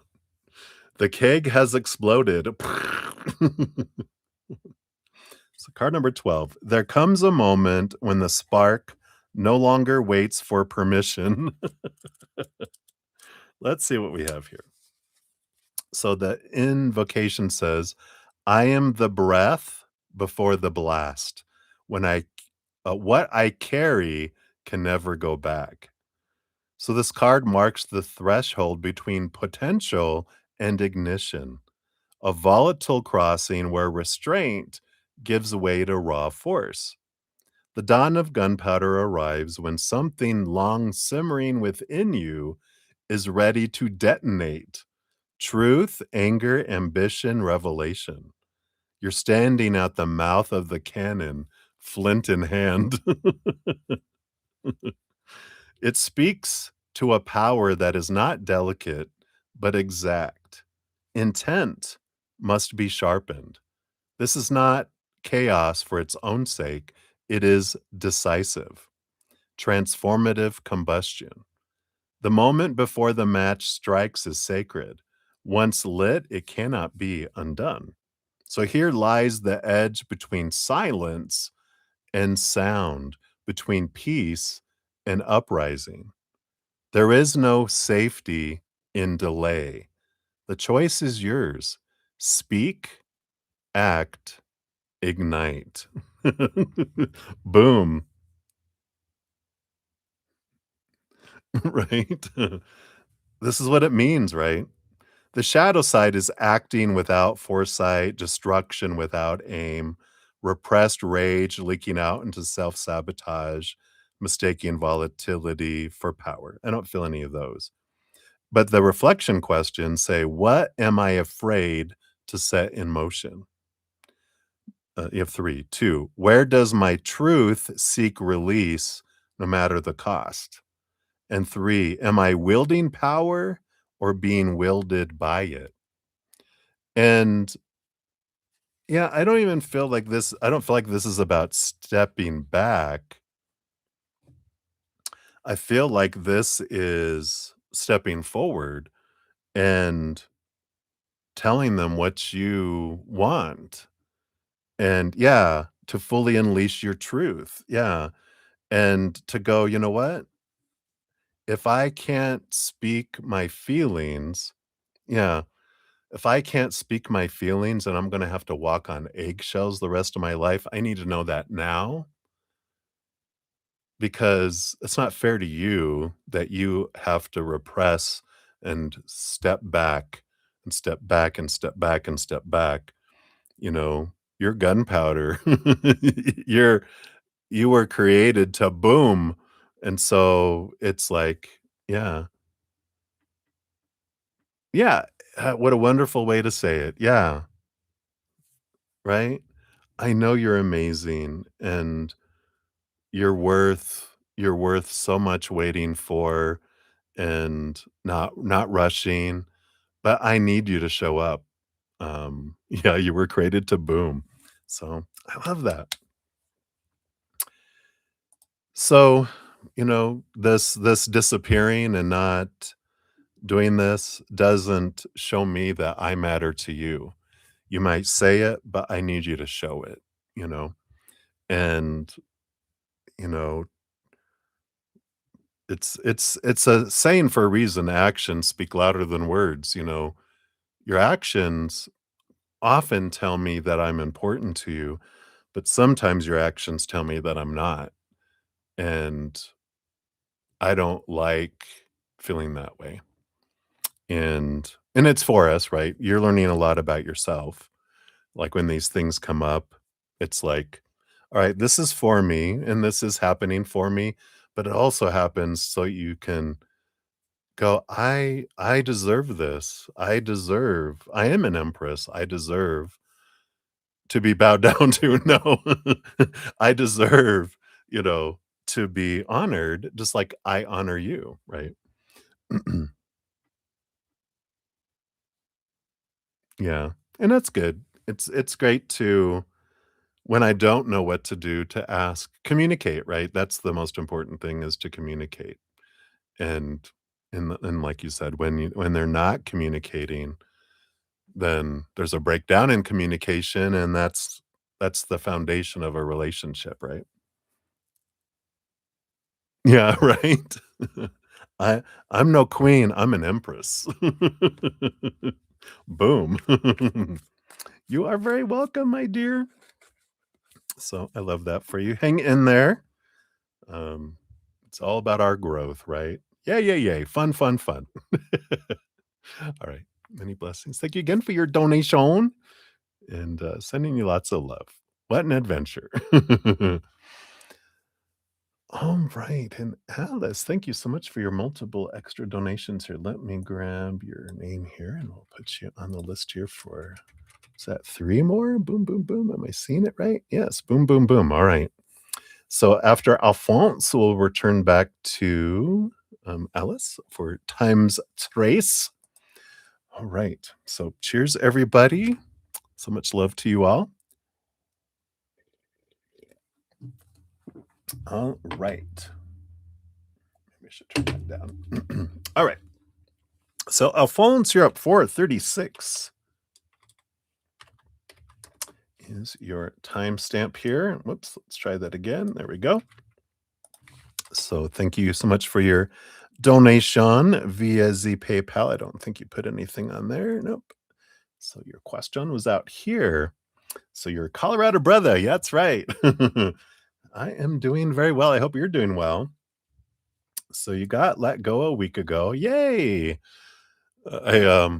The keg has exploded. So card number 12. There comes a moment when the spark no longer waits for permission. Let's see what we have here. So the invocation says, I am the breath before the blast. When what I carry can never go back. So this card marks the threshold between potential and ignition, a volatile crossing where restraint gives way to raw force. The dawn of gunpowder arrives when something long simmering within you is ready to detonate. Truth, anger, ambition, revelation. You're standing at the mouth of the cannon, flint in hand. It speaks to a power that is not delicate, but exact. Intent must be sharpened. This is not chaos for its own sake, it is decisive, transformative combustion. The moment before the match strikes is sacred. Once lit, it cannot be undone. So here lies the edge between silence and sound, between peace and uprising. There is no safety in delay. The choice is yours. Speak, act, ignite. Boom. Right? This is what it means, right? The shadow side is acting without foresight, destruction without aim, repressed rage leaking out into self sabotage, mistaking volatility for power. I don't feel any of those. But the reflection questions say, what am I afraid to set in motion? You have three. Two, where does my truth seek release no matter the cost? And three, am I wielding power or being wielded by it? And yeah, I don't even feel like this I don't feel like this is about stepping back. I feel like this is stepping forward and telling them what you want. And yeah, to fully unleash your truth. Yeah. And to go, you know what? If I can't speak my feelings, yeah, if I can't speak my feelings and I'm gonna have to walk on eggshells the rest of my life, I need to know that now because it's not fair to you that you have to repress and step back and step back and step back and step back. You know, you're gunpowder. You're you were created to boom. And so it's like, yeah. Yeah. What a wonderful way to say it. Yeah. Right? I know you're amazing and you're worth so much waiting for and not rushing, but I need you to show up. Yeah, you were created to boom. So, I love that. So, this disappearing and not doing this doesn't show me that I matter to you. You might say it, but I need you to show it, you know? And, you know, it's a saying for a reason, actions speak louder than words, you know? Your actions often tell me that I'm important to you, but sometimes your actions tell me that I'm not, and I don't like feeling that way. And it's for us, right? You're learning a lot about yourself. Like when these things come up, it's like, all right, this is for me and this is happening for me, but it also happens so you can go, I deserve this. I am an empress. I deserve to be bowed down to. No. I deserve, you know, to be honored just like I honor you, right? Yeah, and that's good. It's great to when I don't know what to do to ask communicate, right? That's the most important thing is to communicate. And and like you said, when they're not communicating, then there's a breakdown in communication, and that's the foundation of a relationship, right? Yeah, right? I I'm no queen, I'm an empress. Boom. You are very welcome, my dear. So, I love that for you. Hang in there. Um, it's all about our growth, right? Yeah, yeah, yay. Fun, fun, fun. All right. Many blessings. Thank you again for your donation and, sending you lots of love. What an adventure. All right, and Alice, thank you so much for your multiple extra donations here. Let me grab your name here, and we'll put you on the list here for Is that 3 more? Boom, boom, boom. Am I seeing it right? Yes. Boom, boom, boom. All right. So after Alphonse, we'll return back to Alice for times trace. All right. So cheers, everybody. So much love to you all. All right. Maybe I should turn that down. All right. So Alphonse, you're up 436. Is your timestamp here. Whoops, let's try that again. There we go. So thank you so much for your donation via Z PayPal. I don't think you put anything on there. Nope. So your question was out here. So you're a Colorado brother. Yeah, that's right. I am doing very well. I hope you're doing well. So you got let go a week ago. Yay. I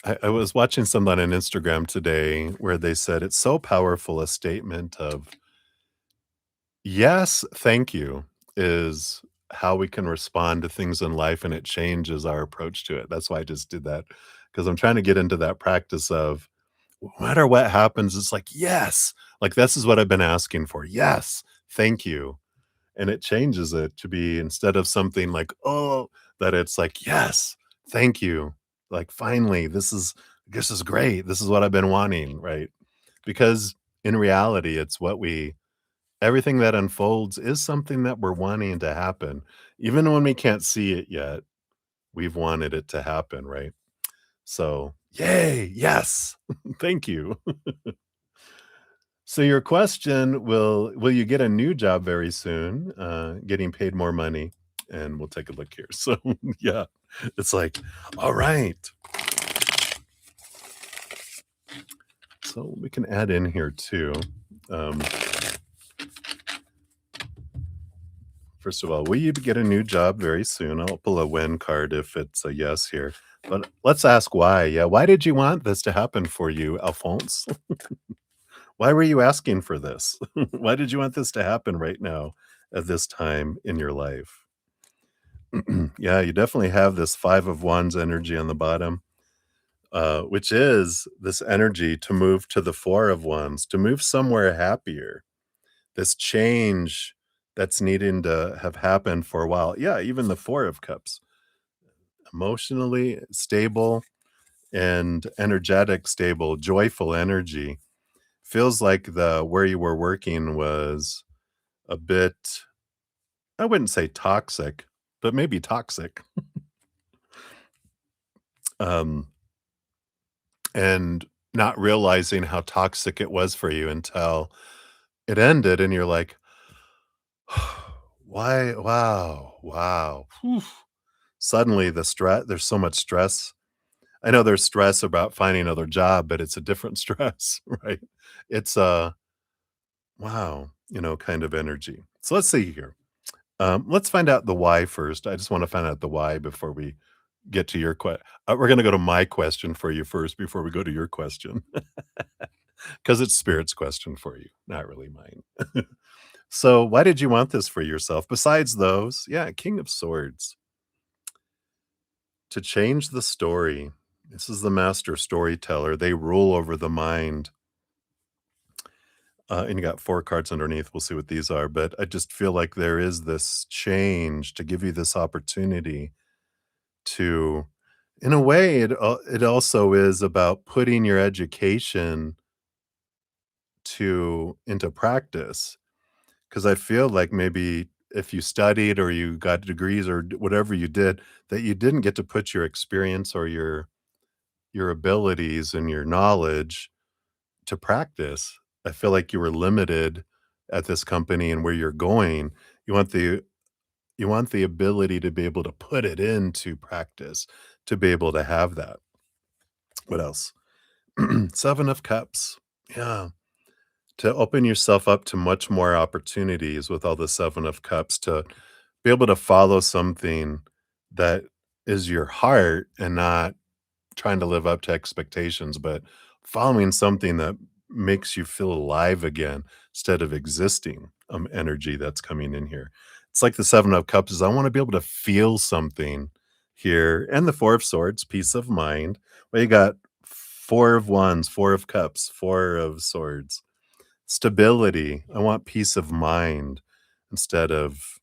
I was watching something on Instagram today where they said it's so powerful a statement of yes, thank you is how we can respond to things in life, and it changes our approach to it. That's why I just did that because I'm trying to get into that practice of no matter what happens, it's like, yes, like this is what I've been asking for. Yes, thank you. And it changes it to be instead of something like, oh, that it's like, yes, thank you. Like finally, this is great. This is what I've been wanting, right? Because in reality, it's what we everything that unfolds is something that we're wanting to happen. Even when we can't see it yet, we've wanted it to happen, right? So, yay, yes. Thank you. So your question, will you get a new job very soon, getting paid more money? And we'll take a look here. So, yeah, it's like, all right. So we can add in here too. Um, First of all, will you get a new job very soon? I'll pull a win card if it's a yes here. But let's ask why. Yeah, why did you want this to happen for you, Alphonse? Why were you asking for this? Why did you want this to happen right now at this time in your life? Yeah, you definitely have this 5 of Wands energy on the bottom, which is this energy to move to the 4 of Wands, to move somewhere happier. This change that's needing to have happened for a while. Yeah, even the 4 of Cups, emotionally stable and energetic stable, joyful energy. Feels like the where you were working was a bit, I wouldn't say toxic, but maybe toxic. Um, and not realizing how toxic it was for you until it ended and you're like, "Why? Wow, wow." Whew. Suddenly there's so much stress. I know there's stress about finding another job, but it's a different stress, right? It's a wow, kind of energy. So let's see here. Let's find out the why first. I just want to find out the why before we get to your question. We're going to go to my question for you first before we go to your question because it's Spirit's question for you, not really mine. So, why did you want this for yourself? Besides those, yeah, King of Swords to change the story. This is the master storyteller. They rule over the mind. And you got 4 cards underneath. We'll see what these are. But I just feel like there is this change to give you this opportunity to, in a way, it also is about putting your education into practice. Because I feel like maybe if you studied or you got degrees or whatever you did, that you didn't get to put your experience or your abilities and your knowledge to practice. I feel like you were limited at this company and where you're going. You want the you want the ability to be able to put it into practice, to be able to have that. What else? 7 of Cups. Yeah. To open yourself up to much more opportunities with all the 7 of Cups to be able to follow something that is your heart and not trying to live up to expectations, but following something that makes you feel alive again instead of existing, energy that's coming in here. It's like the 7 of Cups is I wanna be able to feel something here, and the 4 of Swords, peace of mind. Well, you got Four of Wands, Four of Cups, Four of Swords. Stability. I want peace of mind instead of,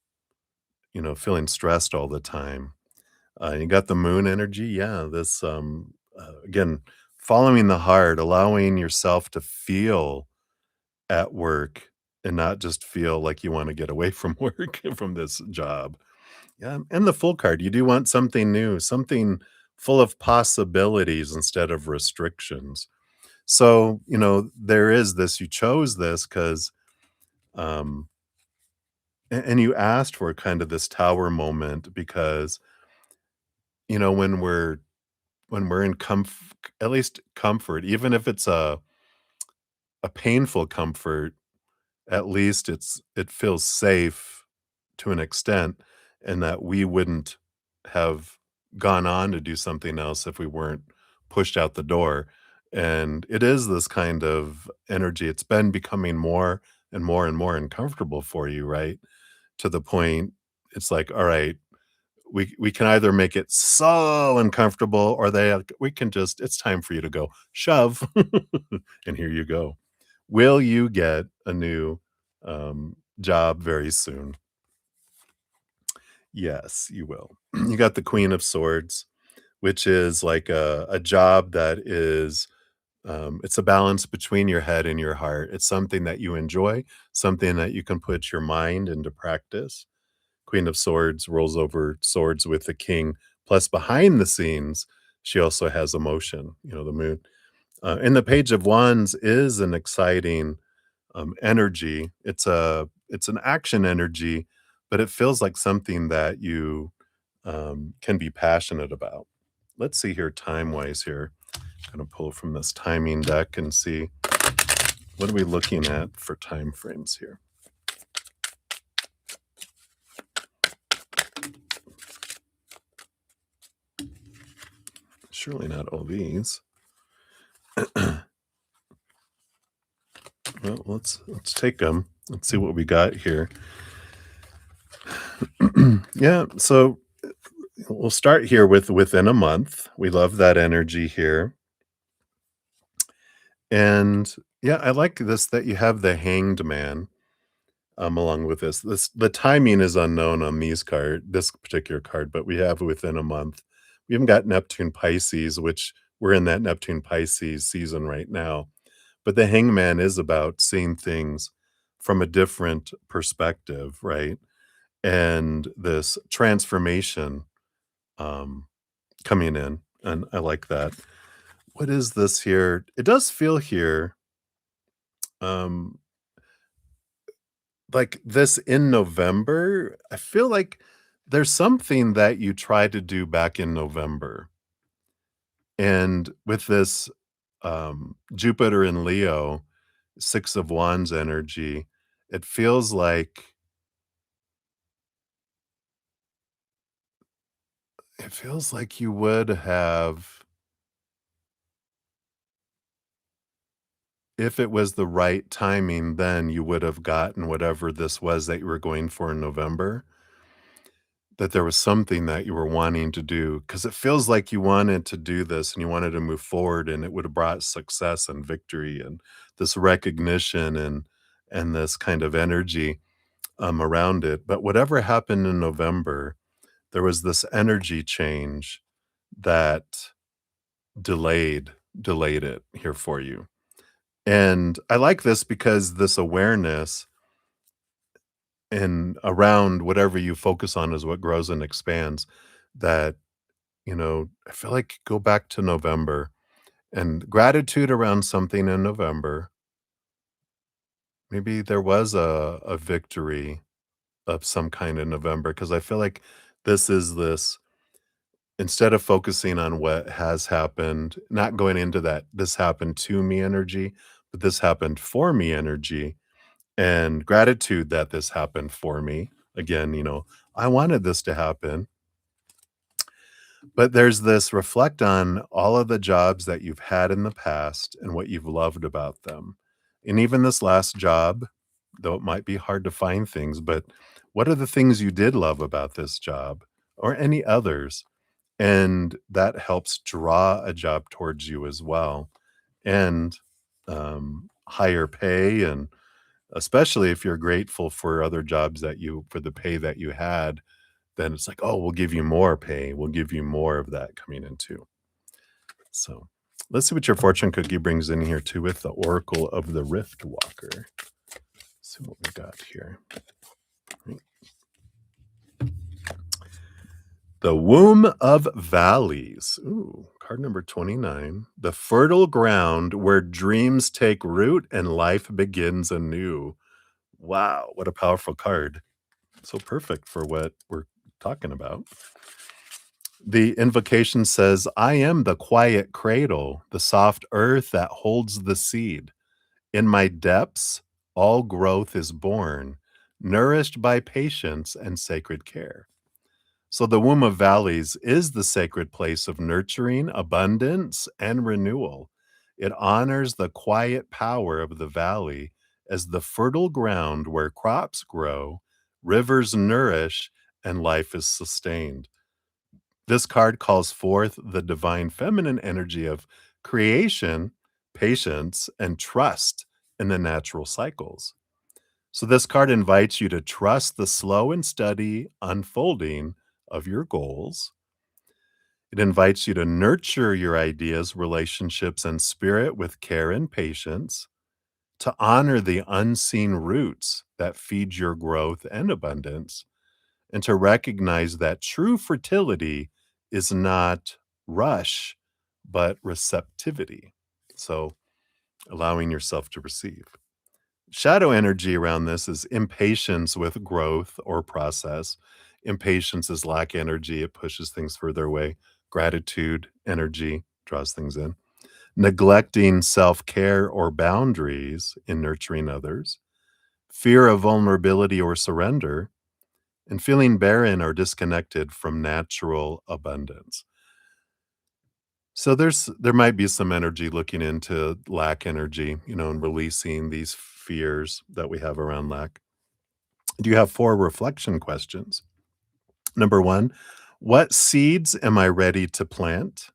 feeling stressed all the time. You got the moon energy. Yeah, this, again, following the heart, allowing yourself to feel at work and not just feel like you want to get away from work, from this job. Yeah, and the Full card, you do want something new, something full of possibilities instead of restrictions. So, there is this, you chose this because, um, and you asked for kind of this tower moment because, when we're in at least comfort, even if it's a painful comfort, at least it feels safe to an extent, and that we wouldn't have gone on to do something else if we weren't pushed out the door. And it is this kind of energy. It's been becoming more and more and more uncomfortable for you, right? To the point it's like, all right, we can either make it so uncomfortable or we can just, it's time for you to go shove. And here you go. Will you get a new job very soon? Yes, you will. You got the Queen of Swords, which is like a job that is, it's a balance between your head and your heart. It's something that you enjoy, something that you can put your mind into practice. Queen of Swords rolls over swords with the king. Plus, behind the scenes, she also has emotion, the moon. And the Page of Wands is an exciting energy. It's an action energy, but it feels like something that you can be passionate about. Let's see here, time wise. Here, I'm gonna pull from this timing deck and see what are we looking at for time frames here. Surely not all these. Well, let's take them. Let's see what we got here. Yeah, so we'll start here with within a month. We love that energy here. And yeah, I like this that you have the Hanged Man along with this. The timing is unknown on this particular card, but we have within a month. We haven't got Neptune Pisces, which we're in that Neptune Pisces season right now. But the Hangman is about seeing things from a different perspective, right? And this transformation um, coming in. And I like that. What is this here? It does feel here um, like this in November. I feel like there's something that you tried to do back in November. And with this Jupiter in Leo, Six of Wands energy, it feels like you would have, if it was the right timing, then you would have gotten whatever this was that you were going for in November, that there was something that you were wanting to do, because it feels like you wanted to do this and you wanted to move forward, and it would have brought success and victory and this recognition and this kind of energy around it. But whatever happened in November, there was this energy change that delayed it here for you. And I like this because this awareness and around whatever you focus on is what grows and expands. That, I feel like go back to November and gratitude around something in November. Maybe there was a victory of some kind in November, because I feel like this instead of focusing on what has happened, not going into that this happened to me energy, but this happened for me energy, and gratitude that this happened for me. Again, I wanted this to happen. But there's this reflect on all of the jobs that you've had in the past and what you've loved about them. And even this last job, though it might be hard to find things, but what are the things you did love about this job or any others? And that helps draw a job towards you as well. and higher pay, and especially if you're grateful for other jobs for the pay that you had, then it's like, oh, we'll give you more pay. We'll give you more of that coming in too. So let's see what your fortune cookie brings in here too with the Oracle of the Rift Walker. Let's see what we got here. The Womb of Valleys. Ooh, card number 29. The fertile ground where dreams take root and life begins anew. Wow, what a powerful card. So perfect for what we're talking about. The invocation says, I am the quiet cradle, the soft earth that holds the seed. In my depths, all growth is born, nourished by patience and sacred care. So the Womb of Valleys is the sacred place of nurturing, abundance, and renewal. It honors the quiet power of the valley as the fertile ground where crops grow, rivers nourish, and life is sustained. This card calls forth the divine feminine energy of creation, patience, and trust in the natural cycles. So this card invites you to trust the slow and steady unfolding of your goals. It invites you to nurture your ideas, relationships, and spirit with care and patience, to honor the unseen roots that feed your growth and abundance, and to recognize that true fertility is not rush, but receptivity. So allowing yourself to receive. Shadow energy around this is impatience with growth or process. Impatience is lack energy. It pushes things further away. Gratitude energy draws things in. Neglecting self-care or boundaries in nurturing others. Fear of vulnerability or surrender. And feeling barren or disconnected from natural abundance. So there might be some energy looking into lack energy, and releasing these fears that we have around lack. Do you have 4 reflection questions? Number 1, what seeds am I ready to plant?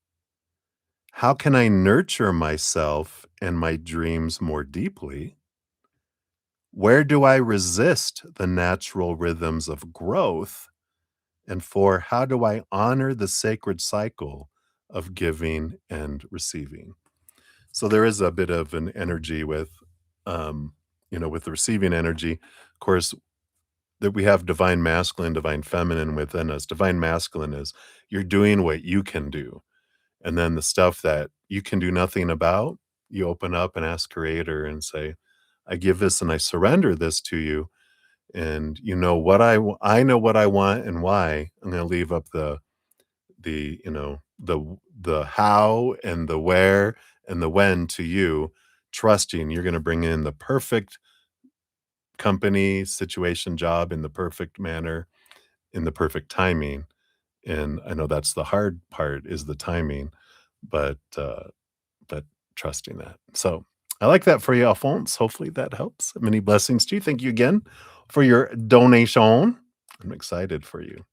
How can I nurture myself and my dreams more deeply? Where do I resist the natural rhythms of growth? And 4, how do I honor the sacred cycle of giving and receiving? So there is a bit of an energy with, with the receiving energy. Of course, that we have divine masculine, divine feminine within us. Divine masculine is you're doing what you can do. And then the stuff that you can do nothing about, you open up and ask Creator and say, I give this and I surrender this to you. And you know what I know what I want and why. I'm going to leave up the how and the where and the when to you, trusting you're going to bring in the perfect company, situation, job in the perfect manner, in the perfect timing. And I know that's the hard part, is the timing, but trusting that. So I like that for you, Alphonse. Hopefully that helps. Many blessings to you. Thank you again for your donation. I'm excited for you.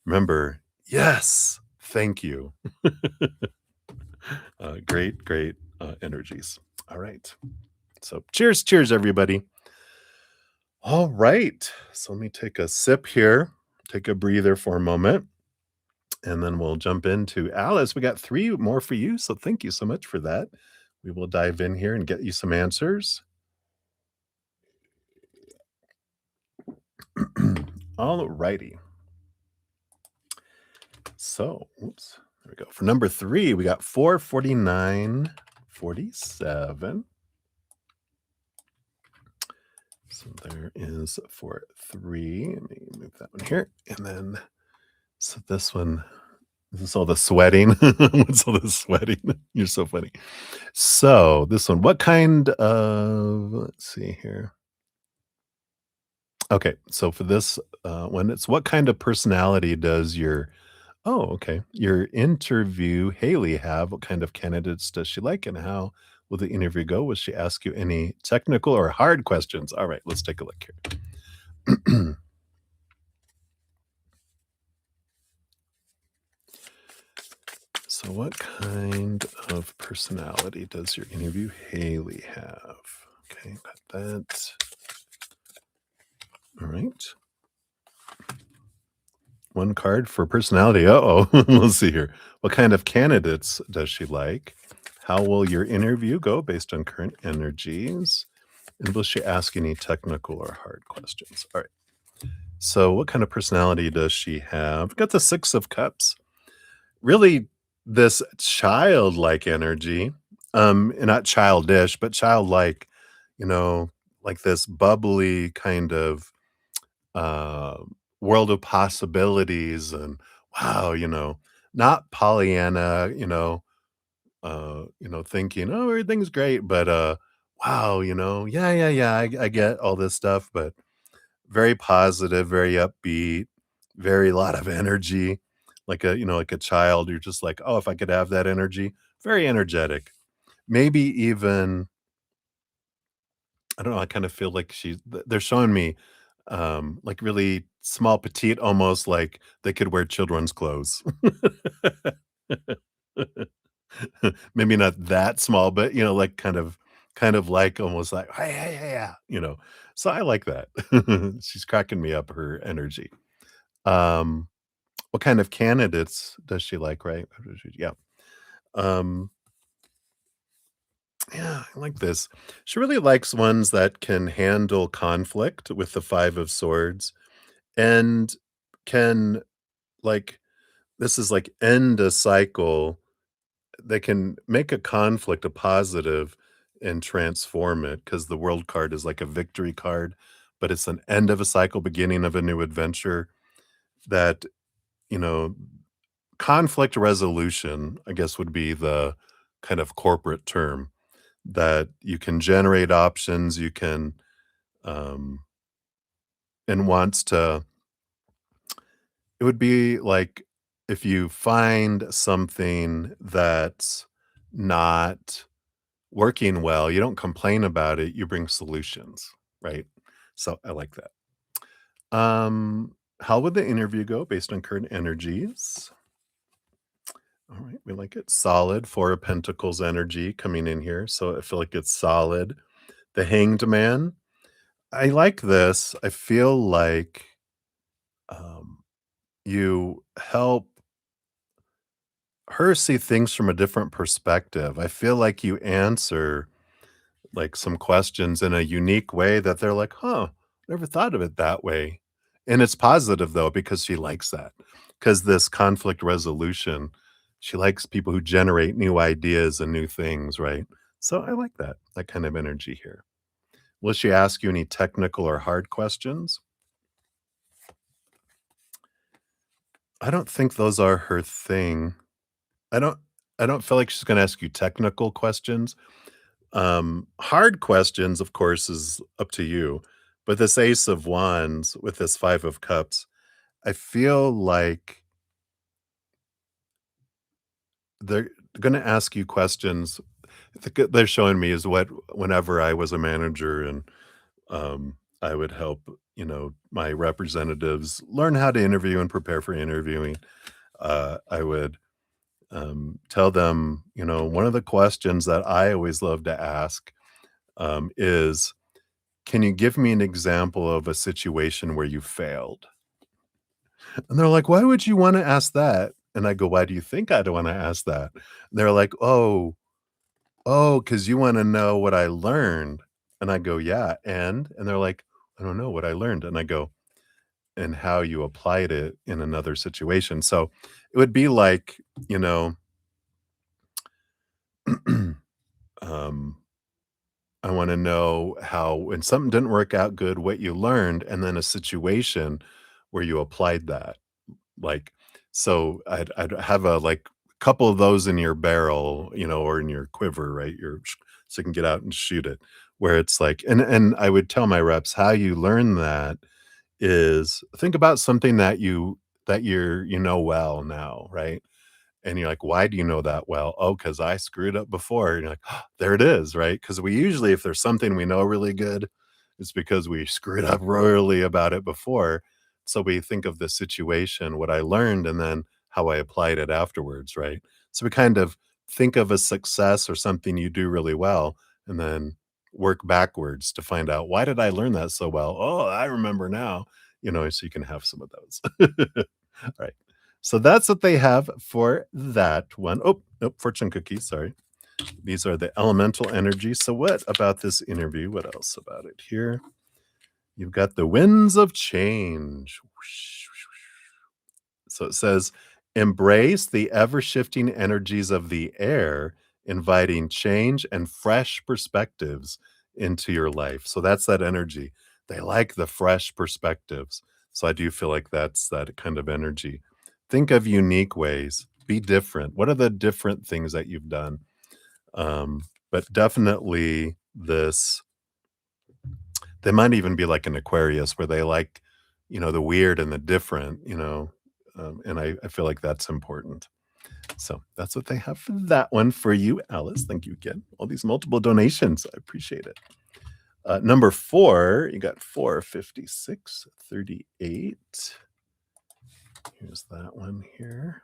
Remember, yes, thank you. Great energies. All right. So cheers, everybody. All right. So let me take a sip here, take a breather for a moment, and then we'll jump into Alice. We got 3 more for you. So thank you so much for that. We will dive in here and get you some answers. All righty. So, oops, there we go. For number 3, we got 449.47. So there is for 3. Let me move that one here. And then, so this one, this is all the sweating. What's all the sweating? You're so funny. So this one, what kind of, let's see here. Okay, so for this one, it's what kind of personality does your your interview Haley have? What kind of candidates does she like, and how will the interview go? Will she ask you any technical or hard questions? All right, let's take a look here. So What kind of personality does your interview Haley have? Okay, got that. All right. One card for personality. Uh-oh. Let's see here. What kind of candidates does she like? How will your interview go based on current energies? And will she ask any technical or hard questions? All right. So, what kind of personality does she have? Got the Six of Cups. Really, this childlike energy, and not childish, but childlike, you know, like this bubbly kind of uh, world of possibilities and wow, not Pollyanna, thinking, oh, everything's great, but wow, yeah, I get all this stuff, but very positive, very upbeat, very lot of energy, like a child. You're just like, oh, if I could have that energy, very energetic. Maybe even I don't know, I kind of feel like they're showing me, like, really small, petite, almost like they could wear children's clothes. Maybe not that small, but, like, kind of like almost like, "Hey, hey, hey, yeah," So I like that. She's cracking me up, her energy. Um, what kind of candidates does she like, right? Yeah. Um Yeah, I like this. She really likes ones that can handle conflict with the 5 of swords and can, like this is like end a cycle. They can make a conflict a positive and transform it because the world card is like a victory card, but it's an end of a cycle, beginning of a new adventure that, you know, conflict resolution, I guess, would be the kind of corporate term that you can generate options, you can, um, and wants to it would be like if you find something that's not working well, you don't complain about it, you bring solutions, right? So I like that. How would the interview go based on current energies? All right, we like it. Solid, Four of Pentacles energy coming in here. So I feel like it's solid. The Hanged Man. I like this. I feel like um, you help her see things from a different perspective. I feel like you answer like some questions in a unique way that they're like, huh, never thought of it that way. And it's positive though, because she likes that. Because this conflict resolution, she likes people who generate new ideas and new things, right? So I like that kind of energy here. Will she ask you any technical or hard questions? I don't think those are her thing. I don't I don't feel like she's gonna ask you technical questions. Hard questions, of course, is up to you, but this Ace of Wands with this Five of Cups, I feel like they're gonna ask you questions. They're showing me is what whenever I was a manager and, I would help, my representatives learn how to interview and prepare for interviewing, I would tell them, one of the questions that I always love to ask is, can you give me an example of a situation where you failed? And they're like, why would you want to ask that? And I go, why do you think I'd want to ask that? And they're like, oh, because you want to know what I learned. And I go, yeah. And they're like, I don't know what I learned. And I go, and how you applied it in another situation. So it would be like, you know, um, I wanna know how when something didn't work out good, what you learned, and then a situation where you applied that. Like, so I'd have a, like, couple of those in your barrel, or in your quiver, right? So you can get out and shoot it, where it's like and I would tell my reps how you learn that is think about something that you know well now, right? And you're like, "Why do you know that well?" "Oh, because I screwed up before." And you're like, "Oh, there it is," right? Because we usually, if there's something we know really good, it's because we screwed up royally about it before. So we think of the situation, what I learned, and then how I applied it afterwards, right? So we kind of think of a success or something you do really well, and then work backwards to find out, why did I learn that so well? Oh, I remember now, so you can have some of those. All right. So that's what they have for that one. Oh, nope, fortune cookies. Sorry. These are the elemental energy. So, what about this interview? What else about it here? You've got the winds of change. So it says, embrace the ever shifting energies of the air, inviting change and fresh perspectives into your life. So that's that energy. They like the fresh perspectives. So I do feel like that's that kind of energy. Think of unique ways, be different. What are the different things that you've done? But definitely this, they might even be like an Aquarius where they like, the weird and the different, and I feel like that's important. So that's what they have for that one for you, Alice. Thank you again. All these multiple donations. I appreciate it. Number 4, you got 45638. Here's that one here.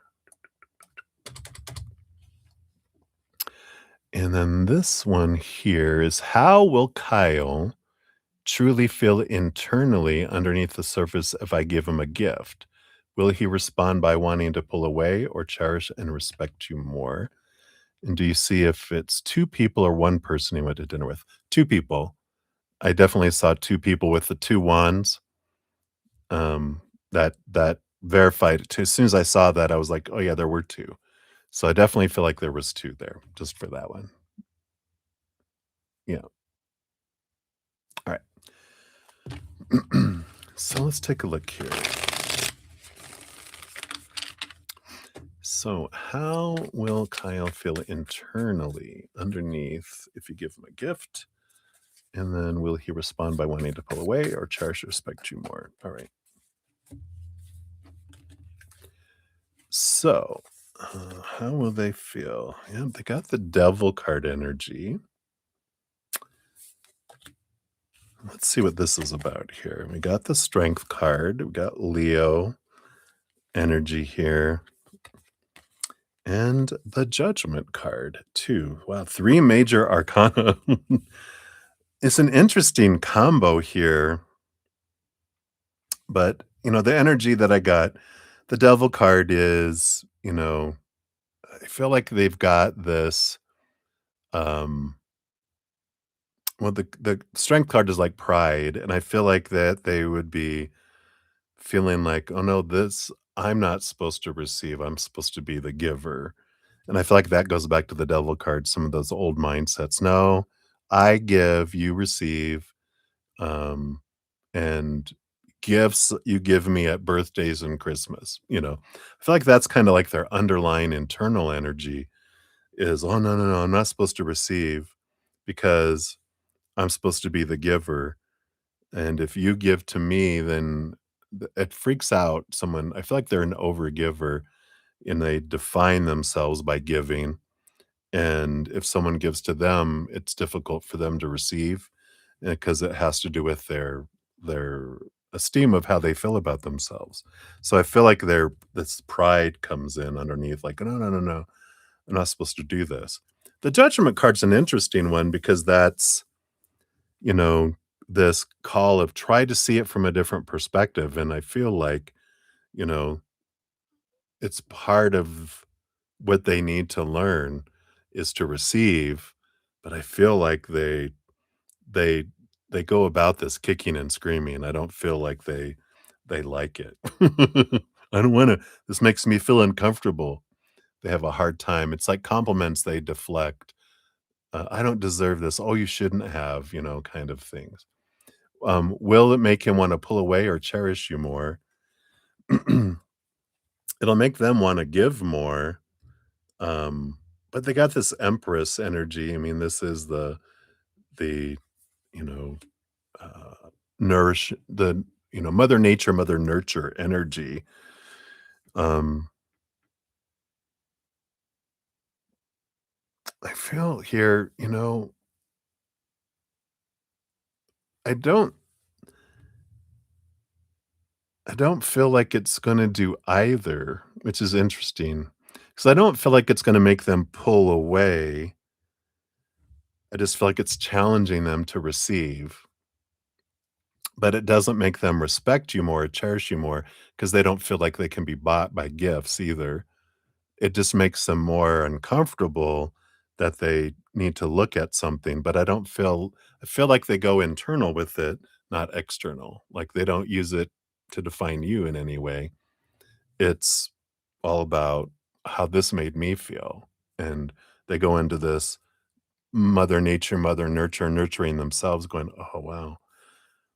And then this one here is, how will Kyle truly feel internally underneath the surface if I give him a gift? Will he respond by wanting to pull away or cherish and respect you more? And do you see if it's 2 people or 1 person he went to dinner with? 2 people. I definitely saw 2 people with the 2 wands. That verified it. As soon as I saw that, I was like, "Oh, yeah, there were 2." So I definitely feel like there was 2 there, just for that one. Yeah. Alright. So let's take a look here. So how will Kyle feel internally underneath if you give him a gift? And then will he respond by wanting to pull away or cherish or respect you more? All right. So, how will they feel? Yeah, they got the devil card energy. Let's see what this is about here. We got the strength card. We got Leo energy here. And the judgment card, too. Wow, 3 major arcana. It's an interesting combo here, but, the energy that I got, the devil card is, I feel like they've got this, um well, the strength card is like pride, and I feel like that they would be feeling like, "Oh, no, this I'm not supposed to receive, I'm supposed to be the giver." And I feel like that goes back to the devil card, some of those old mindsets. "No, I give, you receive." Um and gifts you give me at birthdays and Christmas, I feel like that's kinda like their underlying internal energy is, "Oh, no, no, no, I'm not supposed to receive because I'm supposed to be the giver, and if you give to me, then it freaks out someone." I feel like they're an overgiver, and they define themselves by giving, and if someone gives to them, it's difficult for them to receive, because it has to do with their esteem of how they feel about themselves. So I feel like this pride comes in underneath, like, "No, no, no, no, I'm not supposed to do this." The judgment card's an interesting one because that's, you know, this call of try to see it from a different perspective, and I feel like, you know, it's part of what they need to learn is to receive, but I feel like they they go about this kicking and screaming. I don't feel like they like it. I don't wanna, this makes me feel uncomfortable. They have a hard time. It's like compliments they deflect. "I don't deserve this. Oh, you shouldn't have," kind of things. Will it make him wanna pull away or cherish you more? It'll make them wanna give more, um, but they got this Empress energy. I mean, this is the, you know, nourish the, Mother Nature, Mother Nurture energy. Um, I feel here, I don't I don't feel like it's gonna do either, which is interesting, because I don't feel like it's gonna make them pull away. I just feel like it's challenging them to receive, but it doesn't make them respect you more or cherish you more because they don't feel like they can be bought by gifts either. It just makes them more uncomfortable that they need to look at something, but I feel like they go internal with it, not external. Like, they don't use it to define you in any way. It's all about how this made me feel, and they go into this mother nature, mother nurture, nurturing themselves going, "Oh, wow.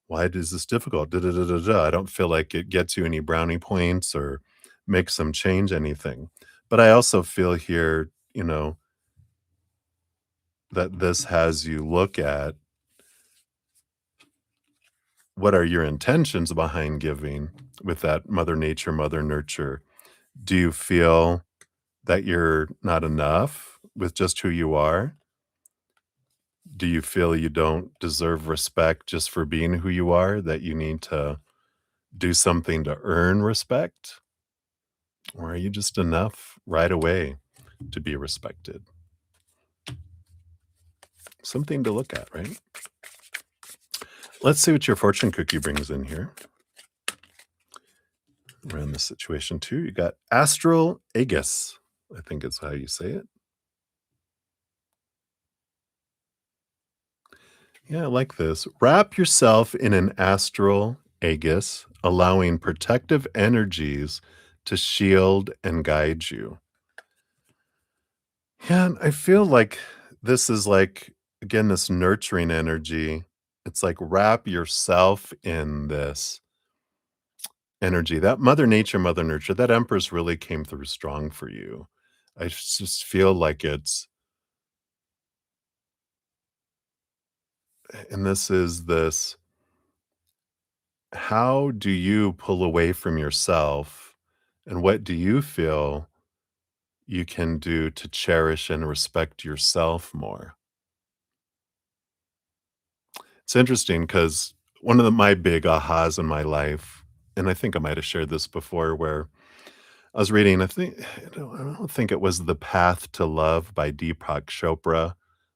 Why is this difficult? Da, da, da, da, da." I don't feel like it gets you any brownie points or makes them change anything. But I also feel here, that this has you look at what are your intentions behind giving with that mother nature, mother nurture. Do you feel that you're not enough with just who you are? Do you feel you don't deserve respect just for being who you are, that you need to do something to earn respect? Or are you just enough right away to be respected? Something to look at, right? Let's see what your fortune cookie brings in here around this situation too. You got astral aegis, I think is how you say it. Yeah, I like this. Wrap yourself in an astral aegis, allowing protective energies to shield and guide you. Yeah, and I feel like this is like, again, this nurturing energy. It's like wrap yourself in this energy. That mother nature, mother nurture, that empress really came through strong for you. I just feel like it's, and this is this, how do you pull away from yourself and what do you feel you can do to cherish and respect yourself more? It's interesting because one of my big ahas in my life, and I think I might have shared this before, where I was reading, I don't think it was The Path to Love by Deepak Chopra,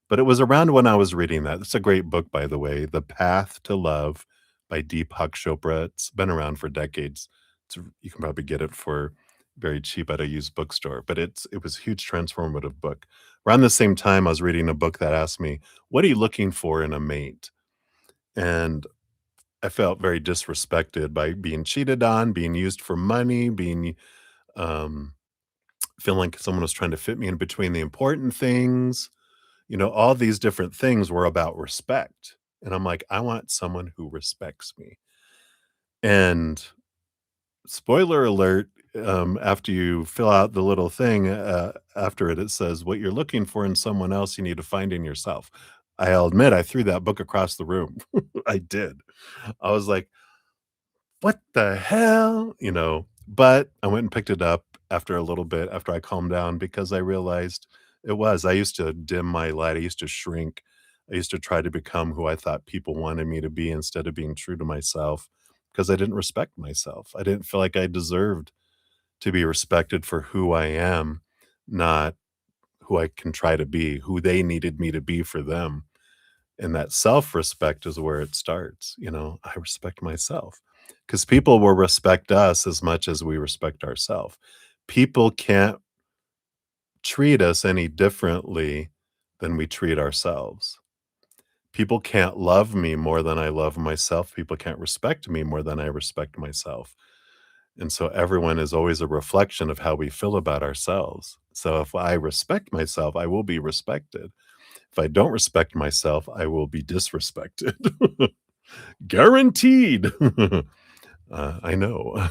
but it was around when I was reading that. It's a great book, by the way, The Path to Love by Deepak Chopra. It's been around for decades. You can probably get it for very cheap at a used bookstore, but it was a huge transformative book. Around the same time, I was reading a book that asked me, "What are you looking for in a mate?" And I felt very disrespected by being cheated on, being used for money, being um, feeling like someone was trying to fit me in between the important things. All these different things were about respect. And I'm like, I want someone who respects me. And spoiler alert, after you fill out the little thing, after it says what you're looking for in someone else, you need to find in yourself. I'll admit, I threw that book across the room. I did. I was like, "What the hell?" But I went and picked it up after a little bit, after I calmed down, because I realized I used to dim my light, I used to shrink, I used to try to become who I thought people wanted me to be instead of being true to myself, because I didn't respect myself. I didn't feel like I deserved to be respected for who I am, not who I can try to be, who they needed me to be for them. And that self-respect is where it starts. I respect myself because people will respect us as much as we respect ourselves. People can't treat us any differently than we treat ourselves. People can't love me more than I love myself. People can't respect me more than I respect myself. And so everyone is always a reflection of how we feel about ourselves. So if I respect myself, I will be respected. If I don't respect myself, I will be disrespected. Guaranteed. I know.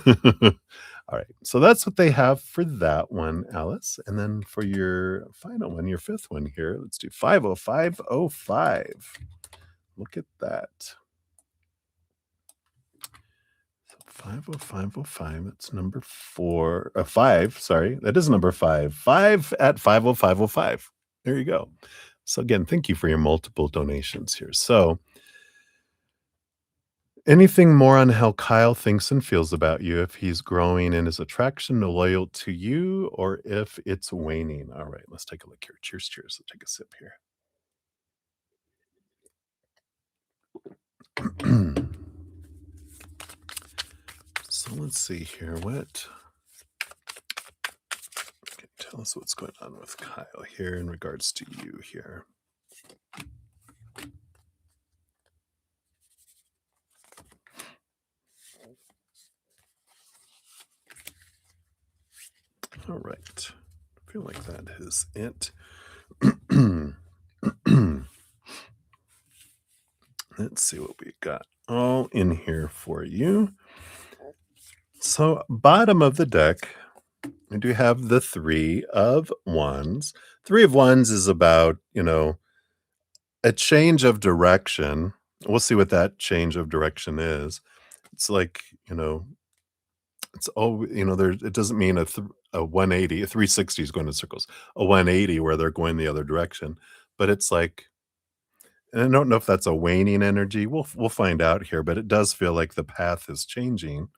All right. So that's what they have for that one, Alice. And then for your final one, your fifth one here, let's do 50505. Look at that. 50505. It's number five. Sorry. That is number five. Five at 50505. There you go. So again, thank you for your multiple donations here. So Anything more on how Kyle thinks and feels about you, if he's growing in his attraction or loyal to you, or if it's waning? All right, let's take a look here. Cheers, cheers. Let's take a sip here. So let's see here. What can tell us what's going on with Kyle here in regards to you here? All right. I feel like that is it. Let's see what we got all in here for you. So, bottom of the deck, we do have the Three of Wands. Three of Wands is about, a change of direction. We'll see what that change of direction is. It's like, it's there. It doesn't mean a 180, a 360 is going in circles. A 180 where they're going the other direction, but it's like, and I don't know if that's a waning energy. We'll find out here, but it does feel like the path is changing,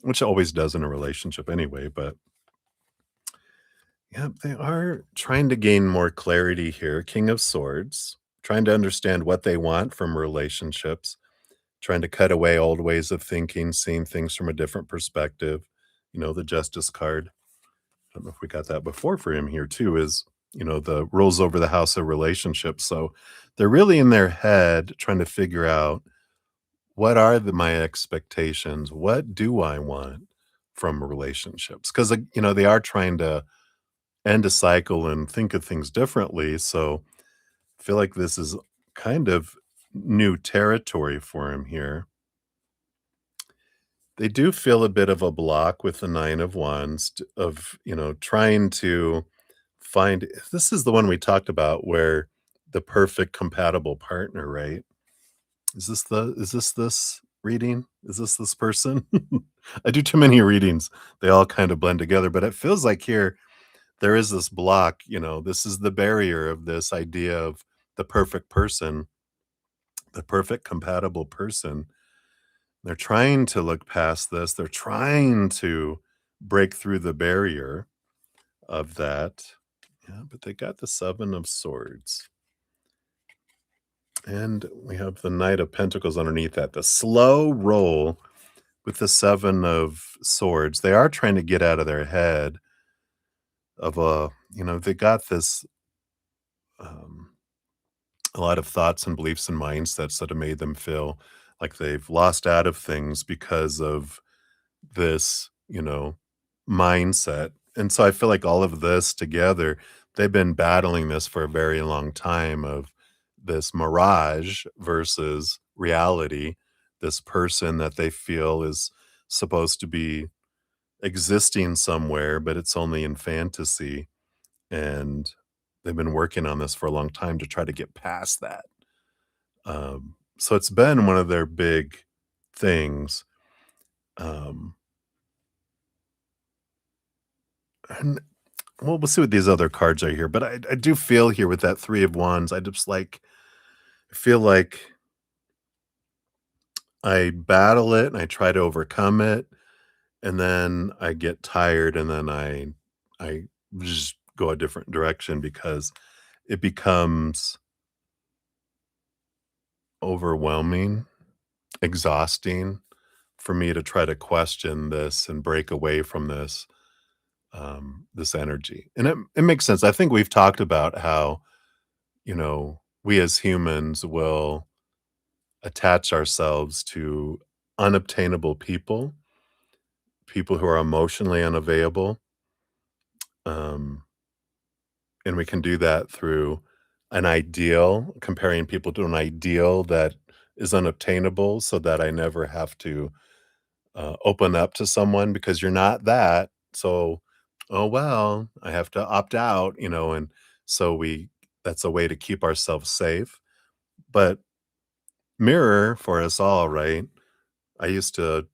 which it always does in a relationship anyway. But yeah, they are trying to gain more clarity here. King of Swords, trying to understand what they want from relationships, trying to cut away old ways of thinking, seeing things from a different perspective. The Justice card. I don't know if we got that before for him here too, is, the rules over the house of relationships. So they're really in their head trying to figure out, what are my expectations? What do I want from relationships? Because, they are trying to end a cycle and think of things differently. So I feel like this is kind of new territory for him here. They do feel a bit of a block with the Nine of Wands of, trying to find. This is the one we talked about where the perfect compatible partner, right? Is this reading? Is this person? I do too many readings. They all kind of blend together, but it feels like here there is this block, this is the barrier of this idea of the perfect person, the perfect compatible person. They're trying to look past this. They're trying to break through the barrier of that. Yeah, but they got the Seven of Swords. And we have the Knight of Pentacles underneath that. The slow roll with the Seven of Swords. They are trying to get out of their head of they got this um, a lot of thoughts and beliefs and mindsets that have made them feel like they've lost out of things because of this, mindset. And so I feel like all of this together, they've been battling this for a very long time of this mirage versus reality, this person that they feel is supposed to be existing somewhere, but it's only in fantasy. And they've been working on this for a long time to try to get past that. So it's been one of their big things. Um, and we'll see what these other cards are here, but I do feel here with that Three of Wands, I feel like I battle it and I try to overcome it, and then I get tired, and then I just go a different direction because it becomes overwhelming, exhausting for me to try to question this and break away from this energy. And it makes sense. I think we've talked about how, we as humans will attach ourselves to unobtainable people, people who are emotionally unavailable. Um, and we can do that through an ideal, comparing people to an ideal that is unobtainable so that I never have to open up to someone because you're not that. So, oh well, I have to opt out, and so that's a way to keep ourselves safe. But mirror for us all, right? I used to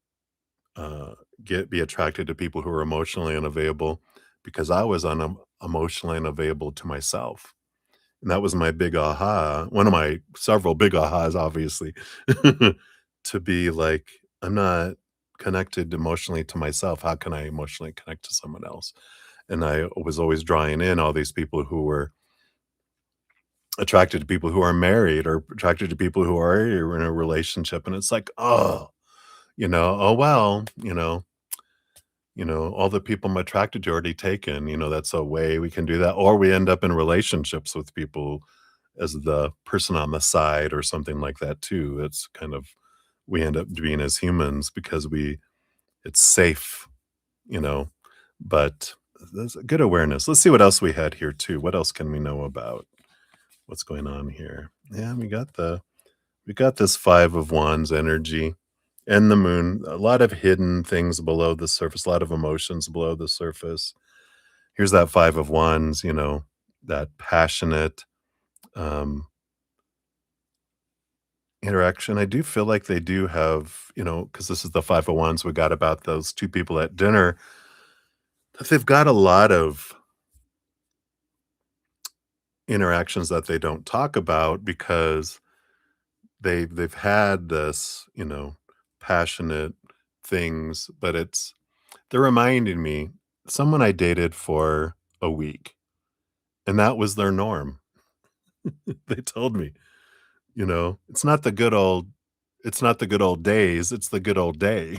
uh, be attracted to people who were emotionally unavailable because I was emotionally unavailable to myself. And that was my big aha, one of my several big ahas, obviously. to be like, I'm not connected emotionally to myself. How can I emotionally connect to someone else? And I was always drawing in all these people who were attracted to people who are married or attracted to people who are in a relationship. And it's like, oh, oh well, all the people I'm attracted to already taken. That's a way we can do that. Or we end up in relationships with people as the person on the side or something like that too. It's kind of we end up being as humans because it's safe, you know. But there's a good awareness. Let's see what else we had here too. What else can we know about what's going on here? Yeah, we got this 5 of wands energy and the moon, a lot of hidden things below the surface, a lot of emotions below the surface. Here's that 5 of wands, that passionate interaction. I do feel like they do have, because this is the 5 of wands we got about those 2 people at dinner, that they've got a lot of interactions that they don't talk about because they've had this, passionate things, but they're reminding me someone I dated for a week, and that was their norm. They told me, it's not the good old days, it's the good old day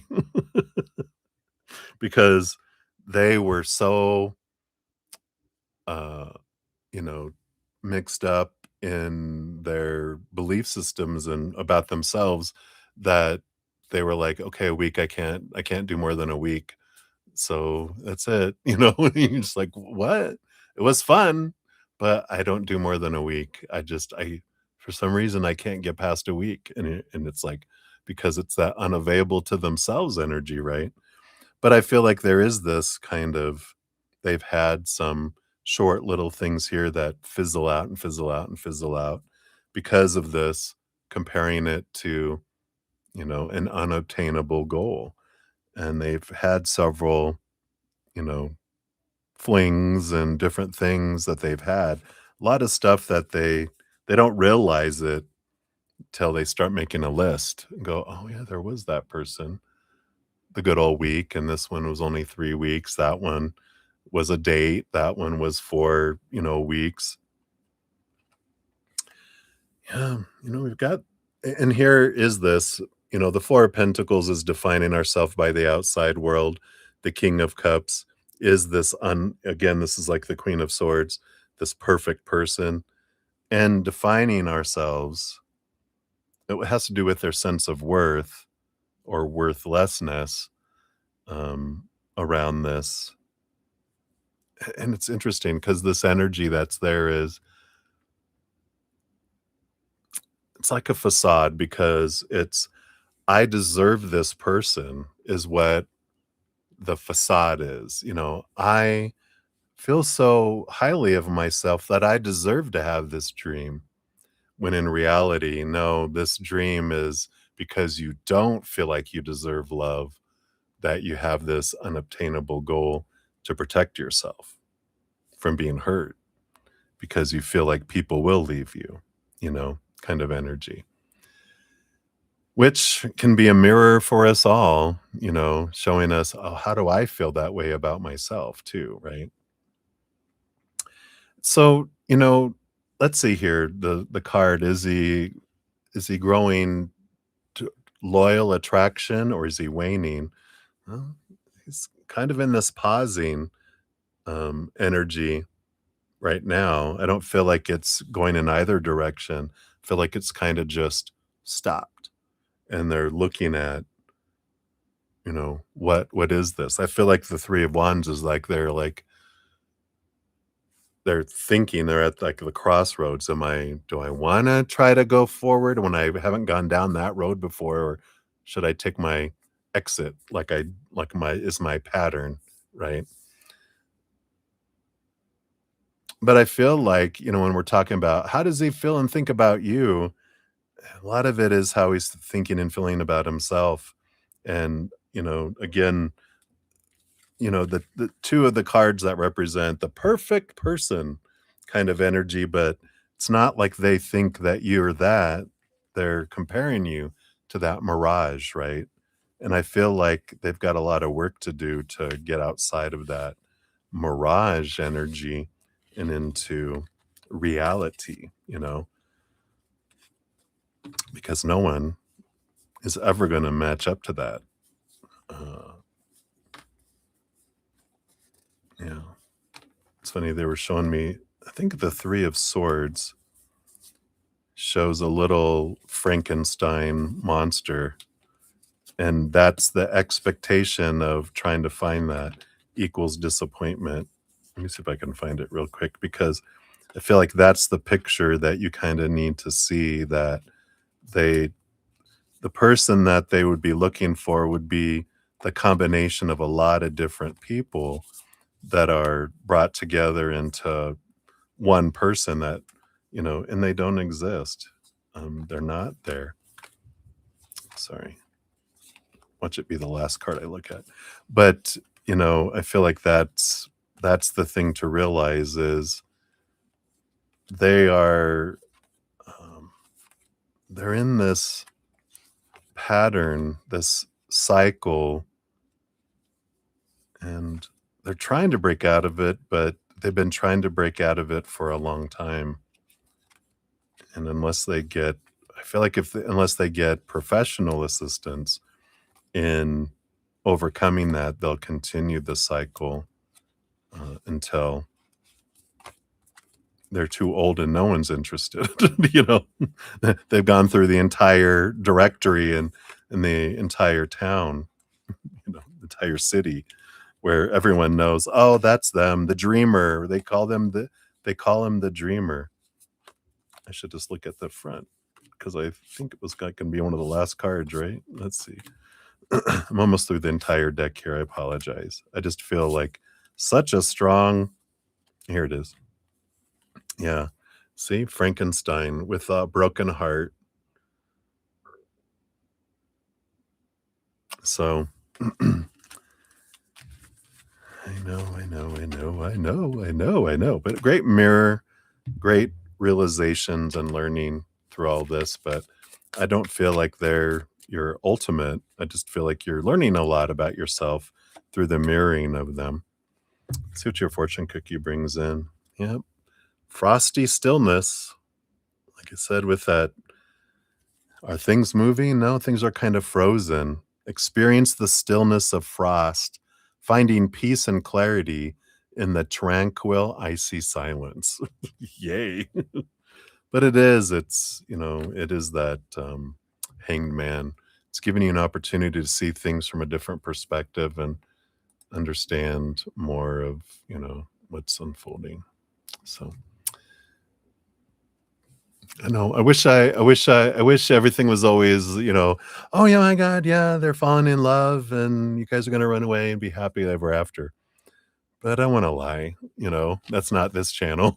because they were so uh you know, mixed up in their belief systems and about themselves that they were like, "Okay, a week, I can't do more than a week. So that's it." And you're just like, "What? It was fun, but I don't do more than a week. I for some reason I can't get past a week." And it's like because it's that unavailable to themselves energy, right? But I feel like there is this kind of they've had some short little things here that fizzle out and fizzle out and fizzle out because of this, comparing it to, an unobtainable goal. And they've had several, you know, flings and different things that they've had. A lot of stuff that they don't realize it till they start making a list and go, "Oh yeah, there was that person." The good old week, and this one was only 3 weeks, that one was a date, that one was for, weeks. Yeah, we've got and here is this, the 4 of Pentacles is defining ourselves by the outside world. The King of Cups is this again, this is like the Queen of Swords, this perfect person, and defining ourselves, it has to do with their sense of worth or worthlessness, um, around this. And it's interesting because this energy that's there is it's like a facade because it's I deserve this person is what the facade is. I feel so highly of myself that I deserve to have this dream. When in reality, no, this dream is because you don't feel like you deserve love, that you have this unobtainable goal to protect yourself from being hurt because you feel like people will leave you, kind of energy. Which can be a mirror for us all, showing us, "Oh, how do I feel that way about myself too," right? So, let's see here, the card, is he growing to loyal attraction or is he waning? Well, he's kind of in this pausing, energy right now. I don't feel like it's going in either direction. I feel like it's kinda just stopped, and they're looking at what is this? I feel like the 3 of wands is like they're thinking they're at like the crossroads. Do I wanna try to go forward when I haven't gone down that road before, or should I take my exit like my is my pattern, right? But I feel like, when we're talking about how does he feel and think about you, a lot of it is how he's thinking and feeling about himself. And, again, the 2 of the cards that represent the perfect person kind of energy, but it's not like they think that you're that. They're comparing you to that mirage, right? And I feel like they've got a lot of work to do to get outside of that mirage energy and into reality, because no one is ever going to match up to that. Uh, yeah. It's funny. They were showing me, I think the Three of Swords shows a little Frankenstein monster. And that's the expectation of trying to find that equals disappointment. Let me see if I can find it real quick, because I feel like that's the picture that you kind of need to see, that the person that they would be looking for would be the combination of a lot of different people that are brought together into one person that, and they don't exist. They're not there. Sorry. Watch it be the last card I look at. But, I feel like that's the thing to realize is they are, they're in this pattern, this cycle, and they're trying to break out of it, but they've been trying to break out of it for a long time. And unless they get, I feel like unless they get professional assistance in overcoming that, they'll continue the cycle until they're too old and no one's interested. They've gone through the entire directory and the entire town, entire city, where everyone knows, oh, that's them, the dreamer. They call him the dreamer. I should just look at the front, because I think it was going to be one of the last cards, right? Let's see. I'm almost through the entire deck here. I apologize. I just feel like such a strong. Here it is. Yeah. See, Frankenstein with a broken heart. So I know. But great mirror, great realizations and learning through all this. But I don't feel like they're your ultimate. I just feel like you're learning a lot about yourself through the mirroring of them. Let's see what your fortune cookie brings in. Yep. Frosty stillness. Like I said, with that, are things moving? No, things are kind of frozen. Experience the stillness of frost, finding peace and clarity in the tranquil, icy silence. Yay. But it is that hanged man. It's giving you an opportunity to see things from a different perspective and understand more of, what's unfolding. So I know. I wish everything was always, oh yeah, my God, yeah, they're falling in love and you guys are gonna run away and be happy ever after. But I want to lie, that's not this channel.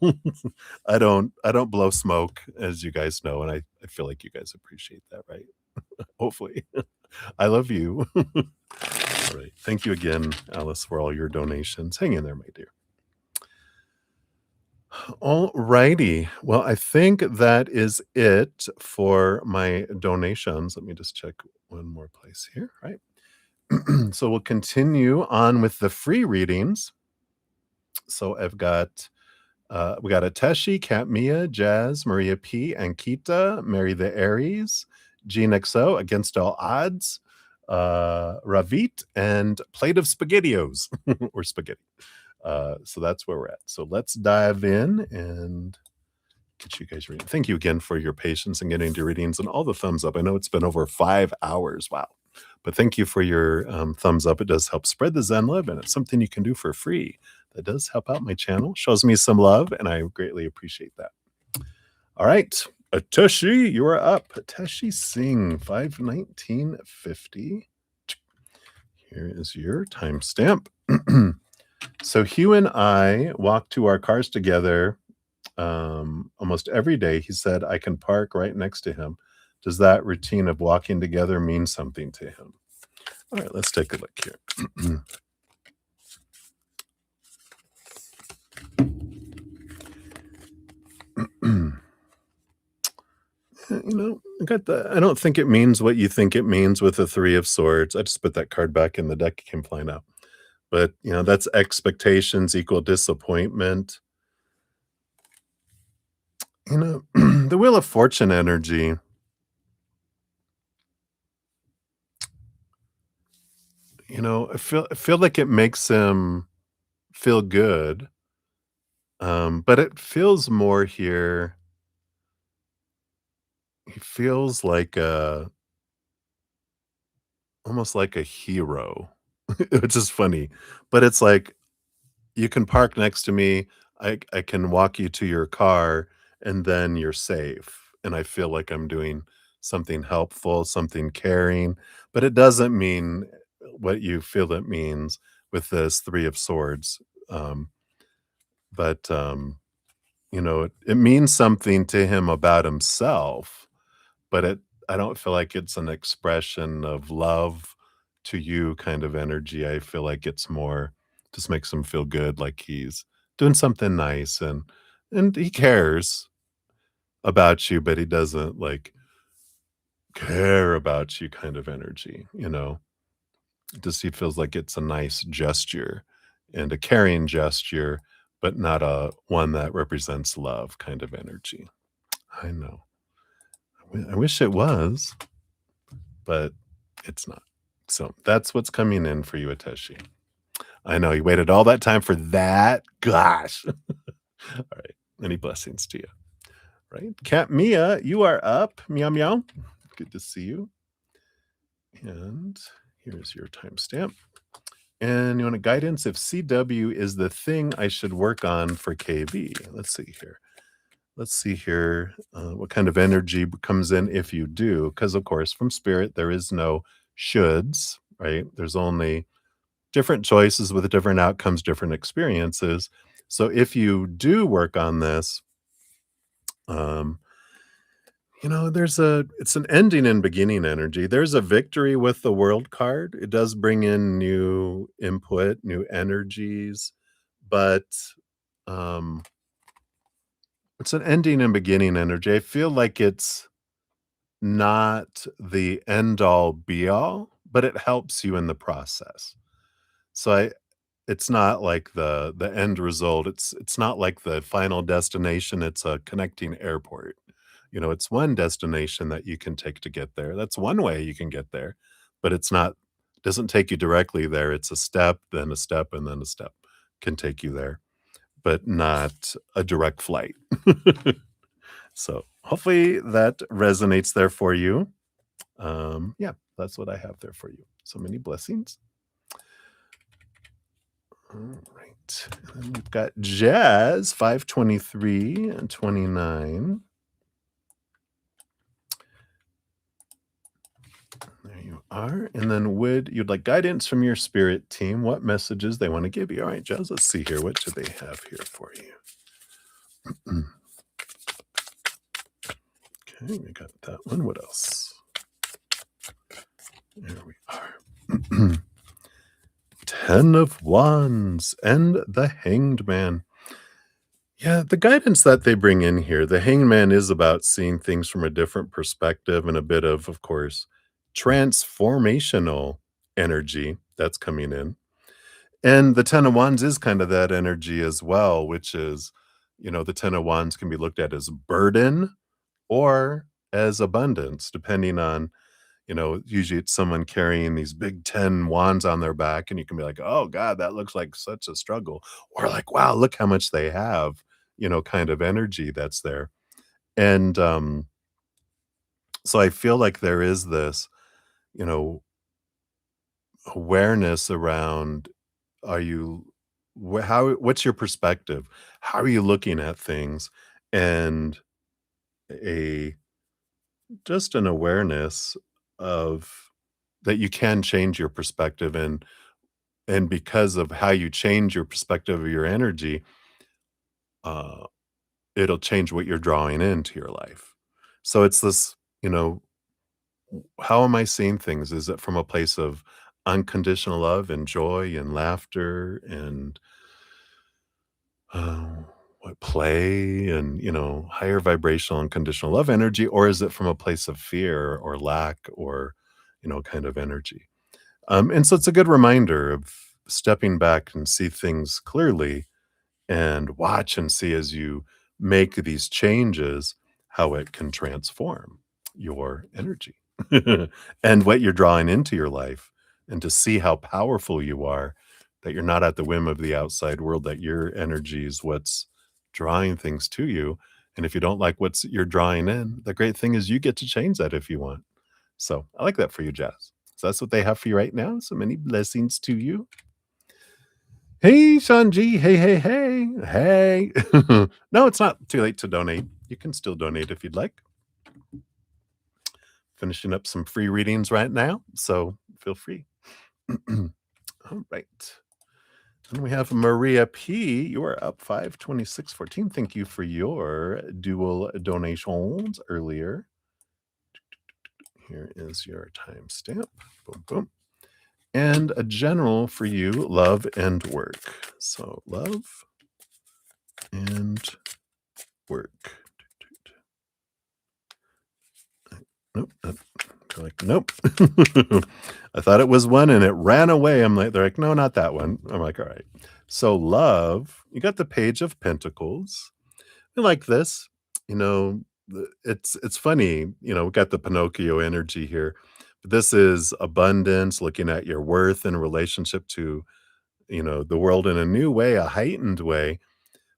I don't blow smoke, as you guys know, and I feel like you guys appreciate that, right? Hopefully. I love you. All right. Thank you again, Alice, for all your donations. Hang in there, my dear. All righty. Well, I think that is it for my donations. Let me just check one more place here. Right. So we'll continue on with the free readings. So we got Ateshi, Katmia, Jazz, Maria P, Ankita, Mary the Aries, Jean XO, Against All Odds, Ravit, and Plate of SpaghettiOs or spaghetti. So that's where we're at. So let's dive in and get you guys reading. Thank you again for your patience and getting into readings and all the thumbs up. I know it's been over 5 hours. Wow. But thank you for your thumbs up. It does help spread the Zen love, and it's something you can do for free. That does help out my channel, shows me some love, and I greatly appreciate that. All right. Ateshi, you are up. Ateshi Singh, 5/19/50. Here is your timestamp. So Hugh and I walk to our cars together almost every day. He said I can park right next to him. Does that routine of walking together mean something to him? All right, let's take a look here. I don't think it means what you think it means with the 3 of swords. I just put that card back in the deck, it came flying out. But, that's expectations equal disappointment. The Wheel of Fortune energy, I feel like it makes him feel good, but it feels more here he feels like a almost like a hero, which is funny, but it's like, "You can park next to me, I can walk you to your car, and then you're safe," and I feel like I'm doing something helpful, something caring, but it doesn't mean what you feel it means with this 3 of swords, um, but it means something to him about himself, but I don't feel like it's an expression of love to you kind of energy. I feel like it's more just makes him feel good, like he's doing something nice and he cares about you, but he doesn't like care about you kind of energy. Just he feels like it's a nice gesture and a caring gesture, but not a one that represents love kind of energy. I know. I wish it was, but it's not. So that's what's coming in for you, Ateshi. I know you waited all that time for that. Gosh. All right. Any blessings to you. Right. Cat Mia, you are up. Meow meow. Good to see you. And here's your timestamp. And you want a guidance if CW is the thing I should work on for KB. Let's see here. What kind of energy comes in if you do. Because, of course, from spirit, there is no shoulds, right? There's only different choices with different outcomes, different experiences. So if you do work on this, um, it's an ending and beginning energy. There's a victory with the world card. It does bring in new input, new energies, but um, it's an ending and beginning energy. I feel like it's not the end all be all, but it helps you in the process. So it's not like the end result. It's not like the final destination. It's a connecting airport. It's one destination that you can take to get there. That's one way you can get there, but it's not doesn't take you directly there. It's a step, then a step, and then a step can take you there, but not a direct flight. So hopefully that resonates there for you. Yeah, that's what I have there for you. So many blessings. All right. And then we've got Jazz 523 and 29. There you are. And then you'd like guidance from your spirit team, what messages they want to give you. All right, Jazz, let's see here. What do they have here for you? Okay, we got that one. What else? There we are. 10 of Wands and the Hanged Man. Yeah, the guidance that they bring in here, the Hanged Man is about seeing things from a different perspective and a bit of course, transformational energy that's coming in. And the 10 of Wands is kind of that energy as well, which is, the 10 of Wands can be looked at as burden or as abundance, depending on usually it's someone carrying these big 10 wands on their back, and you can be like, oh God, that looks like such a struggle. Or like, wow, look how much they have, kind of energy that's there. And so I feel like there is this, you know, awareness around are you what's your perspective? How are you looking at things? And a just an awareness of that you can change your perspective and because of how you change your perspective of your energy, uh, it'll change what you're drawing into your life. So it's this, how am I seeing things? Is it from a place of unconditional love and joy and laughter and uh, what, play and, higher vibrational and conditional love energy, or is it from a place of fear or lack or, kind of energy? And so it's a good reminder of stepping back and see things clearly and watch and see as you make these changes how it can transform your energy and what you're drawing into your life, and to see how powerful you are, that you're not at the whim of the outside world, that your energy is what's drawing things to you. And if you don't like what's you're drawing in, the great thing is you get to change that if you want. So I like that for you, Jazz. So that's what they have for you right now. So many blessings to you. Hey, Sanji. Hey, hey, hey. Hey. No, it's not too late to donate. You can still donate if you'd like. Finishing up some free readings right now, so feel free. All right. And we have Maria P. You are up 52614. Thank you for your dual donations earlier. Here is your timestamp. Boom, boom. And a general for you, love and work. So love and work. Nope. They're like, nope. I thought it was one and it ran away. They're like, no, not that one. I'm like, all right. So love, you got the Page of Pentacles. I like this. It's funny. We got the Pinocchio energy here. But this is abundance, looking at your worth in relationship to, the world in a new way, a heightened way.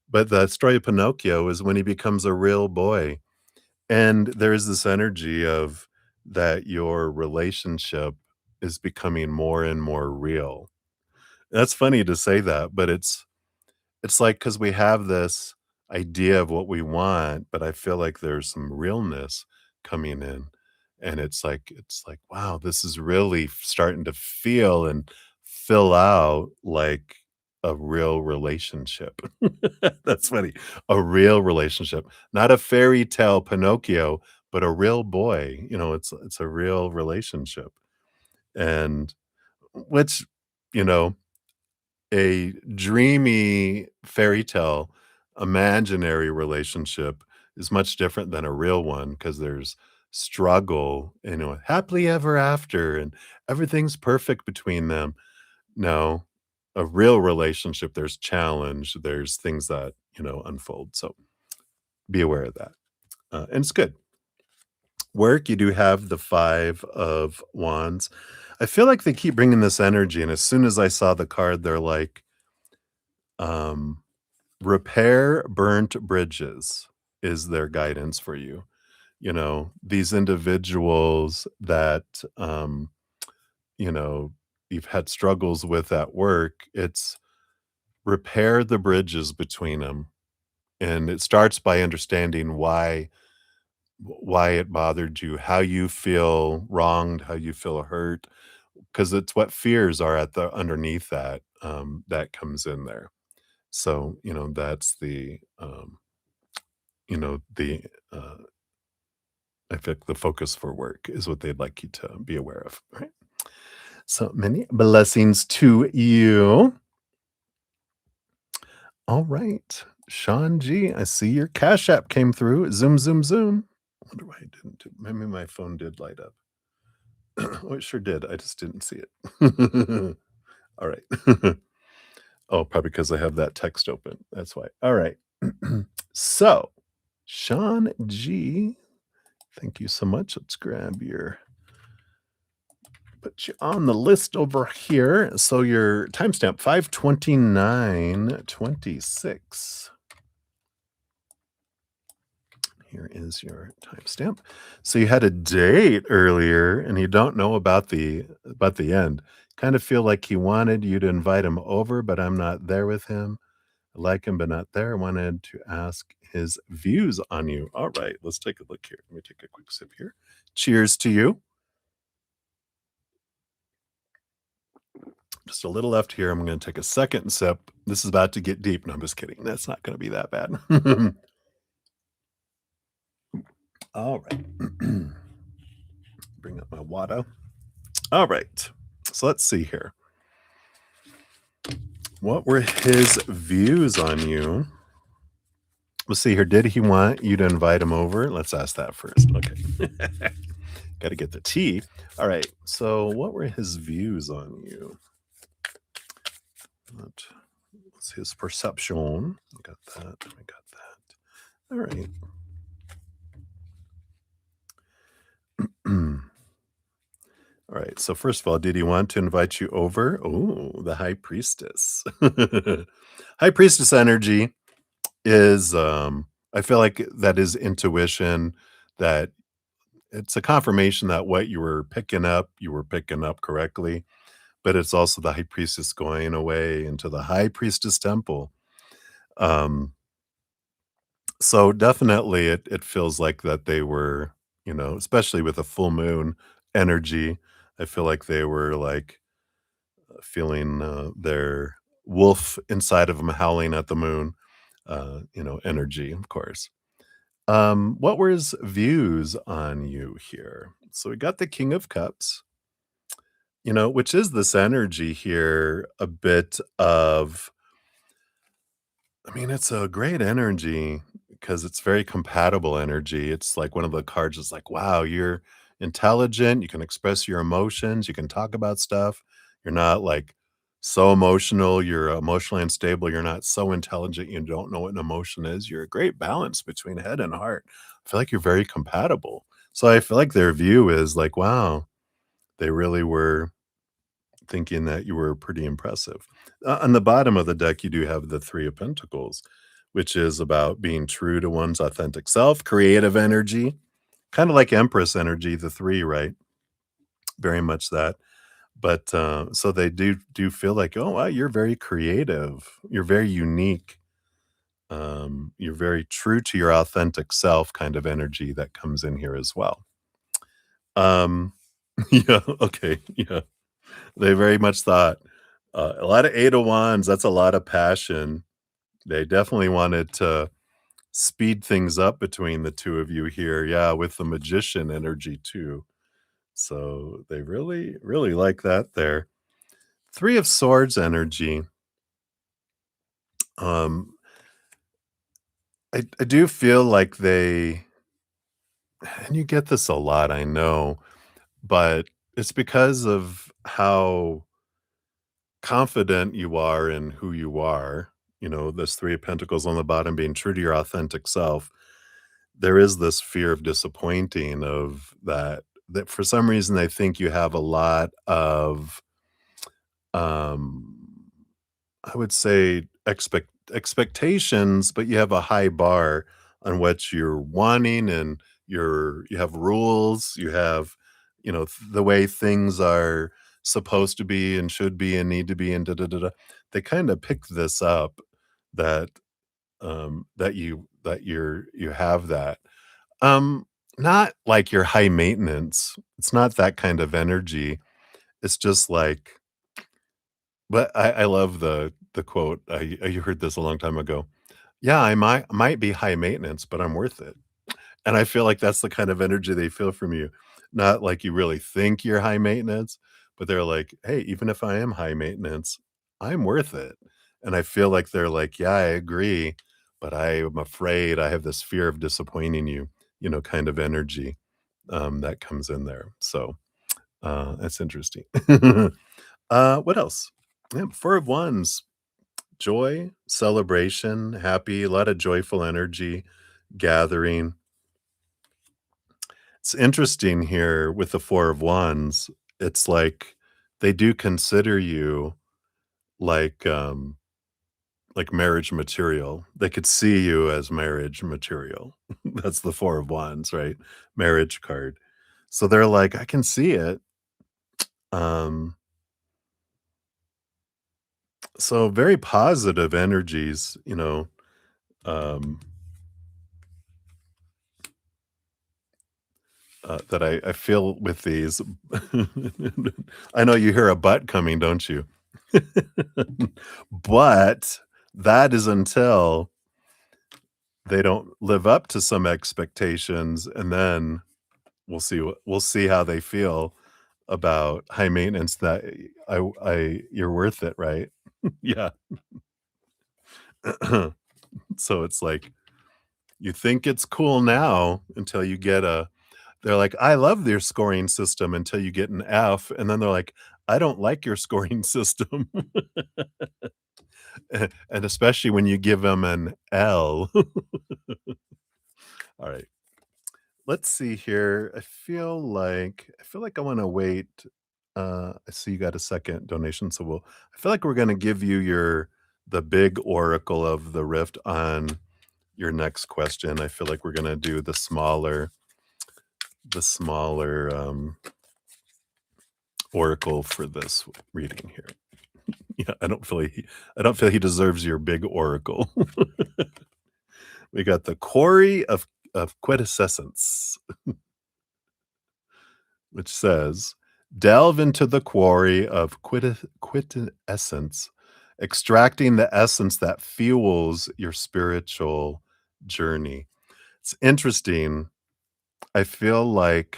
But the story of Pinocchio is when he becomes a real boy. And there's this energy of that your relationship is becoming more and more real. That's funny to say that, but it's like, because we have this idea of what we want, but I feel like there's some realness coming in, and it's like, wow, this is really starting to feel and fill out like a real relationship. That's funny. A real relationship, not a fairy tale Pinocchio, but a real boy. It's a real relationship, and which, you know, a dreamy fairy tale, imaginary relationship is much different than a real one, because there's struggle, happily ever after, and everything's perfect between them. No, a real relationship, there's challenge, there's things that, unfold. So be aware of that. And it's good. Work, you do have the Five of Wands. I feel like they keep bringing this energy, and as soon as I saw the card, they're like, um, repair burnt bridges is their guidance for you. These individuals that, you know, you've had struggles with at work, it's repair the bridges between them. And it starts by understanding why it bothered you, how you feel wronged, how you feel hurt, because it's what fears are at the underneath that, that comes in there. So, that's the I think the focus for work is what they'd like you to be aware of, right? So many blessings to you. All right. Sean G, I see your Cash App came through. Zoom, zoom, zoom. I wonder why it didn't do. Maybe my phone did light up. Oh, it sure did. I just didn't see it. All right. Oh, probably because I have that text open. That's why. All right. So, Sean G, thank you so much. Let's put you on the list over here. So your timestamp 5/29/26. Here is your timestamp. So you had a date earlier, and you don't know about the end. Kind of feel like he wanted you to invite him over, but I'm not there with him. I like him, but not there. I wanted to ask his views on you. All right, let's take a look here. Let me take a quick sip here. Cheers to you. Just a little left here. I'm going to take a second sip. This is about to get deep. No, I'm just kidding. That's not going to be that bad. All right. Bring up my water. All right. So let's see here. What were his views on you? Let's see here. Did he want you to invite him over? Let's ask that first. Okay. Got to get the tea. All right. So, what were his views on you? What's his perception? We got that. We got that. All right. All right. So, first of all, did he want to invite you over? Oh, the high priestess. High priestess energy is, I feel like that is intuition, that it's a confirmation that what you were picking up correctly, but it's also the high priestess going away into the high priestess temple. Um, so definitely it feels like that they were, especially with a full moon energy, I feel like they were like feeling their wolf inside of them howling at the moon, energy, of course. What were his views on you here? So we got the King of Cups, which is this energy here, a bit of, I mean, it's a great energy because it's very compatible energy. It's like one of the cards is like, wow, you're intelligent, you can express your emotions, you can talk about stuff. You're not like so emotional, you're emotionally unstable, you're not so intelligent, you don't know what an emotion is. You're a great balance between head and heart. I feel like you're very compatible. So I feel like their view is like, wow, they really were thinking that you were pretty impressive. On the bottom of the deck, you do have the Three of Pentacles, which is about being true to one's authentic self, creative energy, kind of like Empress energy, the three, right? Very much that. But so they do feel like, oh, wow, you're very creative, you're very unique, you're very true to your authentic self, kind of energy that comes in here as well. Um, yeah, okay, yeah. They very much thought, a lot of 8 of Wands, that's a lot of passion. They definitely wanted to speed things up between the 2 of you here, yeah, with the Magician energy too. So, they really, really like that there. 3 of Swords energy, um, I do feel like they, and you get this a lot, I know, but it's because of how confident you are in who you are, this 3 of Pentacles on the bottom being true to your authentic self, there is this fear of disappointing of that for some reason they think you have a lot of, um, I would say expectations, but you have a high bar on what you're wanting and you have rules, you have, the way things are supposed to be and should be and need to be and da da da da. They kind of pick this up that you have that. Um Not like you're high maintenance. It's not that kind of energy. It's just like, but I love the quote. I heard this a long time ago. "Yeah, I might be high maintenance, but I'm worth it." And I feel like that's the kind of energy they feel from you. Not like you really think you're high maintenance, but they're like, "Hey, even if I am high maintenance, I'm worth it." And I feel like they're like, "Yeah, I agree, but I am afraid I have this fear of disappointing you," kind of energy, that comes in there. So, that's interesting. What else? Yeah, 4 of Wands, joy, celebration, happy, a lot of joyful energy, gathering. It's interesting here with the 4 of Wands. It's like they do consider you like, like marriage material. They could see you as marriage material. That's the 4 of Wands, right? Marriage card. So they're like, "I can see it." Um, so very positive energies, um that I feel with these. I know you hear a "but" coming, don't you? But that is until they don't live up to some expectations, and then we'll see how they feel about high maintenance that you're worth it, right? Yeah. So it's like, You think it's cool now until you get a they're like, "I love their scoring system," until you get an F, and then they're like, "I don't like your scoring system." And especially when you give them an L. Alright, let's see here. I feel like I wanna wait, I see you got a second donation, so I feel like we're gonna give you the big oracle of the rift on your next question. I feel like we're gonna do the smaller oracle for this reading here. Yeah, I don't feel he deserves your big oracle. We got the quarry of quintessence, which says, delve into the quarry of quintessence, extracting the essence that fuels your spiritual journey. It's interesting. I feel like,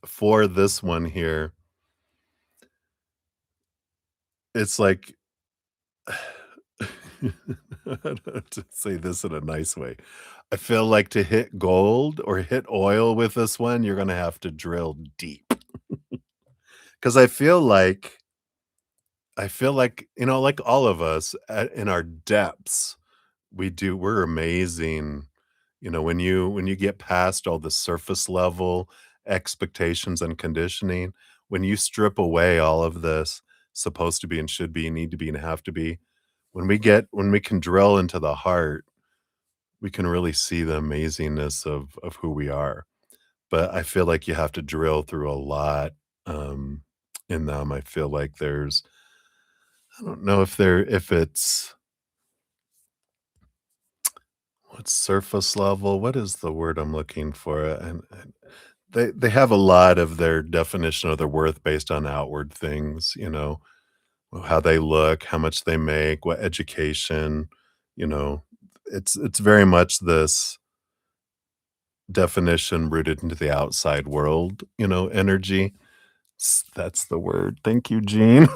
for this one here, it's like, to say this in a nice way. I feel like to hit gold or hit oil with this one, you're gonna have to drill deep. Because I feel like, like all of us in our depths, we're amazing. When you get past all the surface level expectations and conditioning, when you strip away all of this supposed to be and should be, need to be and have to be, when we can drill into the heart, we can really see the amazingness of who we are. But I feel like you have to drill through a lot in them. I feel like I don't know if it's what's surface level. What is the word I'm looking for? And they have a lot of their definition of their worth based on outward things, how they look, how much they make, what education, you know. It's very much this definition rooted into the outside world, energy. That's the word. Thank you, Gene.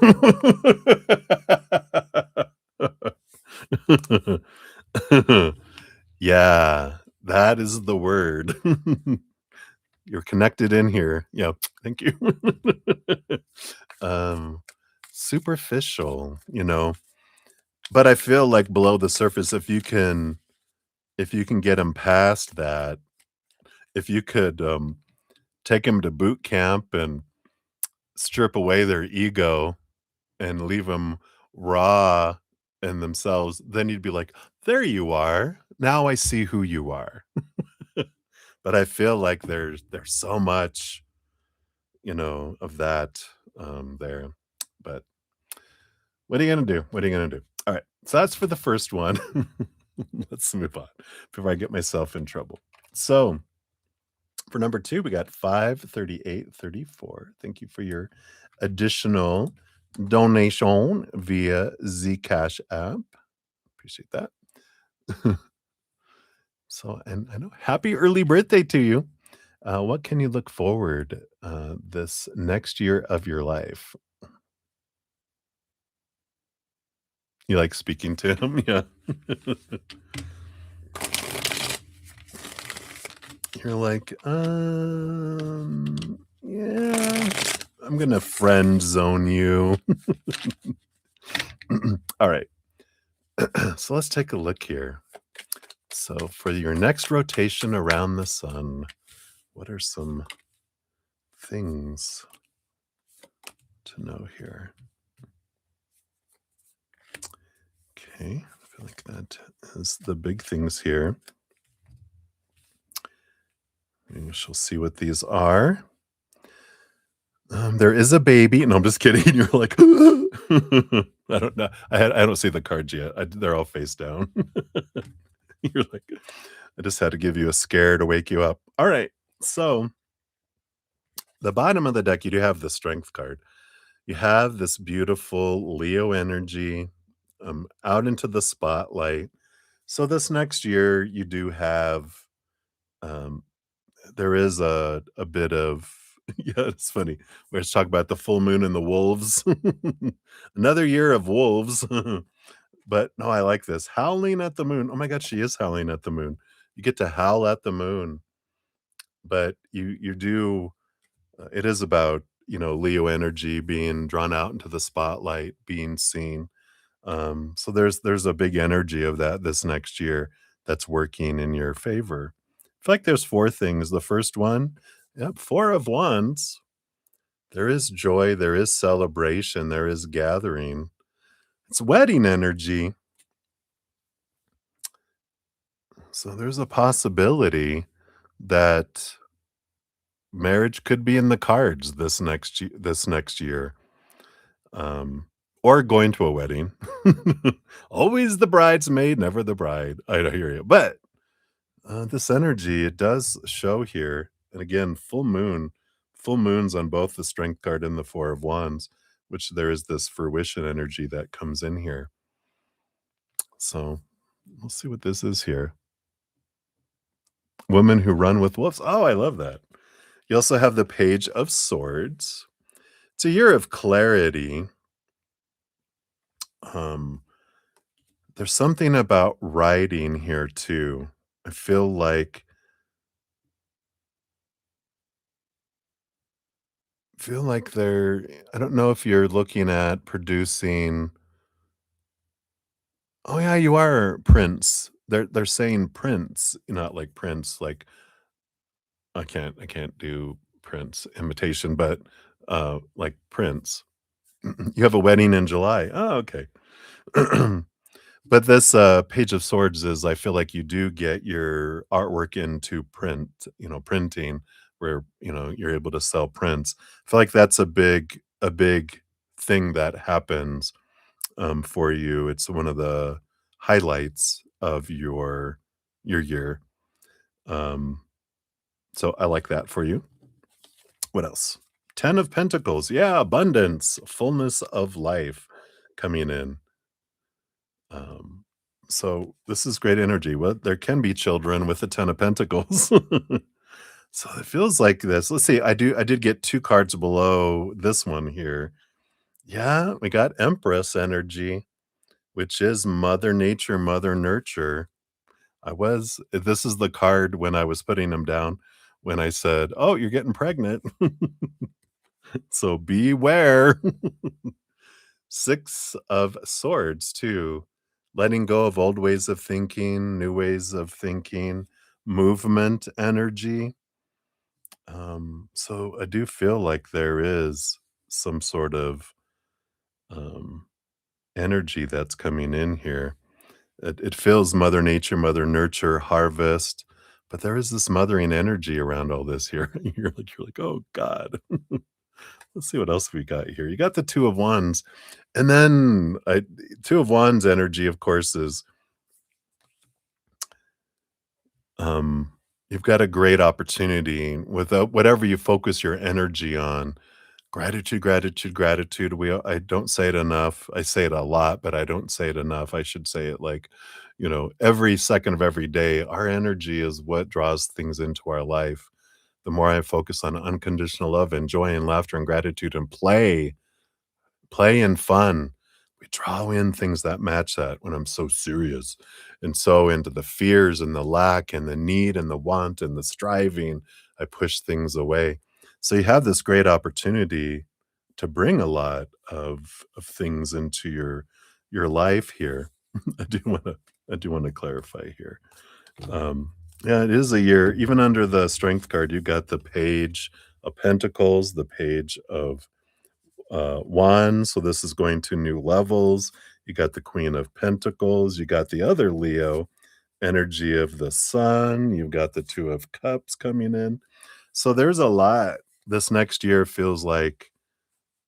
Yeah, that is the word. You're connected in here. Yeah, thank you. Um, superficial, but I feel like below the surface, if you can get them past that, if you could, take them to boot camp and strip away their ego and leave them raw in themselves, then you'd be like, "There you are. Now I see who you are." But I feel like there's so much, of that, there. But what are you gonna do? What are you gonna do? Alright, so that's for the first one. Let's move on before I get myself in trouble. So, for number 2, we got 53834. Thank you for your additional donation via Zcash app. Appreciate that. So, and I know happy early birthday to you. What can you look forward this next year of your life? You like speaking to him? Yeah. You're like, yeah, I'm gonna friend zone you. All right. So let's take a look here. So for your next rotation around the sun, what are some things to know here? Okay, I feel like that is the big things here. We shall see what these are. There is a baby. No, I'm just kidding. You're like, I don't know. I don't see the cards yet. They're all face down. You're like, I just had to give you a scare to wake you up. All right. So the bottom of the deck, you do have the strength card. You have this beautiful Leo energy out into the spotlight. So this next year, you do have um, there is a bit of yeah, it's funny. We just talk about the full moon and the wolves. Another year of wolves. But no, I like this. Howling at the moon. Oh my god, she is howling at the moon. You get to howl at the moon, but you do it is about, Leo energy being drawn out into the spotlight, being seen. So there's a big energy of that this next year that's working in your favor. I feel like there's 4 things. The first one, yep, 4 of wands. There is joy, there is celebration, there is gathering. It's wedding energy. So there's a possibility that marriage could be in the cards this next year. Um, or going to a wedding. Always the bridesmaid, never the bride. I hear you. But this energy, it does show here. And again, full moons on both the strength card and the 4 of wands, which there is this fruition energy that comes in here. So we'll see what this is here. Women who run with wolves. Oh, I love that. You also have the Page of Swords. It's a year of clarity. Um, there's something about writing here too. I feel like I don't know if you're looking at producing. Oh yeah, you are Prince. They're saying Prince, not like Prince, like I can't do Prince imitation, but like Prince. You have a wedding in July. Oh, okay. But this, Page of Swords is I feel like you do get your artwork into print, printing where, you're able to sell prints. I feel like that's a big thing that happens, for you. It's one of the highlights of your year. Um, so I like that for you. What else? 10 of Pentacles. Yeah, abundance, fullness of life coming in. Um, so this is great energy. Well, there can be children with the 10 of Pentacles. So it feels like this. Let's see. I did get 2 cards below this one here. Yeah, we got Empress energy, which is Mother Nature, Mother Nurture. This is the card when I was putting them down when I said, "Oh, you're getting pregnant." So beware. 6 of Swords too. Letting go of old ways of thinking, new ways of thinking, movement energy. So I do feel like there is some sort of um, energy that's coming in here. It feels Mother Nature, Mother Nurture, harvest, but there is this mothering energy around all this here. You're like, oh God. Let's see what else we got here. You got the 2 of Wands, and then 2 of Wands energy, of course, is um, you've got a great opportunity with whatever you focus your energy on. Gratitude, gratitude, gratitude. I don't say it enough. I say it a lot, but I don't say it enough. I should say it like, every second of every day. Our energy is what draws things into our life. The more I focus on unconditional love and joy and laughter and gratitude and play and fun. We draw in things that match that when I'm so serious and so into the fears and the lack and the need and the want and the striving, I push things away. So you have this great opportunity to bring a lot of things into your life here. I do want to I do want to clarify here. Yeah, it is a year. Even under the strength card, you got the Page of Pentacles, the Page of Wands, so this is going to new levels. You got the Queen of Pentacles, you got the other Leo energy of the Sun, you've got the 2 of Cups coming in. So there's a lot. This next year feels like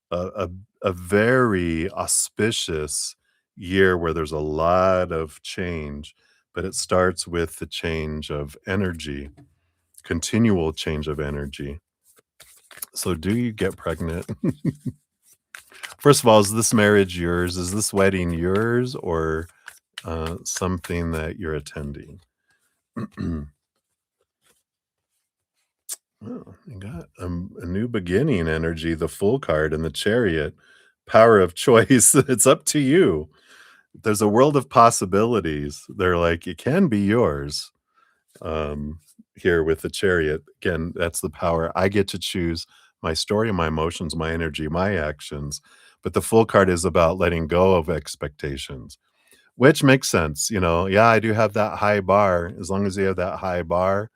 a a very auspicious year where there's a lot of change, but it starts with the change of energy, continual change of energy. So do you get pregnant? First of all, is this marriage yours? Is this wedding yours or, something that you're attending? Oh, you got, a new beginning energy, the Fool card and the Chariot. Power of choice. It's up to you. There's a world of possibilities. They're like, it can be yours. Um, Here with the chariot, again, that's the power. I get to choose my story, my emotions, my energy, my actions. But the full card is about letting go of expectations, which makes sense. Yeah, I do have that high bar. As long as you have that high bar,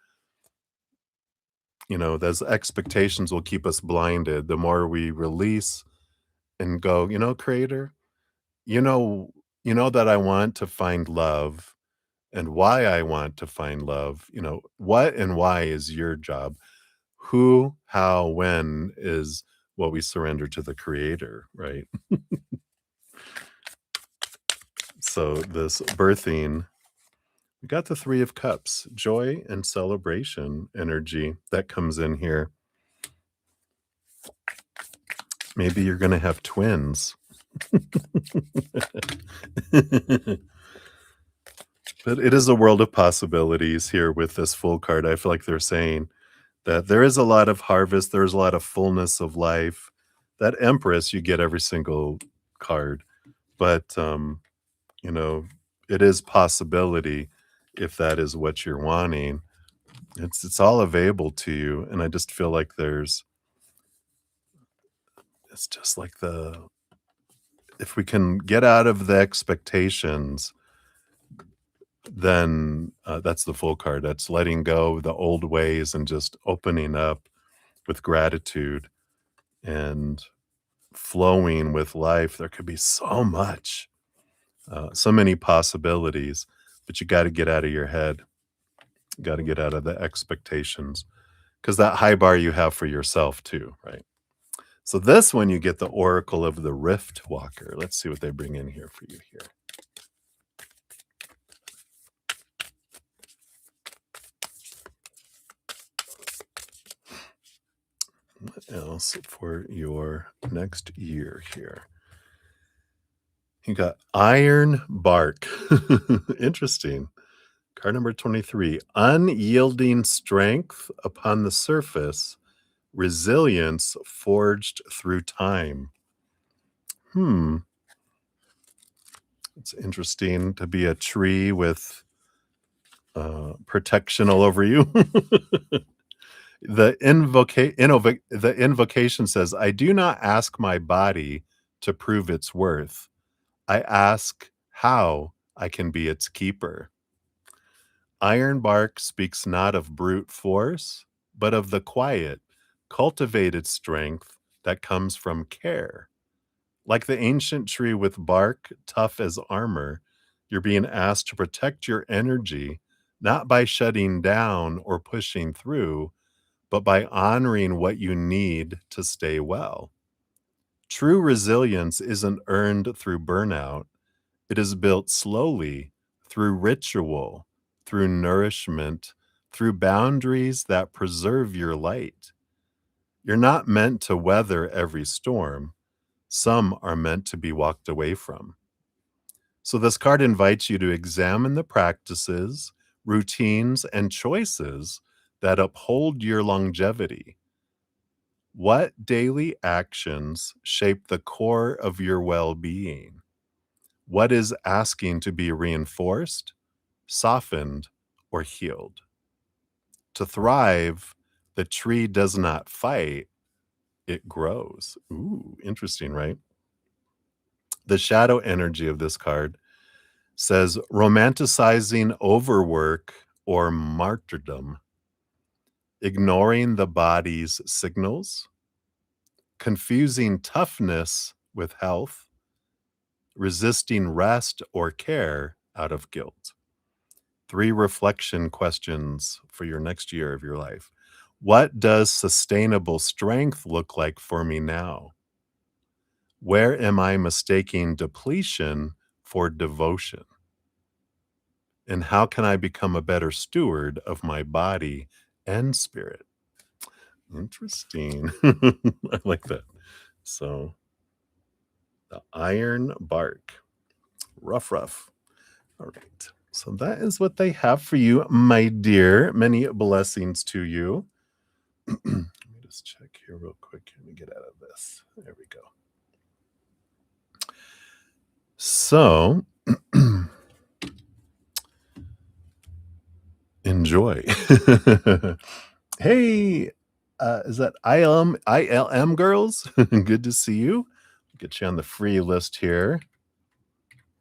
those expectations will keep us blinded. The more we release and go, creator, you know, that I want to find love and why I want to find love, what and why is your job. Who, how, when is what we surrender to the creator, right? So this birthing, we got the 3 of cups, joy and celebration energy that comes in here. Maybe you're going to have twins. But it is a world of possibilities here with this full card. I feel like they're saying that there is a lot of harvest, there's a lot of fullness of life. That Empress, you get every single card, but you know, it is possibility if that is what you're wanting. It's all available to you, and I just feel like it's just like if we can get out of the expectations, then that's the full card. That's letting go of the old ways and just opening up with gratitude and flowing with life. There could be so much, so many possibilities, but you got to get out of your head. You got to get out of the expectations because that high bar you have for yourself too, right? So this one, you get the Oracle of the Rift Walker. Let's see what they bring in here for you here. What else for your next year here? You got Iron Bark. Interesting. Card number 23. Unyielding strength upon the surface, resilience forged through time. It's interesting to be a tree with protection all over you. The invocation says, I do not ask my body to prove its worth. I ask how I can be its keeper. Ironbark speaks not of brute force, but of the quiet, cultivated strength that comes from care. Like the ancient tree with bark tough as armor, you're being asked to protect your energy, not by shutting down or pushing through, but by honoring what you need to stay well. True resilience isn't earned through burnout. It is built slowly through ritual, through nourishment, through boundaries that preserve your light. You're not meant to weather every storm. Some are meant to be walked away from. So this card invites you to examine the practices, routines, and choices that uphold your longevity. What daily actions shape the core of your well-being? What is asking to be reinforced, softened, or healed? To thrive, the tree does not fight, it grows. Ooh, interesting, right? The shadow energy of this card says romanticizing overwork or martyrdom, ignoring the body's signals, confusing toughness with health, resisting rest or care out of guilt. 3 reflection questions for your next year of your life. What does sustainable strength look like for me now? Where am I mistaking depletion for devotion? And how can I become a better steward of my body and spirit? Interesting. I like that. So, the iron bark. Rough, rough. All right. So that is what they have for you, my dear. Many blessings to you. Let me just check here real quick. Let me get out of this. There we go. So Enjoy. Hey, is that ILM girls? Good to see you. Get you on the free list here.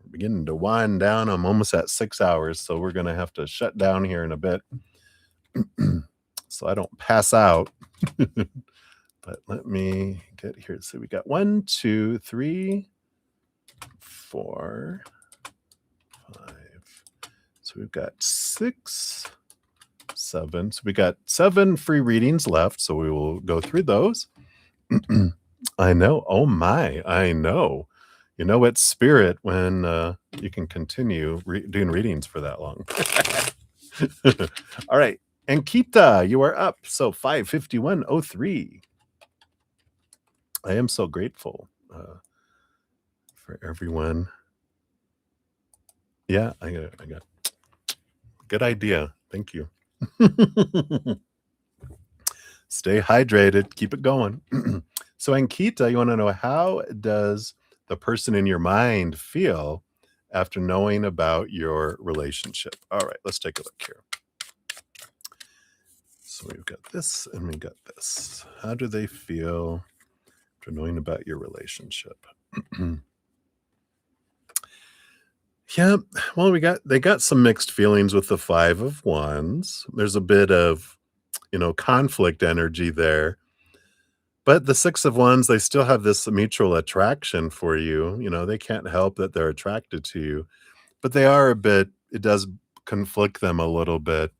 We're beginning to wind down. I'm almost at 6 hours, so we're gonna have to shut down here in a bit so I don't pass out. But let me get here. So we got 1, 2, 3, 4, 5. So we've got 6, 7. So we got 7 free readings left. So we will go through those. I know. Oh my, I know. You know it's spirit when you can continue doing readings for that long. All right. Ankita, you are up. So 55103. I am so grateful for everyone. Yeah, I got good idea. Thank you. Stay hydrated. Keep it going. So Ankita, you want to know, how does the person in your mind feel after knowing about your relationship? All right, let's take a look here. So we've got this and we got this. How do they feel after knowing about your relationship? Yeah, well, they got some mixed feelings with the 5 of Wands. There's a bit of, conflict energy there. But the 6 of Wands, they still have this mutual attraction for you. They can't help that they're attracted to you, but they are it does conflict them a little bit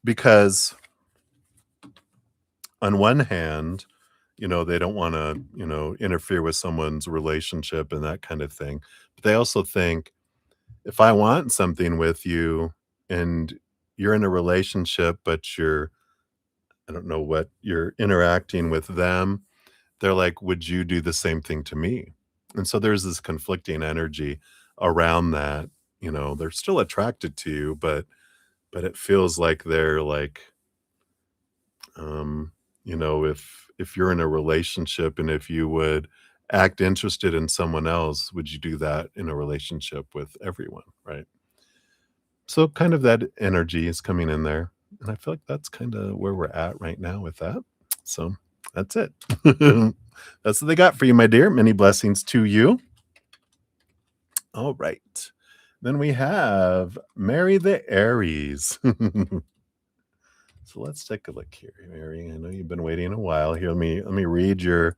because on one hand, they don't want to, interfere with someone's relationship and that kind of thing. But they also think, if I want something with you and you're in a relationship, but I don't know what, you're interacting with them, they're like, would you do the same thing to me? And so there's this conflicting energy around that. They're still attracted to you, but it feels like they're like, um, if you're in a relationship and if you would act interested in someone else, would you do that in a relationship with everyone, right? So kind of that energy is coming in there. And I feel like that's kind of where we're at right now with that. So that's it. That's what they got for you, my dear. Many blessings to you. All right. Then we have Mary the Aries. So let's take a look here, Mary. I know you've been waiting a while. Here, let me read your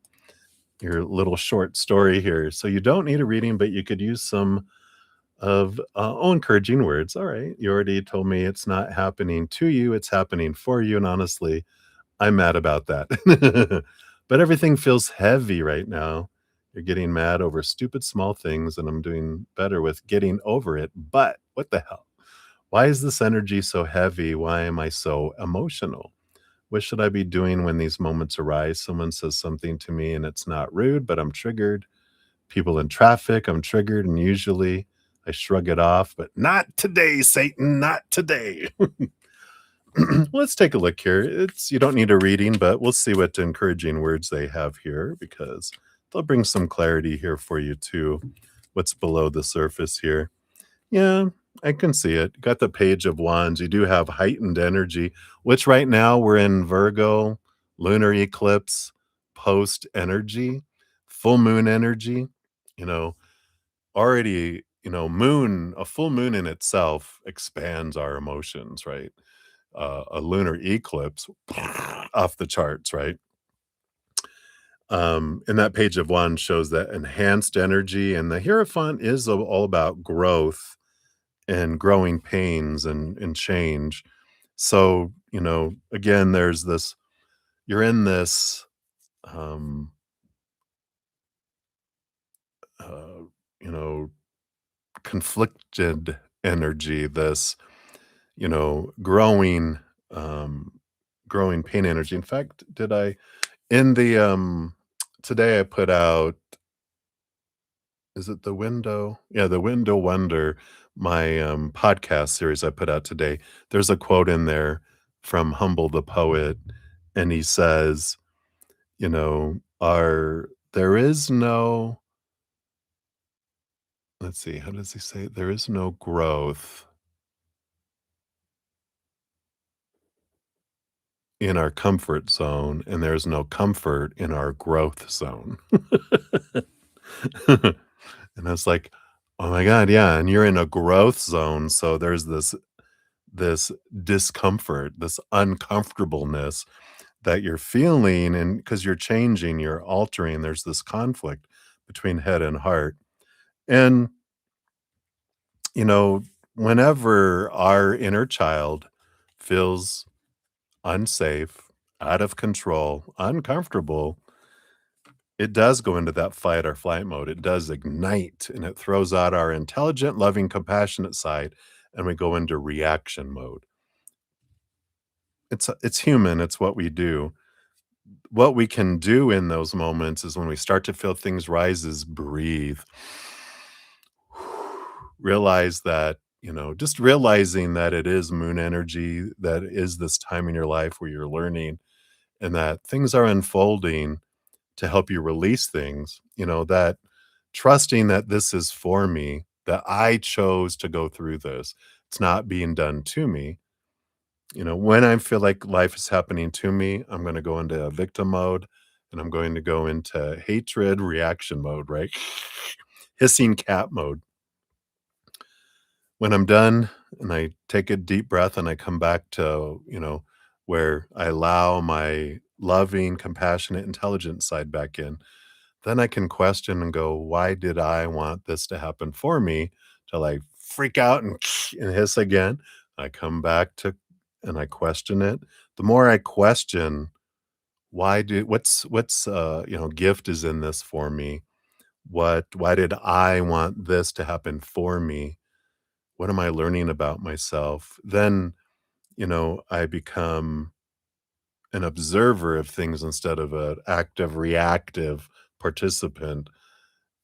little short story here. So you don't need a reading, but you could use some of encouraging words. All right. You already told me it's not happening to you, it's happening for you. And honestly, I'm mad about that. But everything feels heavy right now. You're getting mad over stupid small things, and I'm doing better with getting over it. But what the hell? Why is this energy so heavy? Why am I so emotional? What should I be doing when these moments arise? Someone says something to me and it's not rude, but I'm triggered. People in traffic, I'm triggered, and usually I shrug it off, but not today, Satan, not today. Let's take a look here. You don't need a reading, but we'll see what encouraging words they have here, because they'll bring some clarity here for you too. What's below the surface here? Yeah, I can see it. Got the Page of Wands. You do have heightened energy, which right now we're in Virgo, lunar eclipse, post energy, full moon energy. You know, already, a full moon in itself expands our emotions, right? A lunar eclipse, off the charts, right? And that Page of Wands shows that enhanced energy, and the Hierophant is all about growth and growing pains and change. So, again, you're in this, um, uh, you know, conflicted energy, this, growing, um, growing pain energy. In fact, in today I put out, is it The Window? Yeah, The Window Wonder, my podcast series I put out today. There's a quote in there from Humble the Poet, and he says, there is no let's see, how does he say it? There is no growth in our comfort zone, and there's no comfort in our growth zone. And I was like, "Oh my god, yeah, and you're in a growth zone, so there's this discomfort, this uncomfortableness that you're feeling, and because 'cause you're changing, you're altering, there's this conflict between head and heart." And, you know, whenever our inner child feels unsafe, out of control, uncomfortable, it does go into that fight or flight mode. It does ignite and it throws out our intelligent, loving, compassionate side, and we go into reaction mode. It's human, it's what we do. What we can do in those moments is when we start to feel things rise is breathe. Realize that, just realizing that it is moon energy, that is this time in your life where you're learning and that things are unfolding to help you release things, that trusting that this is for me, that I chose to go through this. It's not being done to me. When I feel like life is happening to me, I'm going to go into victim mode and I'm going to go into hatred reaction mode, right? Hissing cat mode. When I'm done and I take a deep breath and I come back to, where I allow my loving, compassionate, intelligent side back in, then I can question and go, why did I want this to happen for me? Till I freak out and, and hiss again. I come back to and I question it. The more I question, what's gift is in this for me? Why did I want this to happen for me? What am I learning about myself? Then, I become an observer of things instead of an active, reactive participant,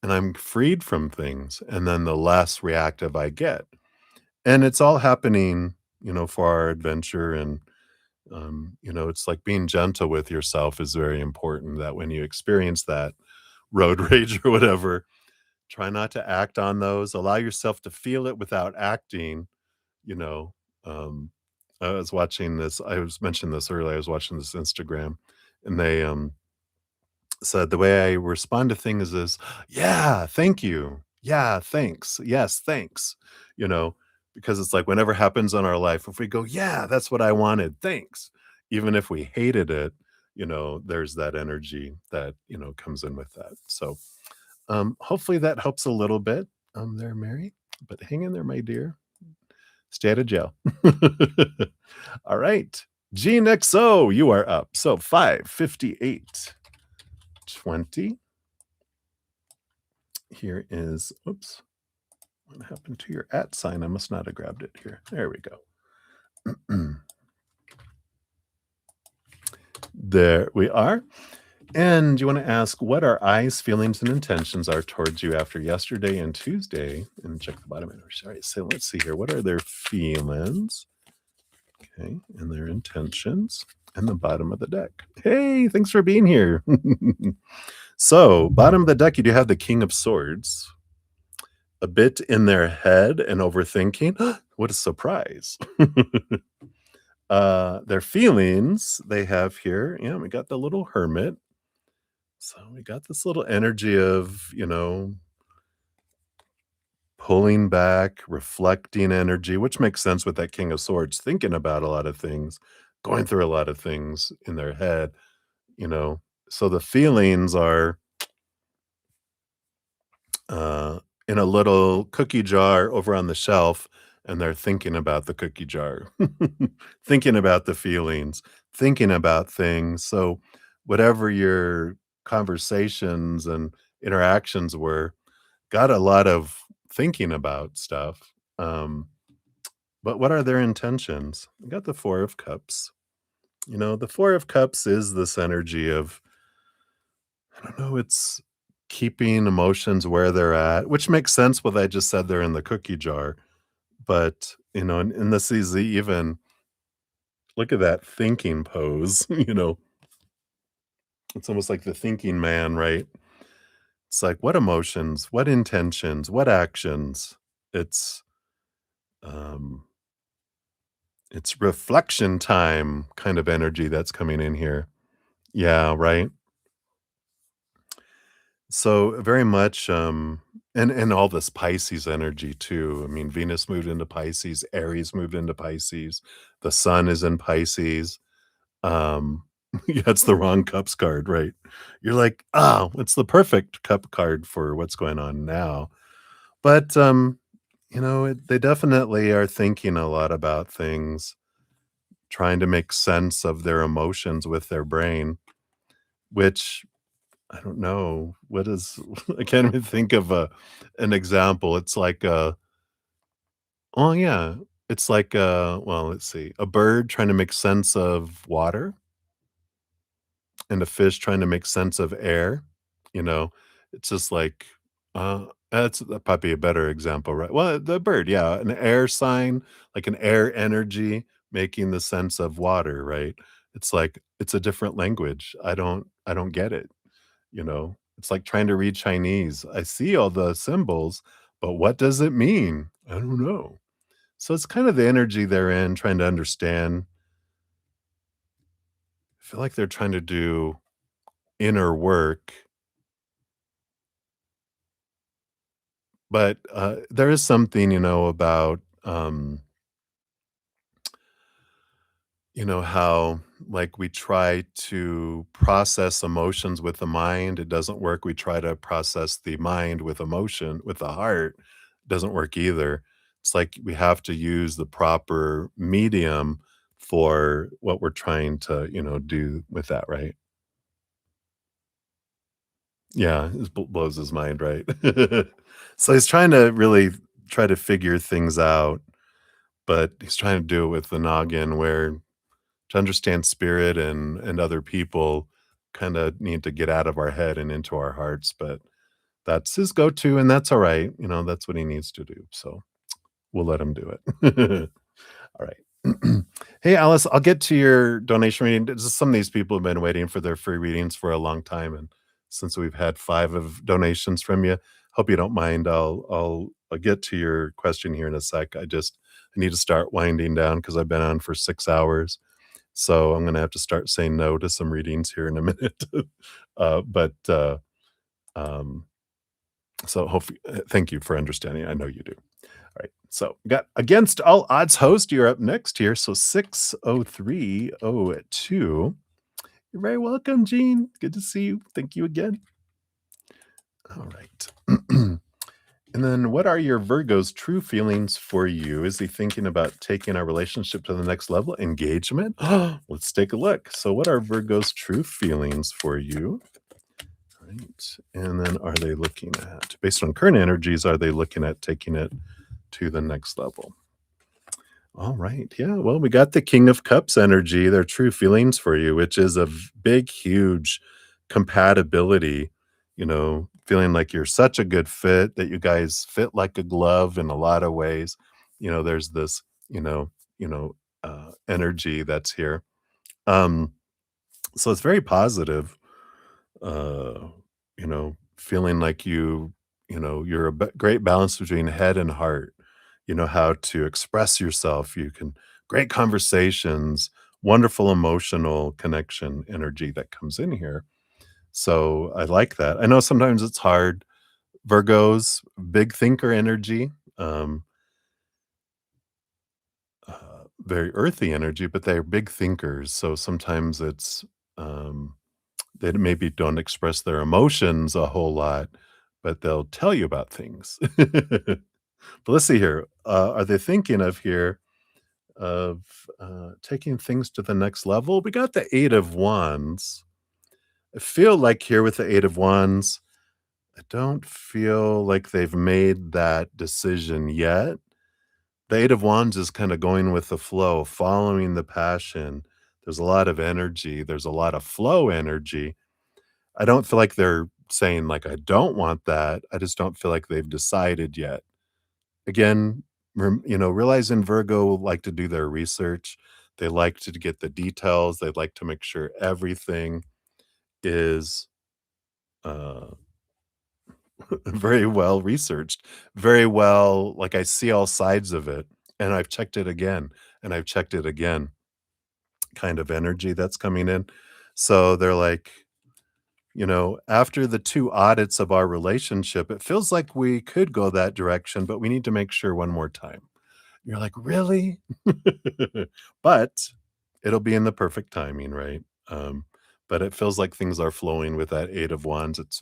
and I'm freed from things, and then the less reactive I get. And it's all happening, for our adventure. And, it's like being gentle with yourself is very important, that when you experience that road rage or whatever, try not to act on those. Allow yourself to feel it without acting. You know, um, I was mentioning this earlier. I was watching this Instagram, and they said the way I respond to things is, yeah, thank you. Yeah, thanks. Yes, thanks. You know, because it's like whenever happens in our life, if we go, yeah, that's what I wanted, thanks. Even if we hated it, there's that energy that, comes in with that. So hopefully that helps a little bit there, Mary. But hang in there, my dear. Stay out of jail. All right. Gene XO, you are up. So 558. 20. Here is, oops, what happened to your at sign? I must not have grabbed it here. There we go. There we are. And you want to ask what our eyes, feelings, and intentions are towards you after yesterday and Tuesday. And check the bottom. All right, so let's see here. What are their feelings? Okay, and their intentions. And the bottom of the deck. Hey, thanks for being here. So, bottom of the deck, you do have the King of Swords. A bit in their head and overthinking. What a surprise. Their feelings they have here. Yeah, we got the little hermit. So we got this little energy of, pulling back, reflecting energy, which makes sense with that King of Swords, thinking about a lot of things, going through a lot of things in their head, you know. So the feelings are uh, in a little cookie jar over on the shelf, and they're thinking about the cookie jar, thinking about the feelings, thinking about things. So, whatever your conversations and interactions were, got a lot of thinking about stuff. But what are their intentions? We got the Four of Cups. The Four of Cups is this energy of, I don't know, it's keeping emotions where they're at, which makes sense what I just said there in the cookie jar. But, and this is even look at that thinking pose, it's almost like the thinking man, right? It's like what emotions, what intentions, what actions. It's um it's reflection time kind of energy that's coming in here. Yeah, right. So very much and all this Pisces energy too. I mean, Venus moved into Pisces, Aries moved into Pisces, the sun is in Pisces. Um yeah, it's the wrong cups card, right? You're like, "Oh, it's the perfect cup card for what's going on now." But they definitely are thinking a lot about things, trying to make sense of their emotions with their brain, which I don't know. What is I can't even think of an example. It's like, oh, yeah. It's like, well, let's see, a bird trying to make sense of water and a fish trying to make sense of air, you know? It's just like, that's probably a better example, right? Well, the bird, yeah, an air sign, like an air energy making the sense of water, right? It's like, it's a different language. I don't get it. It's like trying to read Chinese. I see all the symbols, but what does it mean? I don't know. So it's kind of the energy they're in, trying to understand. I feel like they're trying to do inner work, but there is something, about, how like we try to process emotions with the mind. It doesn't work. We try to process the mind with emotion, with the heart. It doesn't work either. It's like we have to use the proper medium for what we're trying to, do with that, right? Yeah, it blows his mind, right? So he's trying to really try to figure things out, but he's trying to do it with the noggin where to understand spirit and other people kinda need to get out of our head and into our hearts, but that's his go-to, and that's alright, that's what he needs to do, so we'll let him do it. Alright. Hey, Alice, I'll get to your donation reading. Just some of these people have been waiting for their free readings for a long time, and since we've had 5 of donations from you, hope you don't mind. I'll get to your question here in a sec. I need to start winding down because 'cause I've been on for 6 hours. So I'm gonna have to start saying no to some readings here in a minute. But um, so hopefully, thank you for understanding. I know you do. All right. So we got Against All Odds host. You're up next here. So 60302. You're very welcome, Gene. Good to see you. Thank you again. All right. And then what are your Virgo's true feelings for you? Is he thinking about taking our relationship to the next level? Engagement? Let's take a look. So what are Virgo's true feelings for you? Right. And then are they looking at, based on current energies, are they looking at taking it to the next level? All right. Yeah. Well, we got the King of Cups energy, their true feelings for you, which is a big, huge compatibility, feeling like you're such a good fit that you guys fit like a glove in a lot of ways. There's this, energy that's here. Um, so it's very positive, uh, feeling like you're a great balance between head and heart. You know how to express yourself. You can great conversations, wonderful emotional connection energy that comes in here. So I like that. I know sometimes it's hard. Virgos, big thinker energy, very earthy energy, but they're big thinkers. So sometimes um, they maybe don't express their emotions a whole lot, but they'll tell you about things. But let's see here. Are they thinking of here of taking things to the next level? We got the Eight of Wands. I feel like here with the Eight of Wands, I don't feel like they've made that decision yet. The Eight of Wands is kind of going with the flow, following the passion. There's a lot of energy. There's a lot of flow energy. I don't feel like they're saying like, I don't want that. I just don't feel like they've decided yet. Again, realizing Virgo like to do their research. They like to get the details. They like to make sure everything is uh, very well researched, very well, like I see all sides of it, and I've checked it again, and I've checked it again, kind of energy that's coming in. So they're like, after the 2 audits of our relationship, it feels like we could go that direction, but we need to make sure one more time. You're like, "Really?" But it'll be in the perfect timing, right? But it feels like things are flowing with that 8 of wands. It's,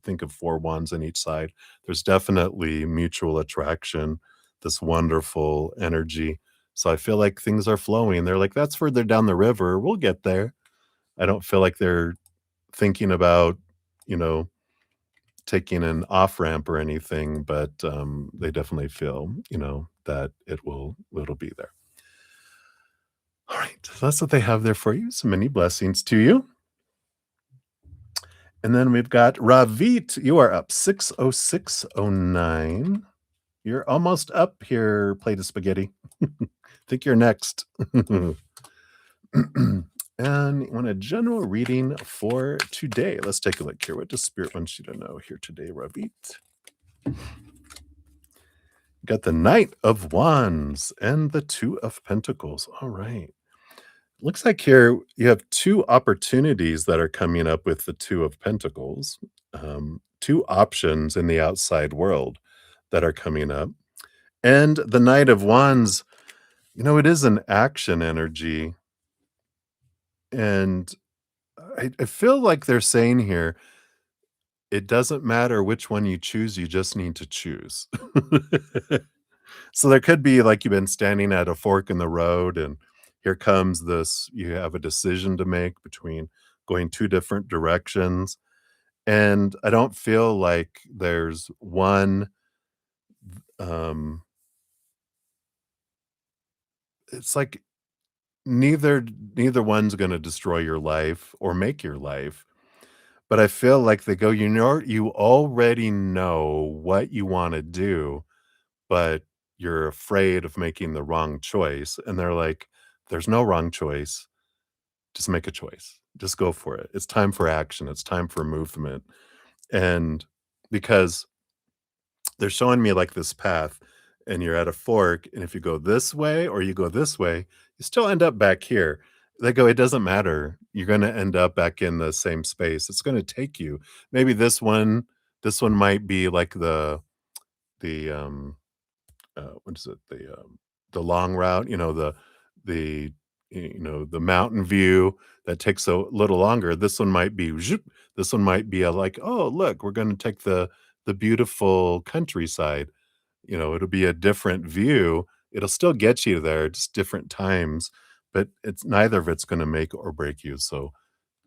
think of 4 wands on each side. There's definitely mutual attraction, this wonderful energy. So I feel like things are flowing. They're like, "That's further down the river. We'll get there." I don't feel like they're thinking about, you know, taking an off ramp or anything, but they definitely feel, that it'll be there. All right, so that's what they have there for you. So many blessings to you. And then we've got Ravit. You are up 60609. You're almost up here, plate of spaghetti. Think you're next. And you want a general reading for today. Let's take a look here. What does Spirit want you to know here today, Ravit? Got the Knight of Wands and the Two of Pentacles. All right. Looks like here you have 2 opportunities that are coming up with the Two of Pentacles, 2 options in the outside world that are coming up. And the Knight of Wands, it is an action energy. And I feel like they're saying here, it doesn't matter which one you choose, you just need to choose. So there could be like you've been standing at a fork in the road and here comes this, you have a decision to make between going 2 different directions. And I don't feel like there's one, um it's like neither one's gonna destroy your life or make your life. But I feel like they go, you already know what you wanna do, but you're afraid of making the wrong choice. And they're like, there's no wrong choice. Just make a choice. Just go for it. It's time for action. It's time for movement. And because they're showing me like this path and you're at a fork, and if you go this way or you go this way, you still end up back here. They go, it doesn't matter. You're going to end up back in the same space. It's going to take you. Maybe this one might be like the what is it? The long route, the the mountain view that takes a little longer. This one might be zoop. This one might be a like, oh look, we're going to take the beautiful countryside. It'll be a different view. It'll still get you there, just different times, but it's neither of it's going to make or break you. So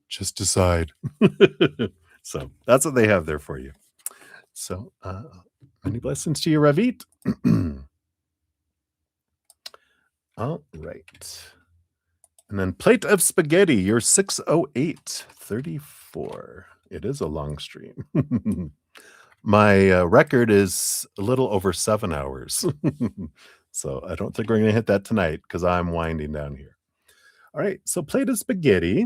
just decide. So that's what they have there for you. So many blessings to you, Ravit. All right. And then plate of spaghetti, you're 60834. It is a long stream. My record is a little over 7 hours. So I don't think we're going to hit that tonight because I'm winding down here. All right. So plate of spaghetti.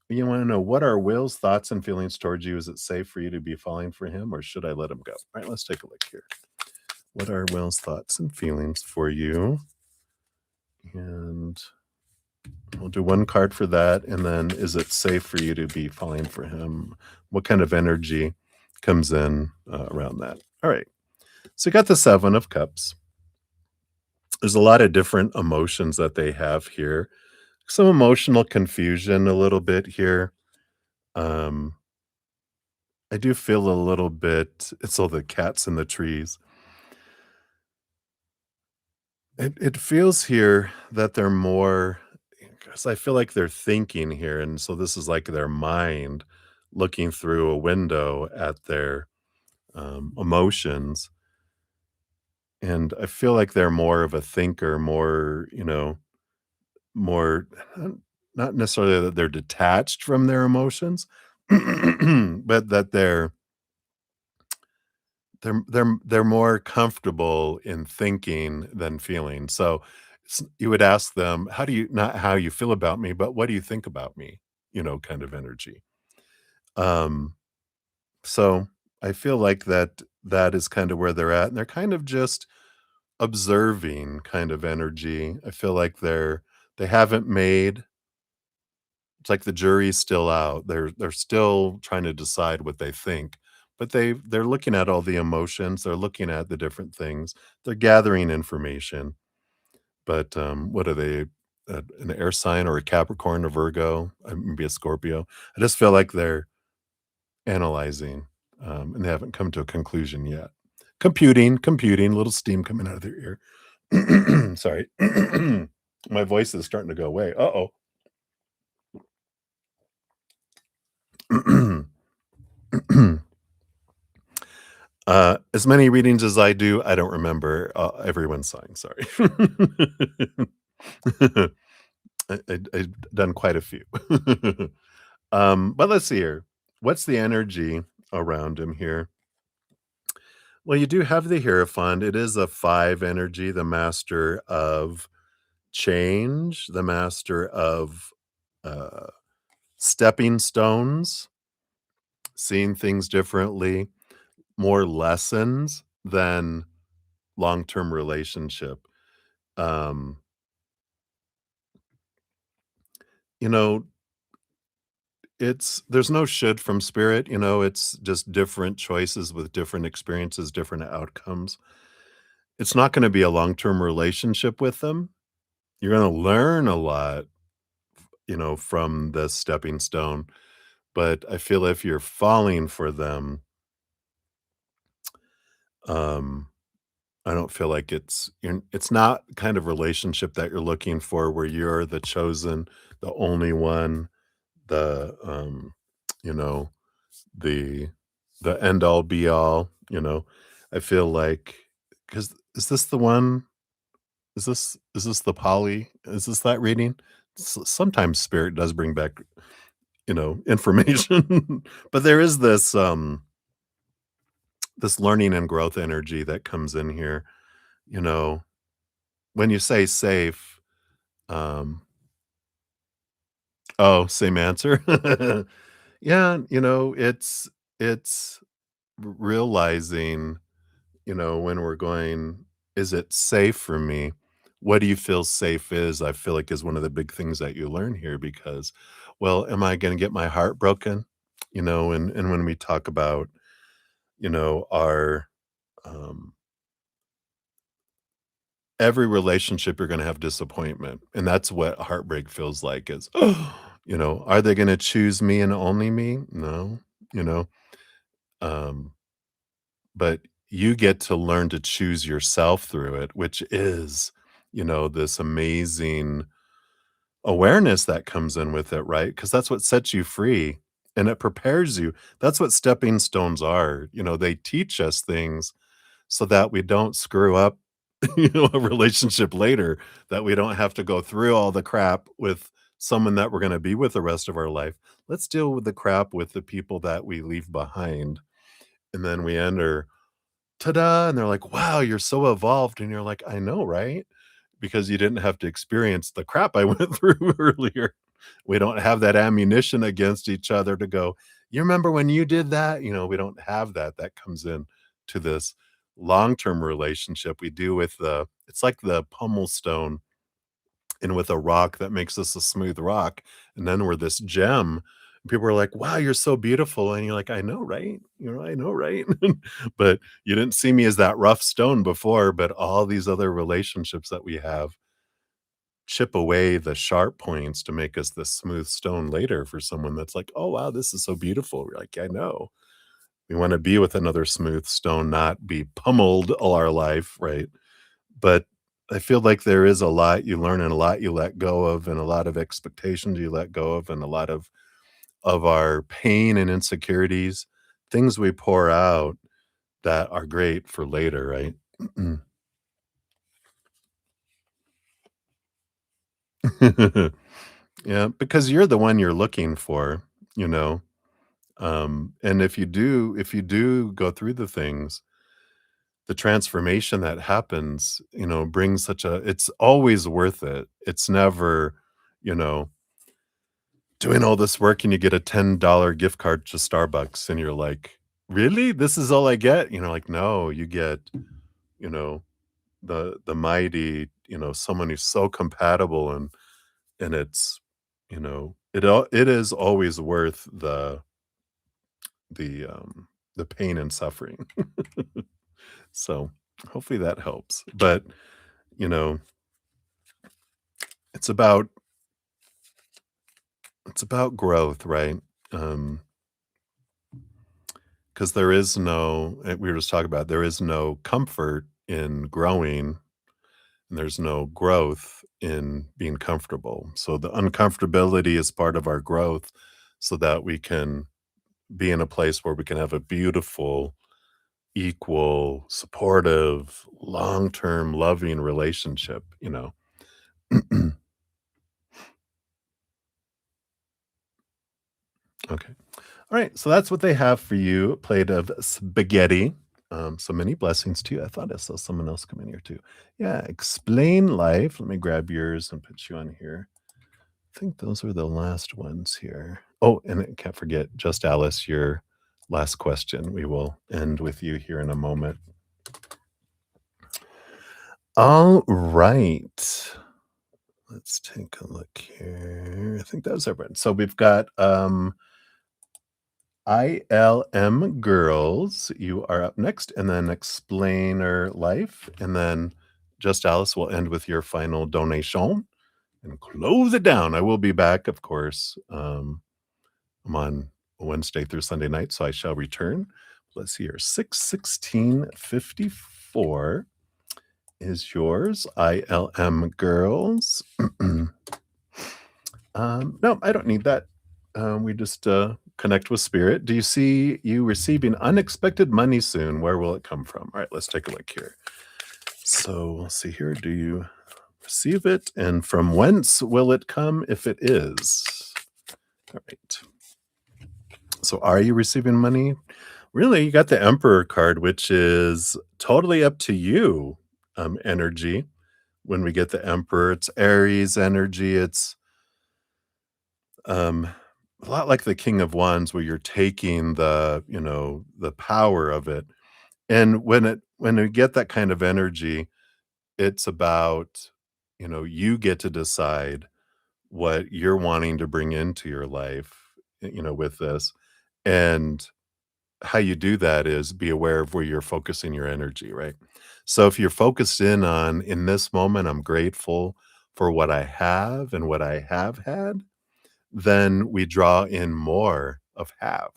You want to know what are Will's thoughts and feelings towards you? Is it safe for you to be falling for him or should I let him go? All right. Let's take a look here. What are Will's thoughts and feelings for you? And we'll do one card for that, and then is it safe for you to be falling for him? What kind of energy comes in around that? All right. So you got the 7 of Cups. There's a lot of different emotions that they have here. Some emotional confusion a little bit here. Um, I do feel a little bit, it's all the cats in the trees. It feels here that they're more, because I feel like they're thinking here, and so this is like their mind looking through a window at their, emotions, and I feel like they're more of a thinker, more, more not necessarily that they're detached from their emotions, but that they're more comfortable in thinking than feeling. So you would ask them, "How do you not how you feel about me, but what do you think about me?" Kind of energy. Um, so I feel like that is kind of where they're at, and they're kind of just observing kind of energy. I feel like they haven't made it's like the jury's still out. They're still trying to decide what they think, but they're looking at all the emotions, they're looking at the different things, they're gathering information. But, what are they? An air sign or a Capricorn, a Virgo, maybe a Scorpio? I just feel like they're analyzing, and they haven't come to a conclusion yet. Computing, little steam coming out of their ear. Sorry. My voice is starting to go away. Uh-oh. As many readings as I do, I don't remember, everyone's sign, sorry. I've done quite a few. But let's see here. What's the energy around him here? Well, you do have the Hierophant. It is a 5 energy, the master of change, the master of uh, stepping stones, seeing things differently, more lessons than long-term relationship. Um, you know, there's no should from spirit, it's just different choices with different experiences, different outcomes. It's not gonna be a long-term relationship with them. You're gonna learn a lot, from the stepping stone, but I feel if you're falling for them, um, I don't feel like it's not kind of relationship that you're looking for where you're the chosen, the only one, the, you know, the end all be all. I feel like because is this the one? Is this the poly? Is this that reading? Sometimes spirit does bring back, information, but there is this learning and growth energy that comes in here. You know, when you say safe, um, oh, same answer. Yeah, it's realizing, when we're going, is it safe for me? What do you feel safe is? I feel like is one of the big things that you learn here because, well, am I going to get my heart broken? And when we talk about, our um, every relationship, you're going to have disappointment, and that's what heartbreak feels like. Is are they going to choose me and only me? No, you know, um, but you get to learn to choose yourself through it, which is, this amazing awareness that comes in with it, right? Because that's what sets you free and it prepares you. That's what stepping stones are. They teach us things so that we don't screw up, a relationship later, that we don't have to go through all the crap with someone that we're going to be with the rest of our life. Let's deal with the crap with the people that we leave behind. And then we enter ta-da, and they're like, "Wow, you're so evolved," and you're like, "I know, right?" Because you didn't have to experience the crap I went through earlier. We don't have that ammunition against each other to go, "You remember when you did that?" We don't have that. That comes in to this long-term relationship we do with the it's like the pummel stone and with a rock that makes us a smooth rock, and then we're this gem. People are like, "Wow, you're so beautiful," and you're like, "I know, right? I know, right?" But you didn't see me as that rough stone before, but all these other relationships that we have chip away the sharp points to make us this smooth stone later for someone that's like, "Oh, wow, this is so beautiful." We're like, "I know." We wanna be with another smooth stone, not be pummeled all our life, right? But I feel like there is a lot you learn and a lot you let go of and a lot of expectations you let go of and a lot of our pain and insecurities, things we pour out that are great for later, right? Yeah, because you're the one you're looking for, you know? And if you do go through the things, the transformation that happens, brings such a it's always worth it. It's never, you know, doing all this work and you get a $10 gift card to Starbucks and you're like, really? This is all I get? Like, no, you get, you know, the mighty, someone who's so compatible and it's, it is always worth the, um, the pain and suffering. So, hopefully that helps. But, you know, it's about it's about growth, right? Um, because there is no we were just talking about, there is no comfort in growing, and there's no growth in being comfortable. So the uncomfortability is part of our growth so that we can be in a place where we can have a beautiful, equal, supportive, long-term loving relationship. Okay. All right, so that's what they have for you, a plate of spaghetti. So many blessings to you. I thought I saw someone else come in here too. Yeah, explain life. Let me grab yours and put you on here. I think those are the last ones here. Oh, and I can't forget, just Alice, your last question. We will end with you here in a moment. All right. Let's take a look here. I think that was everyone. So we've got ILM Girls, you are up next, and then Explainer Life, and then Just Alice will end with your final donation and close it down. I will be back, of course. I'm on Wednesday through Sunday night, so I shall return. Let's see here. 61654 is yours. ILM Girls. No, I don't need that. We just connect with spirit. Do you see you receiving unexpected money soon? Where will it come from? All right, let's take a look here. So we'll see here. Do you receive it? And from whence will it come if it is? All right. So are you receiving money? Really, you got the Emperor card, which is totally up to you energy. When we get the Emperor, it's Aries energy. It's Um, a lot like the King of Wands where you're taking the power of it. And when we get that kind of energy, it's about, you get to decide what you're wanting to bring into your life, with this. And how you do that is be aware of where you're focusing your energy, right? So if you're focused in this moment, I'm grateful for what I have and what I have had, then we draw in more of have.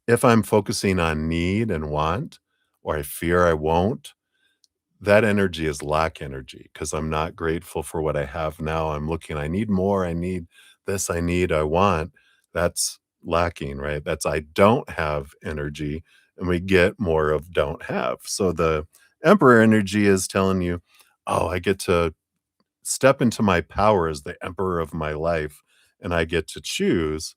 If I'm focusing on need and want, or I fear I won't, that energy is lack energy because I'm not grateful for what I have now. I'm looking, I need more, I need this, I want. That's lacking, right? That's I don't have energy, and we get more of don't have. So the emperor energy is telling you, oh, I get to step into my power as the emperor of my life and I get to choose,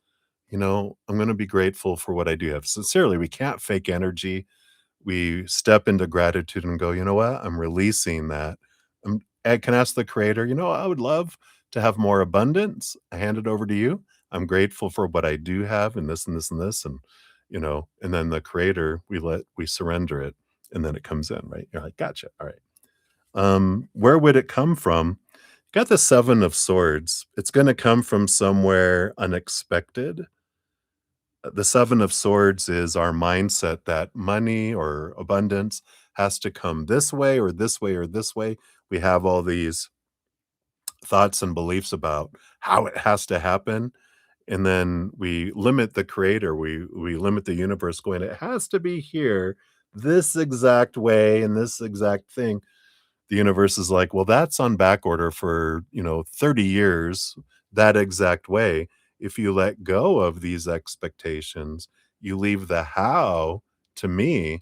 I'm going to be grateful for what I do have. Sincerely, we can't fake energy. We step into gratitude and go, you know what? I'm releasing that. I can ask the creator, I would love to have more abundance. I hand it over to you. I'm grateful for what I do have and this and this and this. And then the creator, we surrender it and then it comes in, right? You're like, gotcha. All right. Where would it come from? Got the 7 of swords. It's gonna come from somewhere unexpected. The 7 of swords is our mindset that money or abundance has to come this way or this way or this way. We have all these thoughts and beliefs about how it has to happen, and then we limit the creator, we limit the universe going, "It has to be here this exact way and this exact thing." The universe is like, well, that's on back order for, 30 years, that exact way. If you let go of these expectations, you leave the how to me,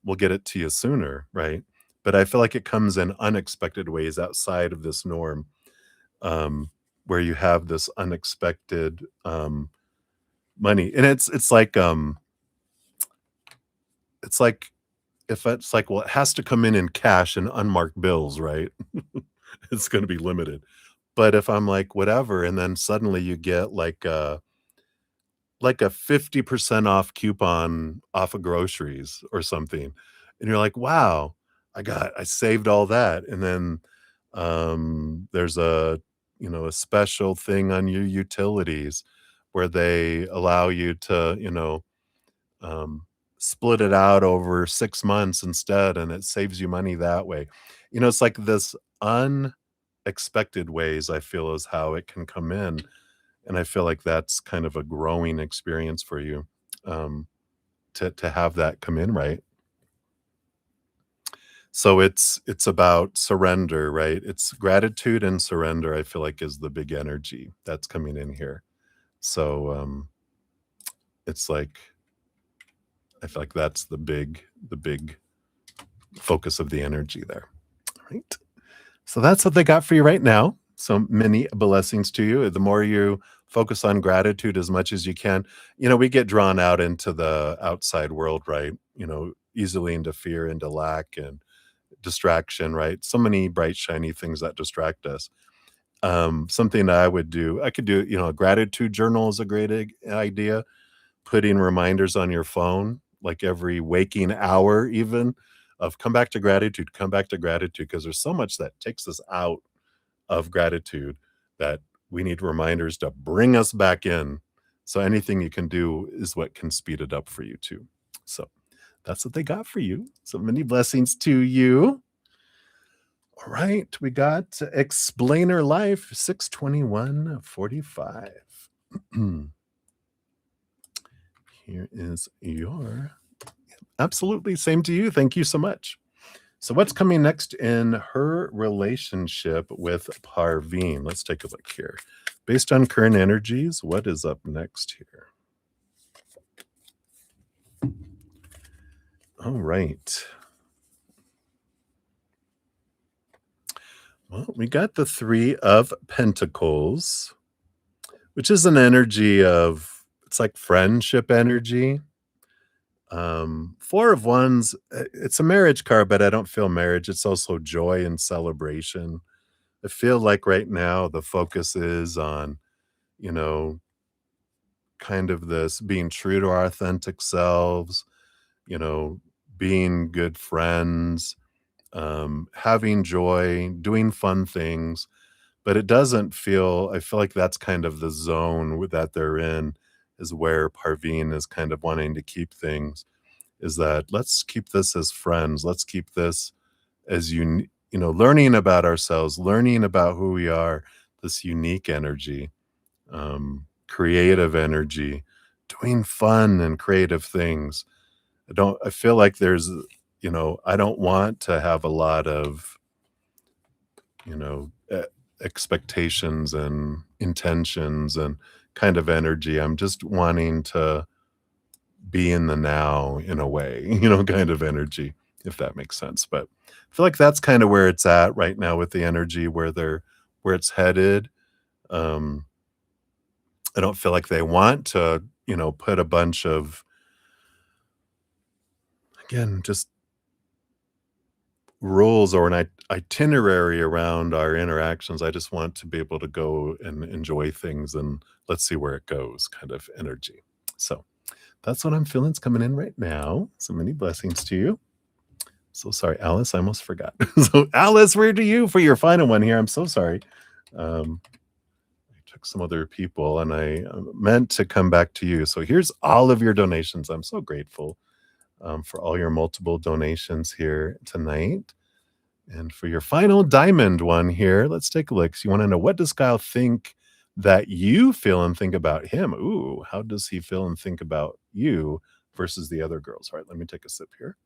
we'll get it to you sooner, right? But I feel like it comes in unexpected ways outside of this norm, where you have this unexpected money. And it's like if it's like, well, it has to come in cash and unmarked bills, right? It's gonna be limited. But if I'm like, whatever, and then suddenly you get like like a 50% off coupon off of groceries or something, and you're like, "Wow, I saved all that," and then, there's a special thing on your utilities where they allow you to, um, split it out over 6 months instead, and it saves you money that way. It's like this unexpected ways, I feel, is how it can come in, and I feel like that's kind of a growing experience for you, um, to have that come in, right? So it's about surrender, right? It's gratitude and surrender, I feel like is the big energy that's coming in here. So, it's like I feel like that's the big focus of the energy there, right? So that's what they got for you right now. So many blessings to you. The more you focus on gratitude as much as you can, we get drawn out into the outside world, right? Easily into fear, into lack and distraction, right? So many bright, shiny things that distract us. Something that I could do, a gratitude journal is a great idea. Putting reminders on your phone, like every waking hour, even of come back to gratitude, because there's so much that takes us out of gratitude that we need reminders to bring us back in. So anything you can do is what can speed it up for you too. So that's what they got for you. So many blessings to you. All right, we got Explainer Life 62145. Here is your absolutely same to you. Thank you so much. So what's coming next in her relationship with Parveen? Let's take a look here. Based on current energies, what is up next here? All right. Well, we got the 3 of Pentacles, which is an energy of it's like friendship energy. 4 of Wands, it's a marriage card, but I don't feel marriage. It's also joy and celebration. I feel like right now the focus is on, you know, kind of this being true to our authentic selves, you know, being good friends, having joy, doing fun things. But I feel like that's kind of the zone that they're in, is where Parveen is kind of wanting to keep things, is that let's keep this as friends. Let's keep this as learning about ourselves, learning about who we are, this unique energy, creative energy, doing fun and creative things. I feel like I don't want to have a lot of, you know, e- expectations and intentions and kind of energy. I'm just wanting to be in the now in a way, kind of energy, if that makes sense. But I feel like that's kind of where it's at right now with the energy where it's headed. Um, I don't feel like they want to, put a bunch of, again, just rules or an itinerary around our interactions. I just want to be able to go and enjoy things and let's see where it goes kind of energy. So that's what I'm feeling is coming in right now. So many blessings to you. So sorry, Alice, I almost forgot. So Alice, where do you for your final one here? I'm so sorry. I took some other people and I meant to come back to you. So here's all of your donations. I'm so grateful for all your multiple donations here tonight. And for your final diamond one here, let's take a look. So you want to know, what does Kyle think that you feel and think about him? Ooh, how does he feel and think about you versus the other girls? All right, let me take a sip here.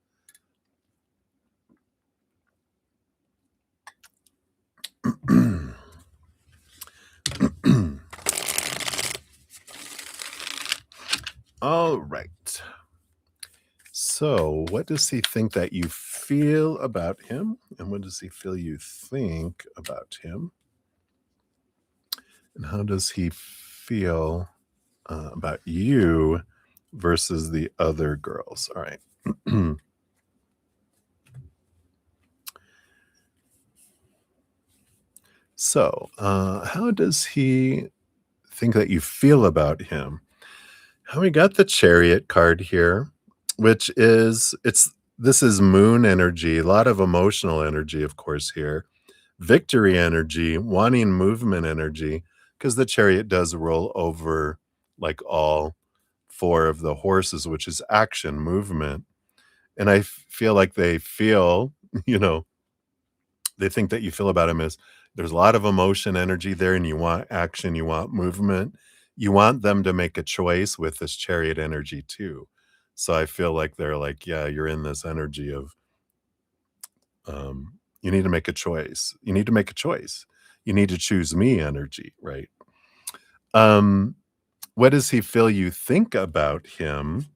All right. So, what does he think that you feel about him? And what does he feel you think about him? And how does he feel about you versus the other girls? All right. So, how does he think that you feel about him? And we got the Chariot card here, which is it's this is moon energy, a lot of emotional energy, of course, here. Victory energy, wanting movement energy, because the Chariot does roll over like all 4 of the horses, which is action, movement. And I feel like they feel, you know, they think that you feel about him is there's a lot of emotion energy there and you want action, you want movement. You want them to make a choice with this Chariot energy too. So I feel like they're like, yeah, you're in this energy of you need to make a choice. You need to make a choice. You need to choose me energy, right? Um, what does he feel you think about him?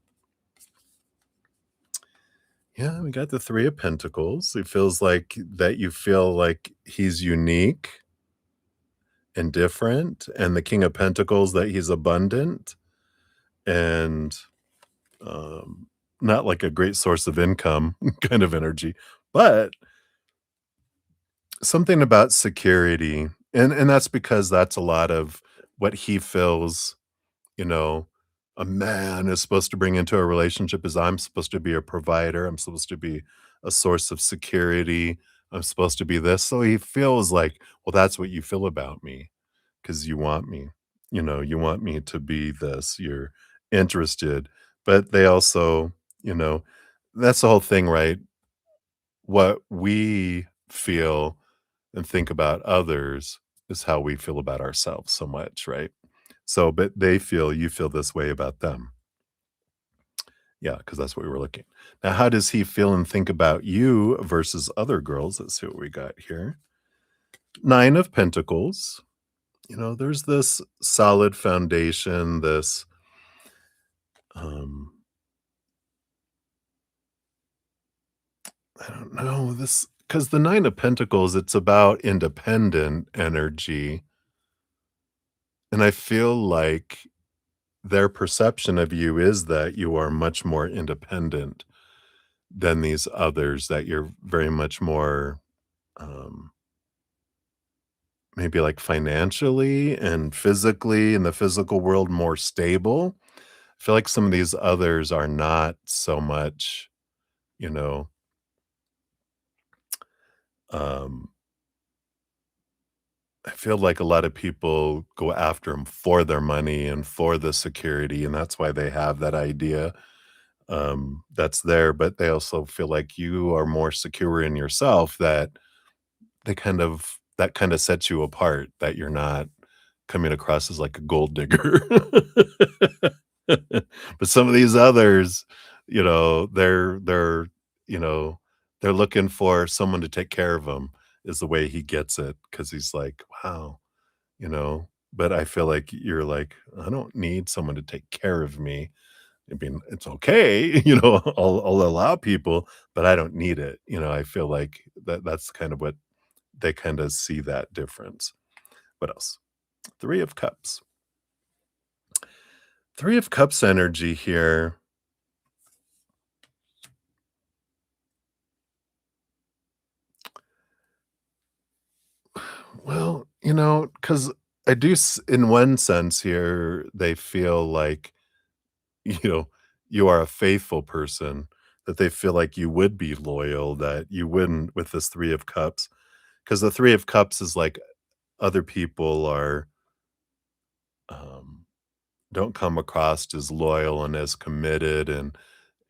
Yeah, we got the 3 of Pentacles. It feels like that you feel like he's unique and different, and the King of Pentacles that he's abundant and, um, not like a great source of income kind of energy, but something about security, and that's because that's a lot of what he feels, you know, a man is supposed to bring into a relationship is I'm supposed to be a provider, I'm supposed to be a source of security, I'm supposed to be this, so he feels like, "Well, that's what you feel about me, because you want me, you want me to be this, you're interested." But they also, you know that's the whole thing, right? What we feel and think about others is how we feel about ourselves so much, right? So, but they feel you feel this way about them. Yeah, because that's what we were looking. Now, how does he feel and think about you versus other girls? Let's see what we got here. 9 of Pentacles. There's this solid foundation, this um I don't know, this because the 9 of Pentacles, it's about independent energy. And I feel like their perception of you is that you are much more independent than these others, that you're very much more, um, maybe like financially and physically in the physical world more stable. I feel like some of these others are not so much, you know, um, I feel like a lot of people go after them for their money and for the security, and that's why they have that idea that's there. But they also feel like you are more secure in yourself that that kind of sets you apart, that you're not coming across as like a gold digger. But some of these others, you know, they're looking for someone to take care of them is the way he gets it because he's like, wow, but I feel like you're like, I don't need someone to take care of me. I mean, it's okay, I'll allow people, but I don't need it. I feel like that's kind of what they kind of see that difference. What else? 3 of Cups. 3 of Cups energy here. Well, because I do, in one sense here, they feel like, you know, you are a faithful person, that they feel like you would be loyal, that you wouldn't with this 3 of Cups. Because the 3 of Cups is like other people um, don't come across as loyal and as committed and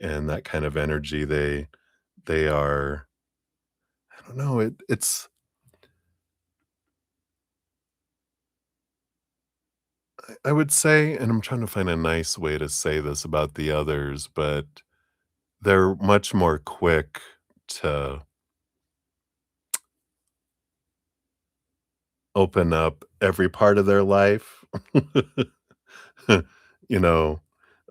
that kind of energy. They are, I don't know, it's I would say, and I'm trying to find a nice way to say this about the others, but they're much more quick to open up every part of their life, you know,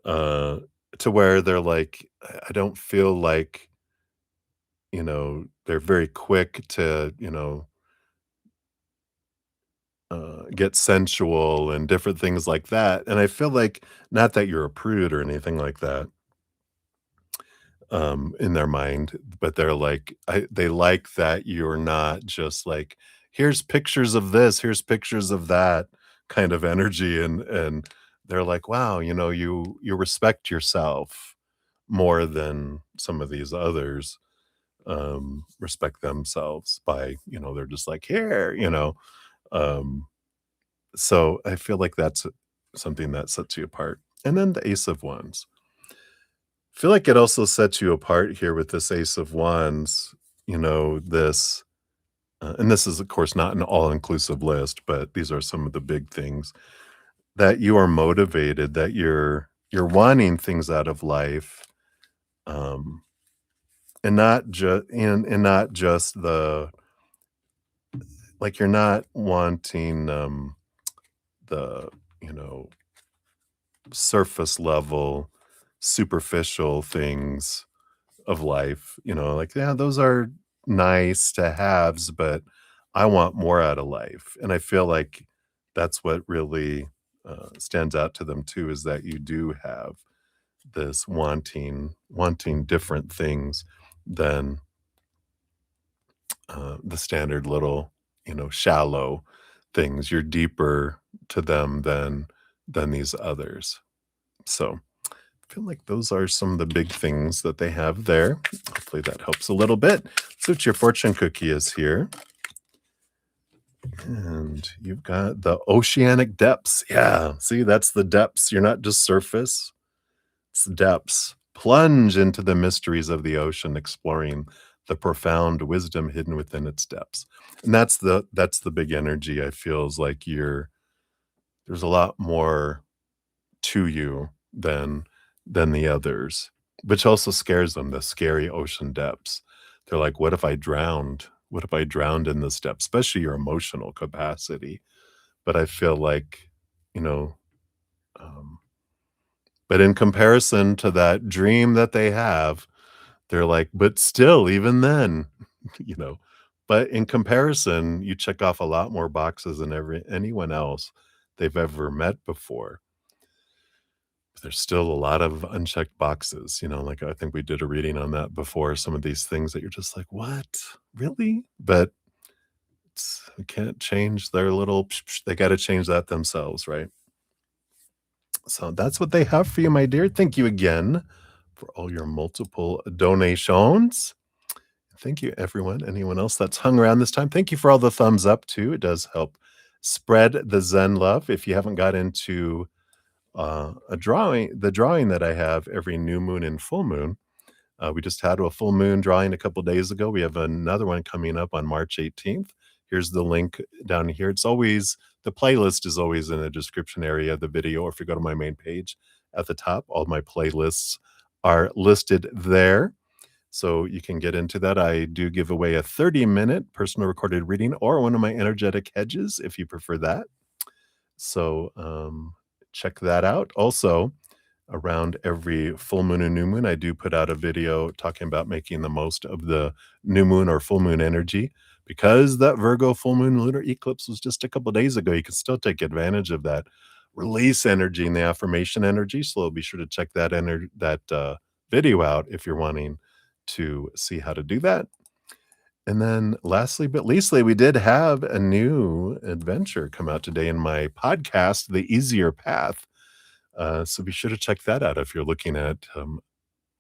uh, to where they're like, I don't feel like, they're very quick to, get sensual and different things like that. And I feel like, not that you're a prude or anything like that, in their mind, but they're like, they like that you're not just like, here's pictures of this, here's pictures of that kind of energy, and they're like, wow, you respect yourself more than some of these others respect themselves by, they're just like, here. Um, so I feel like that's something that sets you apart. And then the Ace of Wands. I feel like it also sets you apart here with this Ace of Wands, this, and this is, of course, not an all inclusive list, but these are some of the big things that you are motivated, that you're wanting things out of life, um, and not just the like you're not wanting the you know surface level, superficial things of life. Like, yeah, those are nice to haves, but I want more out of life, and I feel like that's what really stands out to them too, is that you do have this wanting different things than the standard little, shallow things. You're deeper to them than these others. So I feel like those are some of the big things that they have there. Hopefully that helps a little bit. So what your fortune cookie is here. And you've got the oceanic depths. Yeah, see, that's the depths. You're not just surface. Depths. Plunge into the mysteries of the ocean, exploring the profound wisdom hidden within its depths. And that's the big energy. I feels like there's a lot more to you than the others, which also scares them, the scary ocean depths. They're like, what if I drowned? What if I drowned in this depth? Especially your emotional capacity. But I feel like, you know, um, but in comparison to that dream that they have, they're like, "But still, even then," you know? But in comparison, you check off a lot more boxes than anyone else they've ever met before. There's still a lot of unchecked boxes, like, I think we did a reading on that before, some of these things that you're just like, "What? Really?" But we can't change their little they gotta change that themselves, right? So that's what they have for you, my dear. Thank you again for all your multiple donations. Thank you, everyone. Anyone else that's hung around this time, thank you for all the thumbs up too. It does help spread the Zen love. If you haven't got into the drawing that I have every new moon and full moon, we just had a full moon drawing a couple days ago. We have another one coming up on March 18th. Here's the link down here. The playlist is always in the description area of the video, or if you go to my main page at the top, all my playlists are listed there. So you can get into that. I do give away a 30-minute personal recorded reading or one of my energetic hedges if you prefer that. So check that out. Also, around every full moon and new moon, I do put out a video talking about making the most of the new moon or full moon energy. Because that Virgo full moon lunar eclipse was just a couple days ago, you can still take advantage of that release energy and the affirmation energy. So be sure to check that video out if you're wanting to see how to do that. And then lastly but leastly, we did have a new adventure come out today in my podcast, The Easier Path. So be sure to check that out if you're looking at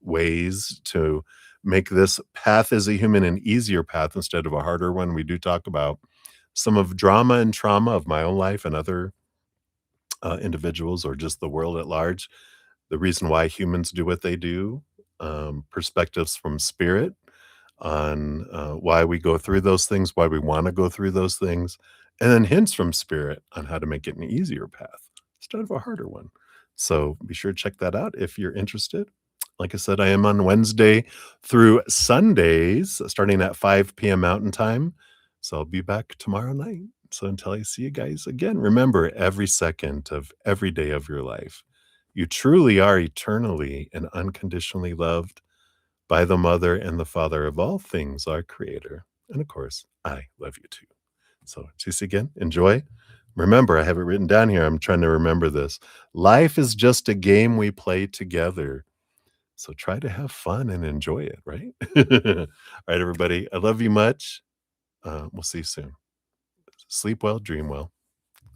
ways to make this path as a human an easier path instead of a harder one. We do talk about some of drama and trauma of my own life and other individuals or just the world at large, the reason why humans do what they do, perspectives from spirit on why we go through those things, why we want to go through those things, and then hints from spirit on how to make it an easier path instead of a harder one. So be sure to check that out if you're interested. Like I said, I am on Wednesday through Sundays, starting at 5 p.m. Mountain Time. So I'll be back tomorrow night. So until I see you guys again, remember every second of every day of your life, you truly are eternally and unconditionally loved by the mother and the father of all things, our creator. And of course, I love you too. So, see you again. Enjoy. Remember, I have it written down here. I'm trying to remember this. Life is just a game we play together. So try to have fun and enjoy it, right? All right, everybody. I love you much. We'll see you soon. Sleep well, dream well.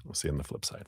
We'll see you on the flip side.